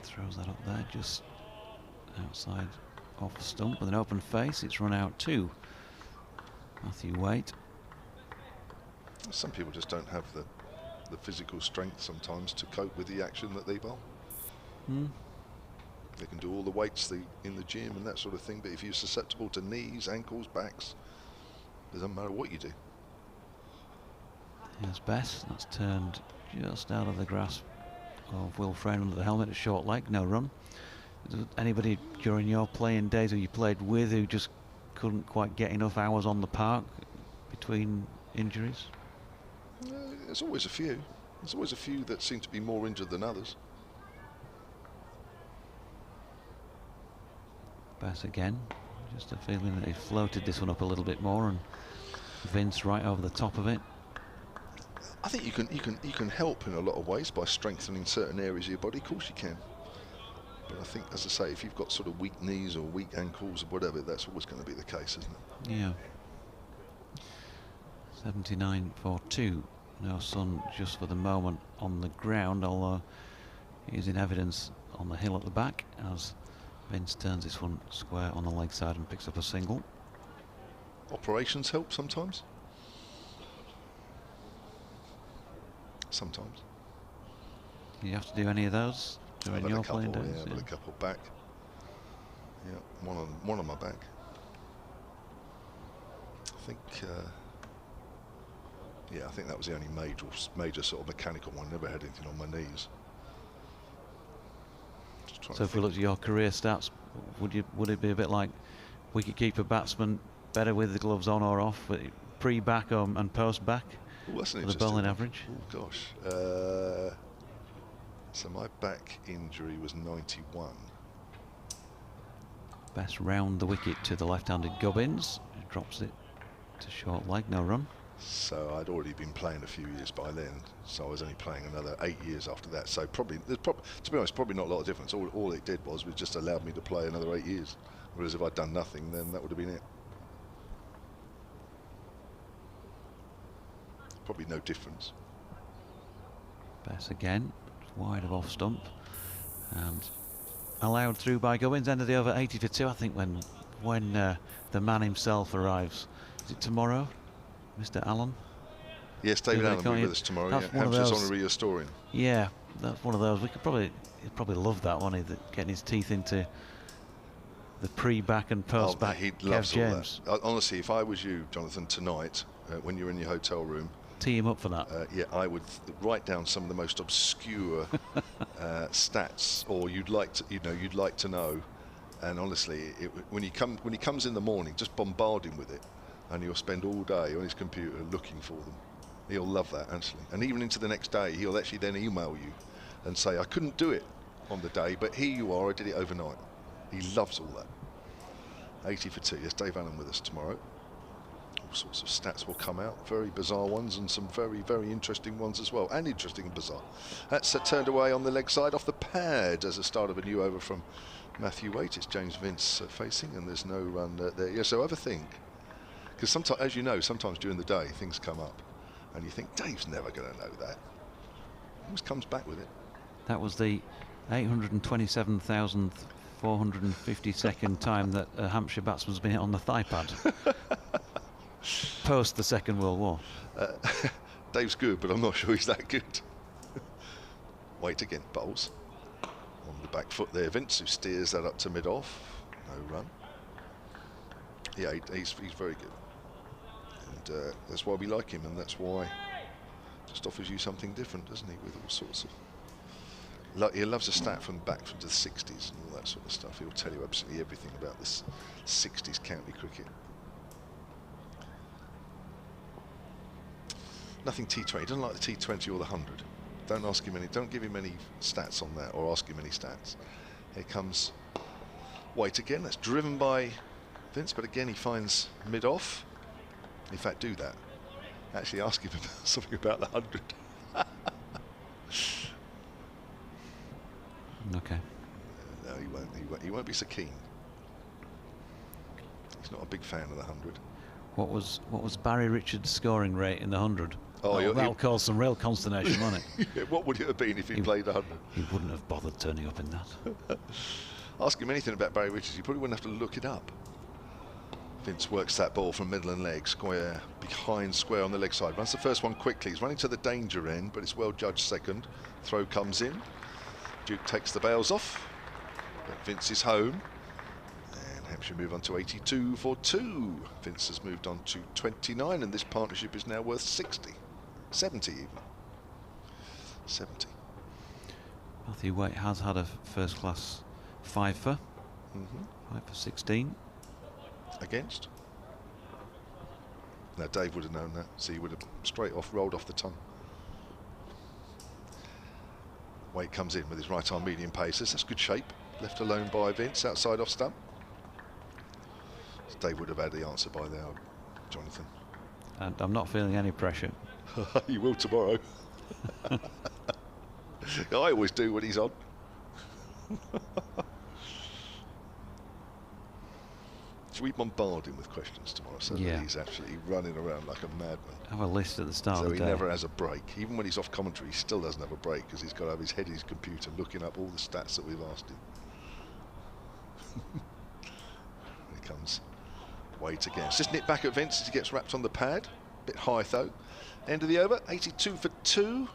Throws that up there, just outside off stump with an open face. It's run out to Matthew Waite. Some people just don't have the physical strength sometimes to cope with the action that they bowl. They can do all the weights in the gym and that sort of thing, but if you're susceptible to knees, ankles, backs, it doesn't matter what you do. Here's Best. That's turned just out of the grasp of Will Frayne under the helmet. A short leg, no run. Anybody during your playing days who you played with who just couldn't quite get enough hours on the park between injuries? There's always a few. There's always a few that seem to be more injured than others. Bass again. Just a feeling that he floated this one up a little bit more, and Vince right over the top of it. I think you can help in a lot of ways by strengthening certain areas of your body. Of course you can. But I think, as I say, if you've got sort of weak knees or weak ankles or whatever, that's always going to be the case, isn't it? Yeah. 79 for 2. No Sun just for the moment on the ground, although he's in evidence on the hill at the back as Vince turns this one square on the leg side and picks up a single. Operations help sometimes. Sometimes. Do you have to do any of those during your playing days? Yeah, I've got a couple back. Yeah, one on my back. I think. Yeah, I think that was the only major sort of mechanical one. Never had anything on my knees. So if we look at your career stats, would it be a bit like wicketkeeper batsman, better with the gloves on or off, pre-back and post-back? Ooh, that's an the bowling average. Oh gosh. So my back injury was 91. Best round the wicket to the left-handed Gubbins. He drops it to short leg, no run. So I'd already been playing a few years by then, so I was only playing another 8 years after that. So to be honest, probably not a lot of difference. All it did was just allowed me to play another 8 years. Whereas if I'd done nothing, then that would have been it. Probably no difference. Bess again, wide of off stump, and allowed through by Gubbins. End of the over, 80 for 2. I think when the man himself arrives, is it tomorrow, Mr. Allen? Yes, David Allen will be with us tomorrow. Yeah. Hampshire's honorary historian. Yeah, that's one of those. He'd probably love that one. Getting his teeth into the pre-back and post-back. He'd love all that. Honestly, if I was you, Jonathan, tonight when you're in your hotel room, tee him up for that. Yeah, I would write down some of the most obscure stats, or you'd like to know. And honestly, when he comes in the morning, just bombard him with it, and he'll spend all day on his computer looking for them. He'll love that, actually. And even into the next day, he'll actually then email you and say, I couldn't do it on the day, but here you are, I did it overnight. He loves all that. 80 for 2. Yes, Dave Allen with us tomorrow. All sorts of stats will come out, very bizarre ones and some very, very interesting ones as well, and interesting and bizarre. That's turned away on the leg side off the pad as a start of a new over from Matthew Waite. It's James Vince facing, and there's no run there. Yeah, so have a think, because sometimes, as you know, sometimes during the day things come up and you think Dave's never going to know that. He always comes back with it. That was the 827,452nd time that a Hampshire batsman's been hit on the thigh pad. Post the Second World War. Dave's good, but I'm not sure he's that good. Waite again, bowls. On the back foot there, Vince, who steers that up to mid-off. No run. Yeah, he's very good. that's why we like him, and that's why just offers you something different, doesn't he? With all sorts of, he loves a stat from back from the 60s and all that sort of stuff. He'll tell you absolutely everything about this 60s county cricket. Nothing T20. He doesn't like the T20 or the 100. Don't ask him any. Don't give him any stats on that, or ask him any stats. Here comes Waite again. That's driven by Vince, but again he finds mid-off. In fact, do that. Actually, ask him about something about the 100. Okay. No, he won't. He won't be so keen. He's not a big fan of the 100. What was Barry Richards' scoring rate in the 100? Oh, that'll cause some real consternation, won't it? Yeah, what would it have been if he played 100? He wouldn't have bothered turning up in that. Ask him anything about Barry Richards, you probably wouldn't have to look it up. Vince works that ball from middle and leg, square, behind square on the leg side. Runs the first one quickly. He's running to the danger end, but it's well judged second. Throw comes in. Duke takes the bails off, but Vince is home. And Hampshire move on to 82 for 2. Vince has moved on to 29, and this partnership is now worth 60. 70 even. 70. Matthew Waite has had a first-class 5 for. 5 for 16. Against? Now Dave would have known that, so he would have straight off rolled off the tongue. Waite comes in with his right arm medium paces. That's good shape. Left alone by Vince outside off stump. So Dave would have had the answer by now, Jonathan. And I'm not feeling any pressure. You will tomorrow. I always do when he's on. Should we bombard him with questions tomorrow so that he's absolutely running around like a madman? Have a list at the start of the day. So he never has a break. Even when he's off commentary, he still doesn't have a break because he's got to have his head in his computer looking up all the stats that we've asked him. Here comes Waite again. It's just nipped back at Vince as he gets wrapped on the pad. Bit high though. End of the over, 82 for 2.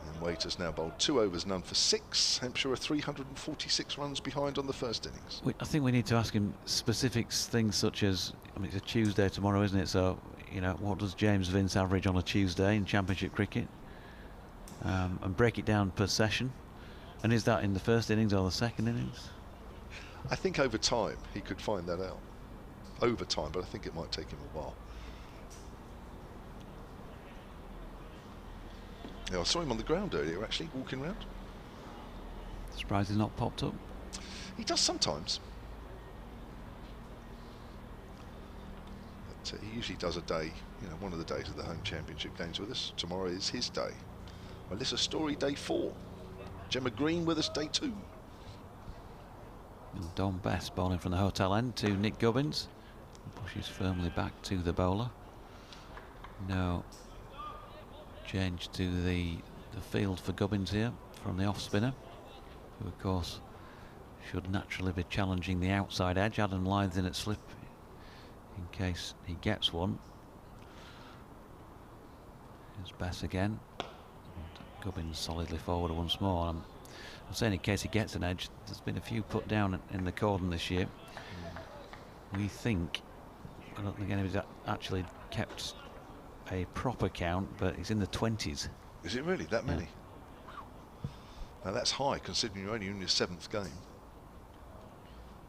And Waite has now bowled 2 overs, none for 6. Hampshire are 346 runs behind on the first innings. I think we need to ask him specific things such as, I mean, it's a Tuesday tomorrow, isn't it? So, you know, what does James Vince average on a Tuesday in Championship cricket? And break it down per session. And is that in the first innings or the second innings? I think over time he could find that out. Over time, but I think it might take him a while. Yeah, I saw him on the ground earlier, actually, walking around. Surprised he's not popped up. He does sometimes. But he usually does a day, you know, one of the days of the home championship games with us. Tomorrow is his day. Alyssa Story, day 4. Gemma Green with us, day 2. And Don Best bowling from the hotel end to Nick Gubbins. Pushes firmly back to the bowler. No change to the field for Gubbins here from the off spinner, who of course should naturally be challenging the outside edge. Adam Lythe's in at slip in case he gets one. Here's Bess again. And Gubbins solidly forward once more. I'm saying in case he gets an edge. There's been a few put down in the cordon this year. We think, I don't think anybody's actually kept a proper count, but it's in the 20s. Is it really that many? Now that's high considering you're only in your 7th game.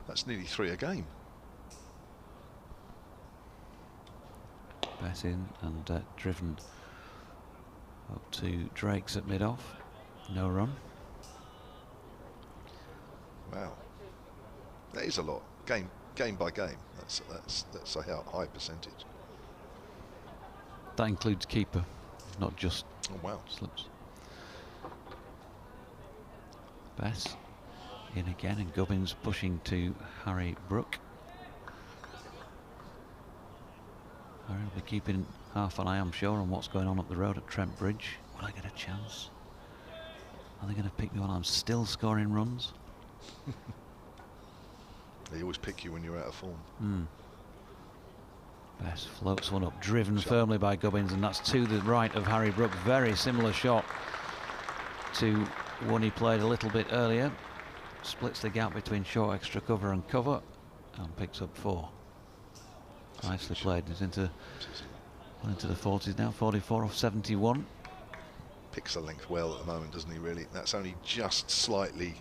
That's nearly 3 a game. Bess in and driven up to Drake's at mid-off. No run. Wow, that is a lot. Game by game. That's a high percentage. That includes keeper, not just slips. Bess in again, and Gubbins pushing to Harry Brook. Harry will be keeping half an eye, I'm sure, on what's going on up the road at Trent Bridge. Will I get a chance? Are they going to pick me while I'm still scoring runs? They always pick you when you're out of form. Bess floats one up, driven firmly by Gubbins, and that's to the right of Harry Brook. Very similar shot to one he played a little bit earlier. Splits the gap between short extra cover and cover, and picks up 4. Nicely played. It's into Well into the 40s now, 44 off 71. Picks the length well at the moment, doesn't he, really? That's only just slightly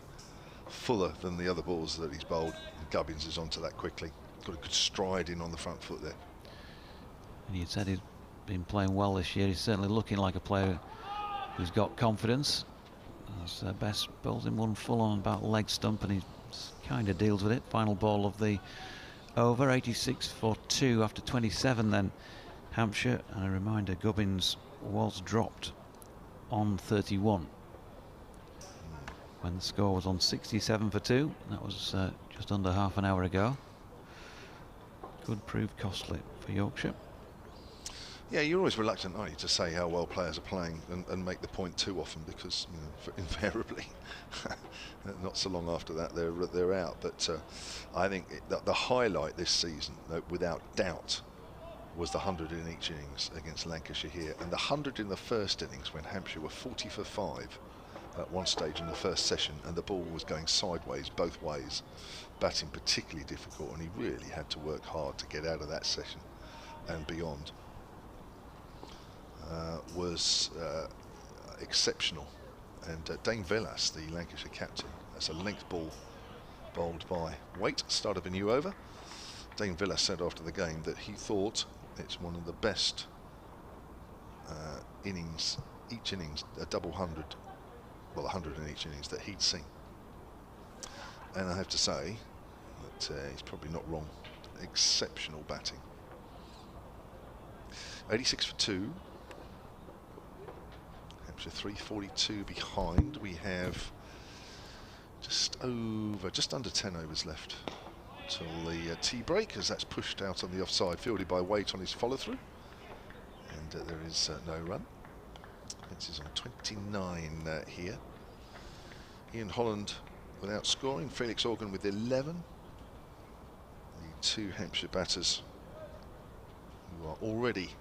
fuller than the other balls that he's bowled. Gubbins is onto that quickly. Got a good stride in on the front foot there. And you said he's been playing well this year. He's certainly looking like a player who's got confidence. As Best bowls him one full on about leg stump, and he kind of deals with it. Final ball of the over, 86 for 2 after 27 then, Hampshire. And a reminder, Gubbins was dropped on 31 when the score was on 67 for 2. That was just under half an hour ago. Could prove costly for Yorkshire. Yeah, you're always reluctant, aren't you, to say how well players are playing and make the point too often, because invariably, not so long after that, they're out. But I think the highlight this season, without doubt, was the 100 in each innings against Lancashire here, and the 100 in the first innings when Hampshire were 40 for 5 at one stage in the first session, and the ball was going sideways both ways, batting particularly difficult, and he really had to work hard to get out of that session and beyond. Was exceptional. And Dane Velas, the Lancashire captain, that's a length ball bowled by Waite, start of a new over. Dane Velas said after the game that he thought it's one of the best innings, each innings, a double 100, well, 100 in each innings that he'd seen. And I have to say that he's probably not wrong. Exceptional batting. 86 for 2. 342 behind. We have just under 10 overs left till the tea break, as that's pushed out on the offside, fielded by Waite on his follow through, and there is no run. This is on 29 here. Ian Holland without scoring, Felix Organ with 11. The two Hampshire batters who are already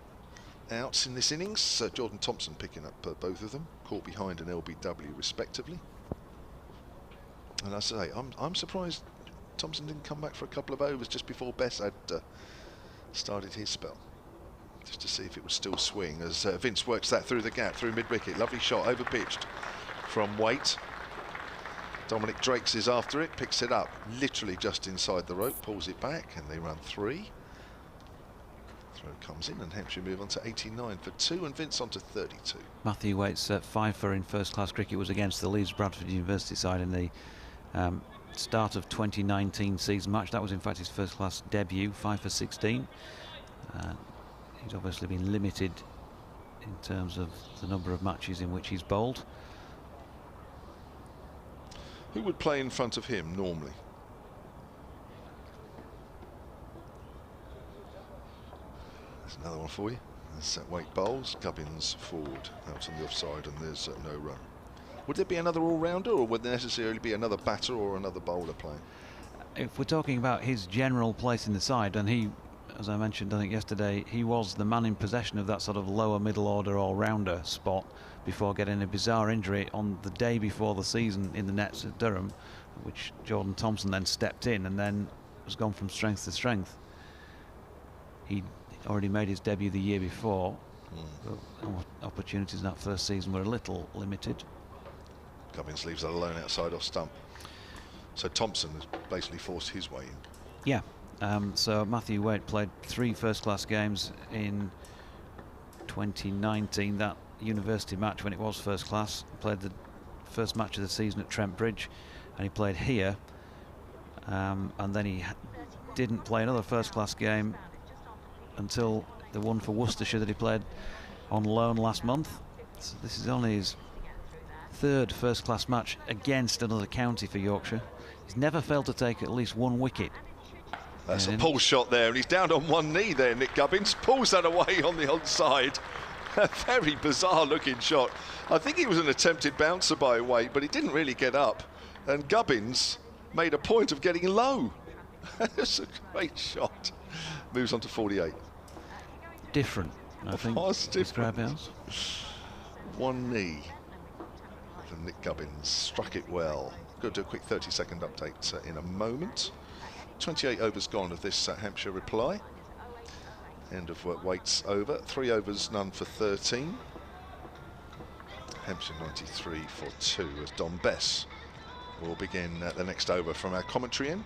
outs in this innings. Jordan Thompson picking up both of them, caught behind an LBW respectively. And I say, I'm surprised Thompson didn't come back for a couple of overs just before Bess had started his spell, just to see if it would still swing, as Vince works that through the gap, through mid-wicket. Lovely shot, over-pitched from Waite. Dominic Drakes is after it, picks it up literally just inside the rope, pulls it back, and they run 3. Throw comes in, and Hampshire move on to 89 for 2, and Vince on to 32. Matthew Waite's 5 for in first class cricket was against the Leeds Bradford University side in the start of 2019 season match. That was in fact his first class debut, 5 for 16. He's obviously been limited in terms of the number of matches in which he's bowled. Who would play in front of him normally? Another one for you. There's Waite bowls, Gubbins forward, out on the offside, and there's no run. Would there be another all-rounder, or would there necessarily be another batter or another bowler playing? If we're talking about his general place in the side, and he, as I mentioned I think yesterday, he was the man in possession of that sort of lower middle order all-rounder spot before getting a bizarre injury on the day before the season in the nets at Durham, which Jordan Thompson then stepped in and then has gone from strength to strength. He already made his debut the year before, but opportunities in that first season were a little limited. Gubbins leaves that alone outside off stump. So Thompson has basically forced his way in. Yeah, so Matthew Waite played 3 first-class games in 2019, that university match when it was first class. He played the first match of the season at Trent Bridge, and he played here, and then he didn't play another first-class game until the one for Worcestershire that he played on loan last month. So this is only his 3rd first-class match against another county for Yorkshire. He's never failed to take at least 1 wicket. That's a pull shot there, and he's down on one knee there, Nick Gubbins. Pulls that away on the onside. A very bizarre-looking shot. I think it was an attempted bouncer by Waite, but it didn't really get up. And Gubbins made a point of getting low. It's a great shot. Moves on to 48. Different, I think. Different. One knee from Nick Gubbins. Struck it well. Going to do a quick 30-second update in a moment. 28 overs gone of this Hampshire reply. End of Waits over. 3 overs, none for 13. Hampshire 93 for 2 as Dom Bess will begin the next over from our commentary end.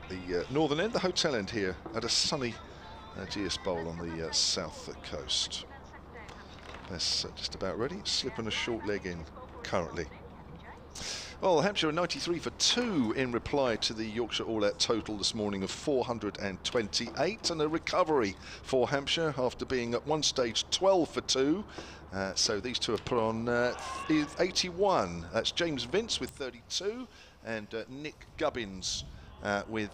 The northern end, the hotel end here at a sunny Ageas Bowl on the south coast. Bess just about ready, slipping a short leg in currently. Well, Hampshire are 93 for 2 in reply to the Yorkshire all-out total this morning of 428, and a recovery for Hampshire after being at one stage 12 for 2. So these two have put on 81. That's James Vince with 32 and Nick Gubbins with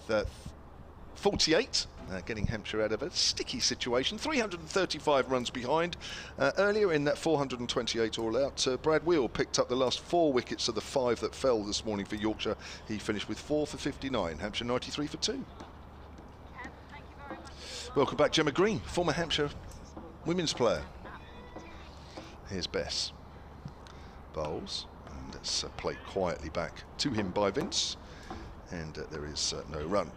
48, getting Hampshire out of a sticky situation. 335 runs behind. Earlier in that 428 all-out, Brad Wheel picked up the last 4 wickets of the 5 that fell this morning for Yorkshire. He finished with 4 for 59. Hampshire 93 for 2. Welcome back, Gemma Green, former Hampshire women's player. Here's Bess. Bowls, and it's played quietly back to him by Vince, and there is no run.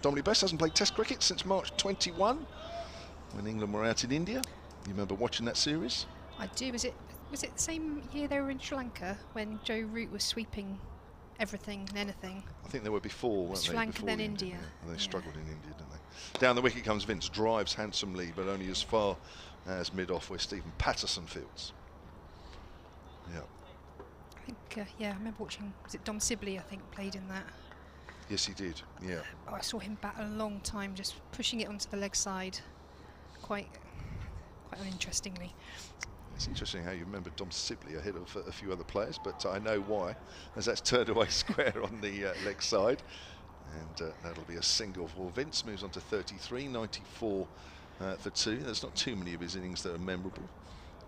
Dominic Bess hasn't played Test cricket since March 21, when England were out in India. You remember watching that series? I do. Was it the same year they were in Sri Lanka when Joe Root was sweeping everything and anything? I think they were before, weren't they? Sri Lanka, then India. And they struggled in India, didn't they? Down the wicket comes Vince, drives handsomely, but only as far as mid-off where Stephen Patterson fields. Yeah. I think, yeah, I remember watching, was it Dom Sibley, I think, played in that? Yes, he did, yeah. I saw him bat a long time, just pushing it onto the leg side, quite uninterestingly. It's interesting how you remember Dom Sibley ahead of a few other players, but I know why, as that's turned away square on the leg side. And that'll be a single for Vince. Moves on to 33, 94 for 2. There's not too many of his innings that are memorable,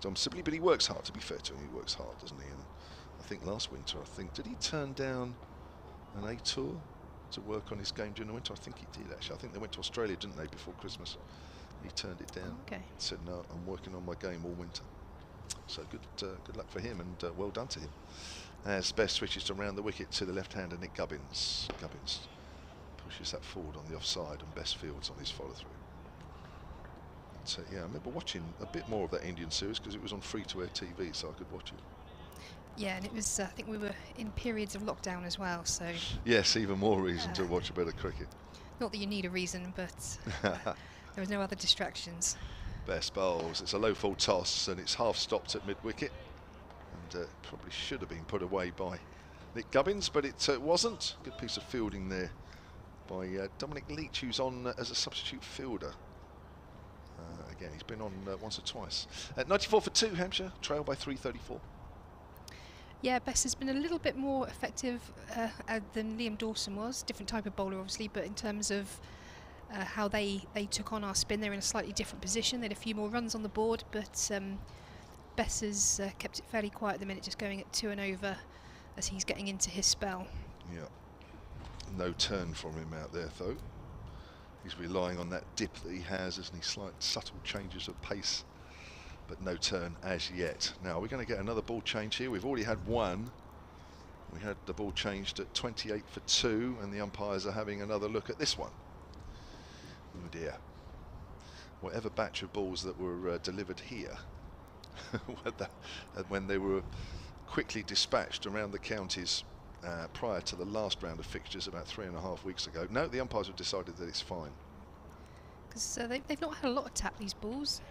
Dom Sibley, but he works hard, to be fair to him. He works hard, doesn't he? And I think last winter, did he turn down an A tour to work on his game during the winter? I think he did, actually. I think they went to Australia, didn't they, before Christmas? He turned it down. Okay. Said, no, I'm working on my game all winter. So good luck for him, and well done to him. As Bess switches to round the wicket to the left-hander Nick Gubbins. Gubbins pushes that forward on the offside, and Bess fields on his follow-through. Yeah, I remember watching a bit more of that Indian series because it was on free-to-air TV, so I could watch it. Yeah, and it was, I think we were in periods of lockdown as well, so... Yes, even more reason to watch a bit of cricket. Not that you need a reason, but there was no other distractions. Bess bowls. It's a low-fall toss, and it's half-stopped at mid-wicket. And probably should have been put away by Nick Gubbins, but it wasn't. Good piece of fielding there by Dominic Leach, who's on as a substitute fielder. Again, he's been on once or twice. 94 for 2, Hampshire, trail by 334. Yeah, Bess has been a little bit more effective than Liam Dawson was. Different type of bowler, obviously, but in terms of how they took on our spin, they're in a slightly different position. They had a few more runs on the board, but Bess has kept it fairly quiet at the minute, just going at 2 and over as he's getting into his spell. Yeah. No turn from him out there, though. He's relying on that dip that he has, isn't he? Slight subtle changes of pace, but no turn as yet. Now, we're going to get another ball change here. We've already had one. We had the ball changed at 28 for 2, and the umpires are having another look at this one. Oh dear. Whatever batch of balls that were delivered here, when they were quickly dispatched around the counties prior to the last round of fixtures about 3.5 weeks ago. No, the umpires have decided that it's fine. Because they've not had a lot of tap, these balls.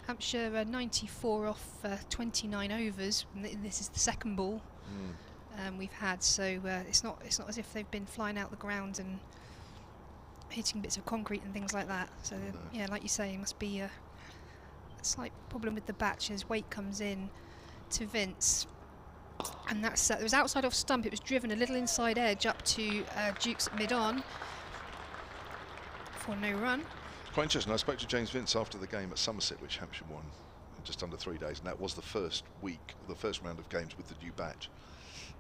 Hampshire 94 off 29 overs. This is the second ball we've had, so it's not as if they've been flying out the ground and hitting bits of concrete and things like that. So no. Yeah, like you say, it must be a slight problem with the batch as weight comes in to Vince. And that's it was outside off stump. It was driven a little inside edge up to Dukes at mid-on for no run. Quite interesting. I spoke to James Vince after the game at Somerset, which Hampshire won in just under 3 days, and that was the first week, the first round of games with the new batch.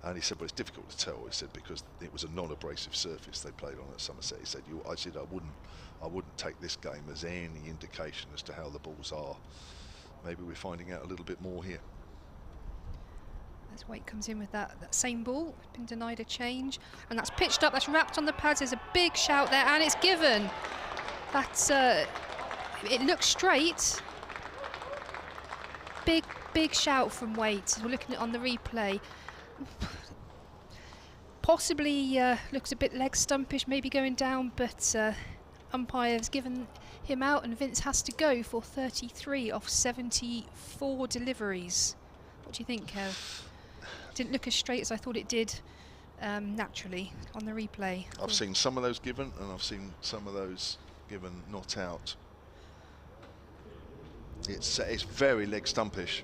And he said, well, it's difficult to tell. He said, because it was a non-abrasive surface they played on at Somerset. He said, I said I wouldn't take this game as any indication as to how the balls are. Maybe we're finding out a little bit more here. As Waite comes in with that same ball, been denied a change, and that's pitched up, that's wrapped on the pads. There's a big shout there, and it's given. That's it looks straight. Big shout from Waite. We're looking at it on the replay. Possibly looks a bit leg stumpish, maybe going down, but umpire's given him out, and Vince has to go for 33 off 74 deliveries. What do you think, Kev? Didn't look as straight as I thought it did naturally on the replay. I've seen some of those given, and I've seen some of those given not out. It's very leg stumpish.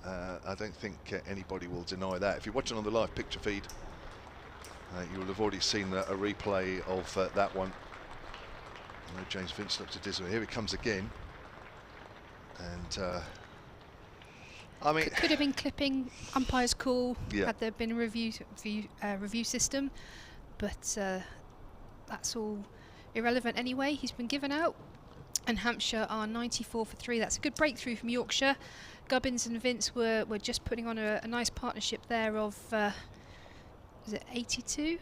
I don't think anybody will deny that. If you're watching on the live picture feed, you will have already seen a replay of that one. I know James Vince looks at dismal. Here it comes again. And I mean, could have been clipping umpire's call yeah. had there been a review system, but that's all irrelevant anyway. He's been given out, and Hampshire are 94 for 3. That's a good breakthrough from Yorkshire. Gubbins and Vince were just putting on a nice partnership there of is it 82?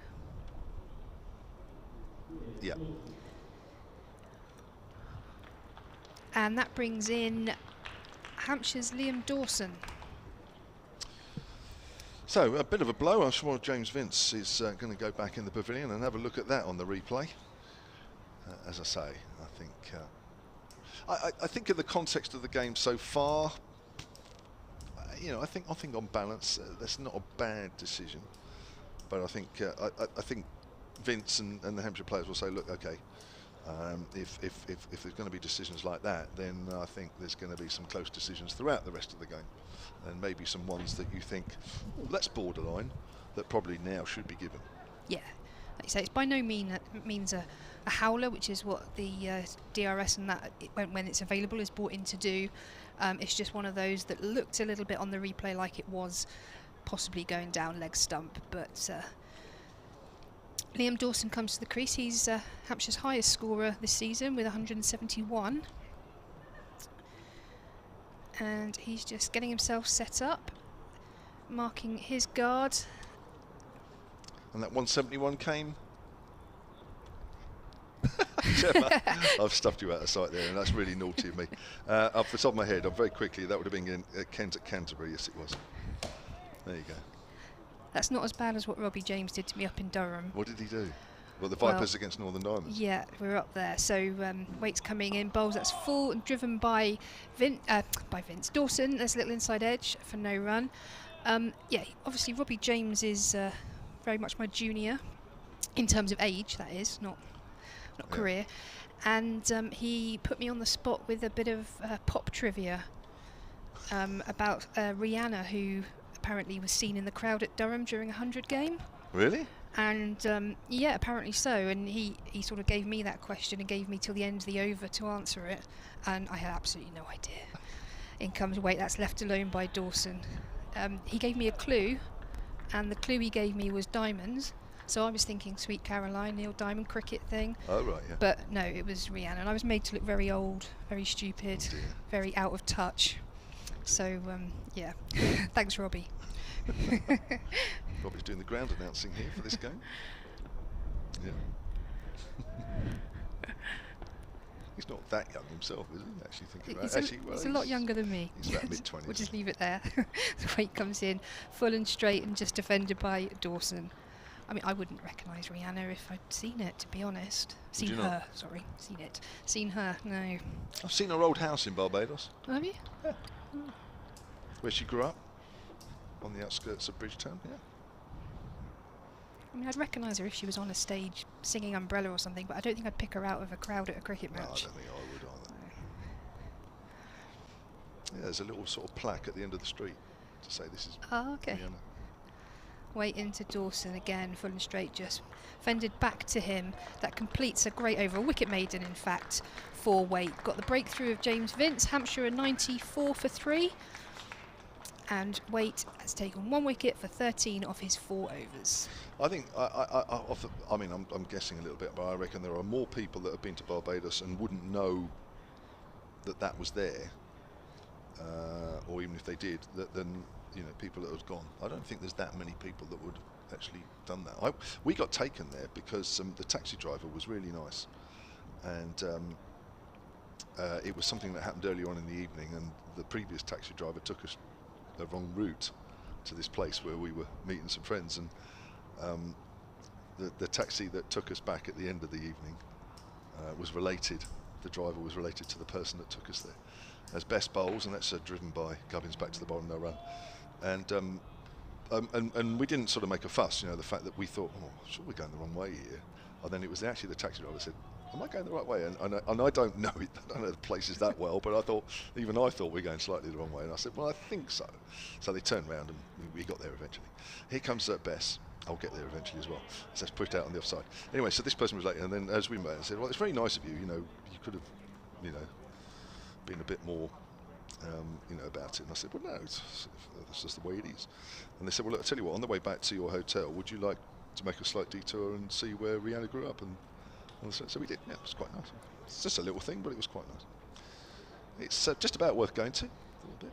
Yeah. And that brings in Hampshire's Liam Dawson. So a bit of a blow. I'm sure James Vince is going to go back in the pavilion and have a look at that on the replay. As I say, I think I think in the context of the game so far, you know, I think on balance that's not a bad decision. But I think I think Vince and the Hampshire players will say, look, okay, if there's going to be decisions like that, then I think there's going to be some close decisions throughout the rest of the game, and maybe some ones that you think, well, that's borderline, that probably now should be given. Yeah, like you say, it's by no means a howler, which is what the DRS and that when it's available is brought in to do. It's just one of those that looked a little bit on the replay like it was possibly going down leg stump, but Liam Dawson comes to the crease. He's Hampshire's highest scorer this season with 171, and he's just getting himself set up, marking his guard. And that 171 came. Gemma, I've stuffed you out of sight there, and that's really naughty of me. Off the top of my head, very quickly, that would have been in Kent at Canterbury. Yes, it was. There you go. That's not as bad as what Robbie James did to me up in Durham. What did he do? Well, the Vipers against Northern Diamonds. Yeah, we're up there. So Waite's coming in, bowls that's full and driven by Vince Dawson. There's a little inside edge for no run. Yeah, obviously Robbie James is very much my junior in terms of age. That is not career. And he put me on the spot with a bit of pop trivia about Rihanna, who apparently was seen in the crowd at Durham during a 100 game. Really? And yeah, apparently so. And he sort of gave me that question and gave me till the end of the over to answer it, and I had absolutely no idea. In comes Waite, that's left alone by Dawson. He gave me a clue, and the clue he gave me was diamonds. So I was thinking Sweet Caroline, Neil Diamond cricket thing. Oh right, yeah. But no, it was Rihanna, and I was made to look very old, very stupid, very out of touch. So yeah, thanks Robbie. Robbie's doing the ground announcing here for this game. Yeah. He's not that young himself, is he? Actually, thinking about it. He's a lot younger than me. He's about mid-20s. We'll just leave it there. The Waite comes in, full and straight, and just defended by Dawson. I mean, I wouldn't recognise Rihanna if I'd seen it, to be honest. Seen her, sorry. Seen her, no. I've seen her old house in Barbados. Have you? Yeah. Where she grew up, on the outskirts of Bridgetown, yeah. I mean, I'd recognise her if she was on a stage singing Umbrella or something, but I don't think I'd pick her out of a crowd at a cricket match. No, I don't think I would either. Yeah, there's a little sort of plaque at the end of the street to say this is okay. Rihanna. Waite into Dawson again, full and straight, just fended back to him. That completes a great over, a wicket maiden in fact, for Waite. Got the breakthrough of James Vince. Hampshire are 94 for 3. And Waite has taken 1 wicket for 13 of his 4 overs. I think, I mean, I'm guessing a little bit, but I reckon there are more people that have been to Barbados and wouldn't know that that was there, or even if they did, than you know, people that have gone. I don't think there's that many people that would have actually done that. We got taken there because the taxi driver was really nice, and it was something that happened earlier on in the evening, and the previous taxi driver took us the wrong route to this place where we were meeting some friends, and the taxi that took us back at the end of the evening was related. The driver was related to the person that took us there. As best bowls, and that's driven by Gubbins back to the bowl, no run. And we didn't sort of make a fuss, you know, the fact that we thought, oh, sure, we're going the wrong way here. And then it was actually the taxi driver said, am I going the right way? And I don't know it, I don't know the places that well, but I thought we were going slightly the wrong way. And I said, well, I think so. So they turned around and we got there eventually. Here comes Bess. I'll get there eventually as well. So let's put it out on the offside. Anyway, so this person was late, and then as we met, I said, well, it's very nice of you, you know, you could have, you know, been a bit more, you know, about it. And I said, well, no, that's just the way it is. And they said, well, look, I'll tell you what, on the way back to your hotel, would you like to make a slight detour and see where Rihanna grew up? And so we did. Yeah, it was quite nice. It's just a little thing, but it was quite nice. It's just about worth going to, a little bit.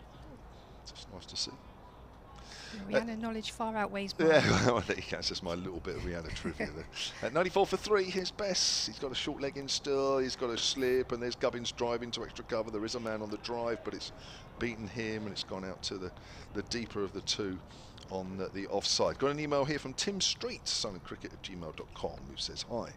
It's just nice to see. Rihanna knowledge far outweighs mine. Yeah, well, there you go. It's just my little bit of Rihanna trivia there. At 94 for 3, here's Bess. He's got a short leg in still. He's got a slip, and there's Gubbins driving to extra cover. There is a man on the drive, but it's beaten him, and it's gone out to the deeper of the two on the offside. Got an email here from Tim Street, silentcricket@gmail.com, who says, hi.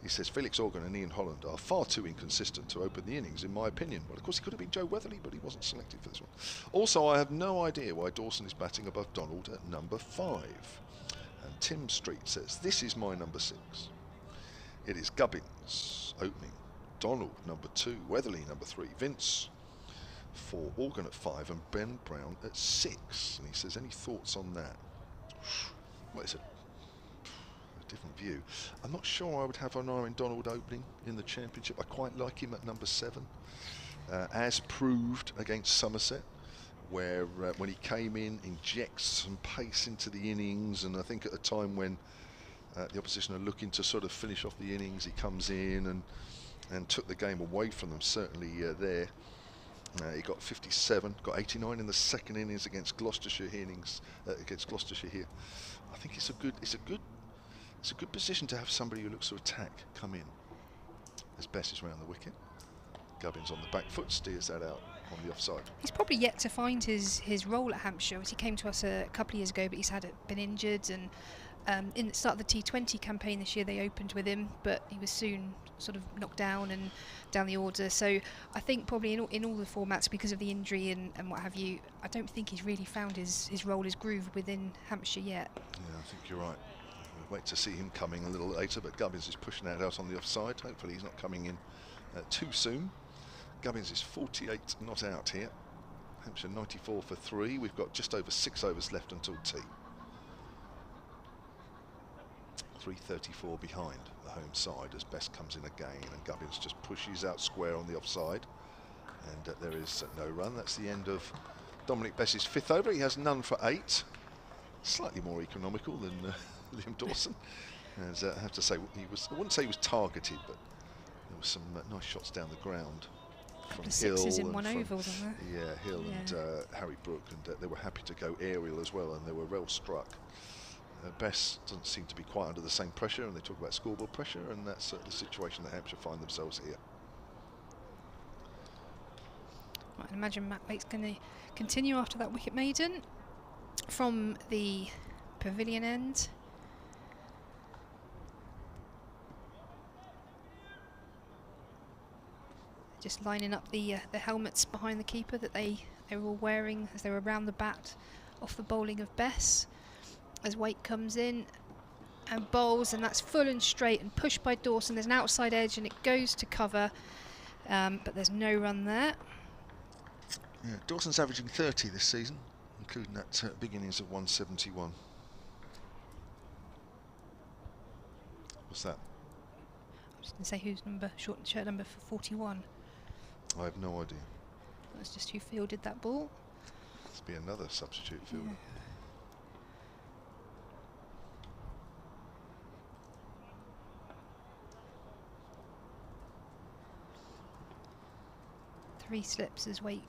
He says, Felix Organ and Ian Holland are far too inconsistent to open the innings, in my opinion. Well, of course, he could have been Joe Weatherly, but he wasn't selected for this one. Also, I have no idea why Dawson is batting above Donald at number 5. And Tim Street says, this is my number 6. It is Gubbins opening, Donald number 2, Weatherly number 3, Vince 4, Organ at 5, and Ben Brown at 6. And he says, any thoughts on that? Well, it's a different view. I'm not sure I would have Aaron Donald opening in the championship. I quite like him at number 7, as proved against Somerset, where when he came in, injects some pace into the innings, and I think at a time when the opposition are looking to sort of finish off the innings, he comes in and took the game away from them. Certainly there. He got 57, got 89 in the second innings against Gloucestershire innings against Gloucestershire here. I think it's a good position to have somebody who looks to attack come in. As Bess is round the wicket. Gubbins on the back foot, steers that out on the offside. He's probably yet to find his role at Hampshire. He came to us a couple of years ago, but he's been injured, and in the start of the T20 campaign this year they opened with him, but he was soon sort of knocked down and down the order. So I think probably in all the formats, because of the injury and what have you, I don't think he's really found his role, his groove within Hampshire yet. Yeah, I think you're right. Wait to see him coming a little later, but Gubbins is pushing that out on the offside. Hopefully he's not coming in too soon. Gubbins is 48 not out here. Hampshire 94 for 3. We've got just over 6 overs left until tea. 3:34 behind the home side as Bess comes in again, and Gubbins just pushes out square on the offside, and there is no run. That's the end of Dominic Bess's 5th over. He has none for 8. Slightly more economical than Liam Dawson. As I have to say, I wouldn't say he was targeted, but there were some nice shots down the ground from Hill. 6s in one over, wasn't there? Yeah, Hill and Harry Brook, and they were happy to go aerial as well, and they were well struck. Bess doesn't seem to be quite under the same pressure, and they talk about scoreboard pressure, and that's the situation that Hampshire find themselves here. I imagine Matt Waite's going to continue after that wicket maiden from the pavilion end. Just lining up the helmets behind the keeper that they were all wearing as they were around the bat off the bowling of Bess. As Waite comes in and bowls, and that's full and straight and pushed by Dawson. There's an outside edge and it goes to cover, but there's no run there. Yeah, Dawson's averaging 30 this season, including that big innings of 171. What's that? I was going to say who's shirt number for 41. I have no idea. That's just who fielded that ball. Must be another substitute fielder. Yeah. Three slips as Waite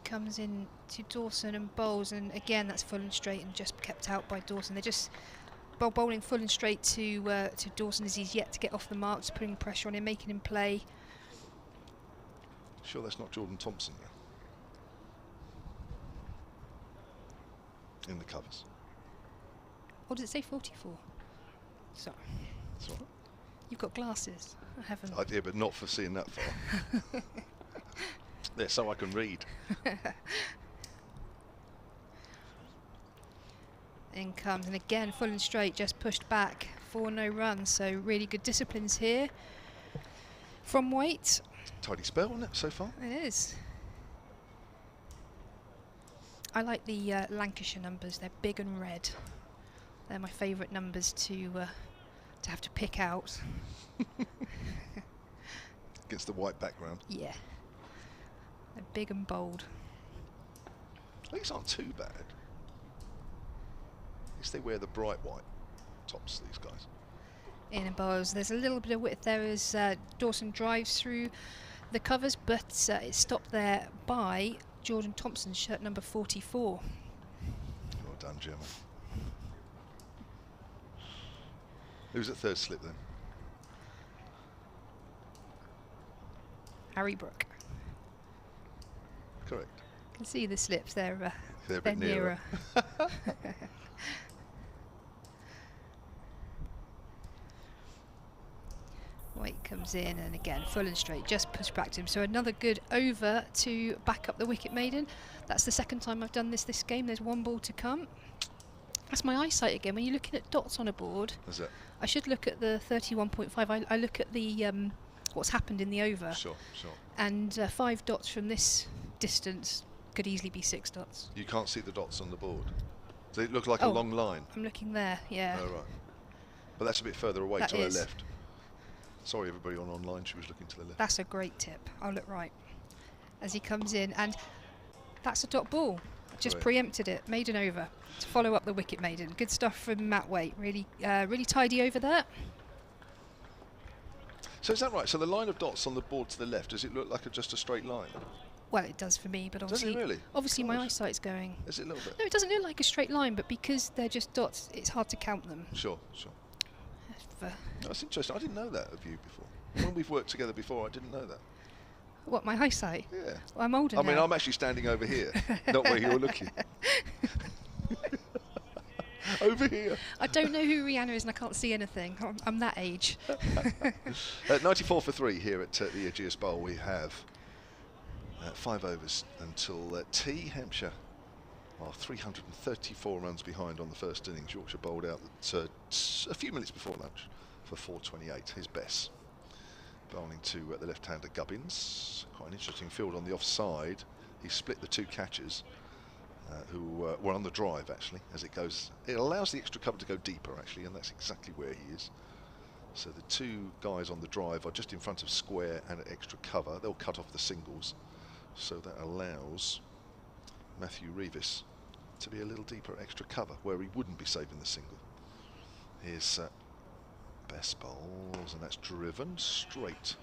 comes in to Dawson and bowls, and again that's full and straight and just kept out by Dawson. They're just bowling full and straight to Dawson as he's yet to get off the marks, putting pressure on him, making him play. Sure that's not Jordan Thompson there? In the covers. What does it say, 44? Sorry. That's all right. You've got glasses. I haven't. I did, but not for seeing that far. There, so I can read. In comes, and again, full and straight, just pushed back for no run. So really good disciplines here from Waite. Tidy spell, isn't it, so far? It is. I like the Lancashire numbers. They're big and red. They're my favourite numbers to have to pick out. Against the white background. Yeah. They're big and bold. These aren't too bad. At least they wear the bright white tops, these guys. In and bows. There's a little bit of width there as Dawson drives through the covers, but it's stopped there by Jordan Thompson, shirt number 44. Well done, Gemma. Who's at third slip then? Harry Brook. Correct. You can see the slips, they're a bit nearer. White comes in, and again, full and straight, just push back to him. So another good over to back up the wicket maiden. That's the second time I've done this game. There's one ball to come. That's my eyesight again. When you're looking at dots on a board, Is it? I should look at the 31.5. I look at the what's happened in the over. Sure, sure. And 5 dots from this distance could easily be 6 dots. You can't see the dots on the board. Does it look like a Oh. long line? I'm looking there, yeah. Oh, right. But that's a bit further away That to her is. left. Sorry, everybody on online, she was looking to the left. That's a great tip. I'll look right as he comes in, and that's a dot ball. Just Right. preempted it, maiden over to follow up the wicket maiden. Good stuff from Matt Waite. Really, really tidy over there. So is that right? So the line of dots on the board to the left, does it look like just a straight line? Well, it does for me, but Does it obviously, really? obviously my Gosh. eyesight's going. Is it a little bit? No, it doesn't look like a straight line, but because they're just dots, it's hard to count them. Sure, sure. For That's interesting. I didn't know that of you before. When we've worked together before, I didn't know that. what, my eyesight? Yeah. Well, I'm older I mean, now. I'm actually standing over here, not where you're looking. Over here. I don't know who Rihanna is, and I can't see anything. I'm that age. 94 for 3 here at the Ageas Bowl. We have 5 overs until tea. Hampshire are 334 runs behind on the first innings. Yorkshire bowled out at, a few minutes before lunch for 4:28. Here's Bess bowling to the left-hander Gubbins. Quite an interesting field on the offside. He split the 2 catchers who were on the drive, actually, as it goes. It allows the extra cover to go deeper, actually, and that's exactly where he is. So the 2 guys on the drive are just in front of square and at extra cover. They'll cut off the singles, so that allows Matthew Revis to be a little deeper at extra cover, where he wouldn't be saving the single. Here's Best bowls, and that's driven straight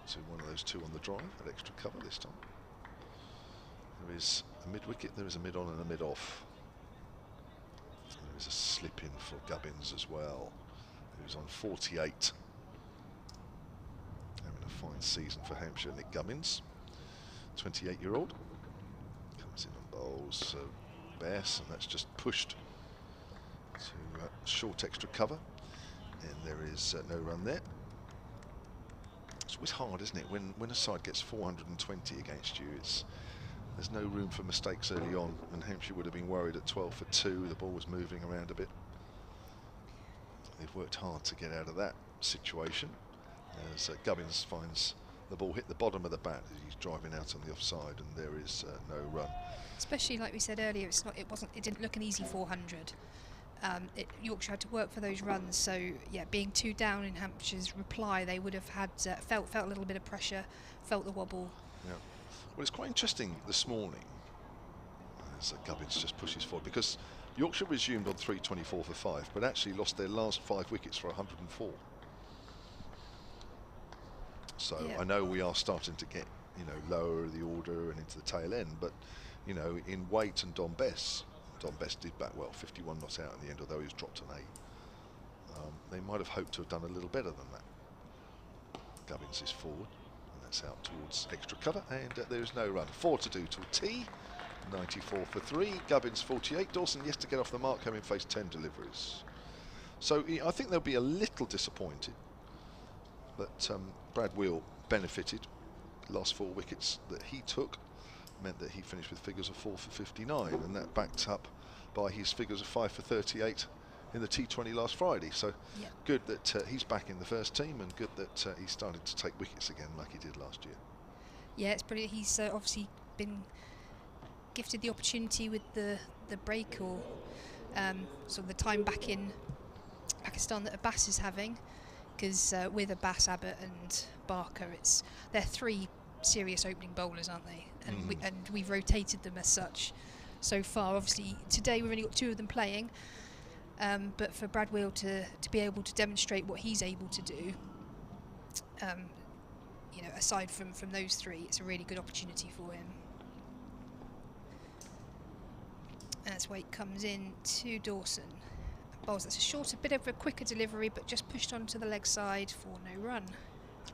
to one of those 2 on the drive at extra cover this time. There is a mid-wicket, there is a mid-on and a mid-off. There is a slip-in for Gubbins as well, who's on 48. Having a fine season for Hampshire, Nick Gubbins, 28-year-old. Comes in and bowls Bess, and that's just pushed to short extra cover. And there is no run there. It's always hard, isn't it, when a side gets 420 against you? There's no room for mistakes early on, and Hampshire would have been worried at 12 for 2. The ball was moving around a bit. They've worked hard to get out of that situation, as Gubbins finds the ball hit the bottom of the bat as he's driving out on the offside, and there is no run. Especially like we said earlier, it didn't look an easy 400. Yorkshire had to work for those runs, so yeah, being 2 down in Hampshire's reply, they would have had felt a little bit of pressure, felt the wobble. Yeah. Well, it's quite interesting this morning as Gubbins just pushes forward, because Yorkshire resumed on 324 for 5, but actually lost their last 5 wickets for 104. So Yeah. I know we are starting to get, lower the order and into the tail end, but in Waite and Don Bess did bat well, 51 not out in the end, although he was dropped an 8. They might have hoped to have done a little better than that. Gubbins is forward, and That's out towards extra cover, and there is no run. 4 to do till tea. 94 for 3. Gubbins 48. Dawson, yes, to get off the mark, having faced 10 deliveries. So I think they'll be a little disappointed that Brad Wheel benefited. The last 4 wickets that he took meant that he finished with figures of 4 for 59, and that backed up by his figures of 5 for 38 in the T20 last Friday. So good that he's back in the first team, and good that he's started to take wickets again like he did last year. Yeah, it's brilliant. He's obviously been gifted the opportunity with the break, or sort of the time back in Pakistan that Abbas is having, because with Abbas, Abbott and Barker, they're 3 serious opening bowlers, aren't they? And we've rotated them as such so far. Obviously today we've only got 2 of them playing, but for Brad Wheel to be able to demonstrate what he's able to do, you know, aside from those 3, it's a really good opportunity for him. And that's why it comes in to Dawson. Bowls, that's a shorter, bit of a quicker delivery, but just pushed onto the leg side for no run.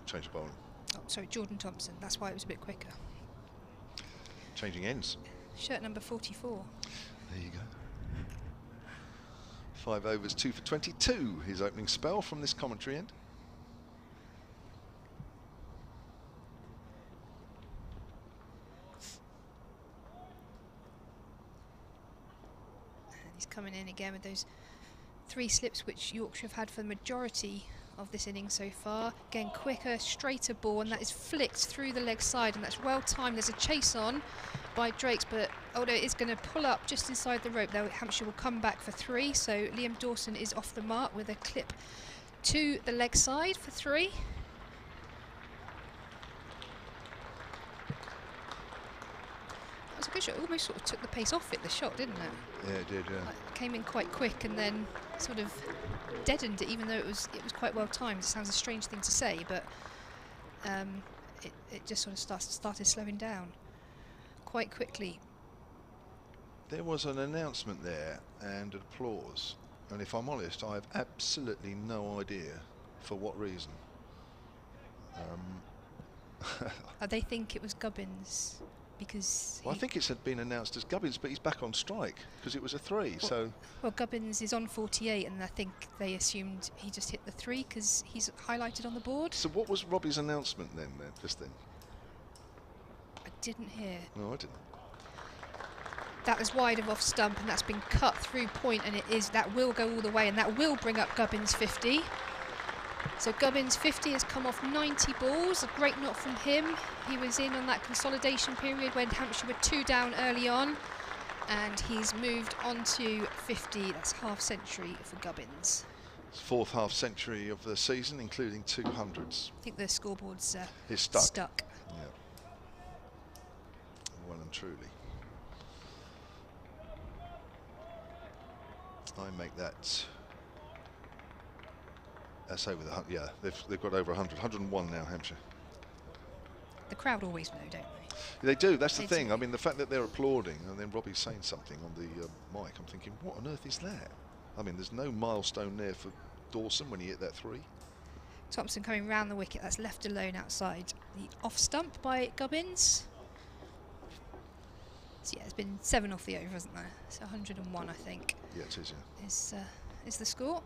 Change of bowling. Oh, sorry, Jordan Thompson. That's why it was a bit quicker. Changing ends. Shirt number 44. There you go. 5 overs, 2 for 22. His opening spell from this commentary end. And he's coming in again with those 3 slips which Yorkshire have had for the majority of this inning so far. Again, quicker, straighter ball, and that is flicked through the leg side, and that's well timed. There's a chase on by Drakes, but although it is going to pull up just inside the rope, though Hampshire will come back for 3. So Liam Dawson is off the mark with a clip to the leg side for 3. That was a good shot. It almost sort of took the pace off it, the shot, didn't it? Yeah, it did, yeah. Like, came in quite quick and then sort of deadened it, even though it was quite well timed. It sounds a strange thing to say, but it just sort of started slowing down quite quickly. There was an announcement there and applause, and if I'm honest, I have absolutely no idea for what reason. They think it was Gubbins, because well, I think it's been announced as Gubbins, but he's back on strike because it was a 3. Well, Gubbins is on 48, and I think they assumed he just hit the 3 because he's highlighted on the board. So what was Robbie's announcement then? Just then? I didn't hear. No, I didn't. That was wide of off stump, and that's been cut through point, and that will go all the way, and that will bring up Gubbins 50. So Gubbins 50 has come off 90 balls, a great knock from him. He was in on that consolidation period when Hampshire were 2 down early on, and he's moved on to 50. That's half century for Gubbins. It's 4th half century of the season, including 200s. I think the scoreboard's is stuck. stuck. Yeah. Well and truly. I make that. That's over the 100. Yeah, they've got over 100. 101 now, Hampshire. The crowd always know, don't they? They do. That's the They thing. do. I mean, the fact that they're applauding and then Robbie's saying something on the mic, I'm thinking, what on earth is that? I mean, there's no milestone there for Dawson when he hit that 3. Thompson coming round the wicket. That's left alone outside the off stump by Gubbins. So yeah, it's been 7 off the over, hasn't there? So 101, I think. Yeah, it is. Yeah. Is the score?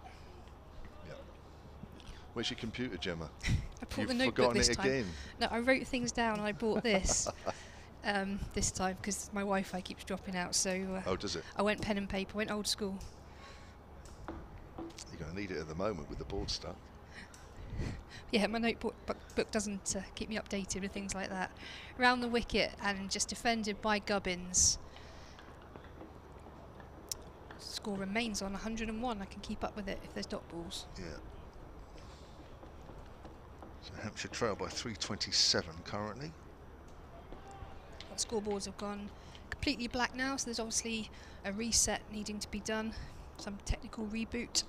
Yeah. Where's your computer, Gemma? I brought You've the notebook forgotten this it time. again. No, I wrote things down and I bought this this time because my Wi-Fi keeps dropping out. So Oh, does it? I went pen and paper, went old school. You're going to need it at the moment with the board stuck. Yeah, my notebook book doesn't keep me updated with things like that. Round the wicket and just defended by Gubbins. Score remains on 101. I can keep up with it if there's dot balls. Yeah. So Hampshire trail by 327 currently. Our scoreboards have gone completely black now, so there's obviously a reset needing to be done. Some technical reboot.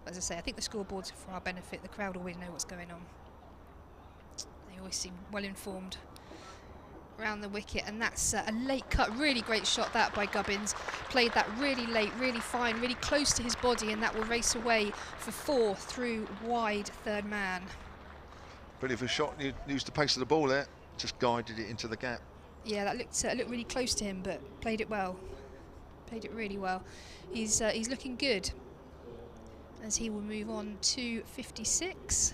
As I say, I think the scoreboards are for our benefit. The crowd always know what's going on. They always seem well informed round the wicket, and that's a late cut. Really great shot that by Gubbins. Played that really late, really fine, really close to his body, and that will race away for 4 through wide third man. Brilliant for a shot. Used the pace of the ball there. Just guided it into the gap. Yeah, that looked really close to him, but played it well. Played it really well. He's looking good as he will move on to 56.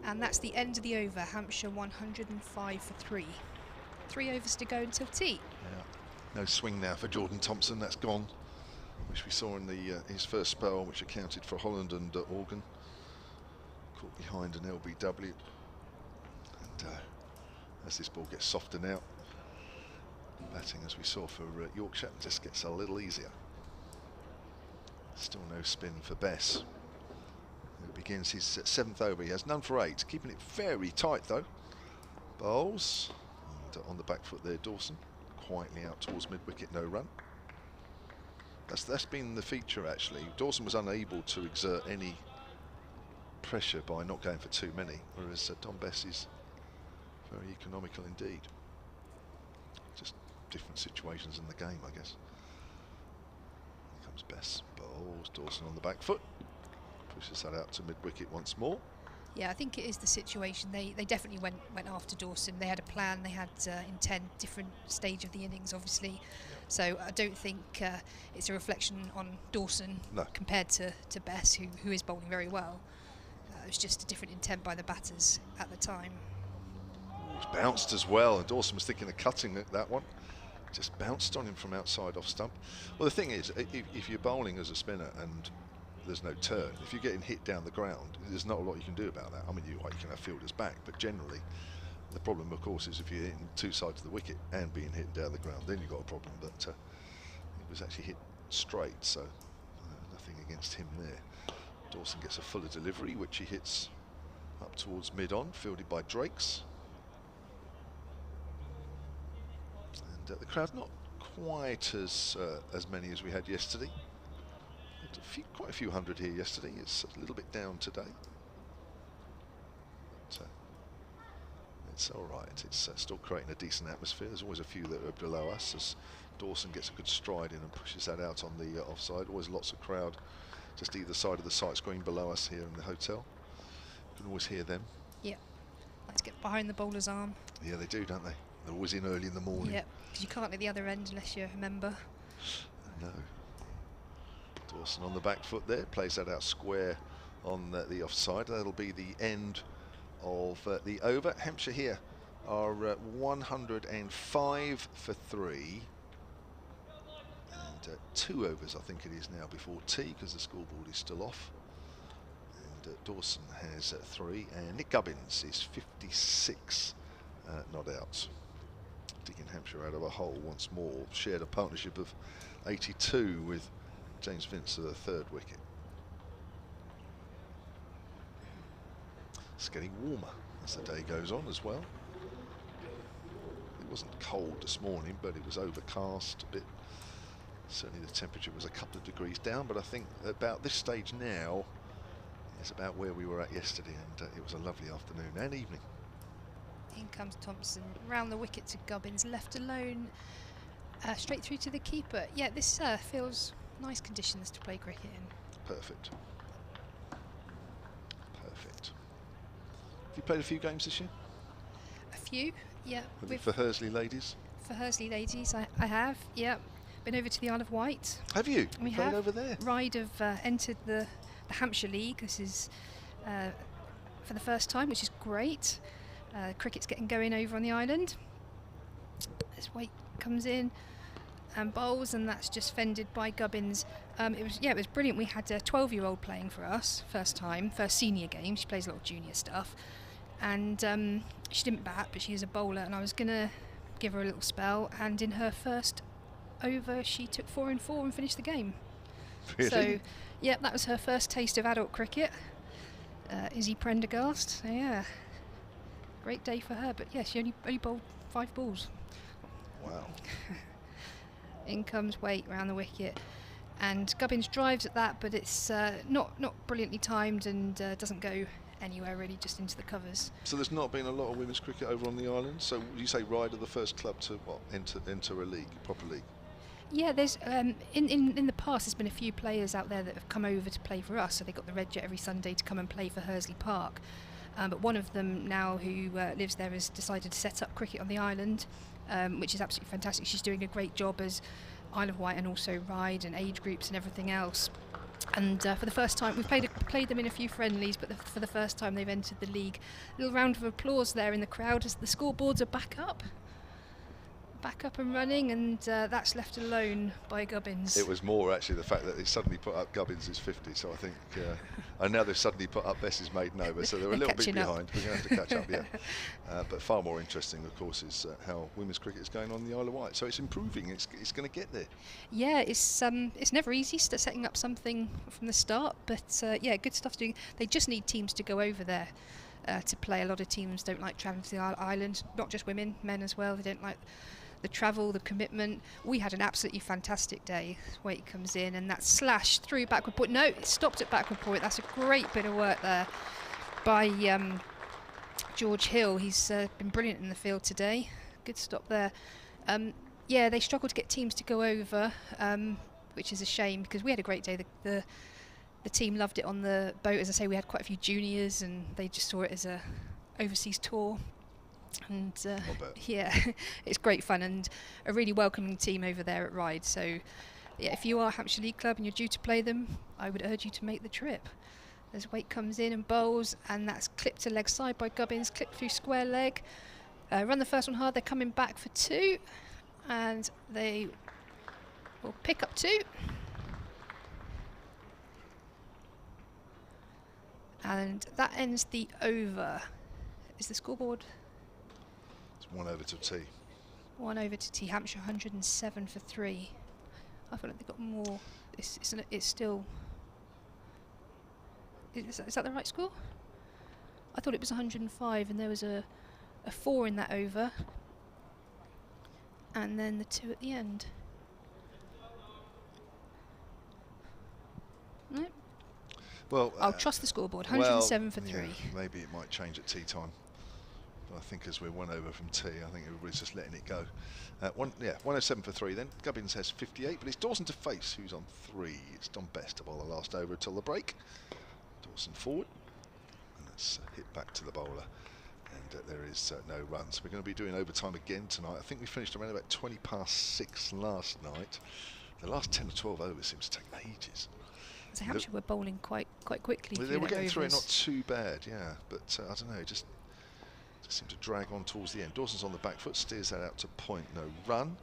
And that's the end of the over. Hampshire 105 for 3. 3 overs to go until tea. Yeah. No swing now for Jordan Thompson. That's gone, which we saw in his first spell, which accounted for Holland and Organ. Caught behind an LBW. And as this ball gets softer now, batting as we saw for Yorkshire just gets a little easier. Still no spin for Bess. He begins his 7th over. He has none for 8, keeping it very tight though. Bowls, and on the back foot there, Dawson quietly out towards mid-wicket, no run. That's been the feature actually. Dawson was unable to exert any pressure by not going for too many, whereas Tom Bess is very economical indeed. Just different situations in the game, I guess. Here comes Bess, bowls, Dawson on the back foot. Pushes that out to mid-wicket once more. Yeah, I think it is the situation. They definitely went after Dawson. They had a plan. They had intent, different stage of the innings, obviously. So I don't think it's a reflection on Dawson compared to Bess, who is bowling very well. It was just a different intent by the batters at the time. It's bounced as well, and Dawson was thinking of cutting that one. Just bounced on him from outside off stump. Well, the thing is, if you're bowling as a spinner and there's no turn, if you're getting hit down the ground, there's not a lot you can do about that. I mean, you can have fielders back, but generally the problem, of course, is if you're hitting 2 sides of the wicket and being hit down the ground, then you've got a problem. But it was actually hit straight, so nothing against him there. Dawson gets a fuller delivery, which he hits up towards mid-on, fielded by Drakes. And the crowd not quite as many as we had yesterday. Quite a few hundred here yesterday. It's a little bit down today. But, it's all right. It's still creating a decent atmosphere. There's always a few that are below us as Dawson gets a good stride in and pushes that out on the offside. Always lots of crowd just either side of the sight screen below us here in the hotel. You can always hear them. Yeah, like to get behind the bowler's arm. Yeah, they do, don't they? They're always in early in the morning. Yeah, because you can't at the other end unless you're a member. No. Dawson on the back foot there, plays that out square on the offside. That'll be the end of the over. Hampshire here are 105 for 3. And 2 overs, I think it is now, before tea, because the scoreboard is still off. And Dawson has 3, and Nick Gubbins is 56 not out. Digging Hampshire out of a hole once more. Shared a partnership of 82 with James Vince to the 3rd wicket. It's getting warmer as the day goes on as well. It wasn't cold this morning, but it was overcast a bit. Certainly the temperature was a couple of degrees down, but I think about this stage now is about where we were at yesterday, and it was a lovely afternoon and evening. In comes Thompson, round the wicket to Gubbins, left alone, straight through to the keeper. Yeah, this feels nice conditions to play cricket in. Perfect. Perfect. Have you played a few games this year? A few, yeah. For Hursley ladies? For Hursley ladies, I have, yeah. Been over to the Isle of Wight. Have you? We played have. Over there? Ryde have entered the Hampshire League. This is for the first time, which is great. Cricket's getting going over on the island. As Waite comes in and bowls, and that's just fended by Gubbins. It was brilliant. We had a 12-year-old playing for us, first senior game. She plays a lot of junior stuff, and she didn't bat, but she is a bowler, and I was gonna give her a little spell, and in her first over she took 4 and 4 and finished the game. Really? So yeah, that was her first taste of adult cricket. Izzy Prendergast, so yeah, great day for her, but yeah, she only bowled 5 balls. Wow. In comes Waite round the wicket, and Gubbins drives at that, but it's not brilliantly timed and doesn't go anywhere really, just into the covers. So there's not been a lot of women's cricket over on the island. So you say Ryde are the first club to enter a league, proper league? Yeah, there's in the past there's been a few players out there that have come over to play for us. So they got the Red Jet every Sunday to come and play for Hursley Park. But one of them now who lives there has decided to set up cricket on the island, which is absolutely fantastic. She's doing a great job as Isle of Wight and also Ryde and age groups and everything else. And for the first time, we've played them in a few friendlies, but for the first time they've entered the league. A little round of applause there in the crowd as the scoreboards are back up and running, and that's left alone by Gubbins. It was more actually the fact that they suddenly put up Gubbins' 50, so I think, and now they've suddenly put up Bess's maiden over, so they're a little bit behind. We're going to have to catch up, yeah. But far more interesting, of course, is how women's cricket is going on the Isle of Wight. So it's improving. It's going to get there. Yeah, it's never easy setting up something from the start, but yeah, good stuff doing. They just need teams to go over there to play. A lot of teams don't like travelling to the island, not just women, men as well. They don't like the travel, the commitment. We had an absolutely fantastic day. Weight comes in and that slash through backward point. No, it stopped at backward point. That's a great bit of work there by George Hill. He's been brilliant in the field today. Good stop there. Yeah, they struggled to get teams to go over, which is a shame because we had a great day. The team loved it on the boat. As I say, we had quite a few juniors and they just saw it as a overseas tour. And yeah, it's great fun and a really welcoming team over there at Ryde. So yeah, if you are a Hampshire League club and you're due to play them, I would urge you to make the trip. As Weight comes in and bowls, and that's clipped to leg side by Gubbins, clipped through square leg. Run the first one hard, they're coming back for 2, and they will pick up 2. And that ends the over. Is the scoreboard? 1 over to T. 1 over to T. Hampshire 107 for 3. I feel like they've got more. It's still. Is that the right score? I thought it was 105, and there was a 4 in that over, and then the 2 at the end. No. Well, I'll trust the scoreboard. 107 for 3. Yeah, maybe it might change at tea time. I think as we're 1 over from tea, I think everybody's just letting it go. 107 for 3 then. Gubbins has 58, but it's Dawson to face, who's on 3. It's done best to bowl the last over until the break. Dawson forward. And let's hit back to the bowler. And there is no runs. We're going to be doing overtime again tonight. I think we finished around about 20 past 6 last night. The last 10 or 12 overs seem to take ages. So Hampshire were bowling quite quickly. They were getting through it not too bad, yeah. But I don't know, just seemed to drag on towards the end. Dawson's on the back foot, steers that out to point, no run.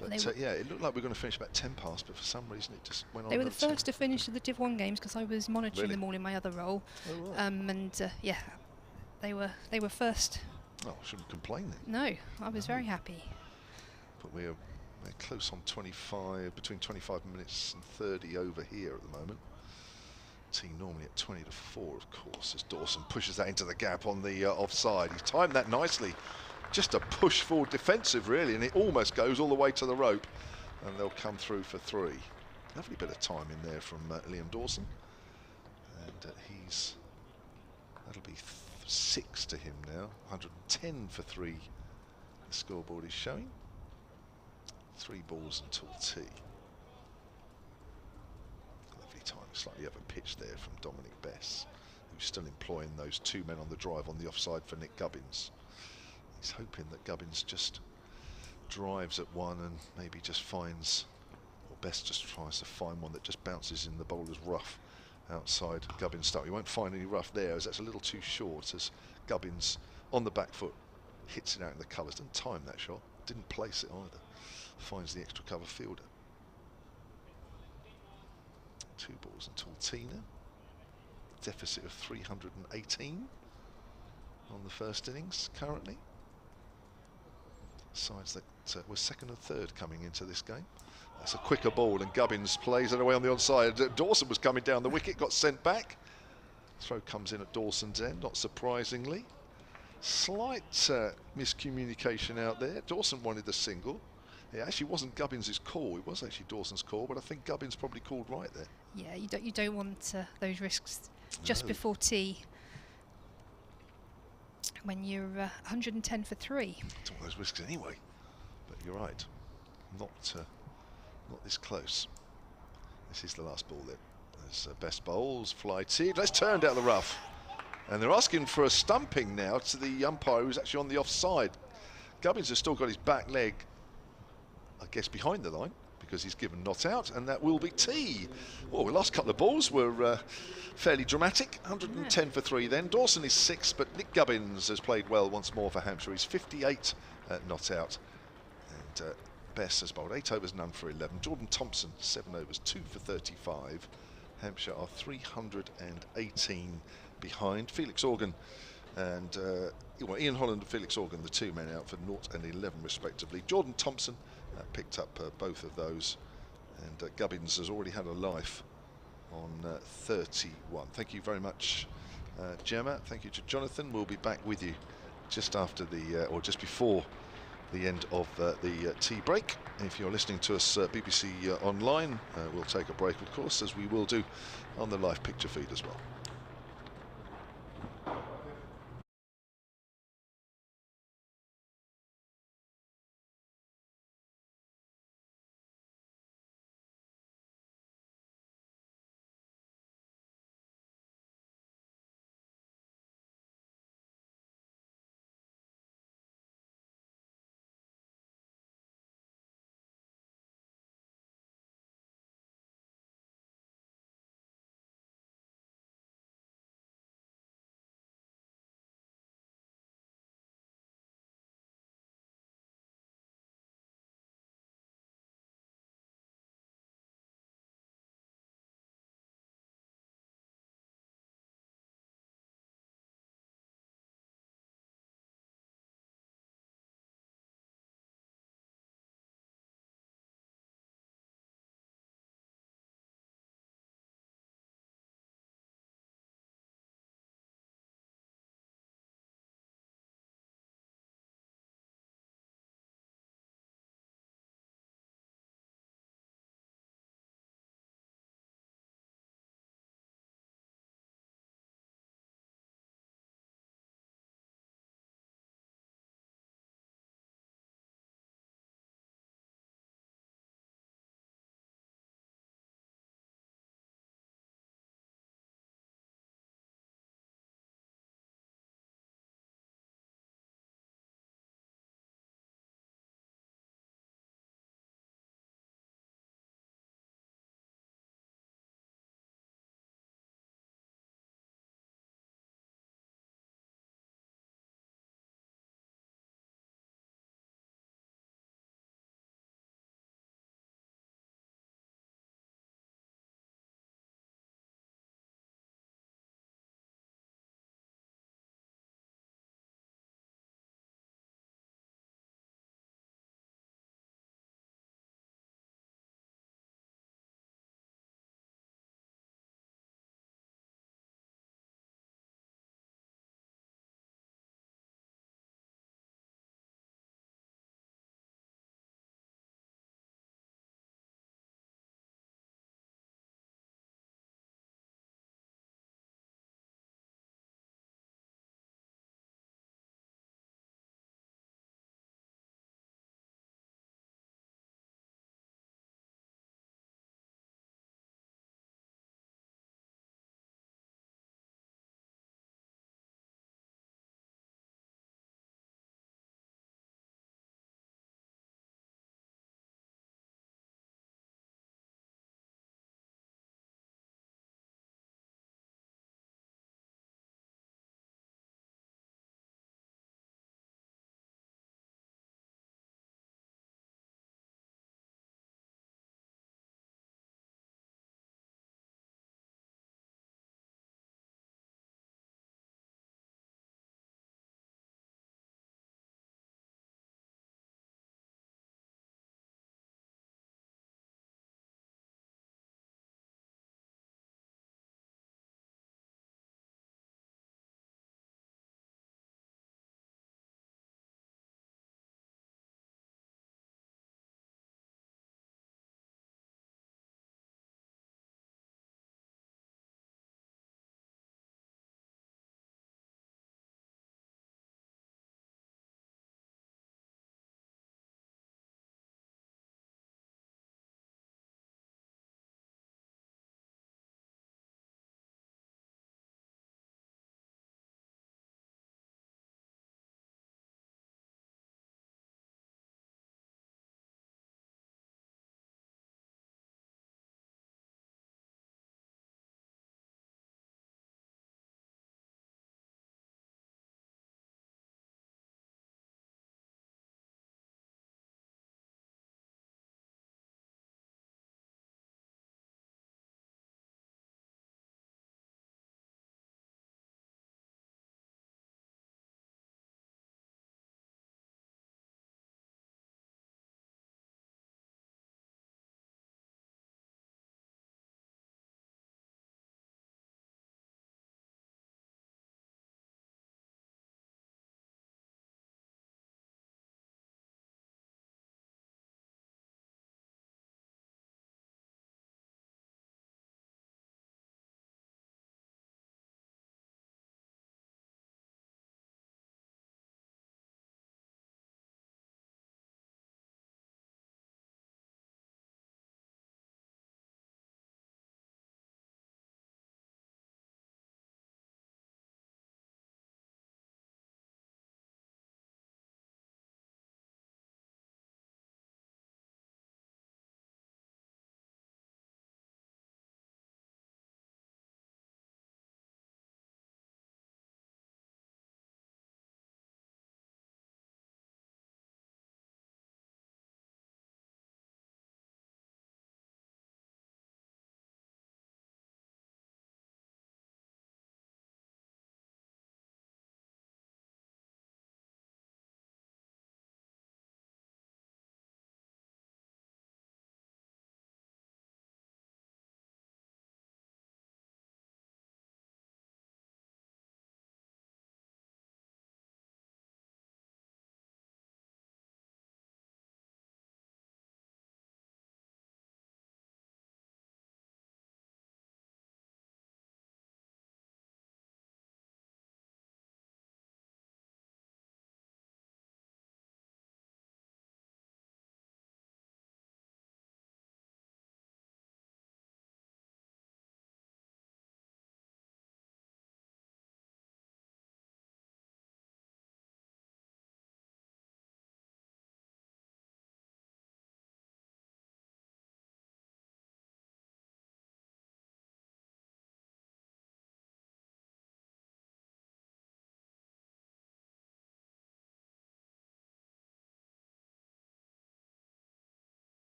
But yeah, it looked like we were going to finish about 10 past, but for some reason it just went on. They were the first to finish the Div 1 games because I was monitoring them all in my other role. Oh, right. Yeah, they were first. Oh, I shouldn't complain then. No, I was very happy. But we're close on 25, between 25 minutes and 30 over here at the moment. Team normally at 20 to 4, of course, as Dawson pushes that into the gap on the offside. He's timed that nicely. Just a push forward defensive, really, and it almost goes all the way to the rope. And they'll come through for 3. Lovely bit of time in there from Liam Dawson. And that'll be 6 to him now. 110 for 3, the scoreboard is showing. 3 balls until tea. Time, slightly over pitch there from Dominic Bess, who's still employing those 2 men on the drive on the offside for Nick Gubbins. He's hoping that Gubbins just drives at one and maybe just finds, or Bess just tries to find one that just bounces in the bowler's rough outside Gubbins' start. We won't find any rough there as that's a little too short as Gubbins on the back foot hits it out in the covers. Didn't time that shot, didn't place it either. Finds the extra cover fielder. 2 balls until Tina. Deficit of 318 on the first innings currently. Sides that were 2nd and 3rd coming into this game. That's a quicker ball and Gubbins plays it away on the onside. Dawson was coming down the wicket, got sent back. Throw comes in at Dawson's end, not surprisingly. Slight miscommunication out there. Dawson wanted the single. It actually wasn't Gubbins' call, it was actually Dawson's call, but I think Gubbins probably called right there. Yeah, you don't want those risks just before tea. when you're 110 for 3. It's all those risks anyway. But you're right. Not this close. This is the last ball then. As best bowls, fly tee. Let's turn down the rough. And they're asking for a stumping now to the umpire who's actually on the offside. Gubbins has still got his back leg, I guess, behind the line because he's given not out, and that will be tee. Well, the last couple of balls were fairly dramatic. 110 for 3 then. Dawson is 6, but Nick Gubbins has played well once more for Hampshire. He's 58 not out. And Bess has bowled 8 overs, none for 11. Jordan Thompson, 7 overs, 2 for 35. Hampshire are 318 behind. Felix Organ and well, Ian Holland and Felix Organ, the 2 men out for 0 and 11 respectively. Jordan Thompson picked up both of those, and Gubbins has already had a life on 31. Thank you very much, Gemma. Thank you to Jonathan. We'll be back with you just after the or just before the end of the tea break. If you're listening to us BBC online, we'll take a break, of course, as we will do on the live picture feed as well.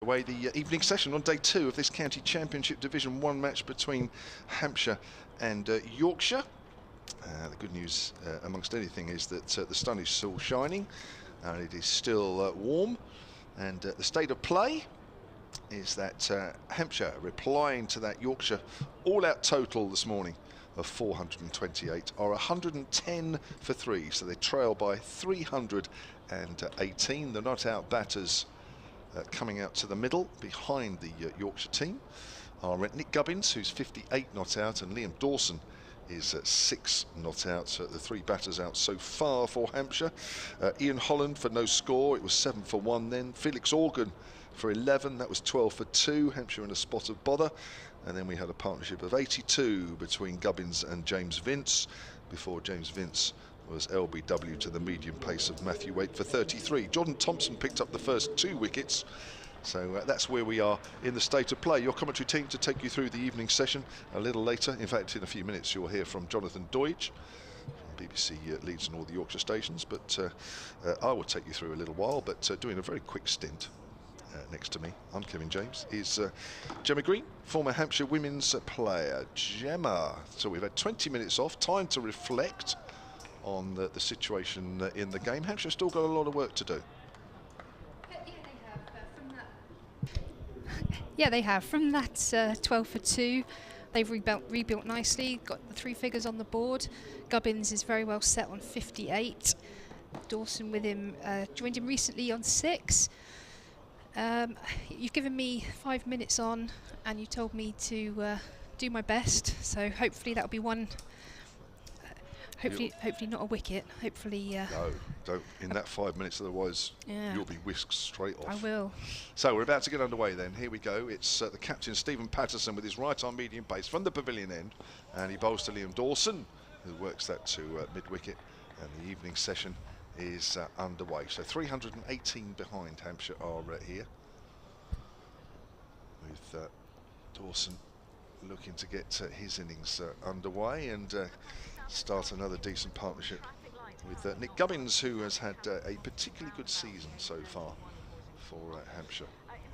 Away the evening session on day 2 of this County Championship Division 1 match between Hampshire and Yorkshire. The good news amongst anything is that the sun is still shining and it is still warm, and the state of play is that Hampshire, replying to that Yorkshire all-out total this morning of 428, are 110 for 3, so they trail by 318. The not-out batters coming out to the middle behind the Yorkshire team are Nick Gubbins, who's 58 not out, and Liam Dawson is 6 not out. So the 3 batters out so far for Hampshire. Ian Holland for no score, it was 7 for 1 then. Felix Organ for 11, that was 12 for 2. Hampshire in a spot of bother. And then we had a partnership of 82 between Gubbins and James Vince, before James Vince was LBW to the medium pace of Matthew Waite for 33. Jordan Thompson picked up the first 2 wickets. So that's where we are in the state of play. Your commentary team to take you through the evening session a little later. In fact, in a few minutes you'll hear from Jonathan Doidge from BBC Leeds and all the Yorkshire stations. But I will take you through a little while, but doing a very quick stint next to me, I'm Kevin James, is Gemma Green, former Hampshire women's player. Gemma, so we've had 20 minutes off, time to reflect on the situation in the game. Hampshire still got a lot of work to do. Yeah, they have. From that 12 for 2, they've rebuilt nicely, got the 3 figures on the board. Gubbins is very well set on 58. Dawson with him, joined him recently on 6. You've given me 5 minutes on, and you told me to do my best, so hopefully that'll be one. Hopefully not a wicket. Hopefully. No, don't in that 5 minutes, otherwise you'll be whisked straight off. I will. So we're about to get underway then. Here we go. It's the captain, Stephen Patterson, with his right-arm medium pace from the pavilion end, and he bowls to Liam Dawson, who works that to mid-wicket, and the evening session is underway. So 318 behind Hampshire are here, with Dawson looking to get his innings underway and start another decent partnership with Nick Gubbins, who has had a particularly good season so far for Hampshire.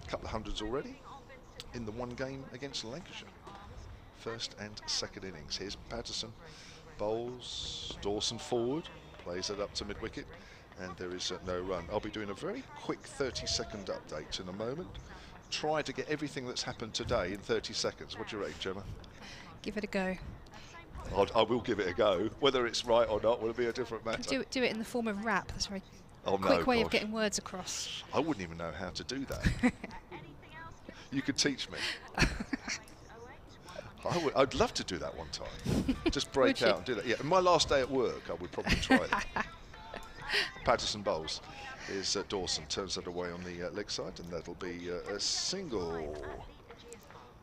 A couple of hundreds already in the 1 game against Lancashire. First and second innings. Here's Patterson, bowls, Dawson forward, plays it up to mid-wicket, and there is no run. I'll be doing a very quick 30-second update in a moment. Try to get everything that's happened today in 30 seconds. What do you rate, Gemma? Give it a go. I will give it a go. Whether it's right or not will be a different matter. Do it in the form of rap. That's a very quick quick way of getting words across. I wouldn't even know how to do that. You could teach me. I'd love to do that one time. Just break out and do that. Yeah, my last day at work, I would probably try it. Patterson bowls is Dawson, turns that away on the leg side, and that'll be a single.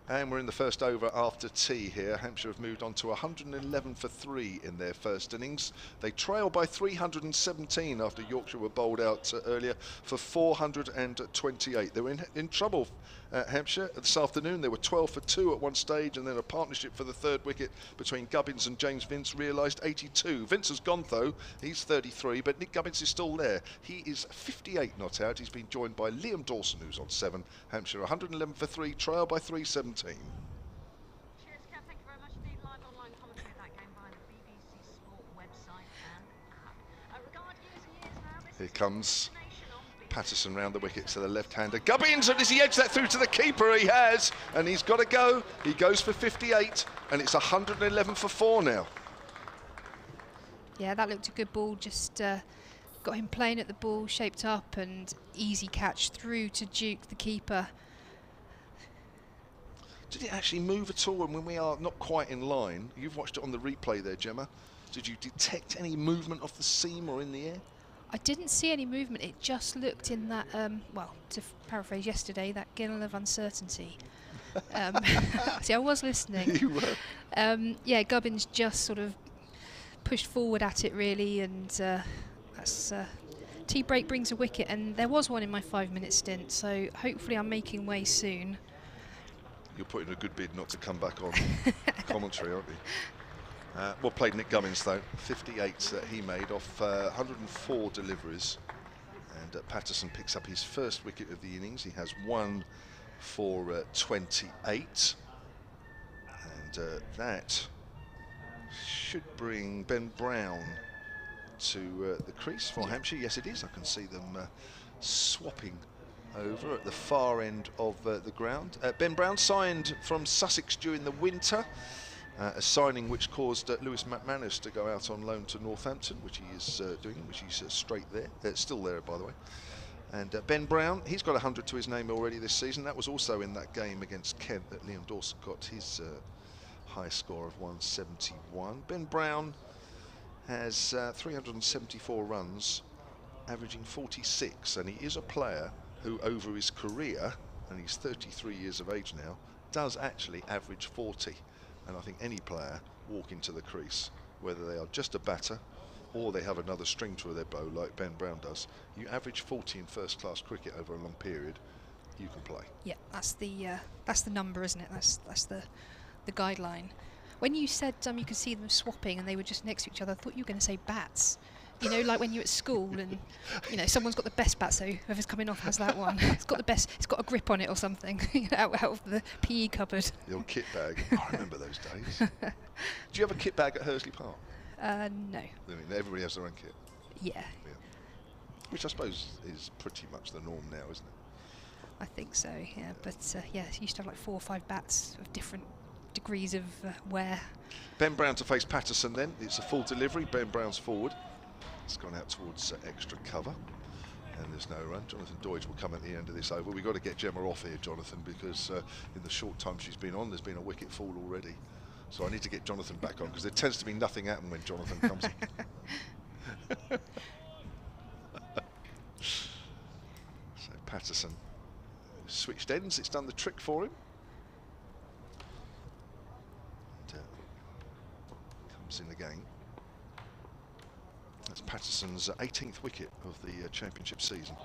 And we're in the first over after tea here. Hampshire have moved on to 111 for 3 in their first innings. They trail by 317 after Yorkshire were bowled out earlier for 428. They were in trouble, Hampshire. This afternoon they were 12 for 2 at one stage, and then a partnership for the 3rd wicket between Gubbins and James Vince realised 82. Vince has gone though, he's 33, but Nick Gubbins is still there. He is 58 not out. He's been joined by Liam Dawson, who's on 7. Hampshire 111 for 3, trail by 317. Cheers, Kev. Thank you very much indeed. Live online commentary of that game via the BBC Sport website and app. Regard years and years now. Here comes Patterson round the wicket to the left-hander. Gubbins, and does he edge that through to the keeper? He has, and he's got to go. He goes for 58, and it's 111 for 4 now. Yeah, that looked a good ball. Just got him playing at the ball, shaped up, and easy catch through to Duke, the keeper. Did it actually move at all? And when we are not quite in line, you've watched it on the replay there, Gemma. Did you detect any movement off the seam or in the air? I didn't see any movement. It just looked in that, well, to paraphrase yesterday, that gill of uncertainty. See, I was listening. You were. Yeah, Gubbins just sort of pushed forward at it, really, and that's tea break brings a wicket, and there was one in my 5-minute stint, so hopefully I'm making way soon. You're putting a good bid not to come back on commentary, aren't you? Well played Nick Gubbins though, 58 that he made off 104 deliveries, and Patterson picks up his first wicket of the innings. He has 1 for 28, and that should bring Ben Brown to the crease for Hampshire. Yes, it is. I can see them swapping over at the far end of the ground. Ben Brown signed from Sussex during the winter, a signing which caused Lewis McManus to go out on loan to Northampton, which he is doing, which he's straight there, still there by the way. And Ben Brown, he's got 100 to his name already this season. That was also in that game against Kent that Liam Dawson got his high score of 171. Ben Brown has 374 runs, averaging 46, and he is a player who over his career, and he's 33 years of age now, does actually average 40. And I think any player walking to the crease, whether they are just a batter or they have another string to their bow like Ben Brown does, you average 40 in first class cricket over a long period, you can play. Yeah, that's the number, isn't it? That's the guideline. When you said you could see them swapping and they were just next to each other, I thought you were going to say bats. You know, like when you're at school and, you know, someone's got the best bat, so whoever's coming off has that one. It's got the best, it's got a grip on it or something, out of the PE cupboard. The old kit bag. I remember those days. Do you have a kit bag at Hursley Park? No. I mean, everybody has their own kit. Yeah. Which I suppose is pretty much the norm now, isn't it? I think so, yeah. But, yeah, you used to have like 4 or 5 bats of different degrees of wear. Ben Brown to face Patterson then. It's a full delivery. Ben Brown's forward. It's gone out towards extra cover, and there's no run. Jonathan Doidge will come at the end of this over. We've got to get Gemma off here, Jonathan, because in the short time she's been on, there's been a wicket fall already. So I need to get Jonathan back on, because there tends to be nothing happen when Jonathan comes on. So Patterson switched ends. It's done the trick for him. And, comes in again. That's Patterson's 18th wicket of the championship season,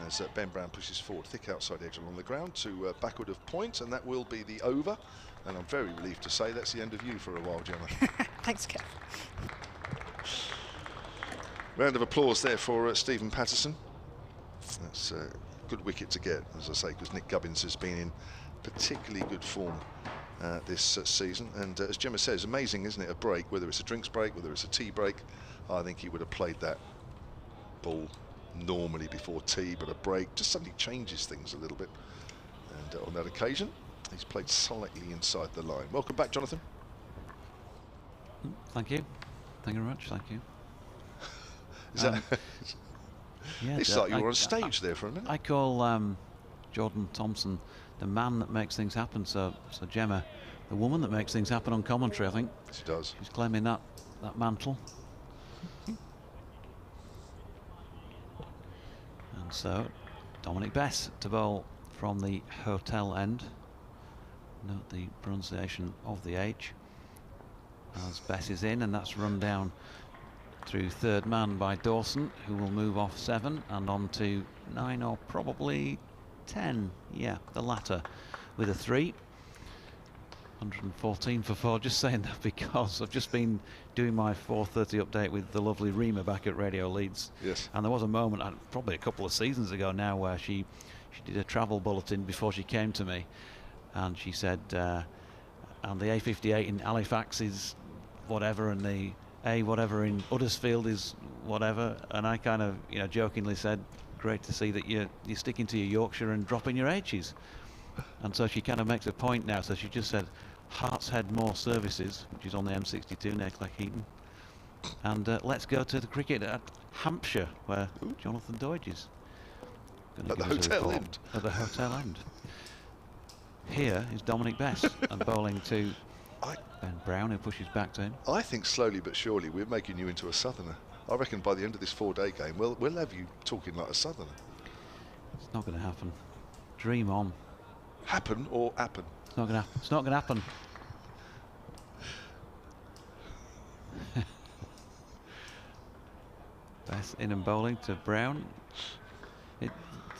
as Ben Brown pushes forward, thick outside edge along the ground to backward of point, and that will be the over. And I'm very relieved to say that's the end of you for a while, Gemma. Thanks, Kev. Round of applause there for Stephen Patterson. That's a good wicket to get, as I say, because Nick Gubbins has been in particularly good form this season. And as Gemma says, amazing, isn't it, a break, whether it's a drinks break, whether it's a tea break. I think he would have played that ball normally before tea, but a break just suddenly changes things a little bit. And on that occasion, he's played slightly inside the line. Welcome back, Jonathan. Thank you. Thank you very much. Thank you. Is that yeah, it's like you were on stage there for a minute. I call Jordan Thompson the man that makes things happen. So Gemma, the woman that makes things happen on commentary, I think. She does. She's claiming that mantle. And so Dominic Bess to bowl from the hotel end. Note the pronunciation of the H. As Bess is in, and that's run down through third man by Dawson, who will move off 7 and on to 9 or probably 10. Yeah, the latter with a 3. 114 for 4. Just saying that because I've just been doing my 4:30 update with the lovely Rima back at Radio Leeds. Yes. And there was a moment, probably a couple of seasons ago now, where she did a travel bulletin before she came to me, and she said, and the A58 in Halifax is whatever, and the A whatever in Huddersfield is whatever, and I kind of, you know, jokingly said, great to see that you're sticking to your Yorkshire and dropping your H's. And so she kind of makes a point now, so she just said Hartshead Moor Services, which is on the M62 near Cleckheaton, and let's go to the cricket at Hampshire, where Jonathan Doidge is at the hotel end. At the hotel end. Here is Dominic Bess and bowling to Ben Brown, who pushes back to him. I think slowly but surely we're making you into a southerner. I reckon by the end of this 4-day game, we'll have you talking like a southerner. It's not going to happen. Dream on. Happen or happen? It's not going to happen. It's not going to happen. Bess in and bowling to Brown.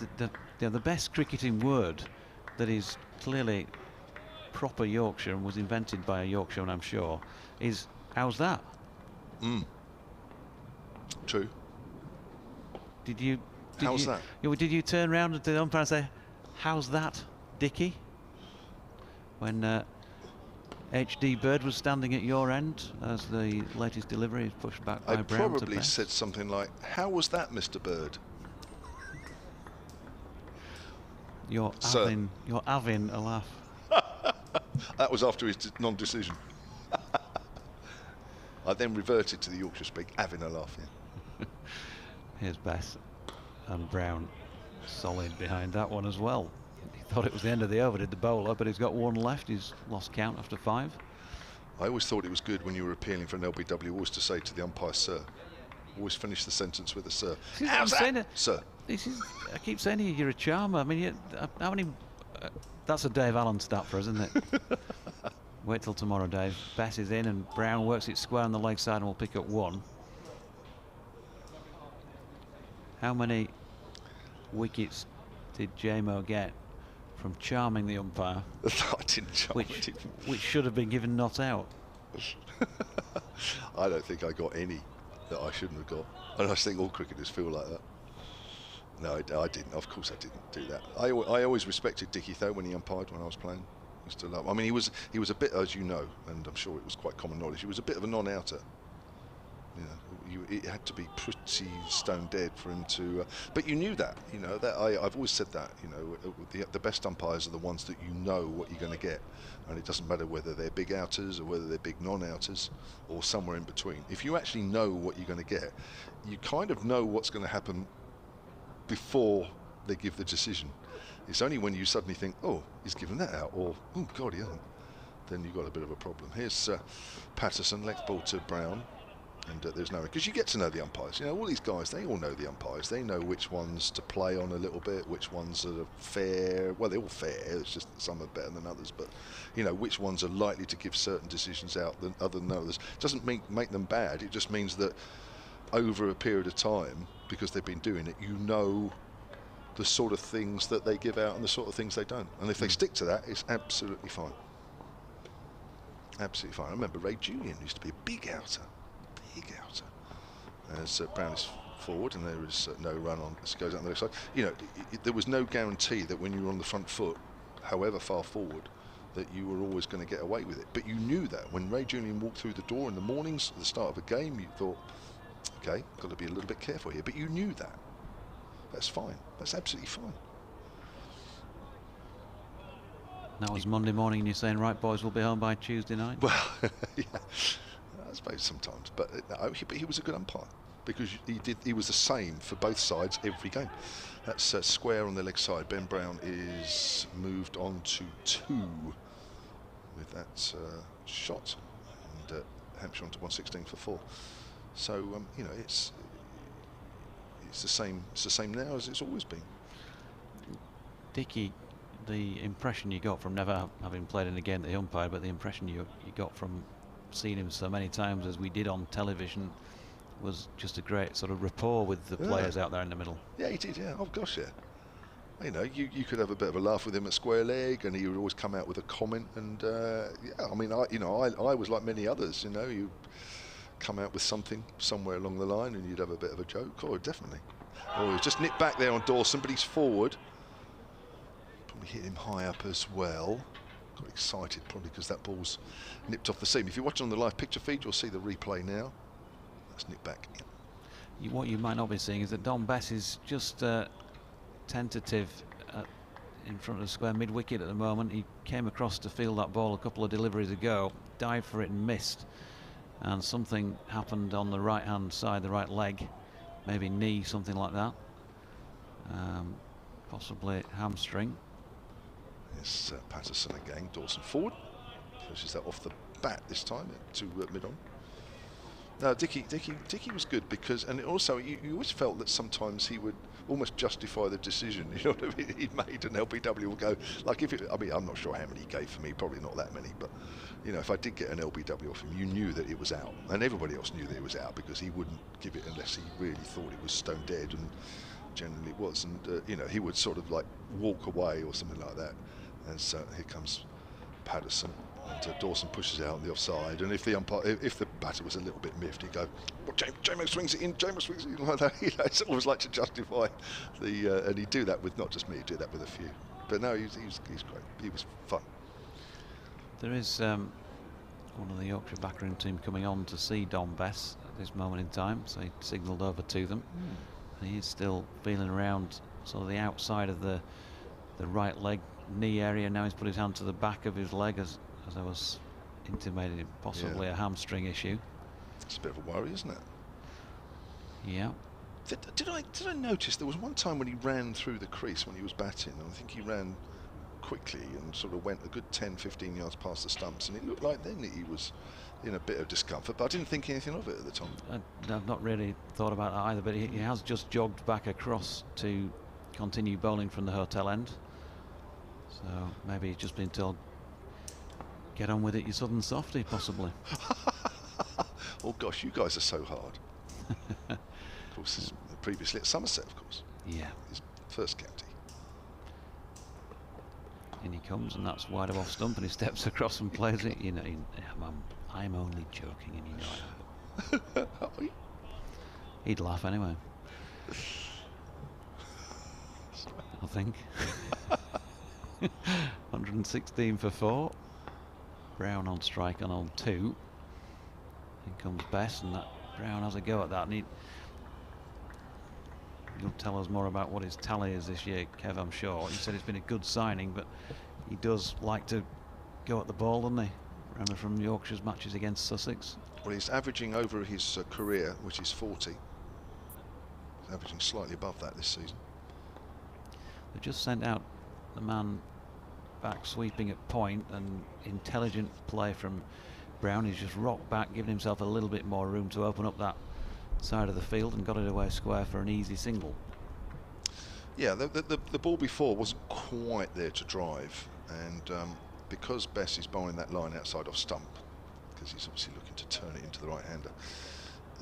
The best cricketing word that is clearly proper Yorkshire and was invented by a Yorkshireman, I'm sure, is how's that? True. Did you How's that? Did you turn around to the umpire and say, "How's that, Dickie?" When HD Bird was standing at your end as the latest delivery is pushed back by I Brown. probably said something like, "How was that, Mr. Bird?" You're having a laugh. That was after his non-decision. I then reverted to the Yorkshire speak, having a laugh. Yeah. Here's Bess and Brown solid behind that one as well. He thought it was the end of the over, did the bowler, but he's got one left. He's lost count after 5. I always thought it was good when you were appealing for an LBW always to say to the umpire, "Sir." Always finish the sentence with a "sir." How's that, sir? I keep saying to you, you're a charmer. I mean, how many... that's a Dave Allen stat for us, isn't it? Wait till tomorrow, Dave. Bess is in and Brown works it square on the leg side and will pick up 1. How many wickets did J-Mo get from charming the umpire? I didn't charm which should have been given not out. I don't think I got any that I shouldn't have got. And I think all cricketers feel like that. No, I didn't. Of course I didn't do that. I always respected Dickie though when he umpired when I was playing. I used to love. I mean, he was a bit, as you know, and I'm sure it was quite common knowledge. He was a bit of a non-outer. You know, it had to be pretty stone dead for him to. But you knew that. You know that I've always said that. You know, the best umpires are the ones that you know what you're going to get, and it doesn't matter whether they're big outers or whether they're big non-outers or somewhere in between. If you actually know what you're going to get, you kind of know what's going to happen before they give the decision. It's only when you suddenly think, "Oh, he's given that out," or "Oh God, he hasn't," then you've got a bit of a problem. Here's Patterson, left ball to Brown, and there's no, because you get to know the umpires. You know, all these guys, they all know the umpires. They know which ones to play on a little bit, which ones are fair. Well, they're all fair. It's just that some are better than others, but you know which ones are likely to give certain decisions out than other than others. It doesn't make them bad. It just means that over a period of time, because they've been doing it, you know the sort of things that they give out and the sort of things they don't. And if they stick to that, it's absolutely fine. Absolutely fine. I remember Ray Julian used to be a big outer. As Brown is forward and there is no run on, this goes out on the left side. You know, there was no guarantee that when you were on the front foot, however far forward, that you were always going to get away with it. But you knew that. When Ray Julian walked through the door in the mornings at the start of a game, you thought, okay, got to be a little bit careful here. But you knew that. That's fine. That's absolutely fine. That was Monday morning and you're saying, right, boys, we'll be home by Tuesday night? Well, yeah, I suppose sometimes. But no, he was a good umpire because he was the same for both sides every game. That's square on the leg side. Ben Brown is moved on to 2 with that shot. And Hampshire on to 116 for 4. So, you know, it's the same. It's the same now as it's always been. Dickie, the impression you got from never having played in a game that he umpired, but the impression you got from seeing him so many times as we did on television was just a great sort of rapport with the players out there in the middle. Yeah, he did. Yeah. Oh gosh, yeah. You know, you could have a bit of a laugh with him at square leg, and he would always come out with a comment. And yeah, I mean, I was like many others. You know, you come out with something somewhere along the line and you'd have a bit of a joke. Oh, definitely. Oh, he's just nipped back there on Dawson, but he's forward. Probably hit him high up as well. Got excited probably because that ball's nipped off the seam. If you're watching on the live picture feed, you'll see the replay now. That's nipped back. What you might not be seeing is that Don Bess is just tentative in front of the square mid-wicket at the moment. He came across to field that ball a couple of deliveries ago, dived for it and missed. And something happened on the right-hand side, the right leg, maybe knee, something like that. Possibly hamstring. Yes, Patterson again. Dawson forward. Pushes that off the bat this time to mid-on. No, Dickie was good because, and also you always felt that sometimes he would almost justify the decision. You know what I mean? He'd made an LBW will go like if it. I mean, I'm not sure how many he gave for me. Probably not that many, but you know, if I did get an LBW off him, you knew that it was out, and everybody else knew that it was out because he wouldn't give it unless he really thought it was stone dead, and generally it was. And you know, he would sort of like walk away or something like that. And so here comes Patterson. And Dawson pushes out on the offside, and if the umpire, if the batter was a little bit miffed, he'd go, well, Jamo swings it in, Jamo swings it in, like that. You know, it's always like to justify the, and he'd do that with not just me, he'd do that with a few. But no, he's great. He was fun. There is one of the Yorkshire backroom team coming on to see Don Bess at this moment in time, so he signalled over to them. And he is still feeling around sort of the outside of the right leg, knee area. Now he's put his hand to the back of his leg, as I was intimating, possibly a hamstring issue. It's a bit of a worry, isn't it? Yeah. Did I notice there was one time when he ran through the crease when he was batting, and I think he ran quickly and sort of went a good 10-15 yards past the stumps, and it looked like then that he was in a bit of discomfort, but I didn't think anything of it at the time. I've not really thought about that either, but he has just jogged back across to continue bowling from the hotel end. So maybe he's just been told, get on with it, you southern softy, possibly. Oh gosh, you guys are so hard. Of course, previously at Somerset, of course. Yeah. His first county. In he comes, and that's wide of off stump, and he steps across and plays it. You know, I'm only joking, and you know I am. He'd laugh anyway. I think. 116 for 4. Brown on strike and on 2. In comes Bess, and that Brown has a go at that, and he'll tell us more about what his tally is this year, Kev, I'm sure. He said it's been a good signing, but he does like to go at the ball, doesn't he? Remember from Yorkshire's matches against Sussex? Well, he's averaging over his career, which is 40. He's averaging slightly above that this season. They've just sent out the man back sweeping at point, and intelligent play from Brown. He's just rocked back, giving himself a little bit more room to open up that side of the field, and got it away square for an easy single. Yeah, the ball before wasn't quite there to drive, and because Bess is bowling that line outside off stump, because he's obviously looking to turn it into the right-hander,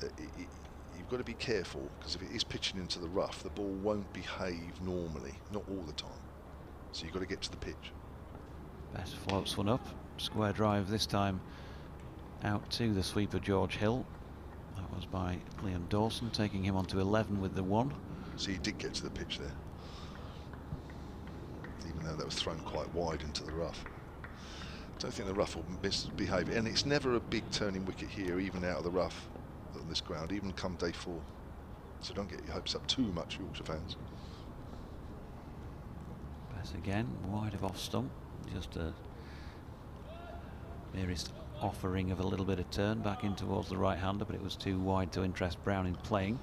you've got to be careful, because if it is pitching into the rough, the ball won't behave normally, not all the time. So you've got to get to the pitch. Bess floats one up, square drive this time out to the sweeper George Hill. That was by Liam Dawson, taking him on to 11 with the 1. So he did get to the pitch there, even though that was thrown quite wide into the rough. I don't think the rough will misbehave, and it's never a big turning wicket here, even out of the rough on this ground, even come day 4. So don't get your hopes up too much, Yorkshire fans. Bess again, wide of off stump, just a merest offering of a little bit of turn back in towards the right-hander, but it was too wide to interest Brown in playing.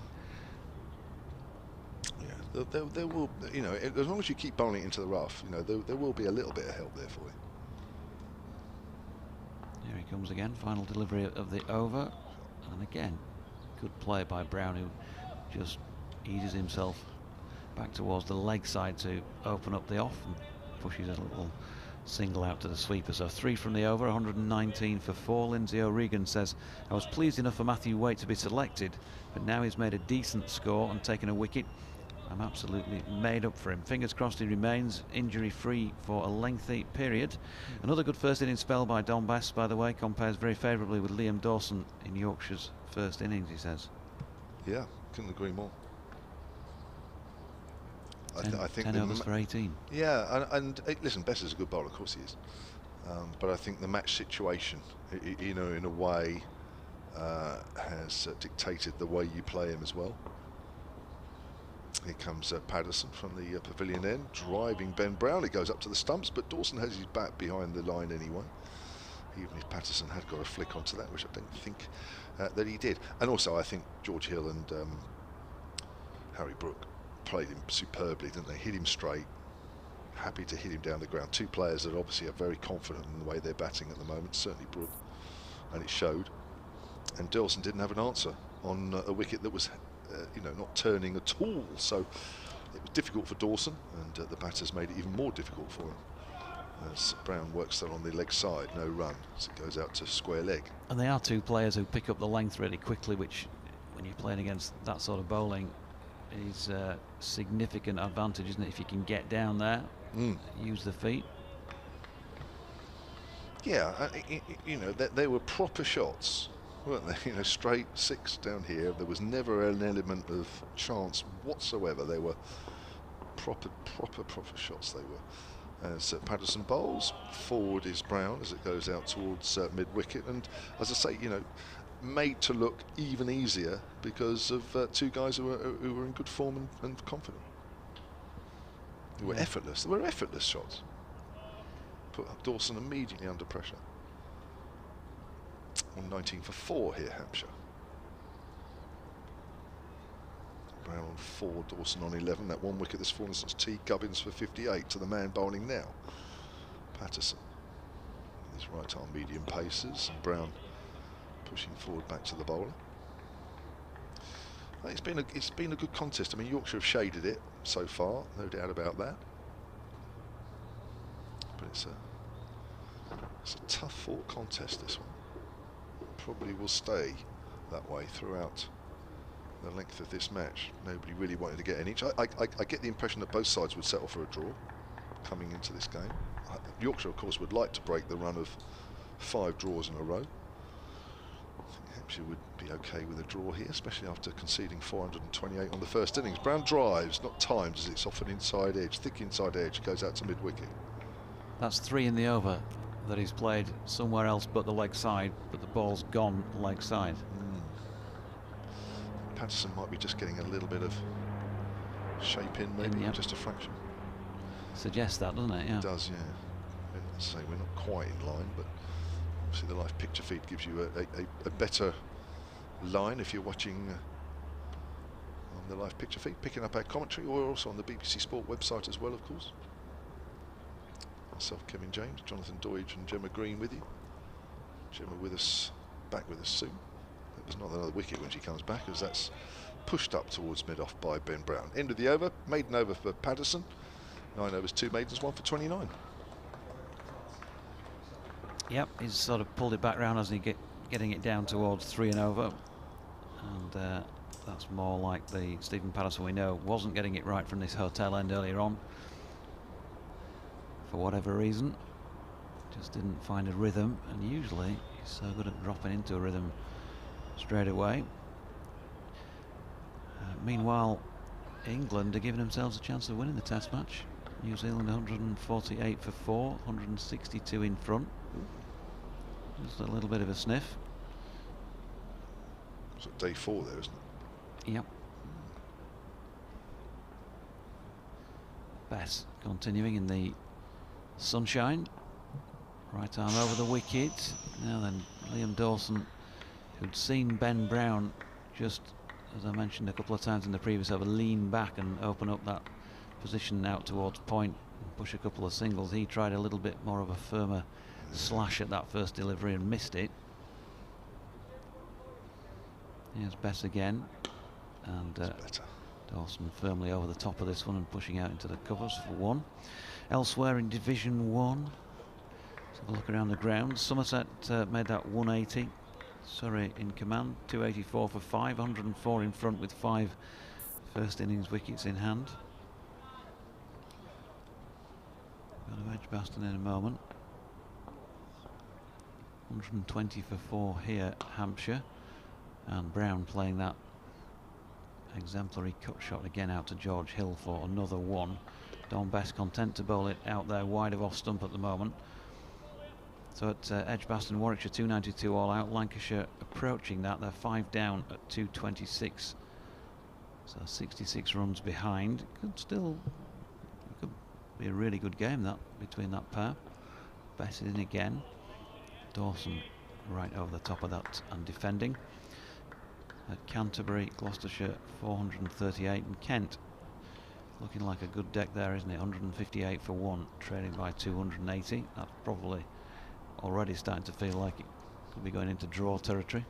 Yeah, there will, you know, as long as you keep bowling into the rough, you know, there will be a little bit of help there for you. Here he comes again, final delivery of the over, and again, good play by Brown, who just eases himself back towards the leg side to open up the off and pushes a little single out to the sweeper. So 3 from the over, 119 for 4. Lindsay O'Regan says, I was pleased enough for Matthew Waite to be selected, but now he's made a decent score and taken a wicket. I'm absolutely made up for him. Fingers crossed he remains injury free for a lengthy period. Another good first innings spell by Don Bess, by the way, compares very favourably with Liam Dawson in Yorkshire's first innings, he says. Yeah, couldn't agree more. I think 10 overs for 18. Yeah, and listen, Bess is a good bowler, of course he is. But I think the match situation, you know, in a way, has dictated the way you play him as well. Here comes Patterson from the pavilion end, driving Ben Brown. It goes up to the stumps, but Dawson has his bat behind the line anyway. Even if Patterson had got a flick onto that, which I don't think that he did. And also, I think George Hill and Harry Brook played him superbly, didn't they? Hit him straight, happy to hit him down the ground. Two players that obviously are very confident in the way they're batting at the moment, certainly Brook, and it showed. And Dawson didn't have an answer on a wicket that was, you know, not turning at all. So it was difficult for Dawson, and the batters made it even more difficult for him. As Brown works that on the leg side, no run, as it goes out to square leg. And they are two players who pick up the length really quickly, which, when you're playing against that sort of bowling, is a significant advantage, isn't it? If you can get down there, use the feet. Yeah, you know, they were proper shots, weren't they? You know, straight 6 down here. There was never an element of chance whatsoever. They were proper shots. They were. As Patterson bowls, forward is Brown as it goes out towards mid-wicket, and as I say, you know, made to look even easier because of 2 guys who were in good form and confident. They were effortless. They were effortless shots. Put Dawson immediately under pressure. On 19 for 4 here, Hampshire. Brown on 4, Dawson on 11. That 1 wicket that's fallen since T. Gubbins for 58 to the man bowling now, Patterson. His right arm medium paces, and Brown pushing forward back to the bowler. It's been a good contest. I mean, Yorkshire have shaded it so far, no doubt about that. But it's a tough fought contest, this one. Probably will stay that way throughout the length of this match. Nobody really wanted to get an inch. I get the impression that both sides would settle for a draw coming into this game. Yorkshire, of course, would like to break the run of 5 draws in a row. I think Hampshire would be okay with a draw here, especially after conceding 428 on the first innings. Brown drives, not timed, as it's off an inside edge, thick inside edge, goes out to mid-wicket. That's 3 in the over that he's played somewhere else but the leg side, but the ball's gone leg side. Patterson might be just getting a little bit of shape in, maybe, Yep. just a fraction. Suggests that, doesn't it? Yeah. It does, yeah. Let's say we're not quite in line, but obviously the live picture feed gives you a better line if you're watching on the live picture feed, picking up our commentary, or also on the BBC Sport website as well, of course. Myself, Kevin James, Jonathan Doidge and Gemma Green with you. Gemma with us, back with us soon. There's not another wicket when she comes back, as that's pushed up towards mid-off by Ben Brown. End of the over, maiden over for Patterson. 9 overs, 2 maidens, 1 for 29. Yep, he's sort of pulled it back round as he getting it down towards 3 and over, and that's more like the Stephen Patterson we know wasn't getting it right from this hotel end earlier on for whatever reason. Just didn't find a rhythm, and usually he's so good at dropping into a rhythm straight away. Meanwhile, England are giving themselves a chance of winning the Test match. New Zealand 148 for 4, 162 in front. Just a little bit of a sniff. It's day 4 there, isn't it? Yep. Bess continuing in the sunshine. Right arm over the wicket. Now then, Liam Dawson, who'd seen Ben Brown just, as I mentioned a couple of times in the previous over, lean back and open up that position out towards point and push a couple of singles. He tried a little bit more of a firmer slash at that first delivery and missed it. Here's Bess again, and Dawson firmly over the top of this one and pushing out into the covers for 1. Elsewhere in Division 1, let's have a look around the ground. Somerset made that 180. Surrey in command, 284 for 5, 104 in front with 5 first innings wickets in hand. Got to Edgbaston in a moment. 120 for 4 here, Hampshire, and Brown playing that exemplary cut shot again out to George Hill for another 1. Don Bess content to bowl it out there wide of off stump at the moment. So at Edgbaston, Warwickshire 292 all out. Lancashire approaching that. They're 5 down at 226. So 66 runs behind. Could be a really good game that between that pair. Bess in again. Dawson right over the top of that and defending. At Canterbury, Gloucestershire 438, and Kent looking like a good deck there, isn't it? 158 for 1, trailing by 280. That's probably already starting to feel like it could be going into draw territory.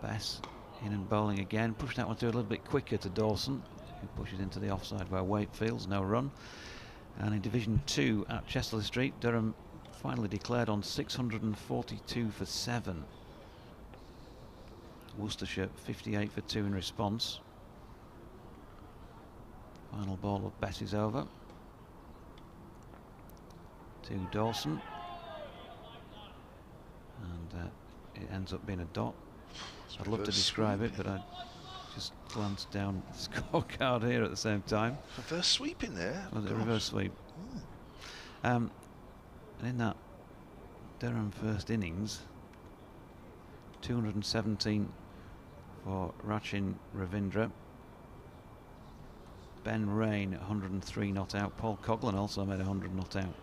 Bess in and bowling again, pushed that one through a little bit quicker to Dawson, who pushes into the offside where Wakefield's no run. And in Division 2 at Chesterley Street, Durham finally declared on 642 for 7. Worcestershire 58 for 2 in response. Final ball of Bess is over. to Dawson. And it ends up being a dot. I'd love to describe it, but I just glanced down the scorecard here at the same time. Reverse sweep in there. Was it a reverse sweep? And in that Durham first innings, 217 for Rachin Ravindra. Ben Rain 103 not out. Paul Coughlin also made 100 not out.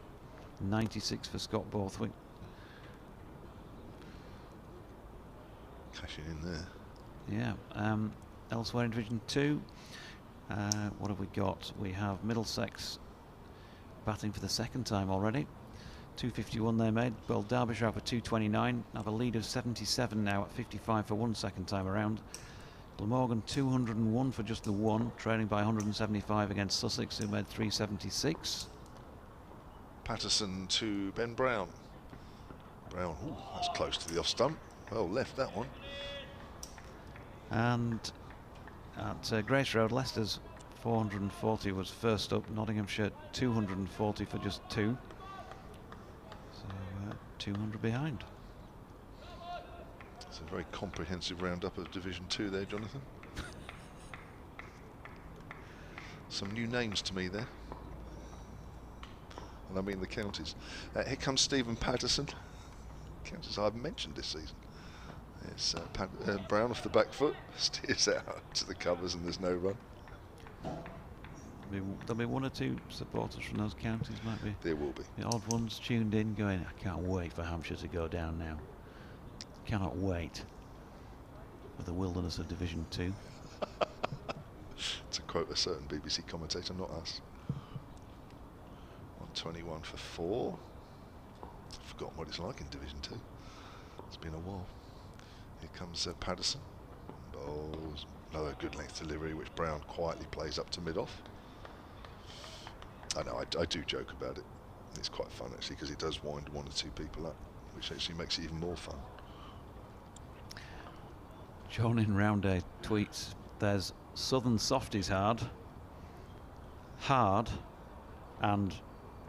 96 for Scott Borthwick. Cashing in there. Yeah. Elsewhere in Division 2, what have we got? We have Middlesex batting for the second time already. 251 they made. Well, Derbyshire for 229. Have a lead of 77 now at 55 for one second time around. Glamorgan 201 for just the one, trailing by 175 against Sussex, who made 376. Patterson to Ben Brown. Brown, ooh, that's close to the off stump. Well left that one. And at Grace Road, Leicester's 440 was first up. Nottinghamshire 240 for just two. So 200 behind. It's a very comprehensive roundup of Division 2 there, Jonathan. Some new names to me there. And I mean the counties. Here comes Stephen Patterson. Counties I've mentioned this season. It's Brown off the back foot, steers out to the covers, and there's no run. There'll be one or two supporters from those counties, might be. There will be. The odd ones tuned in going, I can't wait for Hampshire to go down now. Cannot wait for the wilderness of Division 2. To quote a certain BBC commentator, not us. 121 for 4. I've forgotten what it's like in Division 2. It's been a while. Here comes Patterson. Bowls. Another good length delivery, which Brown quietly plays up to mid-off. I know, I do joke about it. It's quite fun, actually, because it does wind one or two people up, which actually makes it even more fun. John in Rounday tweets, there's Southern Softies hard, and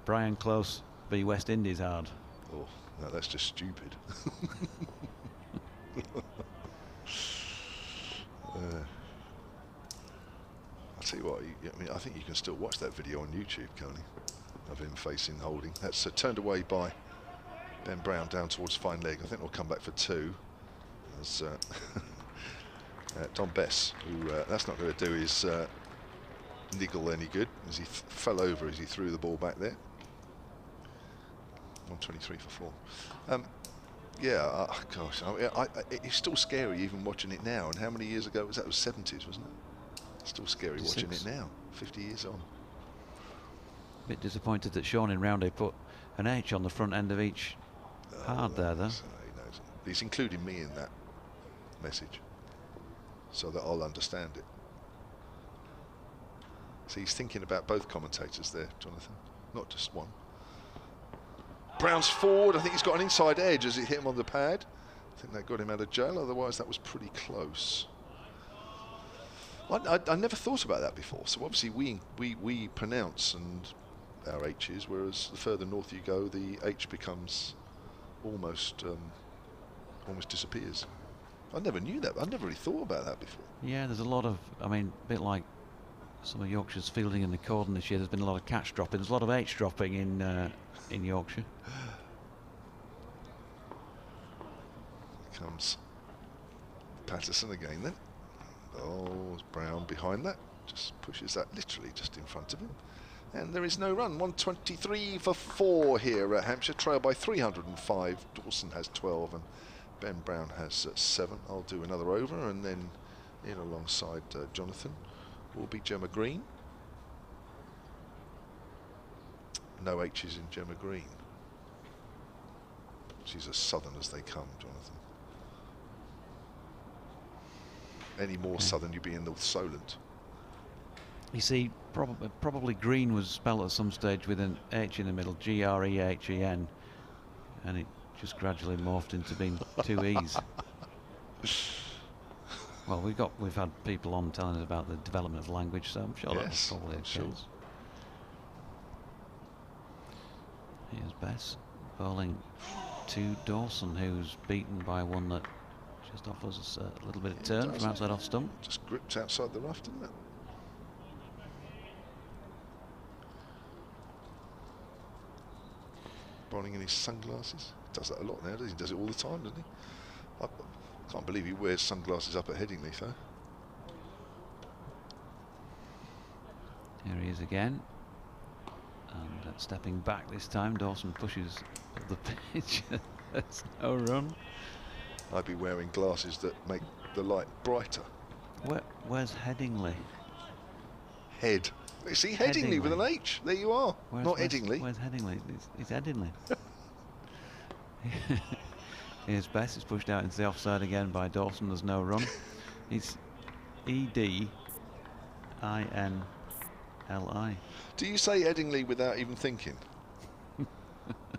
Brian Close v West Indies hard. Oh, no, that's just stupid. I'll tell you what, I mean, I think you can still watch that video on YouTube, can't you? Of him facing holding. That's turned away by Ben Brown down towards fine leg. I think we'll come back for 2. As Don Bess, who that's not going to do his niggle any good, as he fell over as he threw the ball back there. 123 for 4. Yeah, gosh, it's still scary even watching it now. And how many years ago was that? It was 70s, wasn't it? Still scary 56. watching it now, 50 years on. A bit disappointed that Sean in Rounday put an H on the front end of each hard there, though. He knows. He's including me in that message, so that I'll understand it. So he's thinking about both commentators there, Jonathan, not just one. Brown's forward. I think he's got an inside edge as it hit him on the pad. I think that got him out of jail, otherwise that was pretty close. I never thought about that before. So obviously we pronounce and our H's, whereas the further north you go, the H becomes almost disappears. I never knew that. I never really thought about that before. Yeah, there's a lot of, I mean, a bit like some of Yorkshire's fielding in the cordon this year. There's been a lot of catch dropping. There's a lot of H dropping in Yorkshire. Here comes Patterson again then. Oh, Brown behind that. Just pushes that literally just in front of him. And there is no run. 123 for 4 here at Hampshire. Trail by 305. Dawson has 12 and Ben Brown has 7. I'll do another over, and then in alongside Jonathan will be Gemma Green. No H's in Gemma Green. She's as southern as they come, Jonathan. Any more southern, you'd be in the Solent. You see, probably Green was spelled at some stage with an H in the middle, G-R-E-H-E-N, and it just gradually morphed into being 2 E's. Well, we've had people on telling us about the development of language, so I'm sure that's probably a case. Here's Bess bowling to Dawson, who's beaten by one that just offers us a little bit of turn from outside off stump. Just gripped outside the rough, didn't it? Bowling in his sunglasses. He does that a lot now, doesn't he? He does it all the time, doesn't he? I can't believe he wears sunglasses up at Headingley, though. Here he is again. And stepping back this time, Dawson pushes up the pitch. There's no run. I'd be wearing glasses that make the light brighter. Where's Headingley? Head. See, Headingley with an H. There you are. Not Headingley. Where's Headingley? It's Headingley. Here's Bess. It's pushed out into the offside again by Dawson. There's no run. It's Edinli. Do you say Headingley without even thinking?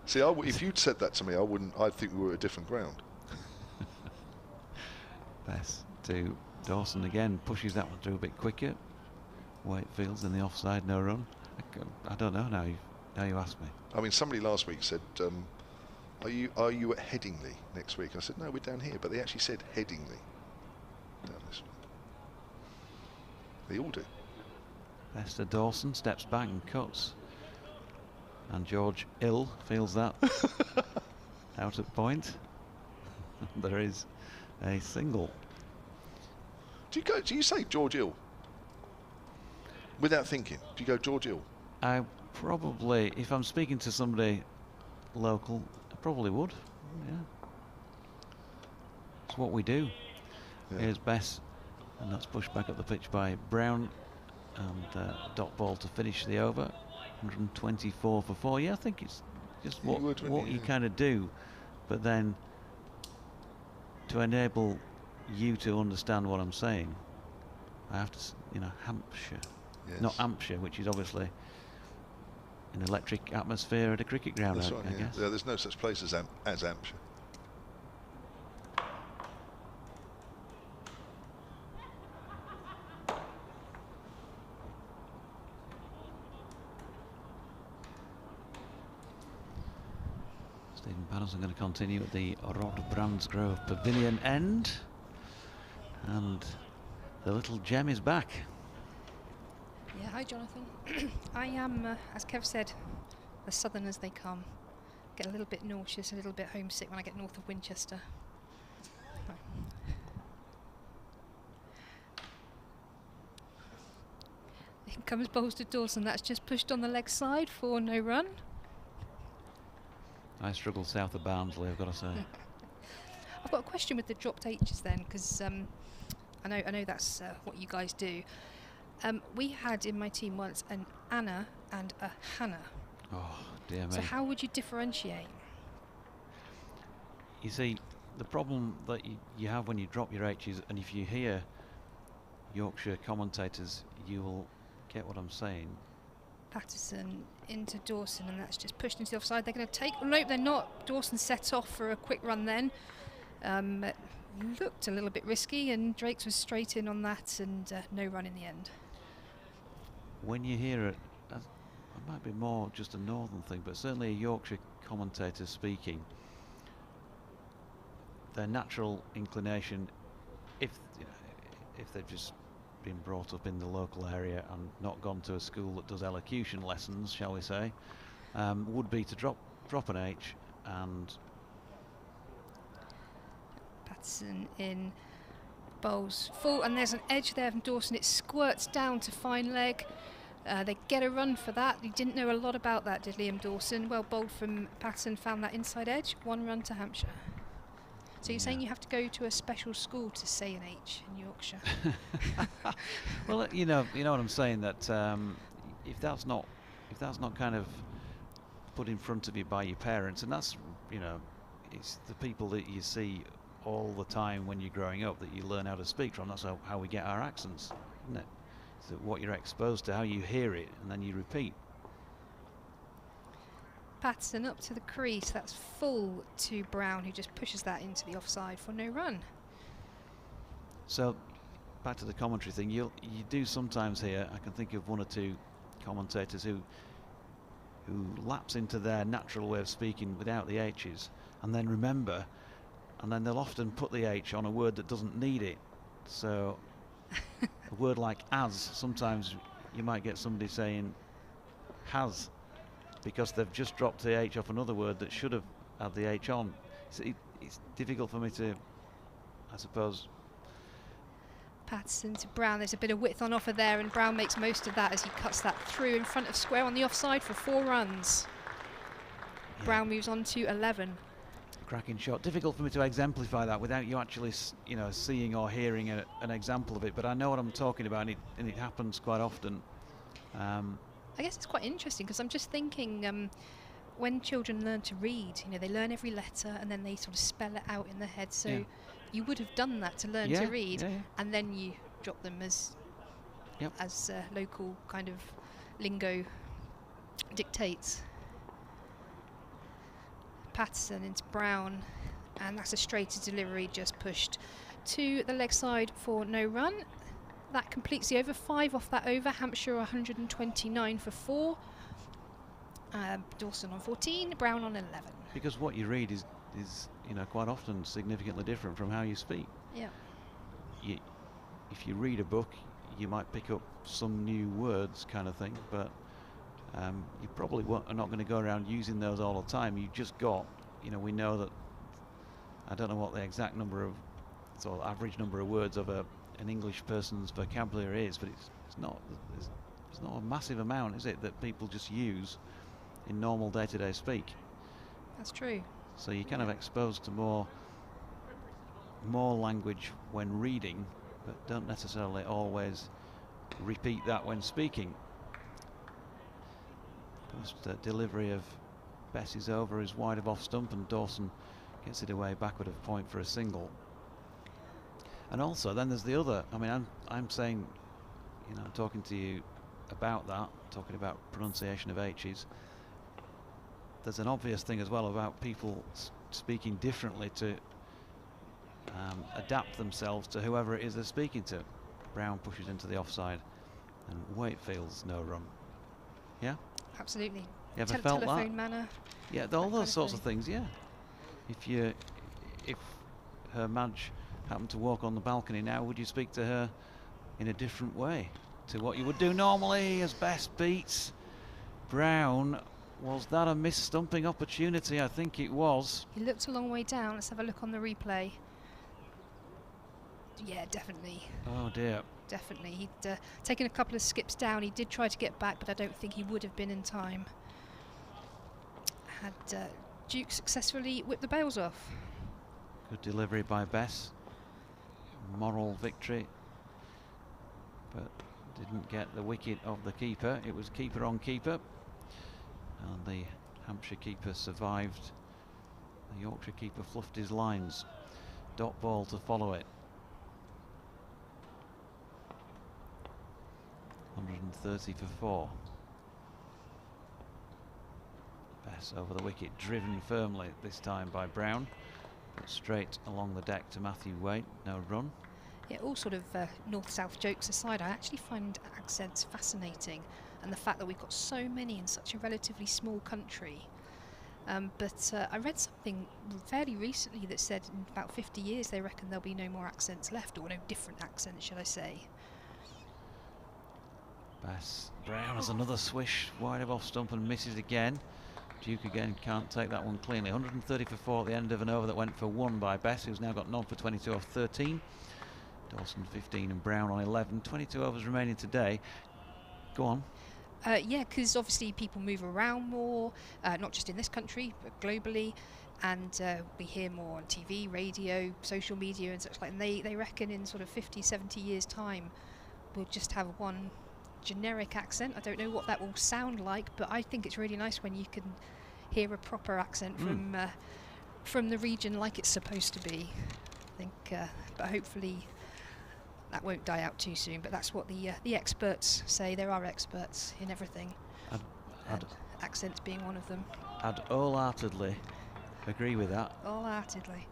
See, if you'd said that to me, I wouldn't. I'd think we were at a different ground. Bess to Dawson again. Pushes that one through a bit quicker. Whitefield's in the offside, no run. I don't know now. Now you ask me. I mean, somebody last week said, "Are you at Headingley next week?" I said, "No, we're down here." But they actually said Headingley down this way. They all do. Bess to Dawson, steps back and cuts. And George Ill feels that out at point. There is a single. Do you say George Ill without thinking? Do you go George Ill? I probably, if I'm speaking to somebody local, I probably would. Yeah, it's what we do. Yeah. Here's Bess, and that's pushed back up the pitch by Brown, and dot ball to finish the over. 124 for 4. Yeah, I think it's just what you kind of do, but then to enable you to understand what I'm saying, I have to, Hampshire, not Hampshire, which is obviously an electric atmosphere at a cricket ground. That's right, I guess. Yeah, there's no such place as Hampshire. Stephen Patterson going to continue at the Rod Brandsgrove Pavilion end, and the little gem is back. Yeah, hi Jonathan. I am, as Kev said, as southern as they come. Get a little bit nauseous, a little bit homesick when I get north of Winchester. In comes bowls to Dawson. That's just pushed on the leg side for no run. I struggle south of Barnsley, I've got to say. I've got a question with the dropped H's then, because I know that's what you guys do. We had in my team once an Anna and a Hannah. Oh, dear me. So how would you differentiate? You see, the problem that you have when you drop your H's, and if you hear Yorkshire commentators, you will get what I'm saying. Patterson into Dawson, and that's just pushed into the offside. They're going to take... Oh, no, they're not. Dawson set off for a quick run then. Looked a little bit risky, and Drakes was straight in on that, and no run in the end. When you hear it might be more just a northern thing, but certainly a Yorkshire commentator speaking, their natural inclination, if they've just been brought up in the local area and not gone to a school that does elocution lessons, shall we say, would be to drop an H. And Patterson in, bowls full, and there's an edge there from Dawson. It squirts down to fine leg. They get a run for that. He didn't know a lot about that, did Liam Dawson? Well bowled from Patterson, found that inside edge. 1 run to Hampshire. So you're saying you have to go to a special school to say an H in Yorkshire? Well, you know what I'm saying, that if that's not kind of put in front of you by your parents, and that's, it's the people that you see all the time when you're growing up that you learn how to speak from. That's how we get our accents, isn't it? So what you're exposed to, how you hear it, and then you repeat. Patterson up to the crease. That's full to Brown, who just pushes that into the offside for no run. So back to the commentary thing, you do sometimes hear, I can think of 1 or 2 commentators who who lapse into their natural way of speaking without the H's, and then remember, and then they'll often put the H on a word that doesn't need it. So a word like as, sometimes you might get somebody saying has, because they've just dropped the H off another word that should have had the H on. It's difficult for me to, I suppose. Patterson to Brown. There's a bit of width on offer there, and Brown makes most of that as he cuts that through in front of square on the offside for 4 runs. Yeah. Brown moves on to 11. Cracking shot. Difficult for me to exemplify that without you actually, seeing or hearing an example of it. But I know what I'm talking about, and it happens quite often. I guess it's quite interesting because I'm just thinking, when children learn to read, they learn every letter and then they sort of spell it out in their head. So Yeah. you would have done that to learn to read, and then you drop them as local kind of lingo dictates. Patterson into Brown, and that's a straighter delivery, just pushed to the leg side for no run. That completes the over. 5 off that over. Hampshire 129 for 4. Dawson on 14, Brown on 11. Because what you read is quite often significantly different from how you speak. Yeah. If you read a book, you might pick up some new words, kind of thing, but you probably are not going to go around using those all the time. You just got, we know that, I don't know what the exact number of, sort of average number of words of an English person's vocabulary is, but it's not a massive amount, is it, that people just use in normal day-to-day speak. That's true. So you're kind of exposed to more language when reading, but don't necessarily always repeat that when speaking. First delivery of Bess is over, is wide of off stump, and Dawson gets it away backward of point for a single. And also then there's the other, I'm saying, I'm talking to you about that, talking about pronunciation of H's. There's an obvious thing as well about people speaking differently to adapt themselves to whoever it is they're speaking to. Brown pushes into the offside, and Waitfield's no run. Yeah? Absolutely. You ever felt that? Telephone manner. Yeah, all those sorts of things, yeah. If her Madge happened to walk on the balcony now, would you speak to her in a different way to what you would do normally as Bess beats Brown? Was that a missed-stumping opportunity? I think it was. He looked a long way down. Let's have a look on the replay. Yeah, definitely. Oh dear. Definitely. He'd taken a couple of skips down. He did try to get back, but I don't think he would have been in time. Had Duke successfully whipped the bails off. Good delivery by Bess. Moral victory, but didn't get the wicket of the keeper. It was keeper on keeper, and the Hampshire keeper survived. The Yorkshire keeper fluffed his lines. Dot ball to follow it. 130 for 4. Bess over the wicket, driven firmly this time by Brown, but straight along the deck to Matthew Waite. No run. Yeah, all sort of north-south jokes aside, I actually find accents fascinating, and the fact that we've got so many in such a relatively small country. But I read something fairly recently that said in about 50 years they reckon there'll be no more accents left, or no different accents, should I say. Bess. Brown has another swish wide of off stump and misses again. Duke again can't take that one cleanly. 130 for 4 at the end of an over that went for 1 by Bess, who's now got none for 22 off 13. Dawson 15 and Brown on 11. 22 overs remaining today. Go on. Yeah, because obviously people move around more, not just in this country, but globally. And we hear more on TV, radio, social media and such like. And they reckon in sort of 50, 70 years' time, we'll just have one generic accent. I don't know what that will sound like, but I think it's really nice when you can hear a proper accent from the region like it's supposed to be. I think, but hopefully that won't die out too soon. But that's what the experts say. There are experts in everything, accents being one of them. I'd wholeheartedly agree with that. Wholeheartedly.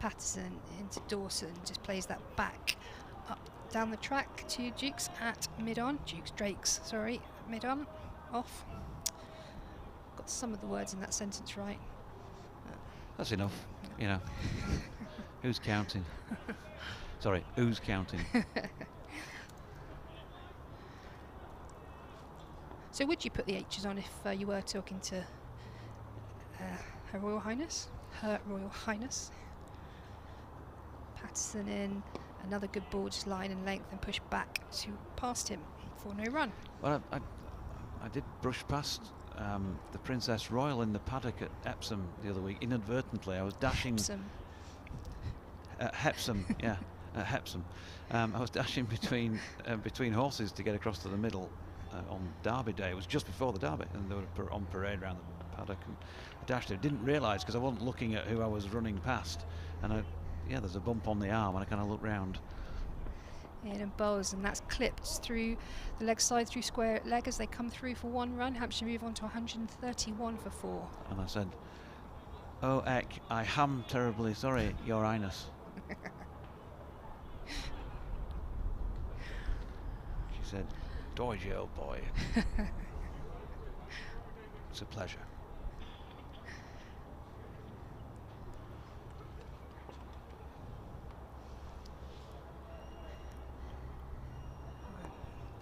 Patterson into Dawson, just plays that back up down the track to Drakes at mid-on. Drakes, sorry, mid-on, off. Got some of the words in that sentence right. That's enough, you know. Who's counting? Sorry, who's counting? So would you put the H's on if you were talking to Her Royal Highness? Her Royal Highness. Patterson in, another good ball, just line and length and push back to past him for no run. Well, I did brush past the Princess Royal in the paddock at Epsom the other week inadvertently. I was dashing. Hepsom, yeah, Hepsom. I was dashing between horses to get across to the middle on Derby Day. It was just before the Derby, and they were on parade around the paddock. And I dashed there. Didn't realise because I wasn't looking at who I was running past, and there's a bump on the arm, and I kind of looked round. And bowls, and that's clipped through the leg side through square leg as they come through for one run. Hampshire move on to 131 for 4. And I said, "Oh, Eck, I am terribly sorry, Your Highness." She said, "Doige, old boy." It's a pleasure.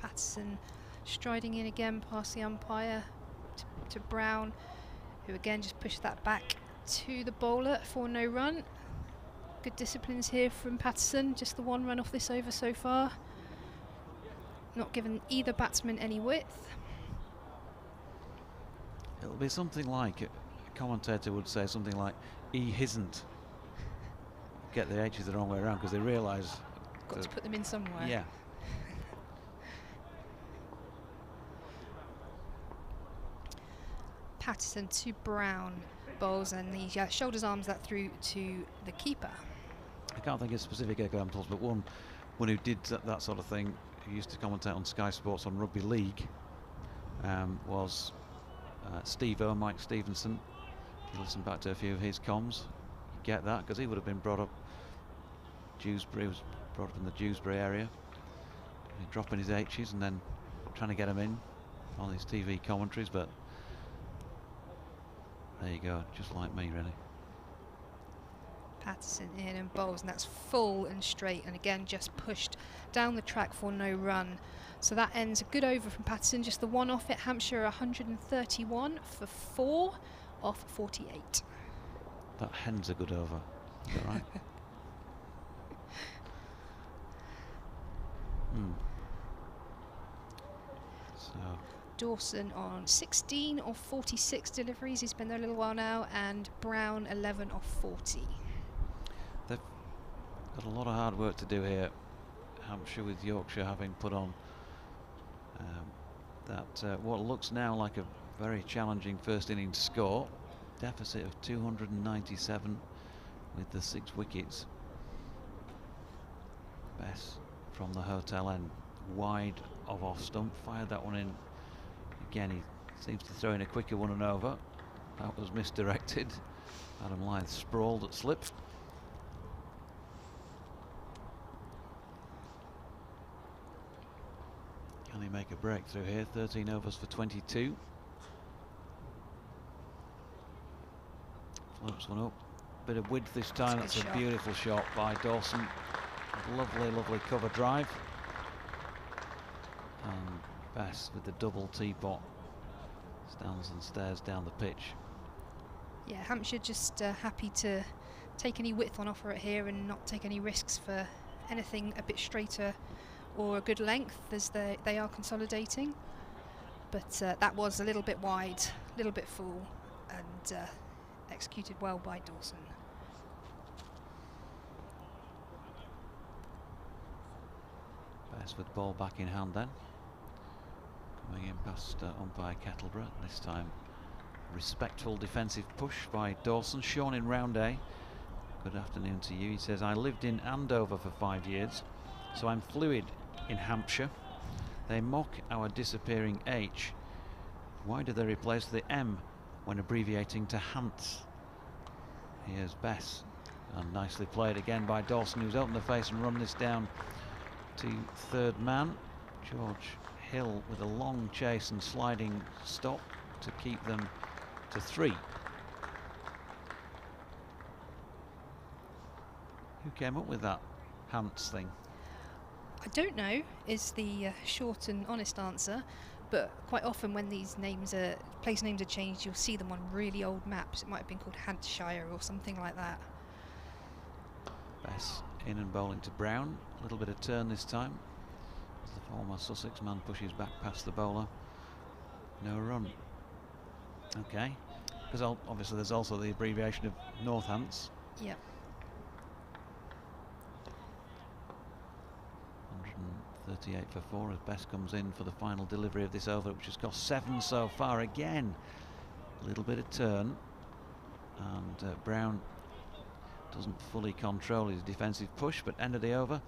Patterson striding in again past the umpire to Brown, who again just pushed that back to the bowler for no run. Good disciplines here from Patterson, just the one run off this over so far. Not given either batsman any width. It'll be something like, a commentator would say something like, "He hisn't." Get the H's the wrong way around because they realise. Got to put them in somewhere. Yeah. Patterson to Brown bowls, and he shoulders arms that through to the keeper. I can't think of specific examples, but one who did that sort of thing, who used to commentate on Sky Sports on Rugby League, was Mike Stevenson. If you listen back to a few of his comms, you get that, because he would have been brought up Dewsbury, was brought up in the Dewsbury area, dropping his H's and then trying to get them in on his TV commentaries, but there you go, just like me really. Patterson in and bowls, and that's full and straight, and again just pushed down the track for no run. So that ends a good over from Patterson, just the one off at Hampshire 131 for 4 off 48. That hen's a good over, is that right? So Dawson on 16 of 46 deliveries, he's been there a little while now, and Brown 11 of 40. They've got a lot of hard work to do here, Hampshire, with Yorkshire having put on what looks now like a very challenging first innings score. Deficit of 297 with the 6 wickets. Bess from the hotel end, wide of off stump, fired that one in. Again, he seems to throw in a quicker one and over. That was misdirected. Adam Lyth sprawled at slip. Can he make a breakthrough here? 13 overs for 22. Floats one up. Bit of width this time. That's a beautiful shot by Dawson. Lovely, lovely cover drive. And Bess with the double teapot stands and stares down the pitch. Yeah, Hampshire just happy to take any width on offer at here and not take any risks for anything a bit straighter or a good length as they are consolidating. But that was a little bit wide, a little bit full, and executed well by Dawson. Bess with ball back in hand then. Coming in past umpire Kettleborough, this time respectful defensive push by Dawson. Sean in round A, good afternoon to you. He says, "I lived in Andover for 5 years, so I'm fluid in Hampshire. They mock our disappearing H. Why do they replace the M when abbreviating to Hants?" Here's Bess. And nicely played again by Dawson, who's opened the face and run this down to third man. George Hill with a long chase and sliding stop to keep them to 3. Who came up with that Hans thing? I don't know is the short and honest answer, but quite often when these names place names are changed, you'll see them on really old maps. It might have been called Hampshire or something like that. Bess in and bowling to Brown. A little bit of turn this time. As the former Sussex man pushes back past the bowler. No run. Okay. Because obviously there's also the abbreviation of Northants. Yep. 138 for 4 as Bess comes in for the final delivery of this over, which has cost 7 so far. Again, a little bit of turn. And Brown doesn't fully control his defensive push, but end of the over.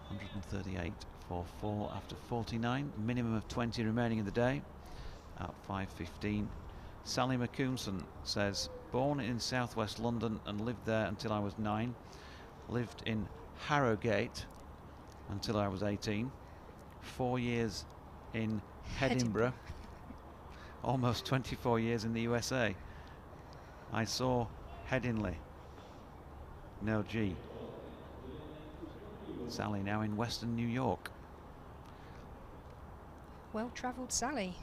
138 for 4 after 49. Minimum of 20 remaining in the day at 5:15. Sally McCoomson says, born in southwest London and lived there until I was 9. Lived in Harrogate until I was 18. 4 years in Edinburgh. Almost 24 years in the USA. I saw Headingley. No G. Sally now in Western New York. Well-travelled Sally.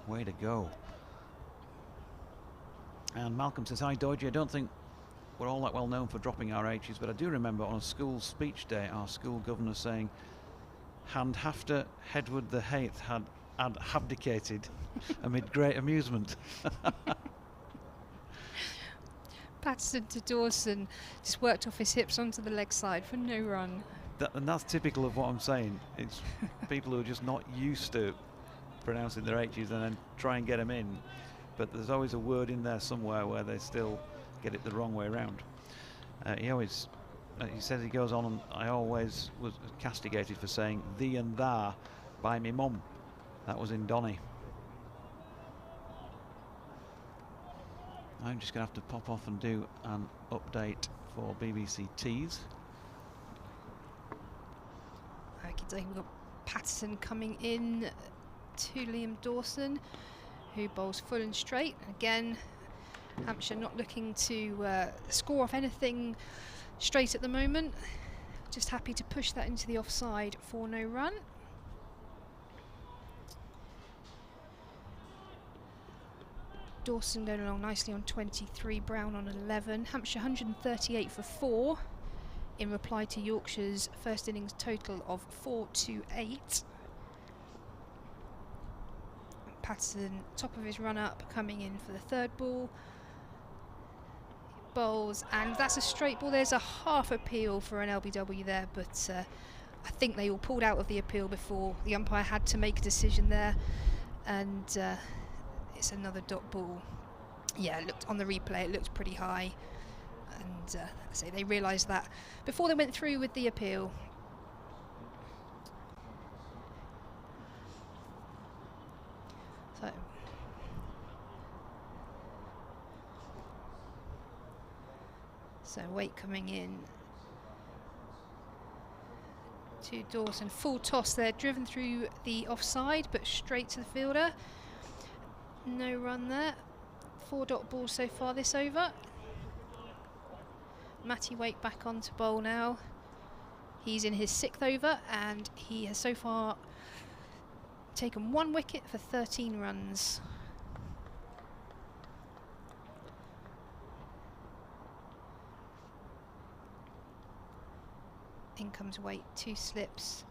Way to go. And Malcolm says, hi Dodgy, I don't think we're all that well known for dropping our H's, but I do remember on a school speech day our school governor saying, and after Hedward the Eighth had abdicated amid great amusement. Patterson to Dawson, just worked off his hips onto the leg side for no run. And that's typical of what I'm saying. It's people who are just not used to pronouncing their H's and then try and get them in. But there's always a word in there somewhere where they still get it the wrong way around. He says he goes on, and I always was castigated for saying thee and thou by me mum. That was in Donny. I'm just going to have to pop off and do an update for BBC Tees. Okay, we've got Patterson coming in to Liam Dawson, who bowls full and straight. Again, Hampshire not looking to score off anything straight at the moment. Just happy to push that into the offside for no run. Dawson going along nicely on 23, Brown on 11. Hampshire 138 for 4 in reply to Yorkshire's first innings total of 428. Patterson, top of his run-up, coming in for the third ball. Bowls, and that's a straight ball. There's a half appeal for an LBW there, but I think they all pulled out of the appeal before the umpire had to make a decision there. And it's another dot ball. Yeah, it looked on the replay, it looked pretty high. And I say they realised that before they went through with the appeal. So Waite coming in to Dawson. Full toss there, driven through the offside, but straight to the fielder. No run there. 4 dot balls so far this over. Matty Waite back on to bowl now. He's in his 6th over, and he has so far taken 1 wicket for 13 runs. In comes Waite, 2 slips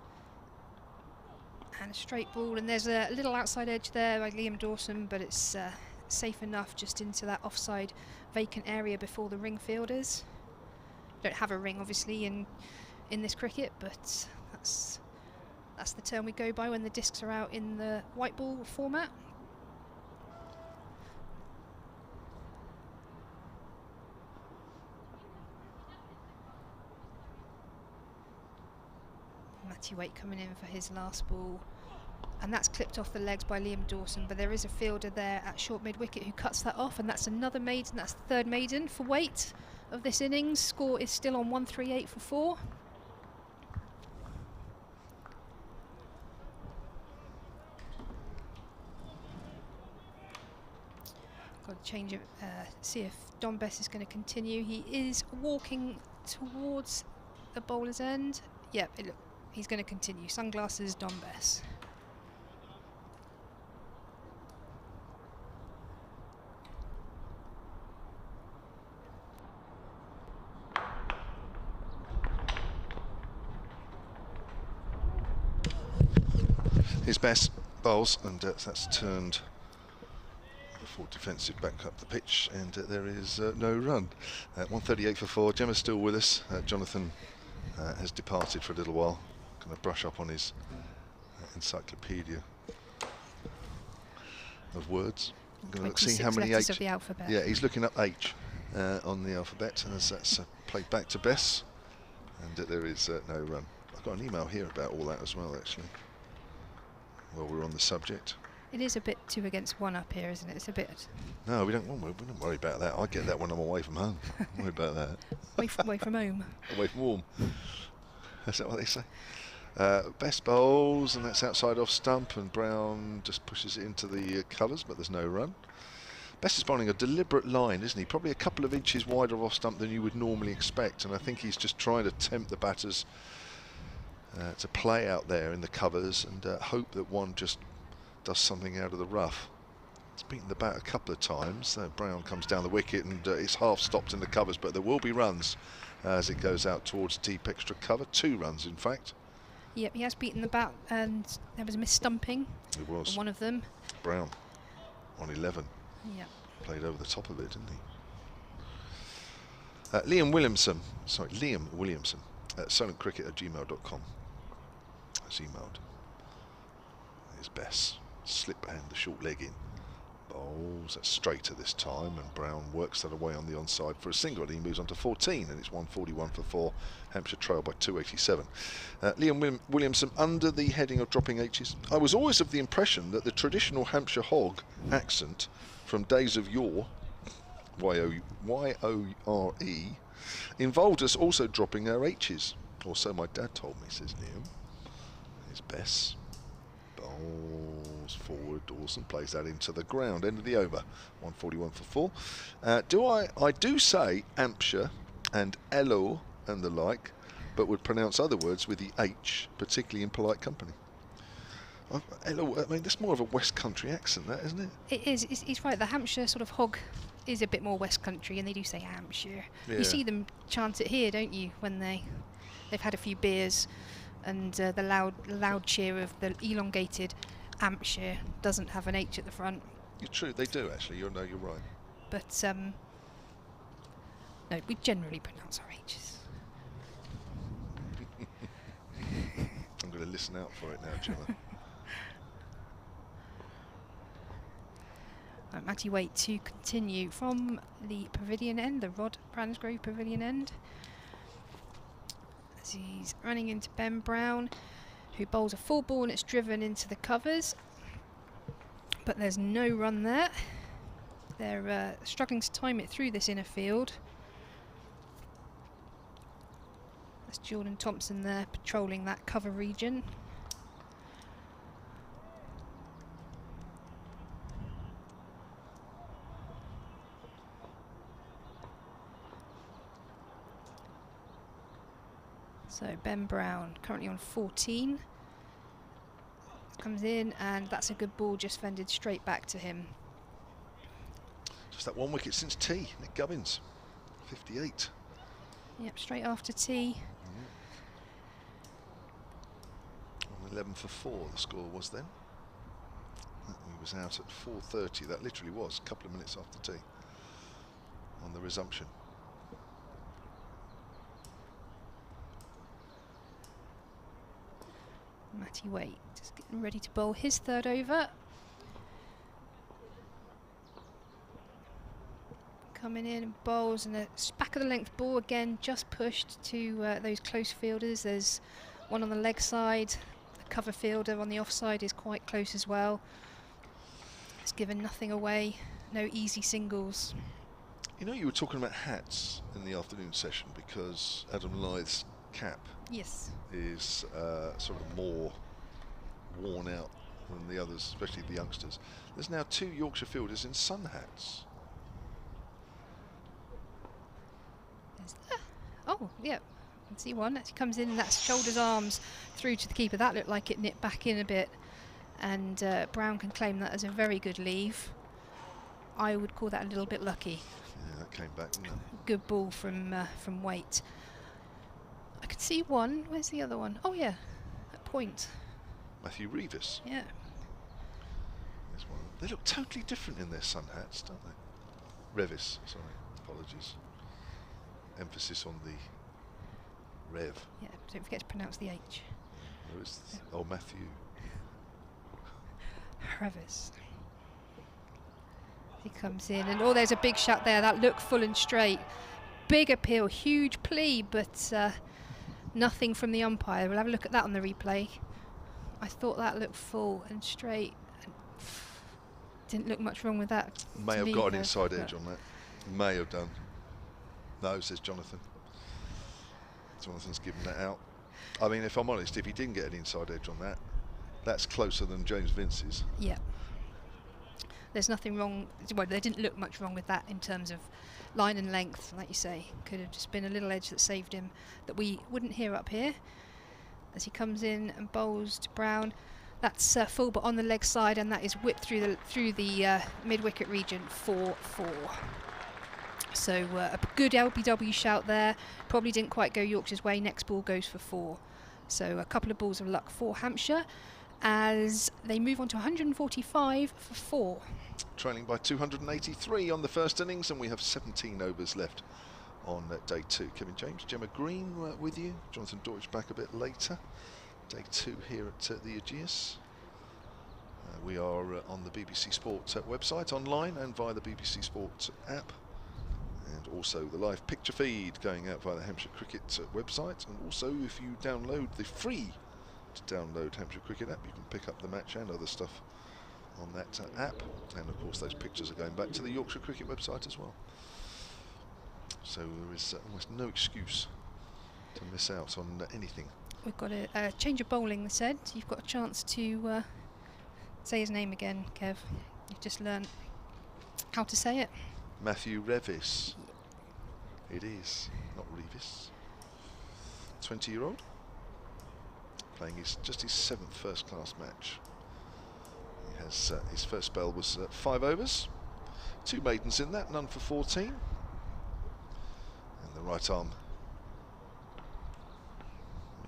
and a straight ball, and there's a little outside edge there by Liam Dawson, but it's safe enough just into that offside vacant area before the ring fielders. Don't have a ring obviously in this cricket, but that's the term we go by when the discs are out in the white ball format. Matty Waite coming in for his last ball, and that's clipped off the legs by Liam Dawson, but there is a fielder there at short mid wicket who cuts that off, and that's another maiden. That's the 3rd maiden for Waite of this innings. Score is still on 138 for 4. Got to change it, see if Don Bess is going to continue. He is walking towards the bowler's end. Yep, he's going to continue. Sunglasses, Don Bess. His best bowls, and that's turned the full defensive back up the pitch, and there is no run. 138 for 4. Gemma's still with us. Jonathan has departed for a little while. Going to brush up on his encyclopedia of words. I'm going to see how many H. Of the alphabet. Yeah, he's looking up H on the alphabet, and as that's played back to Bess, and there is no run. I've got an email here about all that as well, actually. Well, we're on the subject. It is a bit 2 against 1 up here, isn't it? It's a bit. No, we don't worry about that. I get that when I'm away from home. Don't worry about that. Away from home. Away from home. Is that what they say? Best bowls, and that's outside off stump, and Brown just pushes it into the covers, but there's no run. Best is bowling a deliberate line, isn't he? Probably a couple of inches wider off stump than you would normally expect, and I think he's just trying to tempt the batters to play out there in the covers and hope that one just does something out of the rough. It's beaten the bat a couple of times. Brown comes down the wicket, and it's half stopped in the covers, but there will be runs as it goes out towards deep extra cover. 2 runs, in fact. Yep, he has beaten the bat, and there was a miss-stumping. It was. On one of them. Brown on 11. Yep. Played over the top of it, didn't he? Liam Williamson at silentcricket@gmail.com has emailed. His Bess. Slip hand the short leg in. Bowls, that's straighter this time, and Brown works that away on the onside for a single, and he moves on to 14, and it's 141 for 4. Hampshire trail by 287. Liam Williamson, under the heading of dropping H's. I was always of the impression that the traditional Hampshire hog accent from days of yore, Y-O-R-E, involved us also dropping our H's. Or so my dad told me, says Liam. His Bess. Bowls forward, Dawson plays that into the ground. End of the over, 141 for 4. I do say Hampshire and Elo and the like, but would pronounce other words with the H, particularly in polite company. Elo, I mean, that's more of a West Country accent, that, isn't it? It is. He's right. The Hampshire sort of hog is a bit more West Country, and they do say Hampshire. Yeah. You see them chant it here, don't you, when they've had a few beers, and the loud cheer of the elongated Hampshire doesn't have an H at the front. You're true, they do actually. You're right. But no, we generally pronounce our H's. I'm going to listen out for it now, Gemma. Matty Waite to continue from the pavilion end, the Rod Bransgrove pavilion end. As he's running into Ben Brown, who bowls a full ball, and it's driven into the covers. But there's no run there. They're struggling to time it through this inner field. That's Jordan Thompson there patrolling that cover region. So Ben Brown currently on 14. Comes in, and that's a good ball, just fended straight back to him. Just that 1 wicket since tea, Nick Gubbins, 58. Yep, straight after tea. On 11 for 4 the score was then. He was out at 4:30, that literally was a couple of minutes after tea on the resumption. Matty Waite just getting ready to bowl his 3rd over. Coming in and bowls, and a back of the length ball again, just pushed to those close fielders. There's one on the leg side. The cover fielder on the offside is quite close as well. It's given nothing away, no easy singles. You know, you were talking about hats in the afternoon session because Adam Lythe's cap Yes. is sort of more worn out than the others, especially the youngsters. There's now 2 Yorkshire fielders in sun hats. Is there? Oh, yeah. I can see one. That comes in and that's shoulders, arms through to the keeper. That looked like it nipped back in a bit. And Brown can claim that as a very good leave. I would call that a little bit lucky. Yeah, that came back, didn't it? Good ball from Waite. I could see one. Where's the other one? Oh, yeah. At point. Matthew Revis. Yeah. There's one. They look totally different in their sun hats, don't they? Revis, sorry. Apologies. Emphasis on the Rev. Yeah, don't forget to pronounce the H. Oh, Matthew. Revis. He comes in and there's a big shot there. That looked full and straight. Big appeal, huge plea, but nothing from the umpire. We'll have a look at that on the replay. I thought that looked full and straight. And didn't look much wrong with that. May have got an inside edge on that. May have done. No, says Jonathan. Jonathan's given that out. I mean, if I'm honest, if he didn't get an inside edge on that, that's closer than James Vince's. Yeah. There's nothing wrong. Well, there didn't look much wrong with that in terms of line and length, like you say. Could have just been a little edge that saved him that we wouldn't hear up here. As he comes in and bowls to Brown. That's full, but on the leg side, and that is whipped through the mid-wicket region 4-4. So a good LBW shout there. Probably didn't quite go Yorkshire's way. Next ball goes for 4. So a couple of balls of luck for Hampshire as they move on to 145 for 4. Trailing by 283 on the first innings, and we have 17 overs left on day 2. Kevin James, Gemma Green with you. Jonathan Deutsch back a bit later. Day 2 here at the Ageas. We are on the BBC Sport website, online and via the BBC Sport app. And also the live picture feed going out via the Hampshire Cricket website. And also if you download the free to download Hampshire Cricket App, you can pick up the match and other stuff on that app. And of course those pictures are going back to the Yorkshire Cricket website as well. So there is almost no excuse to miss out on anything. We've got a change of bowling, they said. You've got a chance to say his name again, Kev. You've just learned how to say it. Matthew Revis. It is, not Revis. 20-year-old. Playing just his 7th first-class match. He has his first spell was 5 overs. 2 maidens in that, none for 14. And the right arm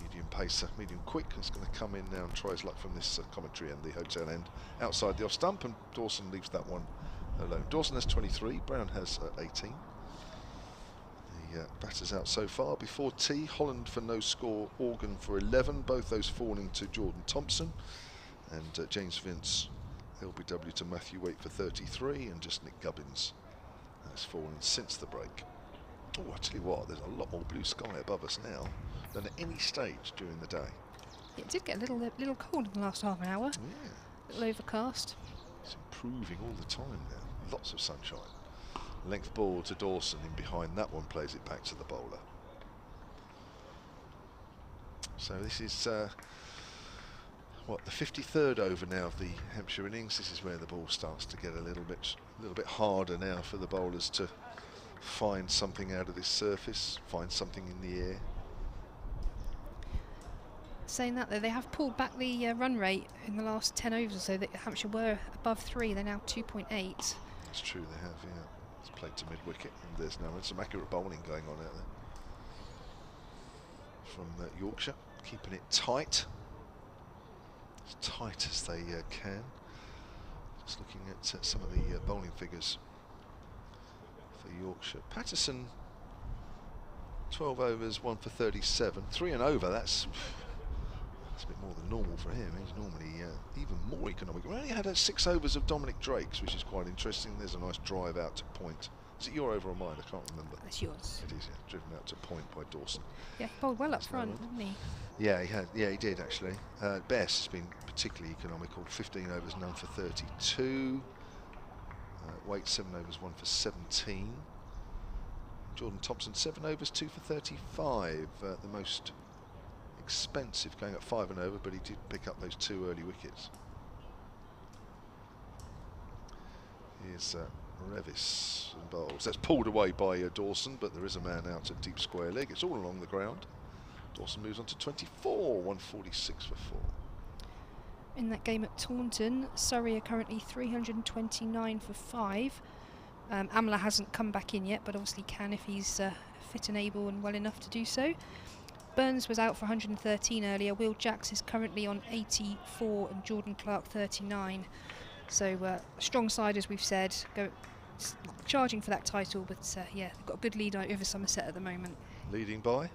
medium pacer, medium quick, is going to come in now and try his luck from this commentary end, the hotel end, outside the off stump, and Dawson leaves that one alone. Dawson has 23, Brown has 18. The batters out so far before tea. Holland for no score, Organ for 11, both those falling to Jordan Thompson, and James Vince LBW to Matthew Waite for 33, and just Nick Gubbins has fallen since the break. Oh, I tell you what, there's a lot more blue sky above us now than at any stage during the day. It did get a little cold in the last half an hour. Yeah. A little overcast. It's improving all the time now. Lots of sunshine. Length ball to Dawson, in behind that one plays it back to the bowler. So this is what, the 53rd over now of the Hampshire innings. This is where the ball starts to get a little bit harder now for the bowlers to find something out of this surface, find something in the air. Saying that though, they have pulled back the run rate in the last 10 overs or so. That Hampshire were above 3, they're now 2.8. It's true, they have, yeah. It's played to mid-wicket, and there's some accurate bowling going on out there from Yorkshire, keeping it tight, as tight as they can. Just looking at some of the bowling figures for Yorkshire. Patterson, 12 overs, 1 for 37, 3 and over. That's a bit more than normal for him. He's normally even more economic. We only had 6 overs of Dominic Drake's, which is quite interesting. There's a nice drive out to point. Is it your over or mine? I can't remember. That's yours. It is, yeah. Driven out to point by Dawson. Yeah, he bowled well up front, didn't he? Yeah, he had. Yeah, he did actually. Bess has been particularly economical. 15 overs, none for 32. Waite 7 overs, 1 for 17. Jordan Thompson, 7 overs, 2 for 35. The most expensive, going at 5 and over, but he did pick up those 2 early wickets. Here's Revis and bowls. That's pulled away by Dawson, but there is a man out at deep square leg. It's all along the ground. Dawson moves on to 24, 146 for 4. In that game at Taunton, Surrey are currently 329 for 5. Amla hasn't come back in yet, but obviously can if he's fit and able and well enough to do so. Burns was out for 113 earlier. Will Jacks is currently on 84 and Jordan Clark 39. So strong side, as we've said, charging for that title, but yeah, they've got a good lead over Somerset at the moment. Leading by,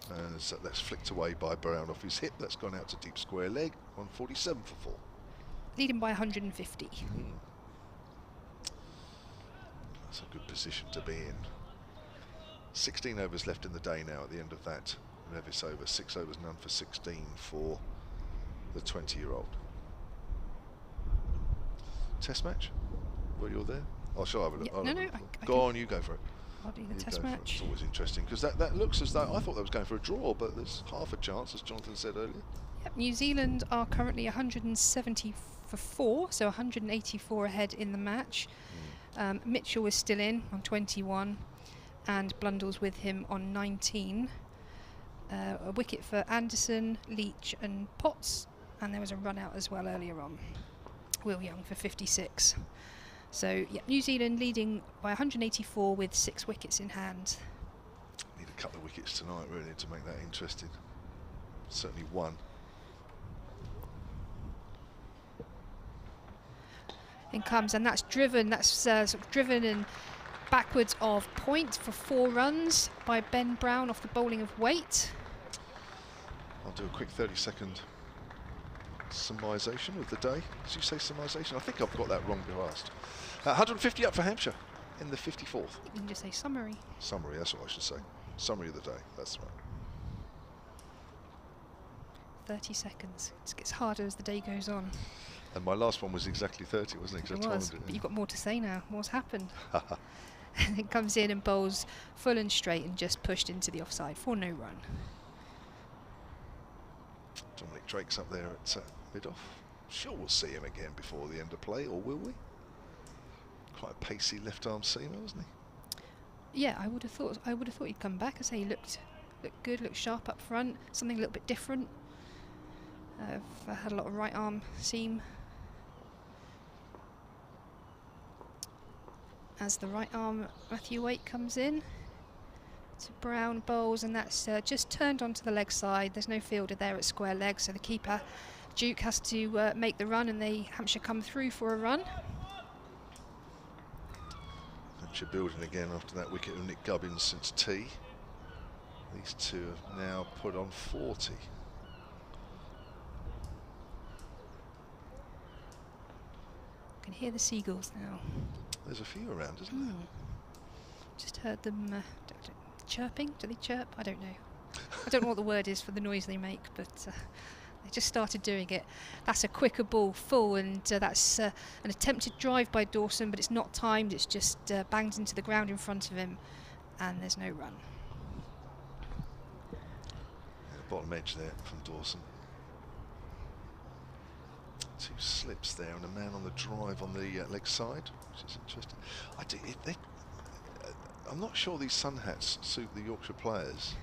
and so that's flicked away by Brown off his hip. That's gone out to deep square leg, 147 for 4. Leading by 150. That's a good position to be in. 16 overs left in the day now at the end of that. Revis over, 6 overs, none for 16 for the 20-year-old. Test match? Well, you're there? Oh, shall I have a look? Yeah, go on, you go for it. I'll do the test match. It's always interesting because that looks as though I thought that was going for a draw, but there's half a chance, as Jonathan said earlier. Yep, New Zealand are currently 170 for 4, so 184 ahead in the match. Mitchell is still in on 21, and Blundell's with him on 19. A wicket for Anderson, Leach, and Potts, and there was a run out as well earlier on. Will Young for 56. So, yeah, New Zealand leading by 184 with 6 wickets in hand. Need a couple of wickets tonight, really, to make that interesting. Certainly one. In comes, and that's driven. That's sort of driven and backwards of point for 4 runs by Ben Brown off the bowling of Waite. I'll do a quick 30-second summarisation of the day. Did you say summarisation? I think I've got that wrong last. 150 up for Hampshire in the 54th. You can just say summary. Summary, that's what I should say. Summary of the day, that's right. 30 seconds. It gets harder as the day goes on. And my last one was exactly 30, wasn't it? It was, but you've got more to say now. What's happened? And it comes in and bowls full and straight and just pushed into the offside for no run. Dominic Drake's up there at mid-off. Sure, we'll see him again before the end of play, or will we? Quite a pacey left-arm seamer, wasn't he? Yeah, I would have thought he'd come back. I say he looked good, looked sharp up front. Something a little bit different. Had a lot of right arm seam. As the right arm Matthew Waite comes in. To Brown bowls, and that's just turned onto the leg side. There's no fielder there at square leg, so the keeper Duke has to make the run, and Hampshire come through for a run. Hampshire building again after that wicket of Nick Gubbins since tea. These two have now put on 40. Can hear the seagulls now. There's a few around, isn't there? Just heard them chirping. Do they chirp? I don't know. I don't know what the word is for the noise they make, but they just started doing it. That's a quicker ball full, and that's an attempted drive by Dawson, but it's not timed. It's just banged into the ground in front of him, and there's no run. Yeah, bottom edge there from Dawson. 2 slips there, and a man on the drive on the leg side, which is interesting. I'm not sure these sun hats suit the Yorkshire players.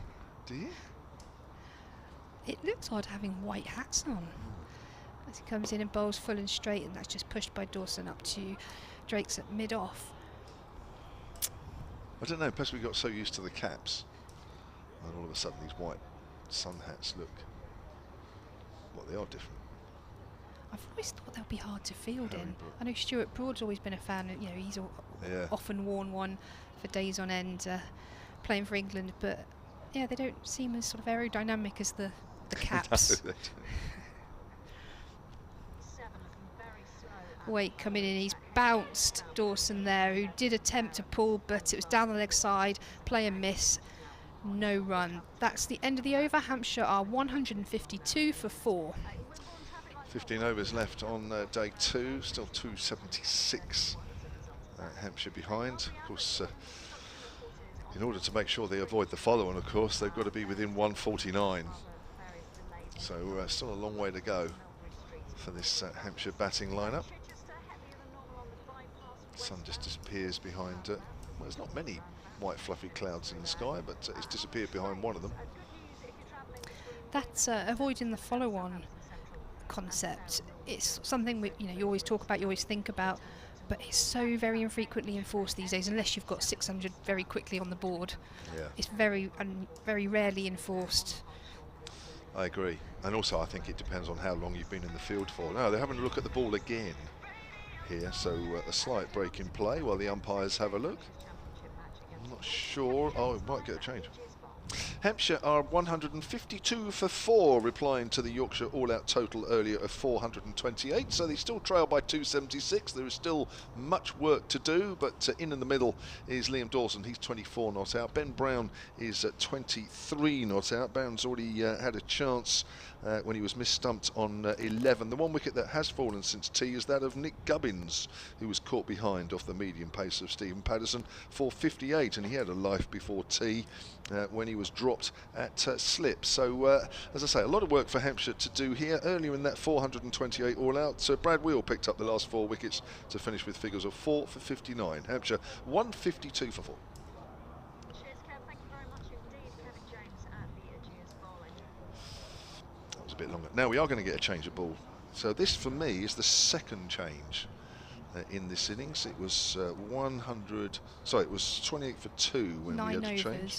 Do you? It looks odd having white hats on. As he comes in and bowls full and straight, and that's just pushed by Dawson up to Drake's at mid-off. I don't know, perhaps we got so used to the caps, and all of a sudden these white sun hats look, well, they are different. I've always thought they'll be hard to field in. I know Stuart Broad's always been a fan, you know, he's often worn one for days on end playing for England, but yeah, they don't seem as sort of aerodynamic as the caps. No, Waite coming in, he's bounced Dawson there, who did attempt to pull, but it was down the leg side, play and miss, no run. That's the end of the over. Hampshire are 152 for 4. 15 overs left on day 2, still 276. Hampshire behind. Of course, In order to make sure they avoid the follow-on, of course, they've got to be within 149. So still a long way to go for this Hampshire batting lineup. The sun just disappears behind, well, there's not many white fluffy clouds in the sky, but it's disappeared behind one of them. That's avoiding the follow-on concept. It's something you always talk about, you always think about, but it's so very infrequently enforced these days, unless you've got 600 very quickly on the board. Yeah. It's very rarely enforced. I agree. And also I think it depends on how long you've been in the field for. Now they're having a look at the ball again here, so a slight break in play while the umpires have a look. I'm not sure. Oh, it might get a change. Hampshire are 152 for 4, replying to the Yorkshire all-out total earlier of 428, so they still trail by 276. There is still much work to do, but in the middle is Liam Dawson. He's 24 not out. Ben Brown is 23 not out. Brown's already had a chance when he was misstumped on 11. The one wicket that has fallen since tea is that of Nick Gubbins, who was caught behind off the medium pace of Stephen Patterson for 58, and he had a life before tea when he was dropped at slip. So as I say, a lot of work for Hampshire to do here. Earlier in that 428 all out, so Brad Wheel picked up the last 4 wickets to finish with figures of 4 for 59. Hampshire 152 for 4. Cheers, Kev. Thank you very much indeed. Kevin James at the Ageas Bowl. That was a bit longer. Now we are going to get a change of ball. So this for me is the second change in this innings. It was 100, sorry, it was 28 for 2 when we had to change.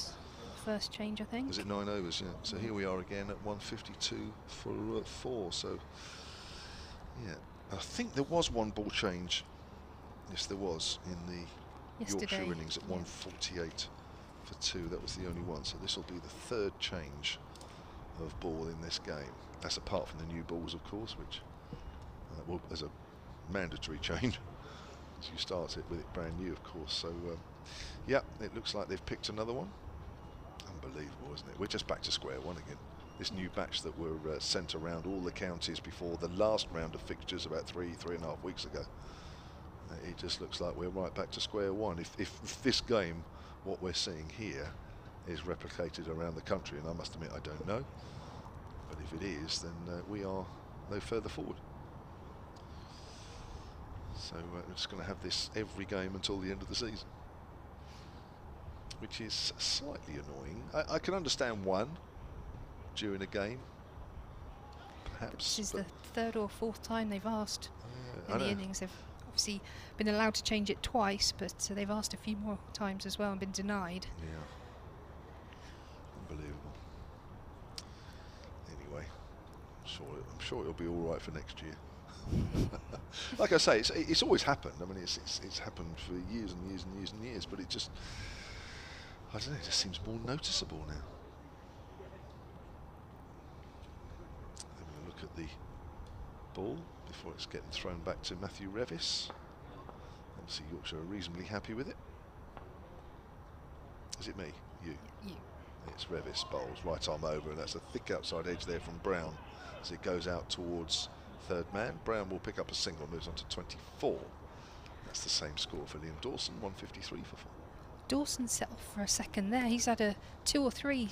First change, I think. Was it 9 overs? Yeah. So here we are again at 152 for 4. So yeah, I think there was one ball change. Yes, there was in the Yorkshire innings at 148 for 2. That was the only one. So this will be the 3rd change of ball in this game. That's apart from the new balls, of course, which well, there's a mandatory change. So you start it with it brand new, of course. So yeah, it looks like they've picked another one. Unbelievable, isn't it? We're just back to square one again. This new batch that were sent around all the counties before the last round of fixtures about 3.5 weeks ago. It just looks like we're right back to square one. If this game, what we're seeing here, is replicated around the country, and I must admit I don't know, but if it is, then we are no further forward. So we're just going to have this every game until the end of the season, which is slightly annoying. I can understand one during a game, perhaps. This is the 3rd or 4th time they've asked in the innings. They've obviously been allowed to change it twice, but they've asked a few more times as well and been denied. Yeah. Unbelievable. Anyway, I'm sure it'll be all right for next year. Like I say, it's always happened. I mean, it's happened for years and years and years and years, but it just, I don't know, it just seems more noticeable now. Having a look at the ball before it's getting thrown back to Matthew Revis. Obviously Yorkshire are reasonably happy with it. Is it me? You? It's Revis bowls right arm over, and that's a thick outside edge there from Brown as it goes out towards 3rd man. Brown will pick up a single, moves on to 24. That's the same score for Liam Dawson, 153 for 4. Dawson settled for a second there. He's had 2 or 3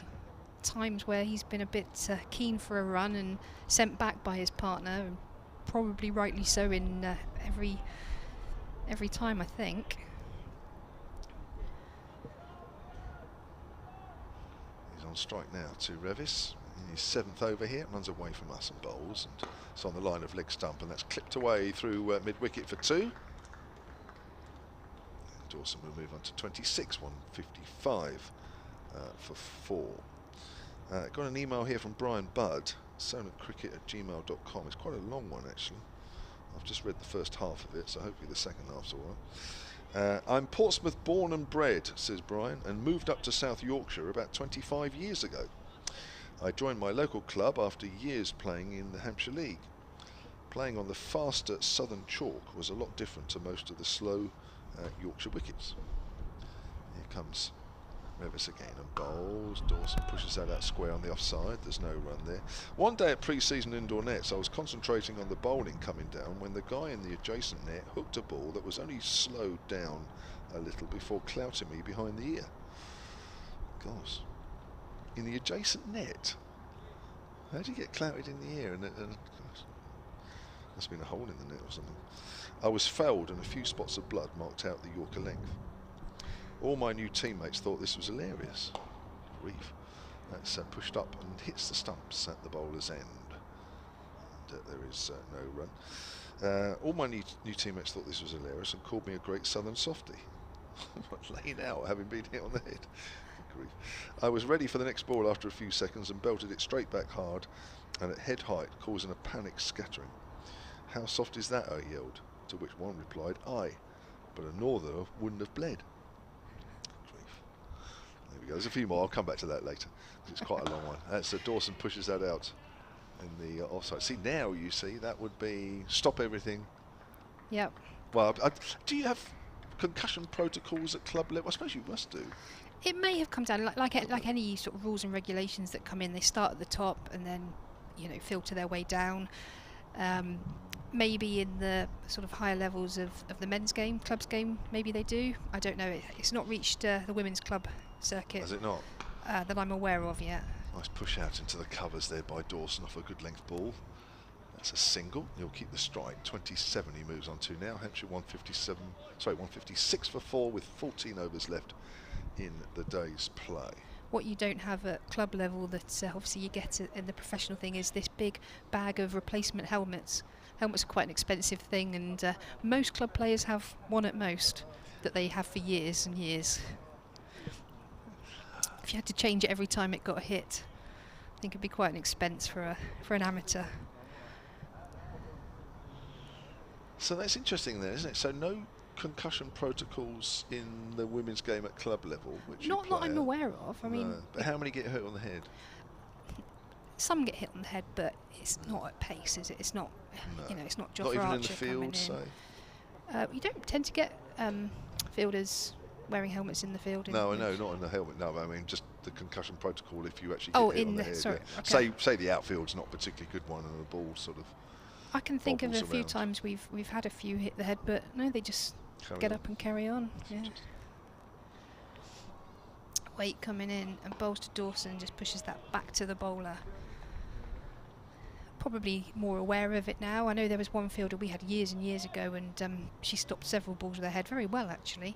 times where he's been a bit keen for a run and sent back by his partner, and probably rightly so in every time, I think. He's on strike now to Revis. In his 7th over here, runs away from us and bowls, and it's on the line of leg stump, and that's clipped away through mid-wicket for 2. Dawson will move on to 26, 155 for 4. Got an email here from Brian Budd, sonatcricket@gmail.com. It's quite a long one, actually. I've just read the first half of it, so hopefully the second half's all right. I'm Portsmouth born and bred, says Brian, and moved up to South Yorkshire about 25 years ago. I joined my local club after years playing in the Hampshire League. Playing on the faster southern chalk was a lot different to most of the slow Yorkshire wickets. Here comes Revis again and bowls. Dawson pushes that out square on the offside. There's no run there. One day at pre-season indoor nets, I was concentrating on the bowling coming down when the guy in the adjacent net hooked a ball that was only slowed down a little before clouting me behind the ear. gosh. In the adjacent net. How do you get clouted in the air? And gosh, must have been a hole in the net or something. I was fouled and a few spots of blood marked out the Yorker length. All my new teammates thought this was hilarious. Grief. That's pushed up and hits the stumps at the bowler's end. And there is no run. All my new teammates thought this was hilarious and called me a great southern softie. Laying out, having been hit on the head. Grief. I was ready for the next ball after a few seconds and belted it straight back hard and at head height, causing a panic scattering. How soft is that? I yelled, to which one replied, aye, but a northerner wouldn't have bled. Grief. There we go, there's a few more, I'll come back to that later. It's quite a long one. That's Dawson pushes that out in the offside. See, now you see, that would be stop everything. Yep. Well, do you have concussion protocols at club level? I suppose you must do. It may have come down like any sort of rules and regulations that come in. They start at the top and then, you know, filter their way down. Maybe in the sort of higher levels of the men's game, clubs game, maybe they do. I don't know. It's not reached the women's club circuit. Has it not? That I'm aware of yet. Nice push out into the covers there by Dawson off a good length ball. That's a single. He'll keep the strike. 27 he moves on to now. Hampshire 156 for 4 with 14 overs left in the day's play. What you don't have at club level that obviously you get in the professional thing is this big bag of replacement helmets. Helmets are quite an expensive thing, and most club players have one at most that they have for years and years. If you had to change it every time it got hit, I think it'd be quite an expense for an amateur. So that's interesting there, isn't it? So no concussion protocols in the women's game at club level, which Not that I'm aware of. I mean, but how many get hit on the head? Some get hit on the head, but it's not at pace, is it? It's not, you know, it's not Jofra Not even Archer in the field, say? You don't tend to get fielders wearing helmets in the field. No, I know, not in the helmet. No, I mean just the concussion protocol if you actually get hit in on the the head. sorry. Yeah. Okay. Say the outfield's not a particularly good one and the ball sort of. I can think of a bobbles few around. times we've had a few hit the head, but no, they just get up and carry on. Yeah. Weight coming in and bowls to Dawson, just pushes that back to the bowler. Probably more aware of it now. I know there was one fielder we had years and years ago, and she stopped several balls with her head very well, actually.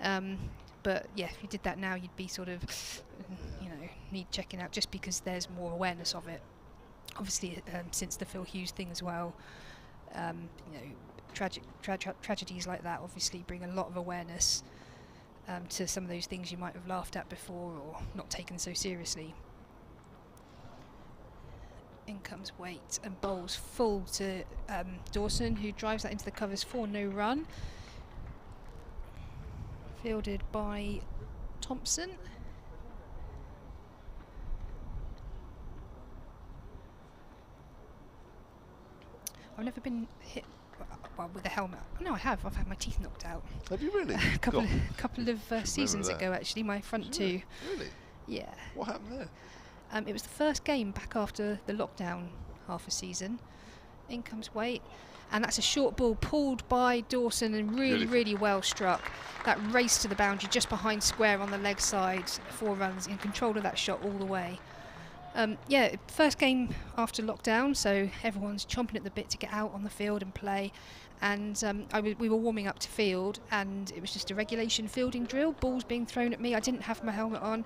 But yeah, if you did that now, you'd be sort of, you know, need checking out just because there's more awareness of it. Obviously, since the Phil Hughes thing as well, you know, tragedies like that obviously bring a lot of awareness to some of those things you might have laughed at before or not taken so seriously. In comes Waite and bowls full to Dawson, who drives that into the covers for no run. Fielded by Thompson. I've never been hit well with a helmet. No, I have. I've had my teeth knocked out. Have you really? a couple of seasons ago, actually. My front two. Really? Yeah. What happened there? It was the first game back after the lockdown half a season. In comes Waite, and that's a short ball pulled by Dawson and really well struck. That race to the boundary just behind square on the leg side, 4 runs, in control of that shot all the way. Yeah, first game after lockdown, so everyone's chomping at the bit to get out on the field and play. And we were warming up to field, and it was just a regulation fielding drill, balls being thrown at me. I didn't have my helmet on,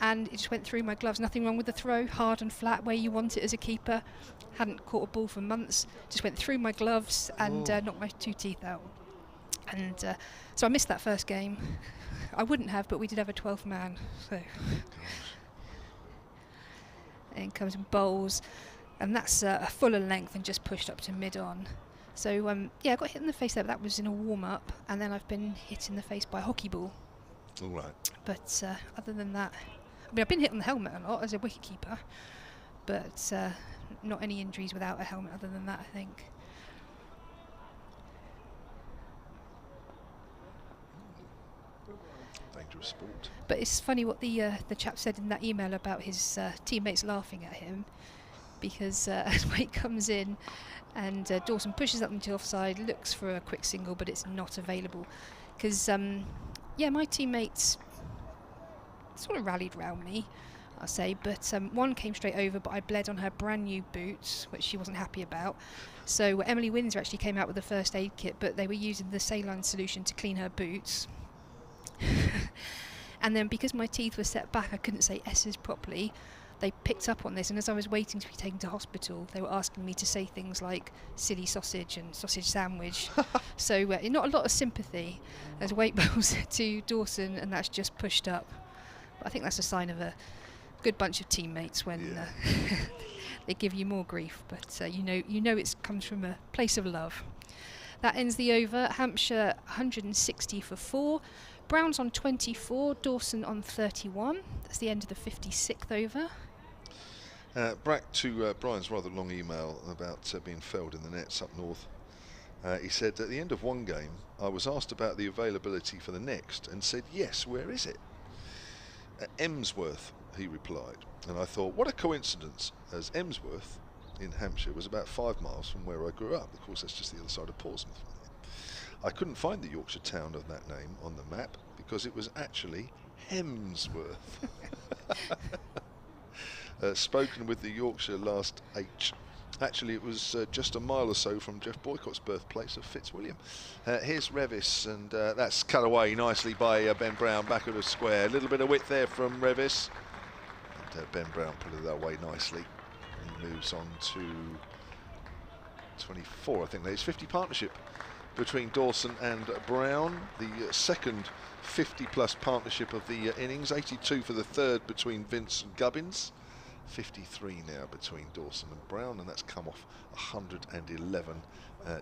and it just went through my gloves. Nothing wrong with the throw, hard and flat where you want it as a keeper. Hadn't caught a ball for months, just went through my gloves and knocked my 2 teeth out. And so I missed that first game. I wouldn't have, but we did have a 12th man, so... And comes and bowls, and that's a fuller length and just pushed up to mid-on. So yeah, I got hit in the face there, but that was in a warm-up, and then I've been hit in the face by a hockey ball. All right. But other than that, I mean, I've been hit on the helmet a lot as a wicketkeeper, but not any injuries without a helmet other than that, I think. Dangerous sport. But it's funny what the chap said in that email about his teammates laughing at him, because as Waite comes in and Dawson pushes up into offside, looks for a quick single, but it's not available. Because, yeah, my teammates sort of rallied round me, I'll say, but one came straight over, but I bled on her brand new boots, which she wasn't happy about. So Emily Windsor actually came out with the first aid kit, but they were using the saline solution to clean her boots. And then because my teeth were set back, I couldn't say S's properly. They picked up on this, and as I was waiting to be taken to hospital, they were asking me to say things like silly sausage and sausage sandwich. So not a lot of sympathy as weight bills to Dawson, and that's just pushed up. But I think that's a sign of a good bunch of teammates when they give you more grief, but you know it comes from a place of love. That ends the over. Hampshire 160 for 4. Brown's on 24, Dawson on 31. That's the end of the 56th over. Back to Brian's rather long email about being felled in the nets up north. He said, at the end of one game, I was asked about the availability for the next and said, yes, where is it? Emsworth, he replied. And I thought, what a coincidence, as Emsworth in Hampshire was about 5 miles from where I grew up. Of course, that's just the other side of Portsmouth. I couldn't find the Yorkshire town of that name on the map because it was actually Hemsworth. Spoken with the Yorkshire last H. Actually, it was just a mile or so from Jeff Boycott's birthplace of Fitzwilliam. Here's Revis, and that's cut away nicely by Ben Brown back at the square. A little bit of width there from Revis. And Ben Brown put it away nicely. He moves on to 24, I think. There's 50 partnership between Dawson and Brown, the second 50-plus partnership of the innings. 82 for the third between Vince and Gubbins. 53 now between Dawson and Brown, and that's come off 111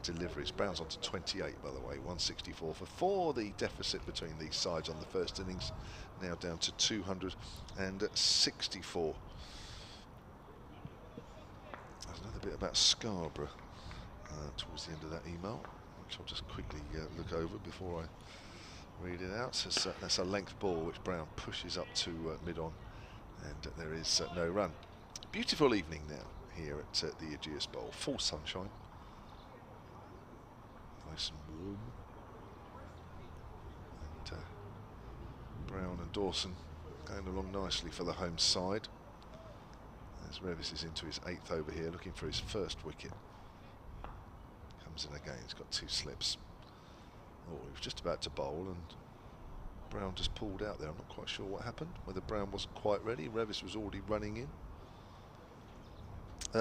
deliveries. Brown's on to 28, by the way, 164 for 4. The deficit between these sides on the first innings now down to 264. There's another bit about Scarborough towards the end of that email, which I'll just quickly look over before I read it out. So that's a length ball which Brown pushes up to mid-on, and there is no run. Beautiful evening now here at the Ageas Bowl. Full sunshine, nice and warm, and Brown and Dawson going along nicely for the home side as Revis is into his 8th over here, looking for his first wicket. Comes in again, he's got 2 slips. Oh, he was just about to bowl and Brown just pulled out there. I'm not quite sure what happened, whether Brown wasn't quite ready. Revis was already running in.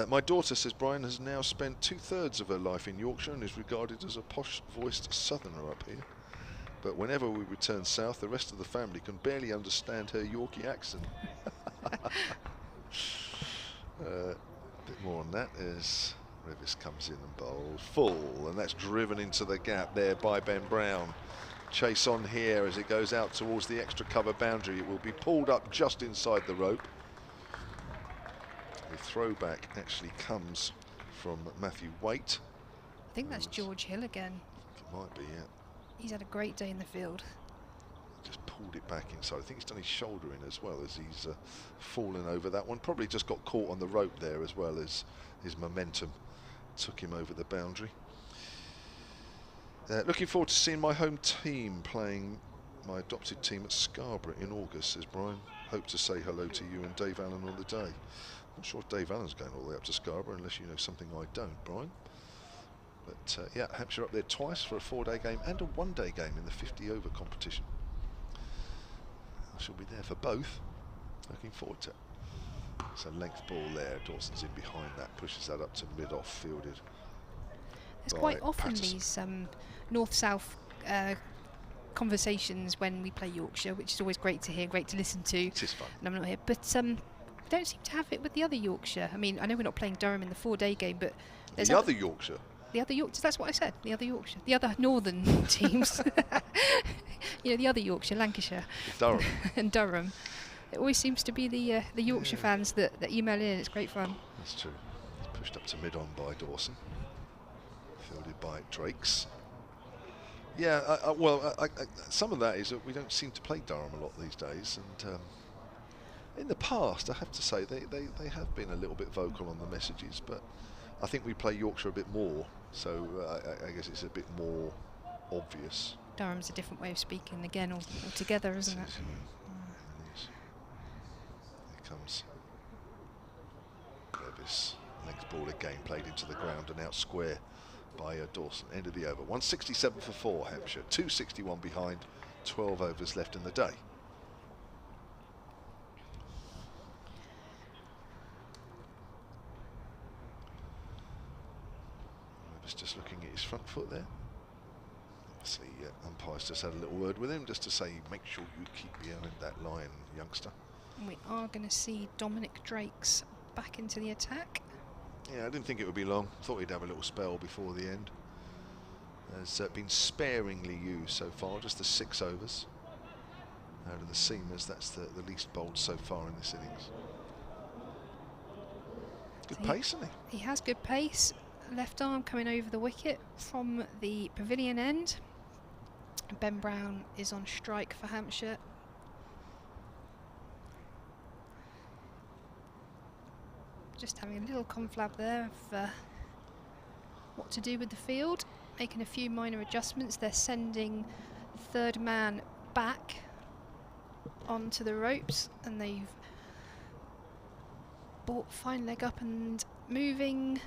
My daughter, says Brian, has now spent 2/3 of her life in Yorkshire and is regarded as a posh-voiced southerner up here. But whenever we return south, the rest of the family can barely understand her Yorkie accent. A bit more on that as Revis comes in and bowls full, and that's driven into the gap there by Ben Brown. Chase on here as it goes out towards the extra cover boundary. It will be pulled up just inside the rope. The throwback actually comes from Matthew Waite. I think that's George Hill again. It might be, yeah. He's had a great day in the field. Just pulled it back inside. I think he's done his shoulder in as well as he's fallen over that one. Probably just got caught on the rope there as well as his momentum took him over the boundary. Looking forward to seeing my home team playing my adopted team at Scarborough in August, says Brian. Hope to say hello to you and Dave Allen on the day. Not sure if Dave Allen's going all the way up to Scarborough unless you know something I don't, Brian. But yeah, Hampshire up there twice for a 4-day game and a 1-day game in the 50-over competition. I shall be there for both. Looking forward to it. It's a length ball there. Dawson's in behind that, pushes that up to mid-off, fielded. There's quite often these north-south conversations when we play Yorkshire, which is always great to hear, great to listen to. It is fun. And I'm not here, but don't seem to have it with the other Yorkshire. I mean, I know we're not playing Durham in the 4-day game, but there's the other Yorkshire. The other Yorkshire. That's what I said. The other Yorkshire. The other northern teams. You know, the other Yorkshire, Lancashire, Durham, and Durham. It always seems to be the Yorkshire fans that email in. It's great fun. That's true. It's pushed up to mid-on by Dawson. Fielded by Drakes. Yeah, well, some of that is that we don't seem to play Durham a lot these days, and in the past, I have to say, they have been a little bit vocal on the messages, but I think we play Yorkshire a bit more, so I guess it's a bit more obvious. Durham's a different way of speaking again altogether, isn't it? comes Revis. Next ball again played into the ground and out square by Dawson. End of the over. 167 for 4, Hampshire. 261 behind. 12 overs left in the day. Revis just looking at his front foot there. Let's see, umpires just had a little word with him just to say, make sure you keep behind that line, youngster. We are going to see Dominic Drakes back into the attack. Yeah, I didn't think it would be long. Thought he'd have a little spell before the end. Has been sparingly used so far, just the 6 overs. Out of the seamers, that's the least bowled so far in this innings. Good pace, isn't he? He has good pace. Left arm coming over the wicket from the pavilion end. Ben Brown is on strike for Hampshire. Just having a little conflab there of what to do with the field, making a few minor adjustments. They're sending the third man back onto the ropes, and they've brought fine leg up and moving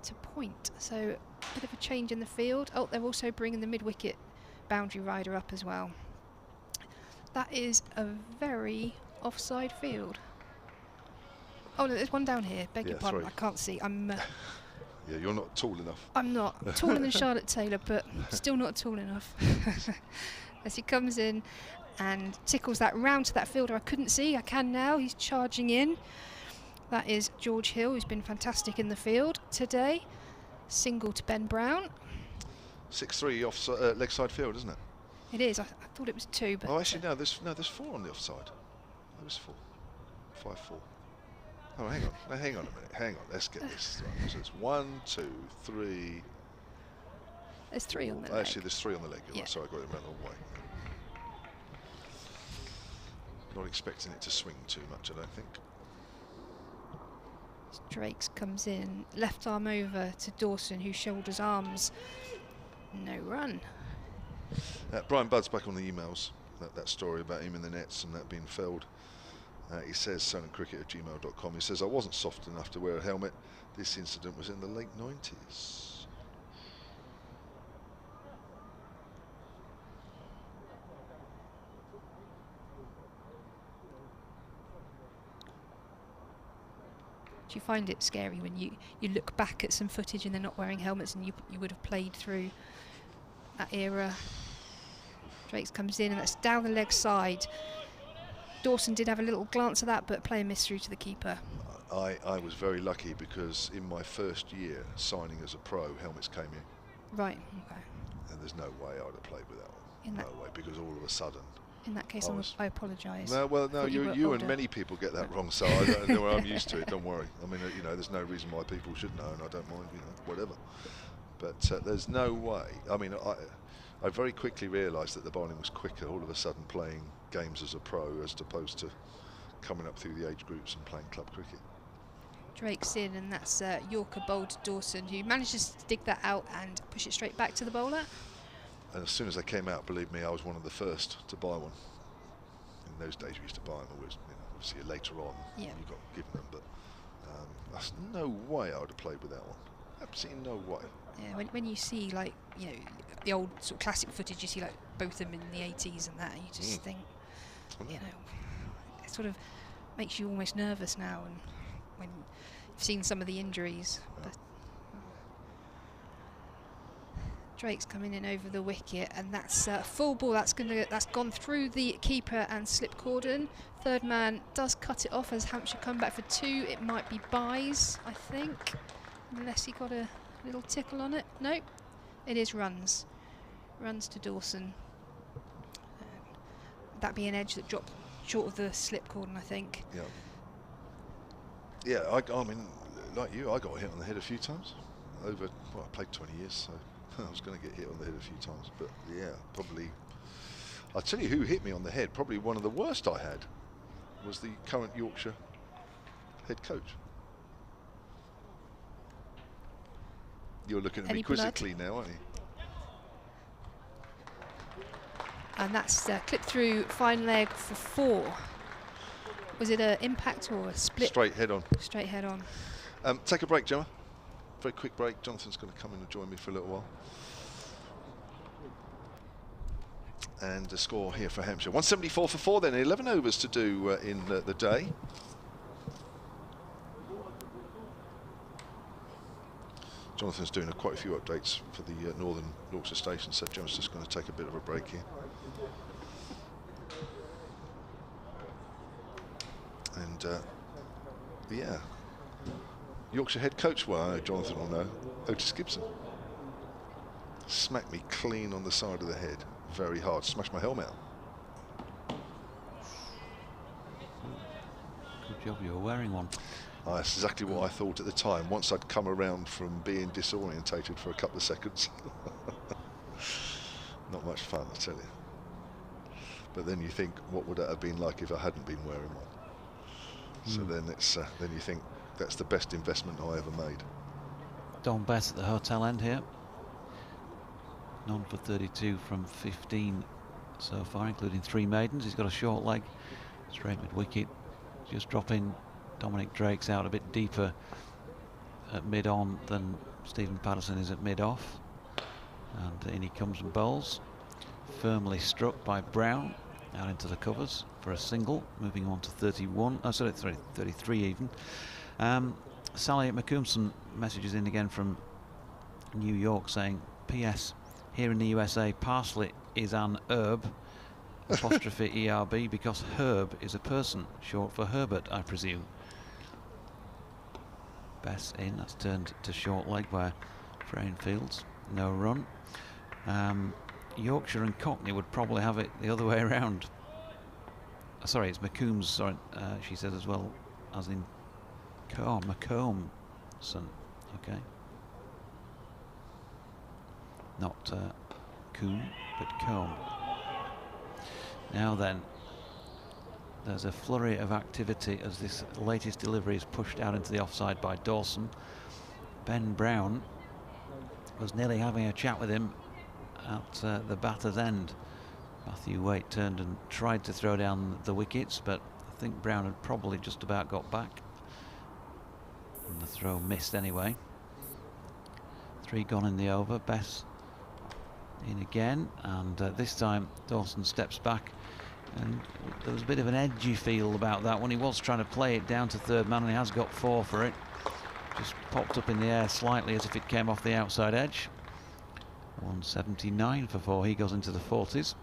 to point. So a bit of a change in the field. Oh, they're also bringing the mid-wicket boundary rider up as well. That is a very offside field. Oh, no, there's one down here. Beg your pardon. 3. I can't see. I'm. Yeah, you're not tall enough. I'm not. I'm taller than Charlotte Taylor, but still not tall enough. As he comes in and tickles that round to that fielder I couldn't see. I can now. He's charging in. That is George Hill, who's been fantastic in the field today. Single to Ben Brown. 6-3 off leg side field, isn't it? It is. I thought it was 2, but. Oh, actually, no. There's 4 on the offside. There was 4. 5-4. Oh, hang on. No, hang on a minute. Hang on. Let's get this right. So it's 1, 2, 3. There's 3 on the leg. Actually, there's 3 on the leg. You're right. Sorry, I got it around the wrong way. Not expecting it to swing too much, I don't think. Drakes comes in, left arm over to Dawson, who shoulders arms. No run. Brian Budd's back on the emails. That story about him in the nets and that being felled. He says, sonandcricket@gmail.com. He says, I wasn't soft enough to wear a helmet. This incident was in the late 90s. Do you find it scary when you look back at some footage and they're not wearing helmets, and you would have played through that era? Drakes comes in, and that's down the leg side. Dawson did have a little glance at that, but play missed through to the keeper. I was very lucky because in my first year signing as a pro, helmets came in. Right, okay. And there's no way I'd have played with that one. No way, because all of a sudden. In that case, I apologise. No, well, no, you and many people get that wrong, so I don't know. I'm used to it. Don't worry. I mean, you know, there's no reason why people should know, and I don't mind, you know, whatever. But there's no way. I mean, I very quickly realised that the bowling was quicker. All of a sudden, playing games as a pro as opposed to coming up through the age groups and playing club cricket. Drake's in, and that's Yorker bowled to Dawson, who manages to dig that out and push it straight back to the bowler. And as soon as they came out, believe me, I was one of the first to buy one. In those days, we used to buy them. Always, you know, obviously later on, you got given them, but there's no way I would have played with that one. Absolutely no way. Yeah, when you see, like, you know, the old sort of classic footage, you see like both of them in the 80s and that, and you just think, you know, it sort of makes you almost nervous now, and when you've seen some of the injuries. But Drake's coming in over the wicket, and that's full ball. That's gone through the keeper and slip cordon. Third man does cut it off as Hampshire come back for 2. It might be buys, I think, unless he got a little tickle on it. Nope, it is runs. Runs to Dawson. That be an edge that dropped short of the slip cordon, I think. Yeah. Yeah, I mean, like you, I got hit on the head a few times. I played 20 years, so I was going to get hit on the head a few times. But yeah, probably. I'll tell you who hit me on the head. Probably one of the worst I had was the current Yorkshire head coach. You're looking at me quizzically now, aren't you? And that's clipped through fine leg for 4. Was it an impact or a split? Straight head on. Straight head on. Take a break, Gemma. Very quick break. Jonathan's going to come in and join me for a little while. And the score here for Hampshire. 174 for 4 then. 11 overs to do in the day. Jonathan's doing quite a few updates for the Northern Yorkshire station, so Gemma's just going to take a bit of a break here. And yeah, Yorkshire head coach, well, I know Jonathan will know, Otis Gibson. Smacked me clean on the side of the head, very hard, smashed my helmet out. Good job you were wearing one. That's exactly what I thought at the time, once I'd come around from being disorientated for a couple of seconds. Not much fun, I tell you. But then you think, what would that have been like if I hadn't been wearing one? So then it's then you think that's the best investment I ever made. Don Bess at the hotel end here. None for 32 from 15 so far, including 3 maidens. He's got a short leg, straight mid wicket. Just dropping Dominic Drake's out a bit deeper at mid-on than Stephen Patterson is at mid-off. And in he comes and bowls. Firmly struck by Brown out into the covers for a single, moving on to 31. Oh, sorry, 33 even. Sally McCoomson messages in again from New York saying, P.S. Here in the USA, parsley is an herb, apostrophe ERB, because herb is a person, short for Herbert, I presume. Bess in, that's turned to short leg by Frayne Fields, no run. Yorkshire and Cockney would probably have it the other way around. Sorry, it's McCombs, sorry, she says as well, as in McCombson, okay. Not Coombe, but Combe. Now then, there's a flurry of activity as this latest delivery is pushed out into the offside by Dawson. Ben Brown was nearly having a chat with him at the batter's end. Matthew Waite turned and tried to throw down the wickets, but I think Brown had probably just about got back. And the throw missed anyway. 3 gone in the over. Bess in again, and this time Dawson steps back, and there was a bit of an edgy feel about that when he was trying to play it down to third man, and he has got 4 for it. Just popped up in the air slightly as if it came off the outside edge. 179 for 4, he goes into the 40s.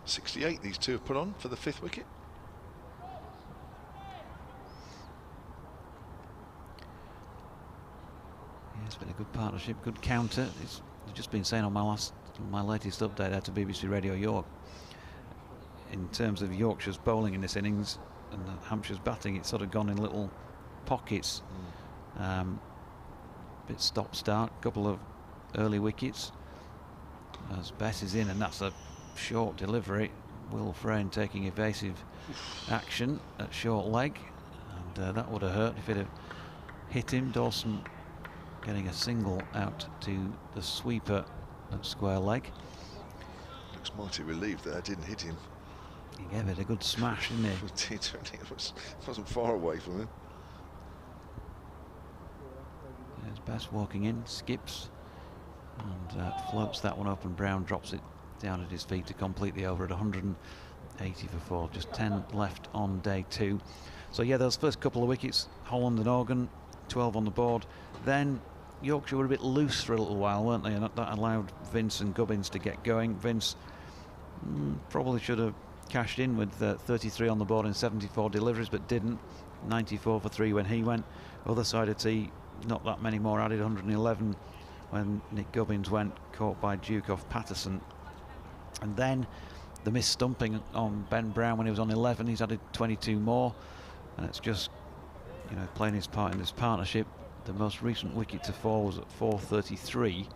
68 these two have put on for the 5th wicket. Yeah, it's been a good partnership, good counter. I've just been saying on my latest update there to BBC Radio York, in terms of Yorkshire's bowling in this innings and Hampshire's batting, it's sort of gone in little pockets. Bit stop-start, couple of early wickets as Bess is in, and that's a short delivery. Will Frayne taking evasive action at short leg, and that would have hurt if it had hit him. Dawson getting a single out to the sweeper at square leg. Looks mighty relieved that I didn't hit him. He gave it a good smash, didn't he? It wasn't far away from him. There's Bess walking in, skips and floats that one up, and Brown drops it down at his feet to complete the over at 180 for 4. Just 10 left on day 2. So yeah, those first couple of wickets, Holland and Organ, 12 on the board. Then Yorkshire were a bit loose for a little while, weren't they? And that allowed Vince and Gubbins to get going. Vince probably should have cashed in with 33 on the board in 74 deliveries, but didn't. 94 for 3 when he went. Other side of tee, not that many more added, 111 when Nick Gubbins went, caught by Duke off Patterson. And then the missed stumping on Ben Brown when he was on 11. He's added 22 more, and it's just, you know, playing his part in this partnership. The most recent wicket to fall was at 4:33.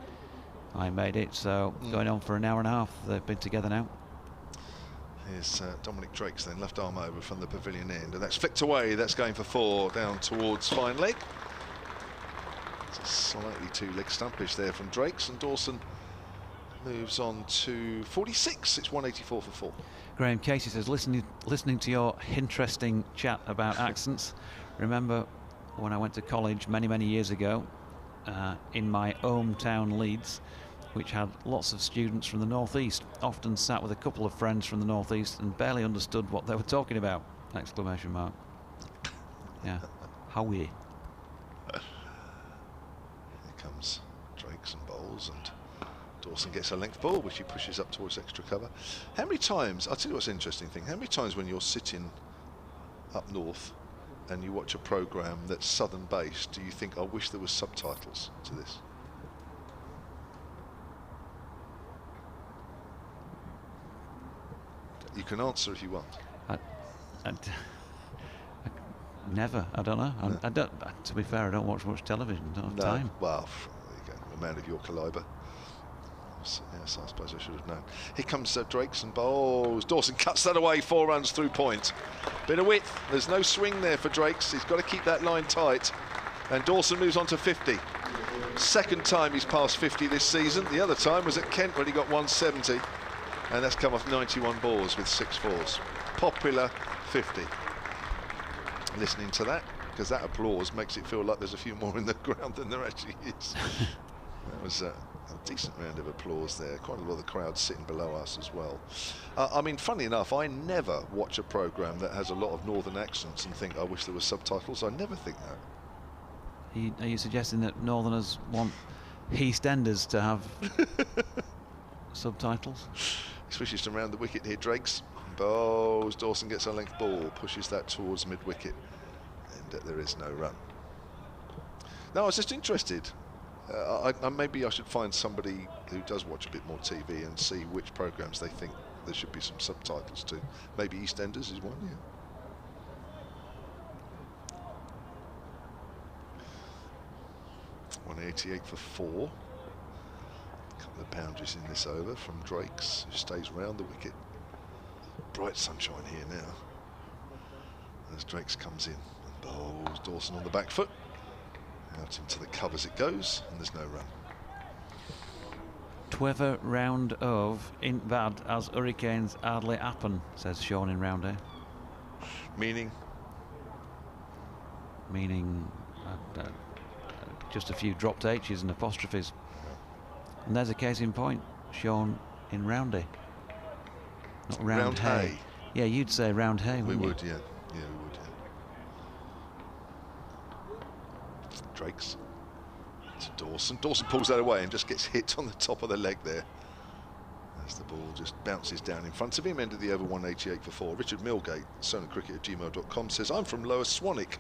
I made it, so going on for an hour and a half. They've been together now. Here's Dominic Drake's then left arm over from the pavilion end, and that's flicked away. That's going for 4 down towards fine leg. It's a slightly too leg stumpish there from Drake's, and Dawson moves on to 46. It's 184 for 4. Graham Casey says, listening to your interesting chat about accents, remember when I went to college many years ago in my hometown Leeds, which had lots of students from the northeast, often sat with a couple of friends from the northeast and barely understood what they were talking about! Exclamation mark. Yeah. How we? Here comes Drakes and Bowls, and Dawson gets a length ball, which he pushes up towards extra cover. How many times, I'll tell you what's an interesting thing, how many times when you're sitting up north and you watch a programme that's southern based, do you think, I wish there was subtitles to this? You can answer if you want. Never. I don't know. No. I don't. To be fair, I don't watch much television. I don't have time. Well, there you go. A man of your calibre. Yes, I suppose I should have known. Here comes Drakes and Bowls. Dawson cuts that away. 4 runs through point. Bit of width. There's no swing there for Drakes. He's got to keep that line tight. And Dawson moves on to 50. Second time he's passed 50 this season. The other time was at Kent when he got 170. And that's come off 91 balls with 6 fours. Popular 50. Listening to that, because that applause makes it feel like there's a few more in the ground than there actually is. That was a decent round of applause there. Quite a lot of the crowd sitting below us as well. I mean, funny enough, I never watch a programme that has a lot of northern accents and think, I wish there were subtitles. I never think that. Are you suggesting that northerners want EastEnders to have subtitles? He swishes to round the wicket here, Drakes. Bowls. Dawson gets a length ball, pushes that towards mid-wicket, and there is no run. No, I was just interested. Maybe I should find somebody who does watch a bit more TV and see which programmes they think there should be some subtitles to. Maybe EastEnders is one, yeah. .188 for 4. A couple of boundaries in this over from Drakes, who stays round the wicket. Bright sunshine here now as Drakes comes in, and Bowls. Dawson on the back foot, out into the covers it goes, and there's no run. 12 round of in bad as Hurricanes hardly happen, says Sean in round A. Meaning just a few dropped H's and apostrophes. And there's a case in point, Sean in round A. Not round hay. Yeah, you'd say round hay, wouldn't you? We would, yeah. Yeah, we would, yeah. Drakes to Dawson. Dawson pulls that away and just gets hit on the top of the leg there, as the ball just bounces down in front of him. End of the over, 188 for 4. Richard Milgate, sonacricket@gmail.com, says, I'm from Lower Swanwick,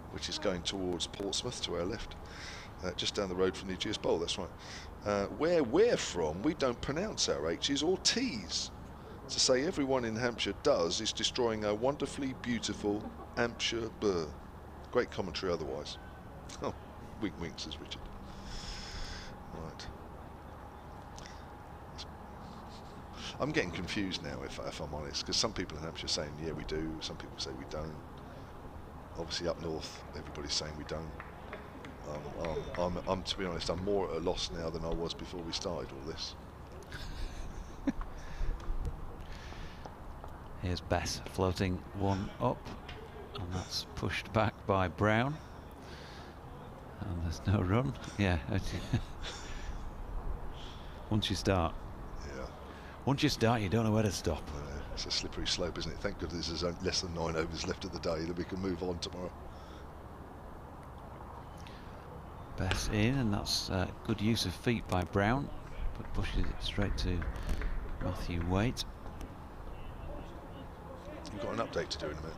which is going towards Portsmouth to our left. Just down the road from the Ageas Bowl, that's right. Where we're from, we don't pronounce our H's or T's. To say everyone in Hampshire does is destroying a wonderfully beautiful Hampshire burr. Great commentary otherwise. Oh, wink wink, says Richard. Right. I'm getting confused now, if I'm honest, because some people in Hampshire are saying, yeah, we do. Some people say we don't. Obviously up north, everybody's saying we don't. I'm to be honest, I'm more at a loss now than I was before we started all this. Here's Bess floating one up, and that's pushed back by Brown. And there's no run. Yeah. Once you start. Yeah. Once you start, you don't know where to stop. It's a slippery slope, isn't it? Thank goodness there's less than 9 overs left of the day, that we can move on tomorrow. Bess in, and that's good use of feet by Brown, but pushes it straight to Matthew Waite. You've got an update to do in a minute.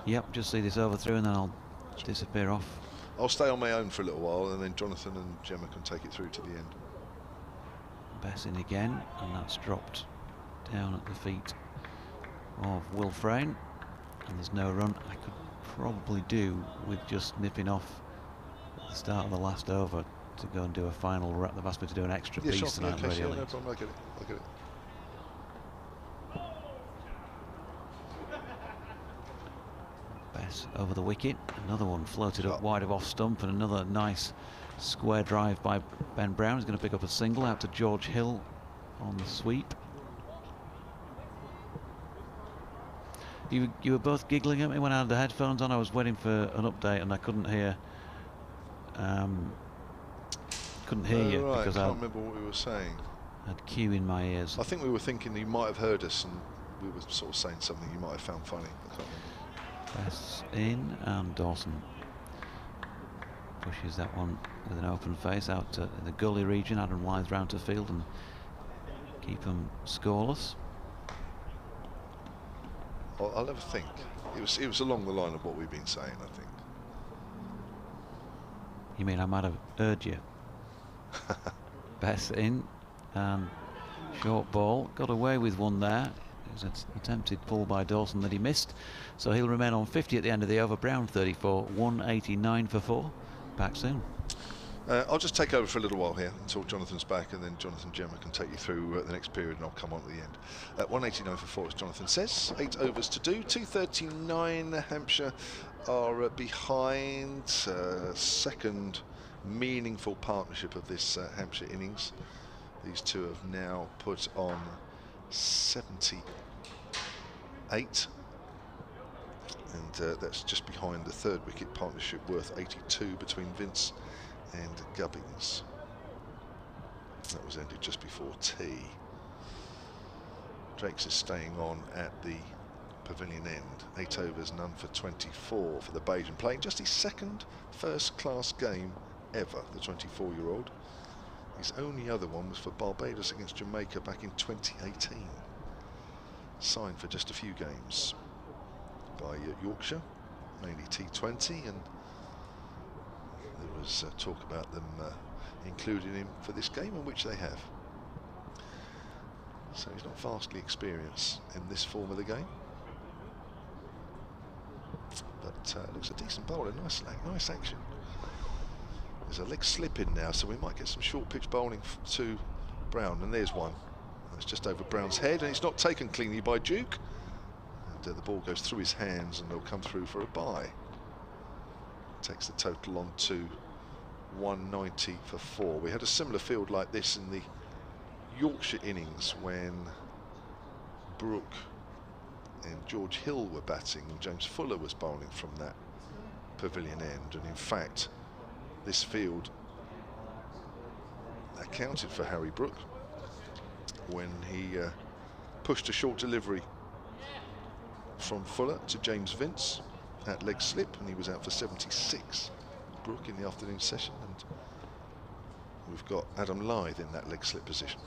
Yep, just see this over through and then I'll disappear off. I'll stay on my own for a little while, and then Jonathan and Gemma can take it through to the end. Bess in again, and that's dropped down at the feet of Will Frayne, and there's no run. I could probably do with just nipping off at the start of the last over to go and do a final wrap. They've asked me to do an extra piece sure. tonight. Okay, Radio no Leagues. problem, I get it. Bess over the wicket, another one floated up wide of off stump, and another nice square drive by Ben Brown. He's going to pick up a single out to George Hill on the sweep. You were both giggling at me when I had the headphones on. I was waiting for an update and I couldn't hear. You right, because I I can't remember what we were saying. had Q in my ears. I think we were thinking you might have heard us, and we were sort of saying something you might have found funny. I can't remember. Press in, and Dawson pushes that one with an open face out to the gully region. Adam lines round to field and keep them scoreless. I'll have a think. It was along the line of what we've been saying, I think. You mean I might have heard you? Bess in, and short ball, got away with one there. It was an attempted pull by Dawson that he missed, so he'll remain on 50 at the end of the over. Brown 34, 189 for 4. Back soon. I'll just take over for a little while here until Jonathan's back, and then Jonathan Gemma can take you through the next period, and I'll come on at the end. 189 for 4, as Jonathan says. 8 overs to do. 239. Hampshire are behind. Second meaningful partnership of this Hampshire innings. These two have now put on 78, and that's just behind the third wicket partnership worth 82 between Vince and Gubbins. That was ended just before tea. Drakes is staying on at the pavilion end. 8 overs, none for 24 for the Bajan, playing just his second first-class game ever, the 24-year-old. His only other one was for Barbados against Jamaica back in 2018. Signed for just a few games by Yorkshire, mainly T20, and there was talk about them including him for this game, in which they have. So he's not vastly experienced in this form of the game, but looks a decent bowler. Nice action. There's a leg slip in now, so we might get some short pitch bowling to Brown, and there's one. It's just over Brown's head, and it's not taken cleanly by Duke, and the ball goes through his hands, and they'll come through for a bye. Takes the total on to 190 for 4. We had a similar field like this in the Yorkshire innings when Brooke and George Hill were batting, and James Fuller was bowling from that pavilion end. And in fact, this field accounted for Harry Brooke when he pushed a short delivery from Fuller to James Vince at leg slip, and he was out for 76. Brooke in the afternoon session, and we've got Adam Lyth in that leg slip position.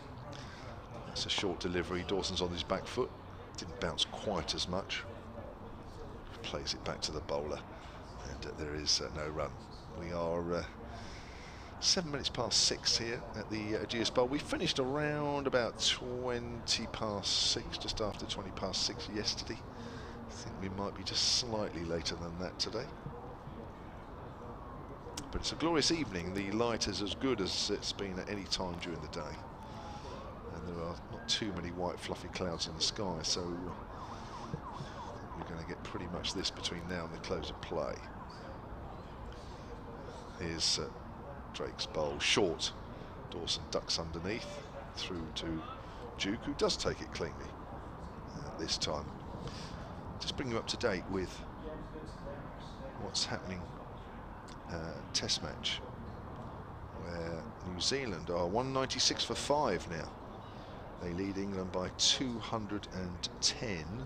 That's a short delivery. Dawson's on his back foot, didn't bounce quite as much. Plays it back to the bowler, and there is no run. We are 7 minutes past 6 here at the Ageas Bowl. We finished around about 20 past 6, just after 20 past 6 yesterday. I think we might be just slightly later than that today. But it's a glorious evening. The light is as good as it's been at any time during the day, and there are not too many white fluffy clouds in the sky, so we're going to get pretty much this between now and the close of play. Here's Drake's bowl, short. Dawson ducks underneath, through to Duke, who does take it cleanly this time. Just bring you up to date with what's happening. Test match, where New Zealand are 196 for 5 now. They lead England by 210.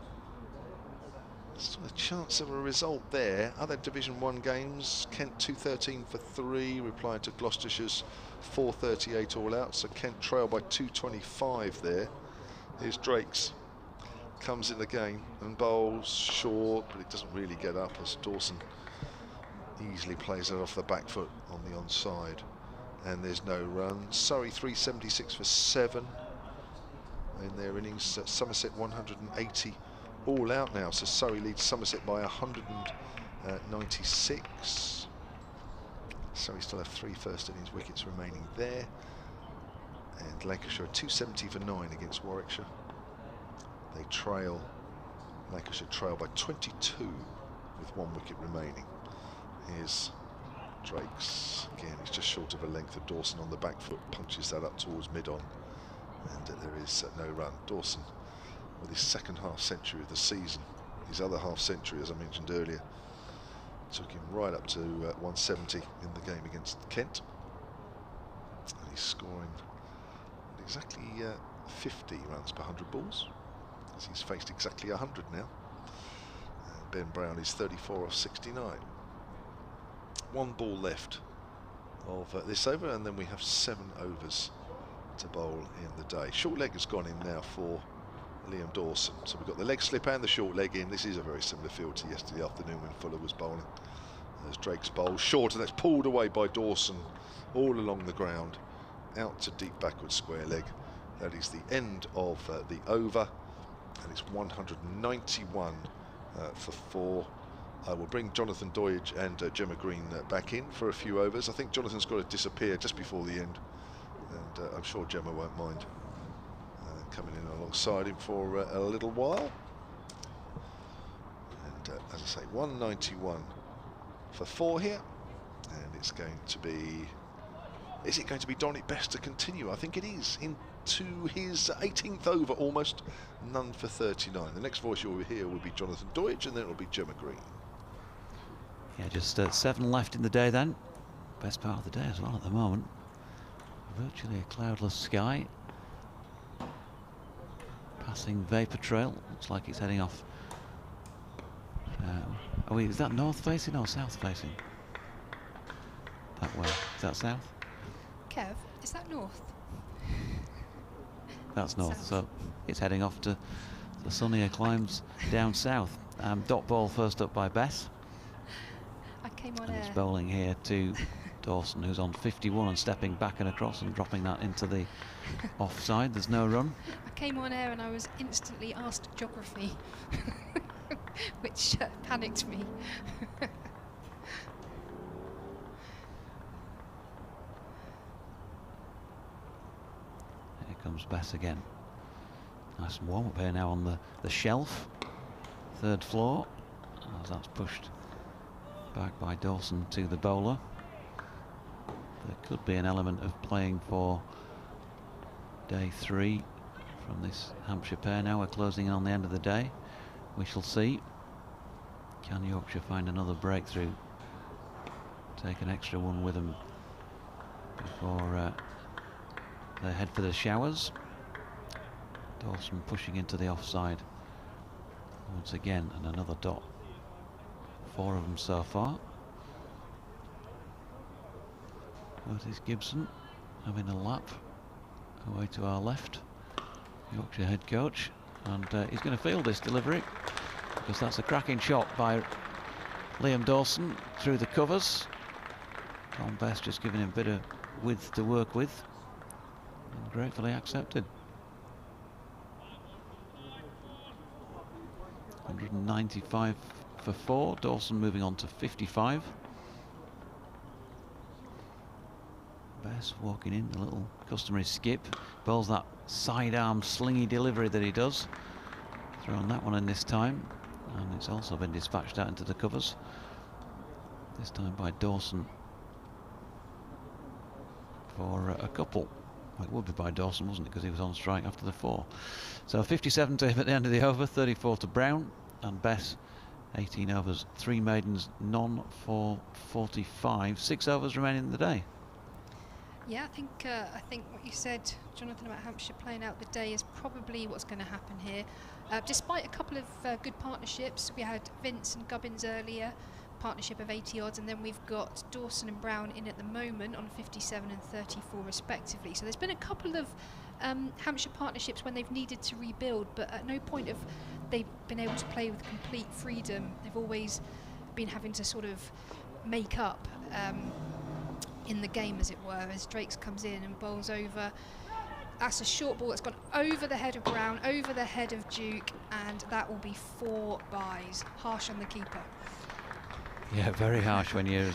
Still a chance of a result there. Other Division 1 games, Kent 213 for 3, replied to Gloucestershire's 438 all out, so Kent trail by 225 there. Here's Drakes, comes in the game and bowls short, but it doesn't really get up as Dawson easily plays it off the back foot on the onside, and there's no run. Surrey 376 for 7 in their innings. Somerset 180 all out now, so Surrey leads Somerset by 196. Surrey still have 3 first innings wickets remaining there, and Lancashire 270 for 9 against Warwickshire. They trail, Lancashire trail by 22 with 1 wicket remaining. Here's Drake's again. He's just short of a length of Dawson on the back foot, punches that up towards mid-on, And there is no run. Dawson with his second half century of the season. His other half century, as I mentioned earlier, took him right up to 170 in the game against Kent. And he's scoring exactly 50 runs per 100 balls, as he's faced exactly 100 now. And Ben Brown is 34 off 69. One ball left of this over, and then we have 7 overs to bowl in the day. Short leg has gone in now for Liam Dawson. So we've got the leg slip and the short leg in. This is a very similar field to yesterday afternoon when Fuller was bowling. As Drake's bowl short, and that's pulled away by Dawson all along the ground, out to deep backward square leg. That is the end of the over, and it's 191 for 4. I will bring Jonathan Doidge and Gemma Green back in for a few overs. I think Jonathan's got to disappear just before the end, and I'm sure Gemma won't mind coming in alongside him for a little while. And as I say, 191 for 4 here, and it's going to be, is it going to be Dominic Best to continue? I think it is, into his 18th over almost, none for 39. The next voice you'll hear will be Jonathan Doidge, and then it'll be Gemma Green. Yeah, just 7 left in the day then. Best part of the day as well at the moment. Virtually a cloudless sky. Passing vapour trail. Looks like it's heading off. Is that north facing or south facing? That way. Is that south? Kev, is that north? That's north. South. So it's heading off to the sunnier climes down south. Dot ball first up by Bess. I came on And air. it's bowling here to Dawson, who's on 51 and stepping back and across and dropping that into the offside. There's no run. I came on air and I was instantly asked geography, which panicked me. Here comes Bess again. Nice and warm up here now on the shelf. 3rd floor, as that's pushed back by Dawson to the bowler. There could be an element of playing for day 3 from this Hampshire pair. Now we're closing in on the end of the day. We shall see. Can Yorkshire find another breakthrough? Take an extra one with them before they head for the showers. Dawson pushing into the offside once again, and another dot. 4 of them so far. Curtis Gibson having a lap away to our left. Yorkshire head coach, and he's going to field this delivery because that's a cracking shot by Liam Dawson through the covers. Tom Best just giving him a bit of width to work with, and gratefully accepted. 195 for 4. Dawson moving on to 55. Best walking in, a little customary skip, bowls that sidearm slingy delivery that he does. Thrown that one in this time, and it's also been dispatched out into the covers, this time by Dawson for a couple. Well, it would be by Dawson, wasn't it, because he was on strike after the 4. So 57 to him at the end of the over, 34 to Brown, and Bess 18 overs, 3 maidens, none for 45. 6 overs remaining in the day. Yeah, I think what you said, Jonathan, about Hampshire playing out the day is probably what's going to happen here. Despite a couple of good partnerships, we had Vince and Gubbins earlier, partnership of 80 odds, and then we've got Dawson and Brown in at the moment on 57 and 34 respectively. So there's been a couple of Hampshire partnerships when they've needed to rebuild, but at no point have they been able to play with complete freedom. They've always been having to sort of make up in the game, as it were, as Drakes comes in and bowls over. That's a short ball that's gone over the head of Brown, over the head of Duke, and that will be 4 byes. Harsh on the keeper. Yeah, very harsh when you're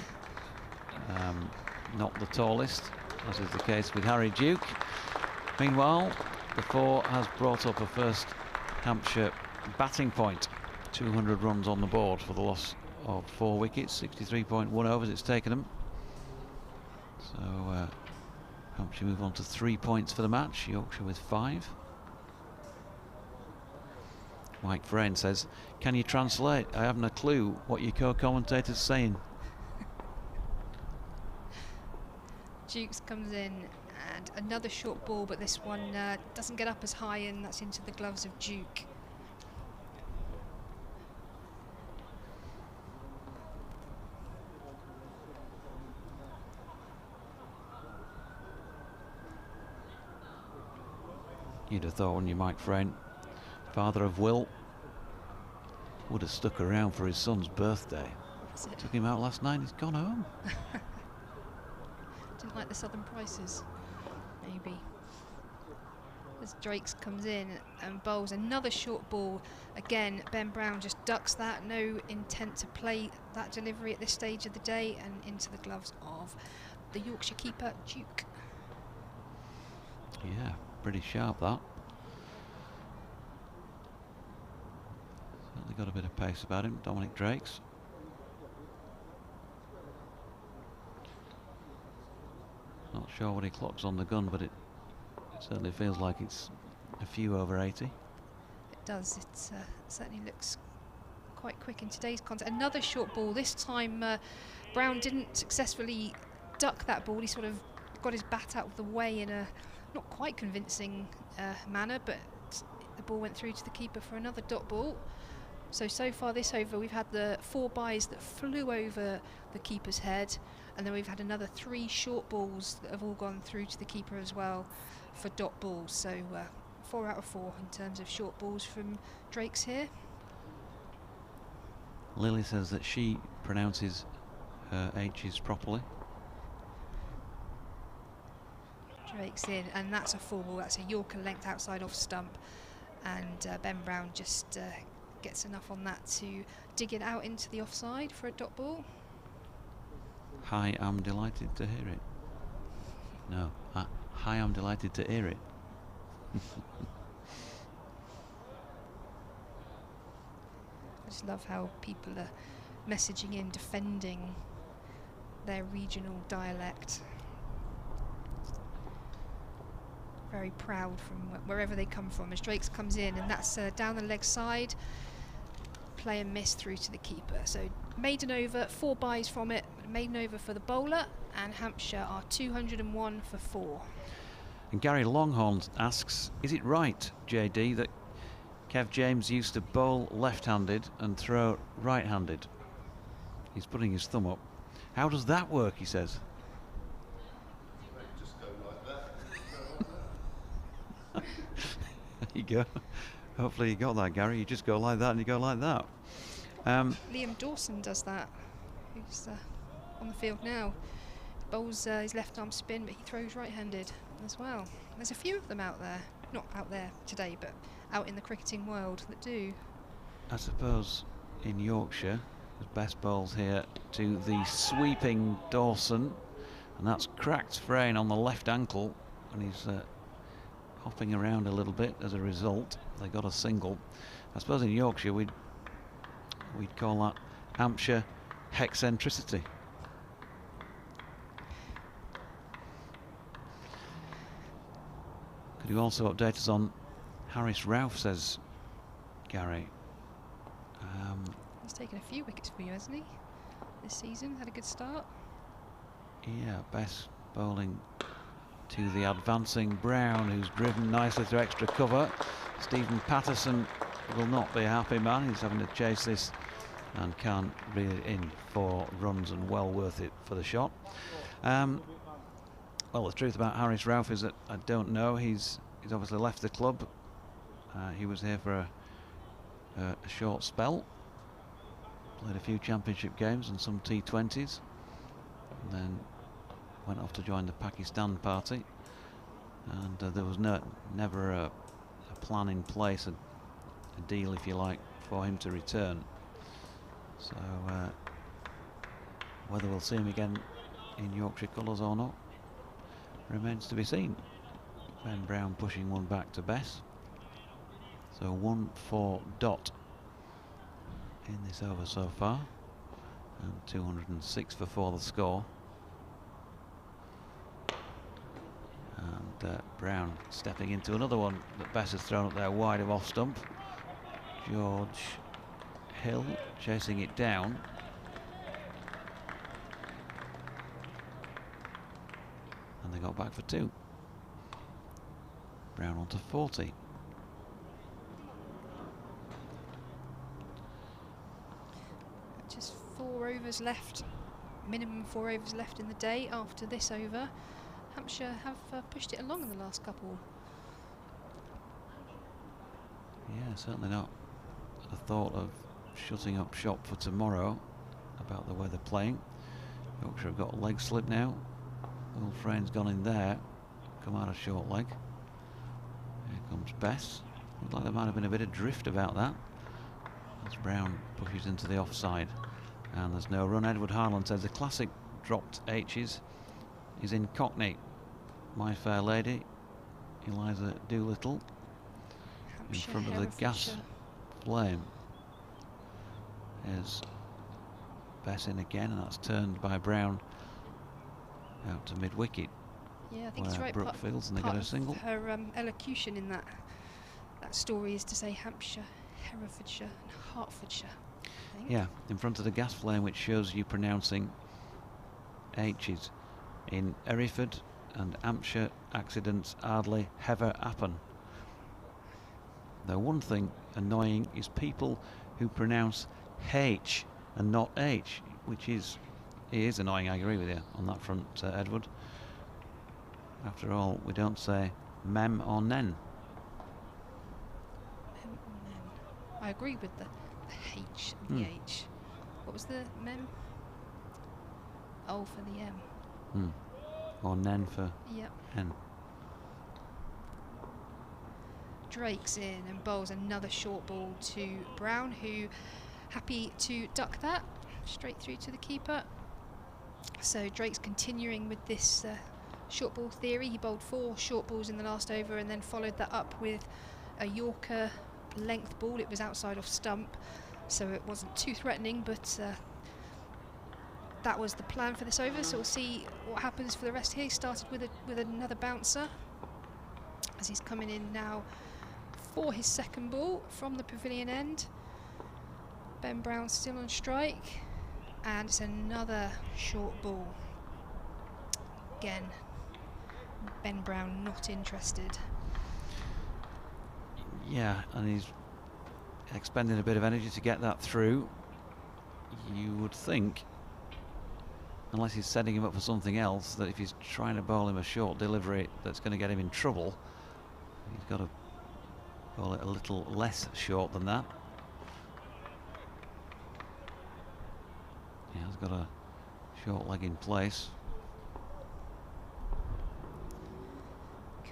not the tallest, as is the case with Harry Duke. Meanwhile, the 4 has brought up a first Hampshire batting point. 200 runs on the board for the loss of 4 wickets, 63.1 overs it's taken them. So Hampshire move on to 3 points for the match, Yorkshire with 5. Mike Frayne says, can you translate? I haven't a clue what your co-commentator's saying. Dukes comes in and another short ball, but this one doesn't get up as high, and that's into the gloves of Duke. You'd have thought when you Mike Frayne, father of Will, would have stuck around for his son's birthday. Took him out last night, he's gone home. Didn't like the southern prices, maybe. As Drakes comes in and bowls another short ball. Again, Ben Brown just ducks that. No intent to play that delivery at this stage of the day, and into the gloves of the Yorkshire keeper, Duke. Yeah, pretty sharp that. Certainly got a bit of pace about him, Dominic Drakes. Not sure what he clocks on the gun, but it certainly feels like it's a few over 80. It does. It certainly looks quite quick in today's context. Another short ball. This time Brown didn't successfully duck that ball. He sort of got his bat out of the way in a not quite convincing manner, but the ball went through to the keeper for another dot ball. So far this over, we've had the 4 byes that flew over the keeper's head, and then we've had another 3 short balls that have all gone through to the keeper as well for dot balls. So 4 out of 4 in terms of short balls from Drakes here. Lily says that she pronounces her H's properly. Drakes in, and that's a 4 ball. That's a Yorker length outside off stump, and Ben Brown just gets enough on that to dig it out into the offside for a dot ball. Hi, I'm delighted to hear it. No, hi, I'm delighted to hear it. I just love how people are messaging in, defending their regional dialect. Very proud from wherever they come from. As Drakes comes in, and that's down the leg side. Play and miss through to the keeper. So maiden over, 4 byes from it. Maiden over for the bowler, and Hampshire are 201 for 4. And Gary Longhorn asks, is it right, JD, that Kev James used to bowl left-handed and throw right-handed? He's putting his thumb up. How does that work, he says? Just go like that. There you go. Hopefully you got that, Gary. You just go like that and you go like that. Liam Dawson does that, who's on the field now. Bowls his left arm spin, but he throws right-handed as well. There's a few of them out there, not out there today, but out in the cricketing world that do. I suppose in Yorkshire, there's best bowls here to the sweeping Dawson, and that's cracked Frayne on the left ankle, and he's hopping around a little bit as a result. They got a single. I suppose in Yorkshire we'd call that Hampshire hexcentricity. Could you also update us on Harris Ralph, says Gary. He's taken a few wickets for you, hasn't he, this season? Had a good start. Yeah, best bowling to the advancing Brown, who's driven nicely through extra cover. Stephen Patterson will not be a happy man. He's having to chase this and can't reel it in for runs, and well worth it for the shot. Well, the truth about Harris Ralph is that I don't know. He's obviously left the club. He was here for a short spell. Played a few championship games and some T20s, and then went off to join the Pakistan party. And there was never a plan in place, a deal, if you like, for him to return. So whether we'll see him again in Yorkshire colours or not remains to be seen. Ben Brown pushing one back to Bess. So 1 for Dot in this over so far, and 206 for 4 the score. Brown stepping into another one that Bess has thrown up there wide of off stump. George Hill chasing it down. And they got back for 2. Brown on to 40. Just 4 overs left, minimum 4 overs left in the day after this over. Hampshire have pushed it along in the last couple. Yeah, certainly not a thought of shutting up shop for tomorrow about the way they're playing. Yorkshire have got a leg slip now. Will Frane's gone in there, come out of short leg. Here comes Bess. Looked like there might have been a bit of drift about that. As Brown pushes into the offside. And there's no run. Edward Harland says the classic dropped H's is in Cockney. My Fair Lady, Eliza Doolittle, in front of the gas flame. Is Bess in again, and that's turned by Brown out to mid-wicket. Yeah, I think it's right. Brookfields, and they get a single. Her elocution in that story is to say Hampshire, Herefordshire, and Hertfordshire. I think. Yeah, in front of the gas flame, which shows you pronouncing H's in Hereford and Hampshire. Accidents hardly ever happen. The one thing annoying is people who pronounce H and not H, which is annoying. I agree with you on that front, Edward. After all, we don't say mem or nen. Mem or nen. I agree with the H and the H. What was the mem? Oh, for the M. Or nen for N. Drake's in and bowls another short ball to Brown, who happy to duck that straight through to the keeper. So Drake's continuing with this short ball theory. He bowled 4 short balls in the last over and then followed that up with a Yorker length ball. It was outside off stump, so it wasn't too threatening, but that was the plan for this over. So we'll see what happens for the rest here. He started with another bouncer as he's coming in now for his second ball from the pavilion end. Ben Brown still on strike, and it's another short ball. Again, Ben Brown not interested. Yeah, and he's expending a bit of energy to get that through. You would think, unless he's setting him up for something else, that if he's trying to bowl him a short delivery that's going to get him in trouble, he's got to bowl it a little less short than that. Yeah, he's got a short leg in place.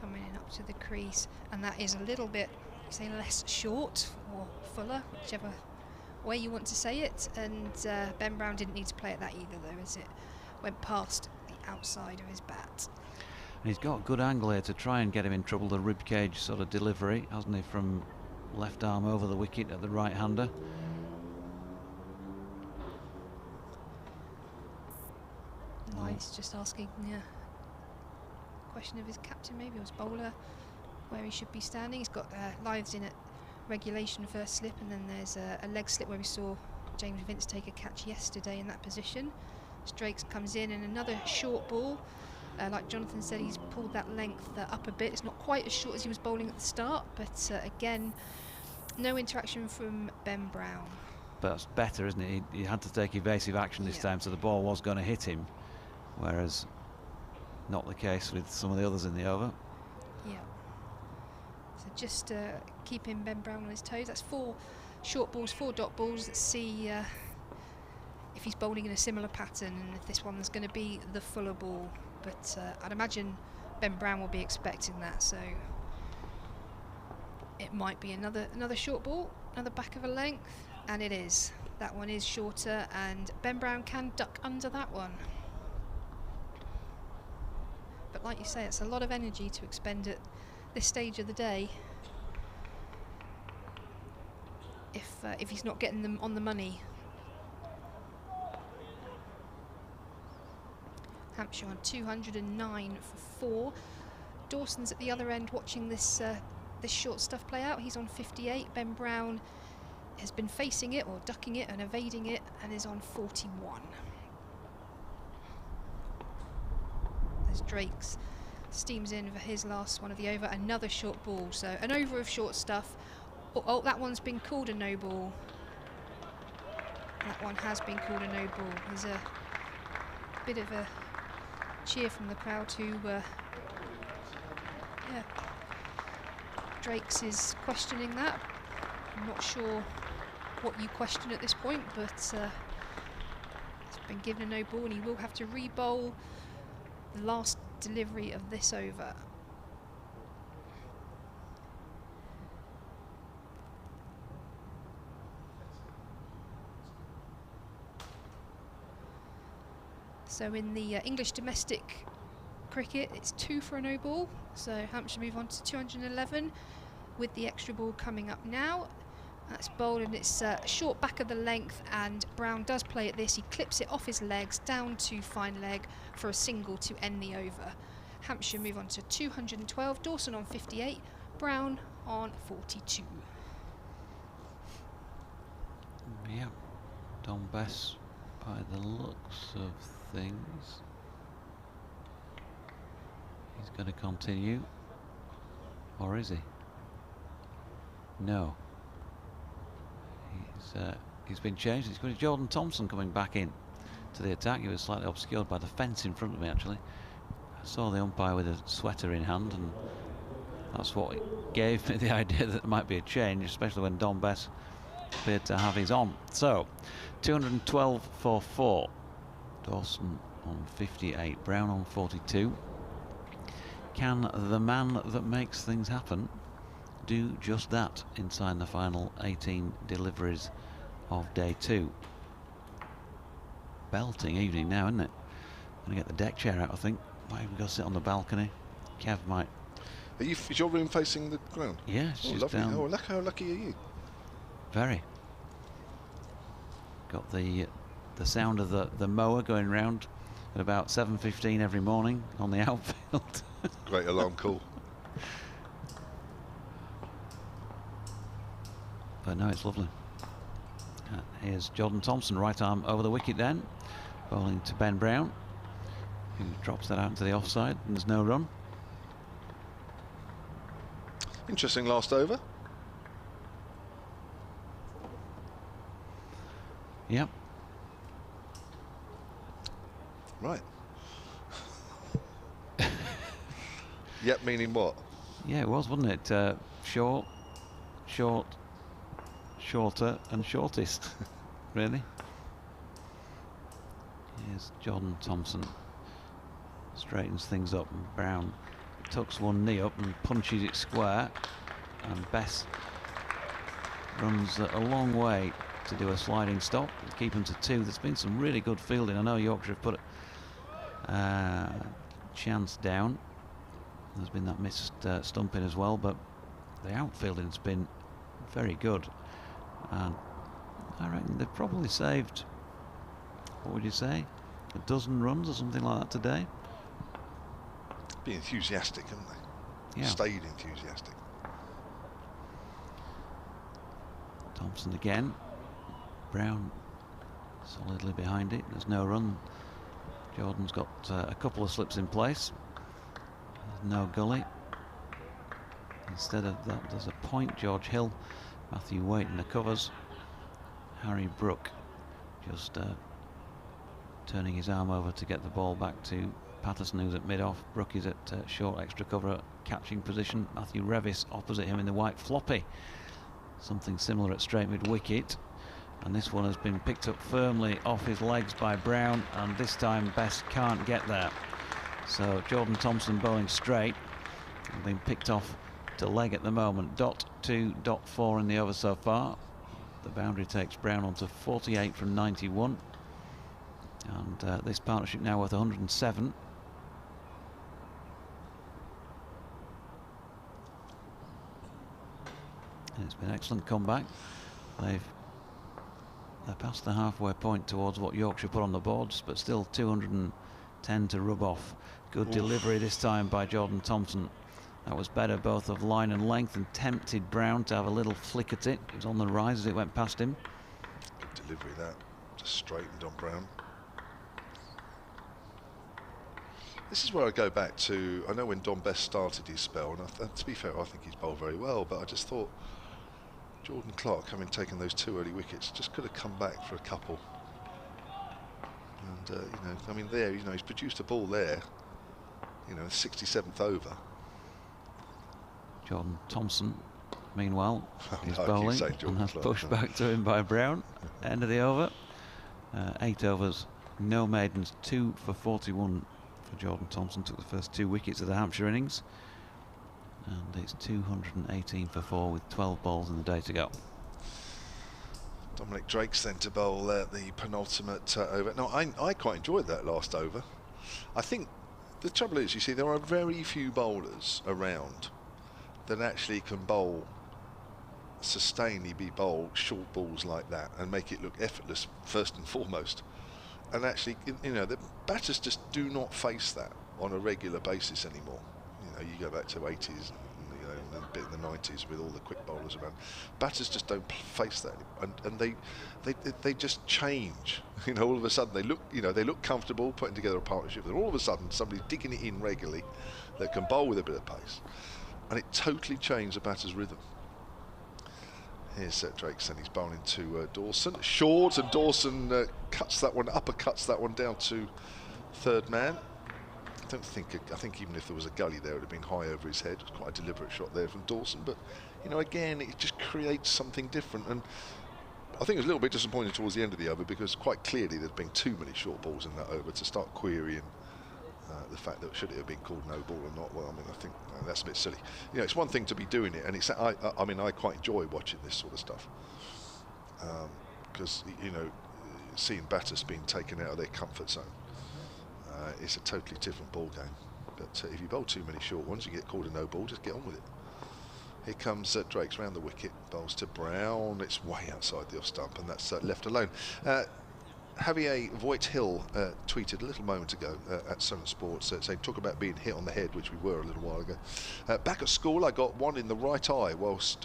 Coming in up to the crease, and that is a little bit, say, less short or fuller, whichever way you want to say it. And Ben Brown didn't need to play at that either, though, as it went past the outside of his bat. And he's got a good angle here to try and get him in trouble, the ribcage sort of delivery, hasn't he, from left arm over the wicket at the right-hander. He's just asking question of his captain, maybe, or his bowler, where he should be standing. He's got lives in at regulation first slip, and then there's a leg slip where we saw James Vince take a catch yesterday in that position. Drakes comes in, and another short ball. Like Jonathan said, he's pulled that length up a bit. It's not quite as short as he was bowling at the start, but again, no interaction from Ben Brown. But that's better, isn't it? He had to take evasive action this time, so the ball was going to hit him, whereas not the case with some of the others in the over. Yeah. So just keeping Ben Brown on his toes. That's 4 short balls, 4 dot balls. Let's see if he's bowling in a similar pattern, and if this one's going to be the fuller ball. But I'd imagine Ben Brown will be expecting that, so it might be another short ball, another back of a length, and it is. That one is shorter, and Ben Brown can duck under that one. But like you say, it's a lot of energy to expend at this stage of the day. If he's not getting them on the money. Hampshire on 209 for 4. Dawson's at the other end watching this this short stuff play out. He's on 58. Ben Brown has been facing it or ducking it and evading it and is on 41. As Drake's steams in for his last one of the over, another short ball. So an over of short stuff. Oh, that one's been called a no ball. That one has been called a no ball. There's a bit of a cheer from the crowd who, yeah, Drake's is questioning that. I'm not sure what you question at this point, but it's been given a no ball and he will have to re-bowl the last delivery of this over. So in the English domestic cricket, it's 2 for a no ball. So Hampshire move on to 211 with the extra ball coming up now. That's bowled and it's short back of the length, and Brown does play at this. He clips it off his legs down to fine leg for a single to end the over. Hampshire move on to 212. Dawson on 58. Brown on 42. Yeah, Don Bess, by the looks of things, he's going to continue, or is he? No. He's been changed. It's going to be Jordan Thompson coming back in to the attack. He was slightly obscured by the fence in front of me, actually. I saw the umpire with a sweater in hand, and that's what gave me the idea that there might be a change, especially when Don Bess appeared to have his on. So 212 for 4. Dawson on 58, Brown on 42. Can the man that makes things happen do just that inside the final 18 deliveries of day 2? Belting evening now, isn't it? Gonna get the deck chair out, I think. Might even go sit on the balcony. Kev might. Is your room facing the ground? Yeah, it's just lovely. down. Oh, look, how lucky are you? Very. Got the sound of the mower going round at about 7:15 every morning on the outfield. Great alarm call. But no, it's lovely. Here's Jordan Thompson, right arm over the wicket then, bowling to Ben Brown, who drops that out into the offside, and there's no run. Interesting last over. Yep. Right. Yep, meaning what? Yeah, it was, wasn't it? Short, shorter, and shortest, really. Here's Jordan Thompson. Straightens things up, and Brown tucks one knee up and punches it square, and Bess runs a long way to do a sliding stop, keep him to 2. There's been some really good fielding. I know Yorkshire have put a chance down. There's been that missed stumping as well, but the outfielding's been very good. And I reckon they've probably saved, what would you say, a dozen runs or something like that today. Been enthusiastic, haven't they? Yeah. Stayed enthusiastic. Thompson again. Brown solidly behind it. There's no run. Jordan's got a couple of slips in place. There's no gully. Instead of that, there's a point. George Hill, Matthew Waite in the covers. Harry Brook just turning his arm over to get the ball back to Patterson, who's at mid-off. Brook is at short extra cover catching position. Matthew Revis opposite him in the white floppy. Something similar at straight mid-wicket. And this one has been picked up firmly off his legs by Brown, and this time Bess can't get there. So Jordan Thompson bowling straight, and been picked off to leg at the moment. .2, .4 in the over so far. The boundary takes Brown on to 48 from 91. And this partnership now worth 107. And it's been an excellent comeback. They're past the halfway point towards what Yorkshire put on the boards, but still 200 tend to rub off. Good delivery this time by Jordan Thompson. That was better both of line and length, and tempted Brown to have a little flick at it. It was on the rise as it went past him. Good delivery that, just straightened on Brown. This is where I go back to, I know when Don Best started his spell, and to be fair, I think he's bowled very well, but I just thought Jordan Clark, having taken those 2 early wickets, just could have come back for a couple. And, you know, I mean, there, you know, he's produced a ball there, you know, 67th over. Jordan Thompson, meanwhile, is No, bowling, and that's Clark, pushed back to him by Brown. End of the over. 8 overs, no maidens, 2 for 41 for Jordan Thompson. Took the first 2 wickets of the Hampshire innings. And it's 218 for 4 with 12 balls in the day to go. Dominic Drake's then to bowl the penultimate over. No, I quite enjoyed that last over. I think the trouble is, you see, there are very few bowlers around that actually can bowl, sustainably bowl short balls like that and make it look effortless first and foremost. And actually, you know, the batters just do not face that on a regular basis anymore. You know, you go back to 80s and, you know, and a bit in the 90s with all the quick bowlers around. Batters just don't face that, and they just change. You know, all of a sudden they look, you know, they look comfortable putting together a partnership, and all of a sudden somebody's digging it in regularly that can bowl with a bit of pace. And it totally changed the batter's rhythm. Here's Drake's, and he's bowling to Dawson. Short, and Dawson cuts that one, uppercuts that one down to third man. I think even if there was a gully there, it would have been high over his head. It was quite a deliberate shot there from Dawson. But, you know, again, it just creates something different. And I think it was a little bit disappointing towards the end of the over, because quite clearly there'd been too many short balls in that over to start querying the fact that should it have been called no ball or not. Well, I mean, I think that's a bit silly. You know, it's one thing to be doing it, and it's I mean, I quite enjoy watching this sort of stuff, because you know, seeing batters being taken out of their comfort zone, it's a totally different ball game. But if you bowl too many short ones, you get called a no ball. Just get on with it. Here comes Drake's round the wicket, bowls to Brown. It's way outside the off stump, and that's left alone. Javier Voigt-Hill tweeted a little moment ago at Sun Sports saying, talk about being hit on the head, which we were a little while ago. Back at school, I got one in the right eye whilst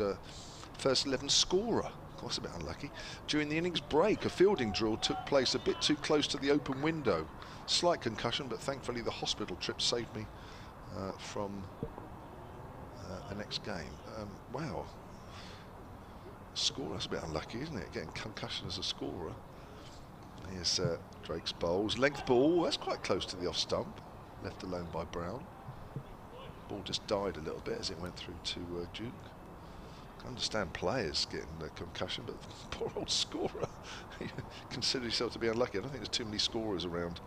first 11 scorer. That's a bit unlucky. During the innings break, a fielding drill took place a bit too close to the open window. Slight concussion, but thankfully the hospital trip saved me from the next game. Wow. Scorer, that's a bit unlucky, isn't it? Getting concussion as a scorer. Here's Drake's bowls. Length ball, that's quite close to the off stump. Left alone by Brown. Ball just died a little bit as it went through to Duke. I understand players getting a concussion, but poor old scorer. Consider yourself to be unlucky. I don't think there's too many scorers around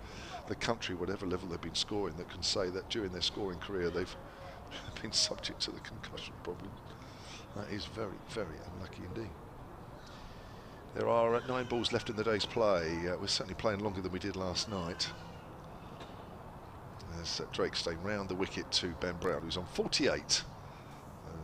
the country, whatever level they've been scoring, that can say that during their scoring career they've been subject to the concussion problem. That is very, very unlucky indeed. There are 9 balls left in the day's play. We're certainly playing longer than we did last night. As Drake staying round the wicket to Ben Brown, who's on 48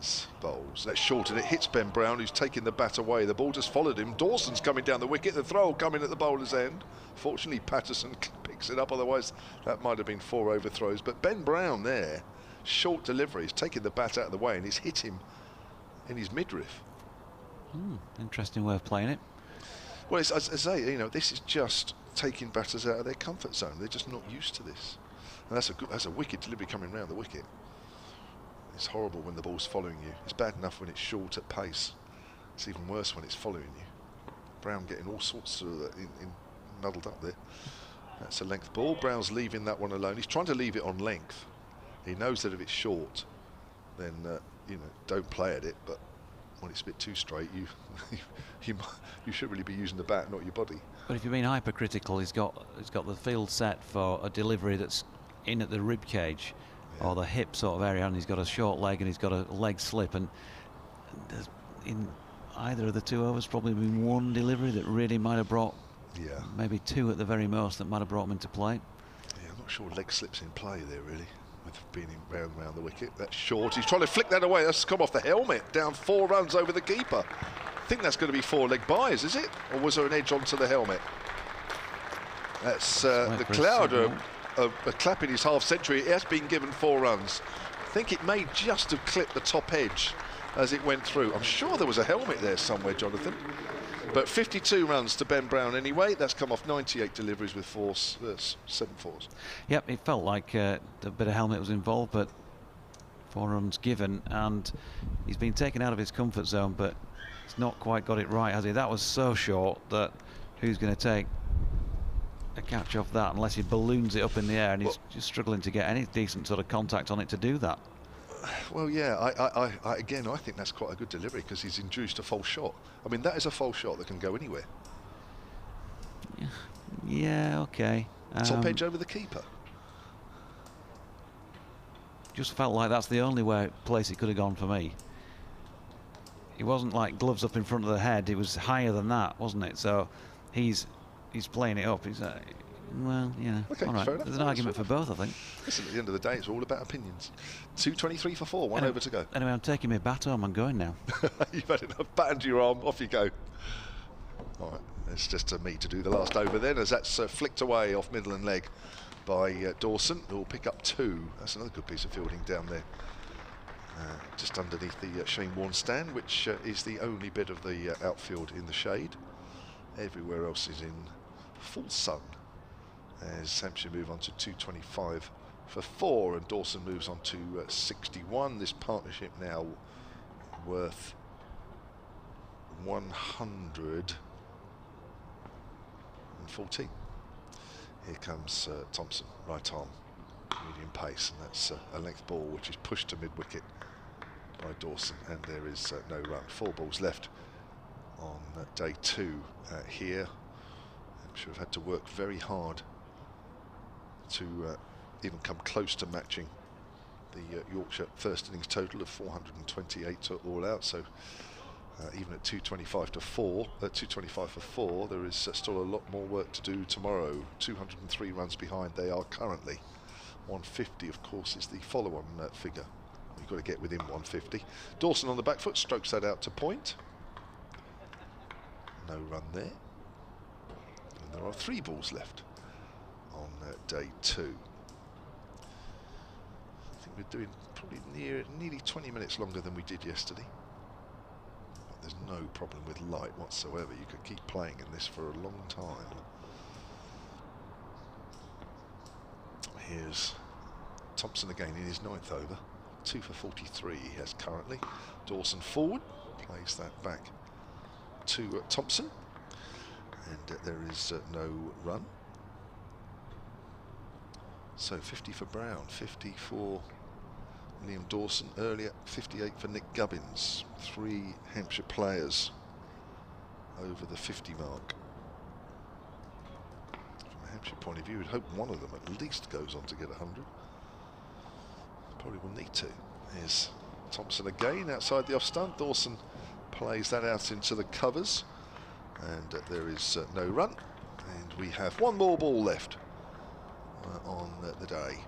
as bowls. That's short, and it hits Ben Brown, who's taking the bat away. The ball just followed him. Dawson's coming down the wicket. The throw coming at the bowler's end. Fortunately, Patterson picks it up. Otherwise, that might have been 4 overthrows. But Ben Brown there, short delivery. He's taking the bat out of the way, and he's hit him in his midriff. Interesting way of playing it. Well, as I say, you know, this is just taking batters out of their comfort zone. They're just not used to this. And that's a wicked delivery coming round the wicket. It's horrible when the ball's following you. It's bad enough when it's short at pace. It's even worse when it's following you. Brown getting all sorts of muddled up there. That's a length ball. Brown's leaving that one alone. He's trying to leave it on length. He knows that if it's short, then you know, don't play at it. But when it's a bit too straight, you should really be using the bat, not your body. But if you're being hypercritical, he's got the field set for a delivery that's in at the rib cage, or the hip sort of area, and he's got a short leg and he's got a leg slip, and there's, in either of the 2 overs, probably been one delivery that really might have brought, maybe 2 at the very most, that might have brought him into play. Yeah, I'm not sure leg slips in play there really, with being round the wicket. That's short. He's trying to flick that away. That's come off the helmet. Down 4 runs over the keeper. I think that's going to be 4 leg byes, is it? Or was there an edge onto the helmet? That's the Clouder a clap in his half century. It has been given 4 runs. I think it may just have clipped the top edge as it went through. I'm sure there was a helmet there somewhere, Jonathan. But 52 runs to Ben Brown anyway. That's come off 98 deliveries with 7 fours. Yep, it felt like a bit of helmet was involved, but 4 runs given, and he's been taken out of his comfort zone, but he's not quite got it right, has he? That was so short that who's going to take a catch off that unless he balloons it up in the air, and he's just struggling to get any decent sort of contact on it to do that. Well, yeah, again, I think that's quite a good delivery because he's induced a false shot. I mean, that is a false shot that can go anywhere. Yeah, okay. Top edge over the keeper. Just felt like that's the only place it could have gone for me. It wasn't like gloves up in front of the head. It was higher than that, wasn't it? So he's playing it up. He's well, yeah, okay, all right. There's an argument for both, I think. Listen, at the end of the day, it's all about opinions. 2:23 for 4, one over to go. Anyway, I'm taking my bat home. I'm going now. You've had enough bat under your arm. Off you go. All right, it's just me to do the last over then, as that's flicked away off middle and leg by Dawson, who will pick up 2. That's another good piece of fielding down there. Just underneath the Shane Warne stand, which is the only bit of the outfield in the shade. Everywhere else is in full sun. As Hampshire move on to 225 for 4, and Dawson moves on to 61. This partnership now worth 114. Here comes Thompson, right arm, medium pace, and that's a length ball which is pushed to mid-wicket by Dawson, and there is no run. 4 balls left on day 2 here. Hampshire have had to work very hard to even come close to matching the Yorkshire first innings total of 428 all out. So even at 225 for 4, there is still a lot more work to do tomorrow. 203 runs behind they are currently. 150, of course, is the follow-on figure. You've got to get within 150. Dawson on the back foot strokes that out to point. No run there. And there are 3 balls left on day 2. I think we're doing probably nearly 20 minutes longer than we did yesterday. But there's no problem with light whatsoever. You could keep playing in this for a long time. Here's Thompson again in his 9th over. 2 for 43 he has currently. Dawson forward, plays that back to Thompson, and there is no run. So 50 for Brown, 50 for Liam Dawson earlier, 58 for Nick Gubbins. 3 Hampshire players over the 50 mark. From a Hampshire point of view, we'd hope one of them at least goes on to get 100. Probably will need to. Here's Thompson again outside the off stump. Dawson plays that out into the covers, and there is no run. And we have 1 more ball left on the day.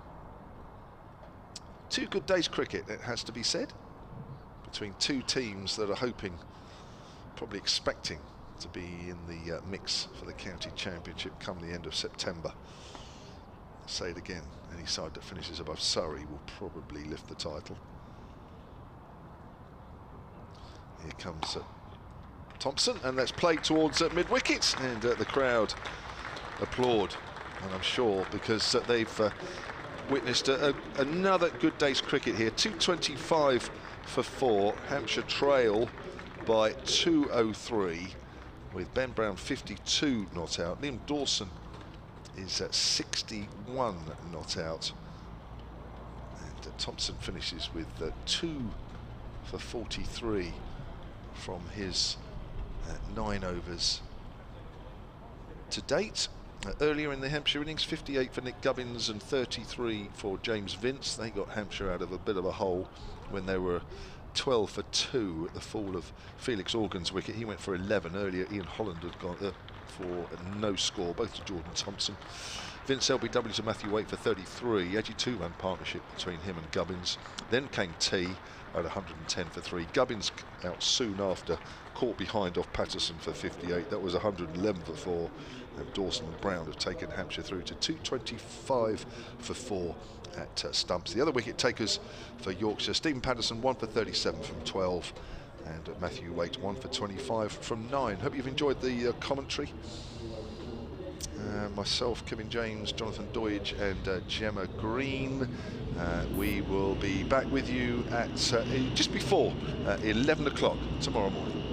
2 good days cricket, it has to be said, between 2 teams that are hoping, probably expecting to be in the mix for the county championship come the end of September. I'll say it again, any side that finishes above Surrey will probably lift the title. Here comes Thompson, and that's played towards mid-wicket, and the crowd applaud, and I'm sure because they've witnessed another good day's cricket here. 225 for 4. Hampshire trail by 203 with Ben Brown 52 not out. Liam Dawson is at 61 not out, and Thompson finishes with 2 for 43 from his 9 overs to date. Earlier in the Hampshire innings, 58 for Nick Gubbins and 33 for James Vince. They got Hampshire out of a bit of a hole when they were 12 for 2 at the fall of Felix Organ's wicket. He went for 11 earlier. Ian Holland had gone for a no score, both to Jordan Thompson. Vince LBW to Matthew Waite for 33. Edgy two-man partnership between him and Gubbins. Then came T at 110 for 3. Gubbins out soon after, caught behind off Patterson for 58. That was 111 for 4. And Dawson and Brown have taken Hampshire through to 225 for 4 at stumps. The other wicket takers for Yorkshire, Stephen Patterson 1 for 37 from 12. And Matthew Waite 1 for 25 from 9. Hope you've enjoyed the commentary. Myself, Kevin James, Jonathan Doidge and Gemma Green. We will be back with you at just before 11 o'clock tomorrow morning.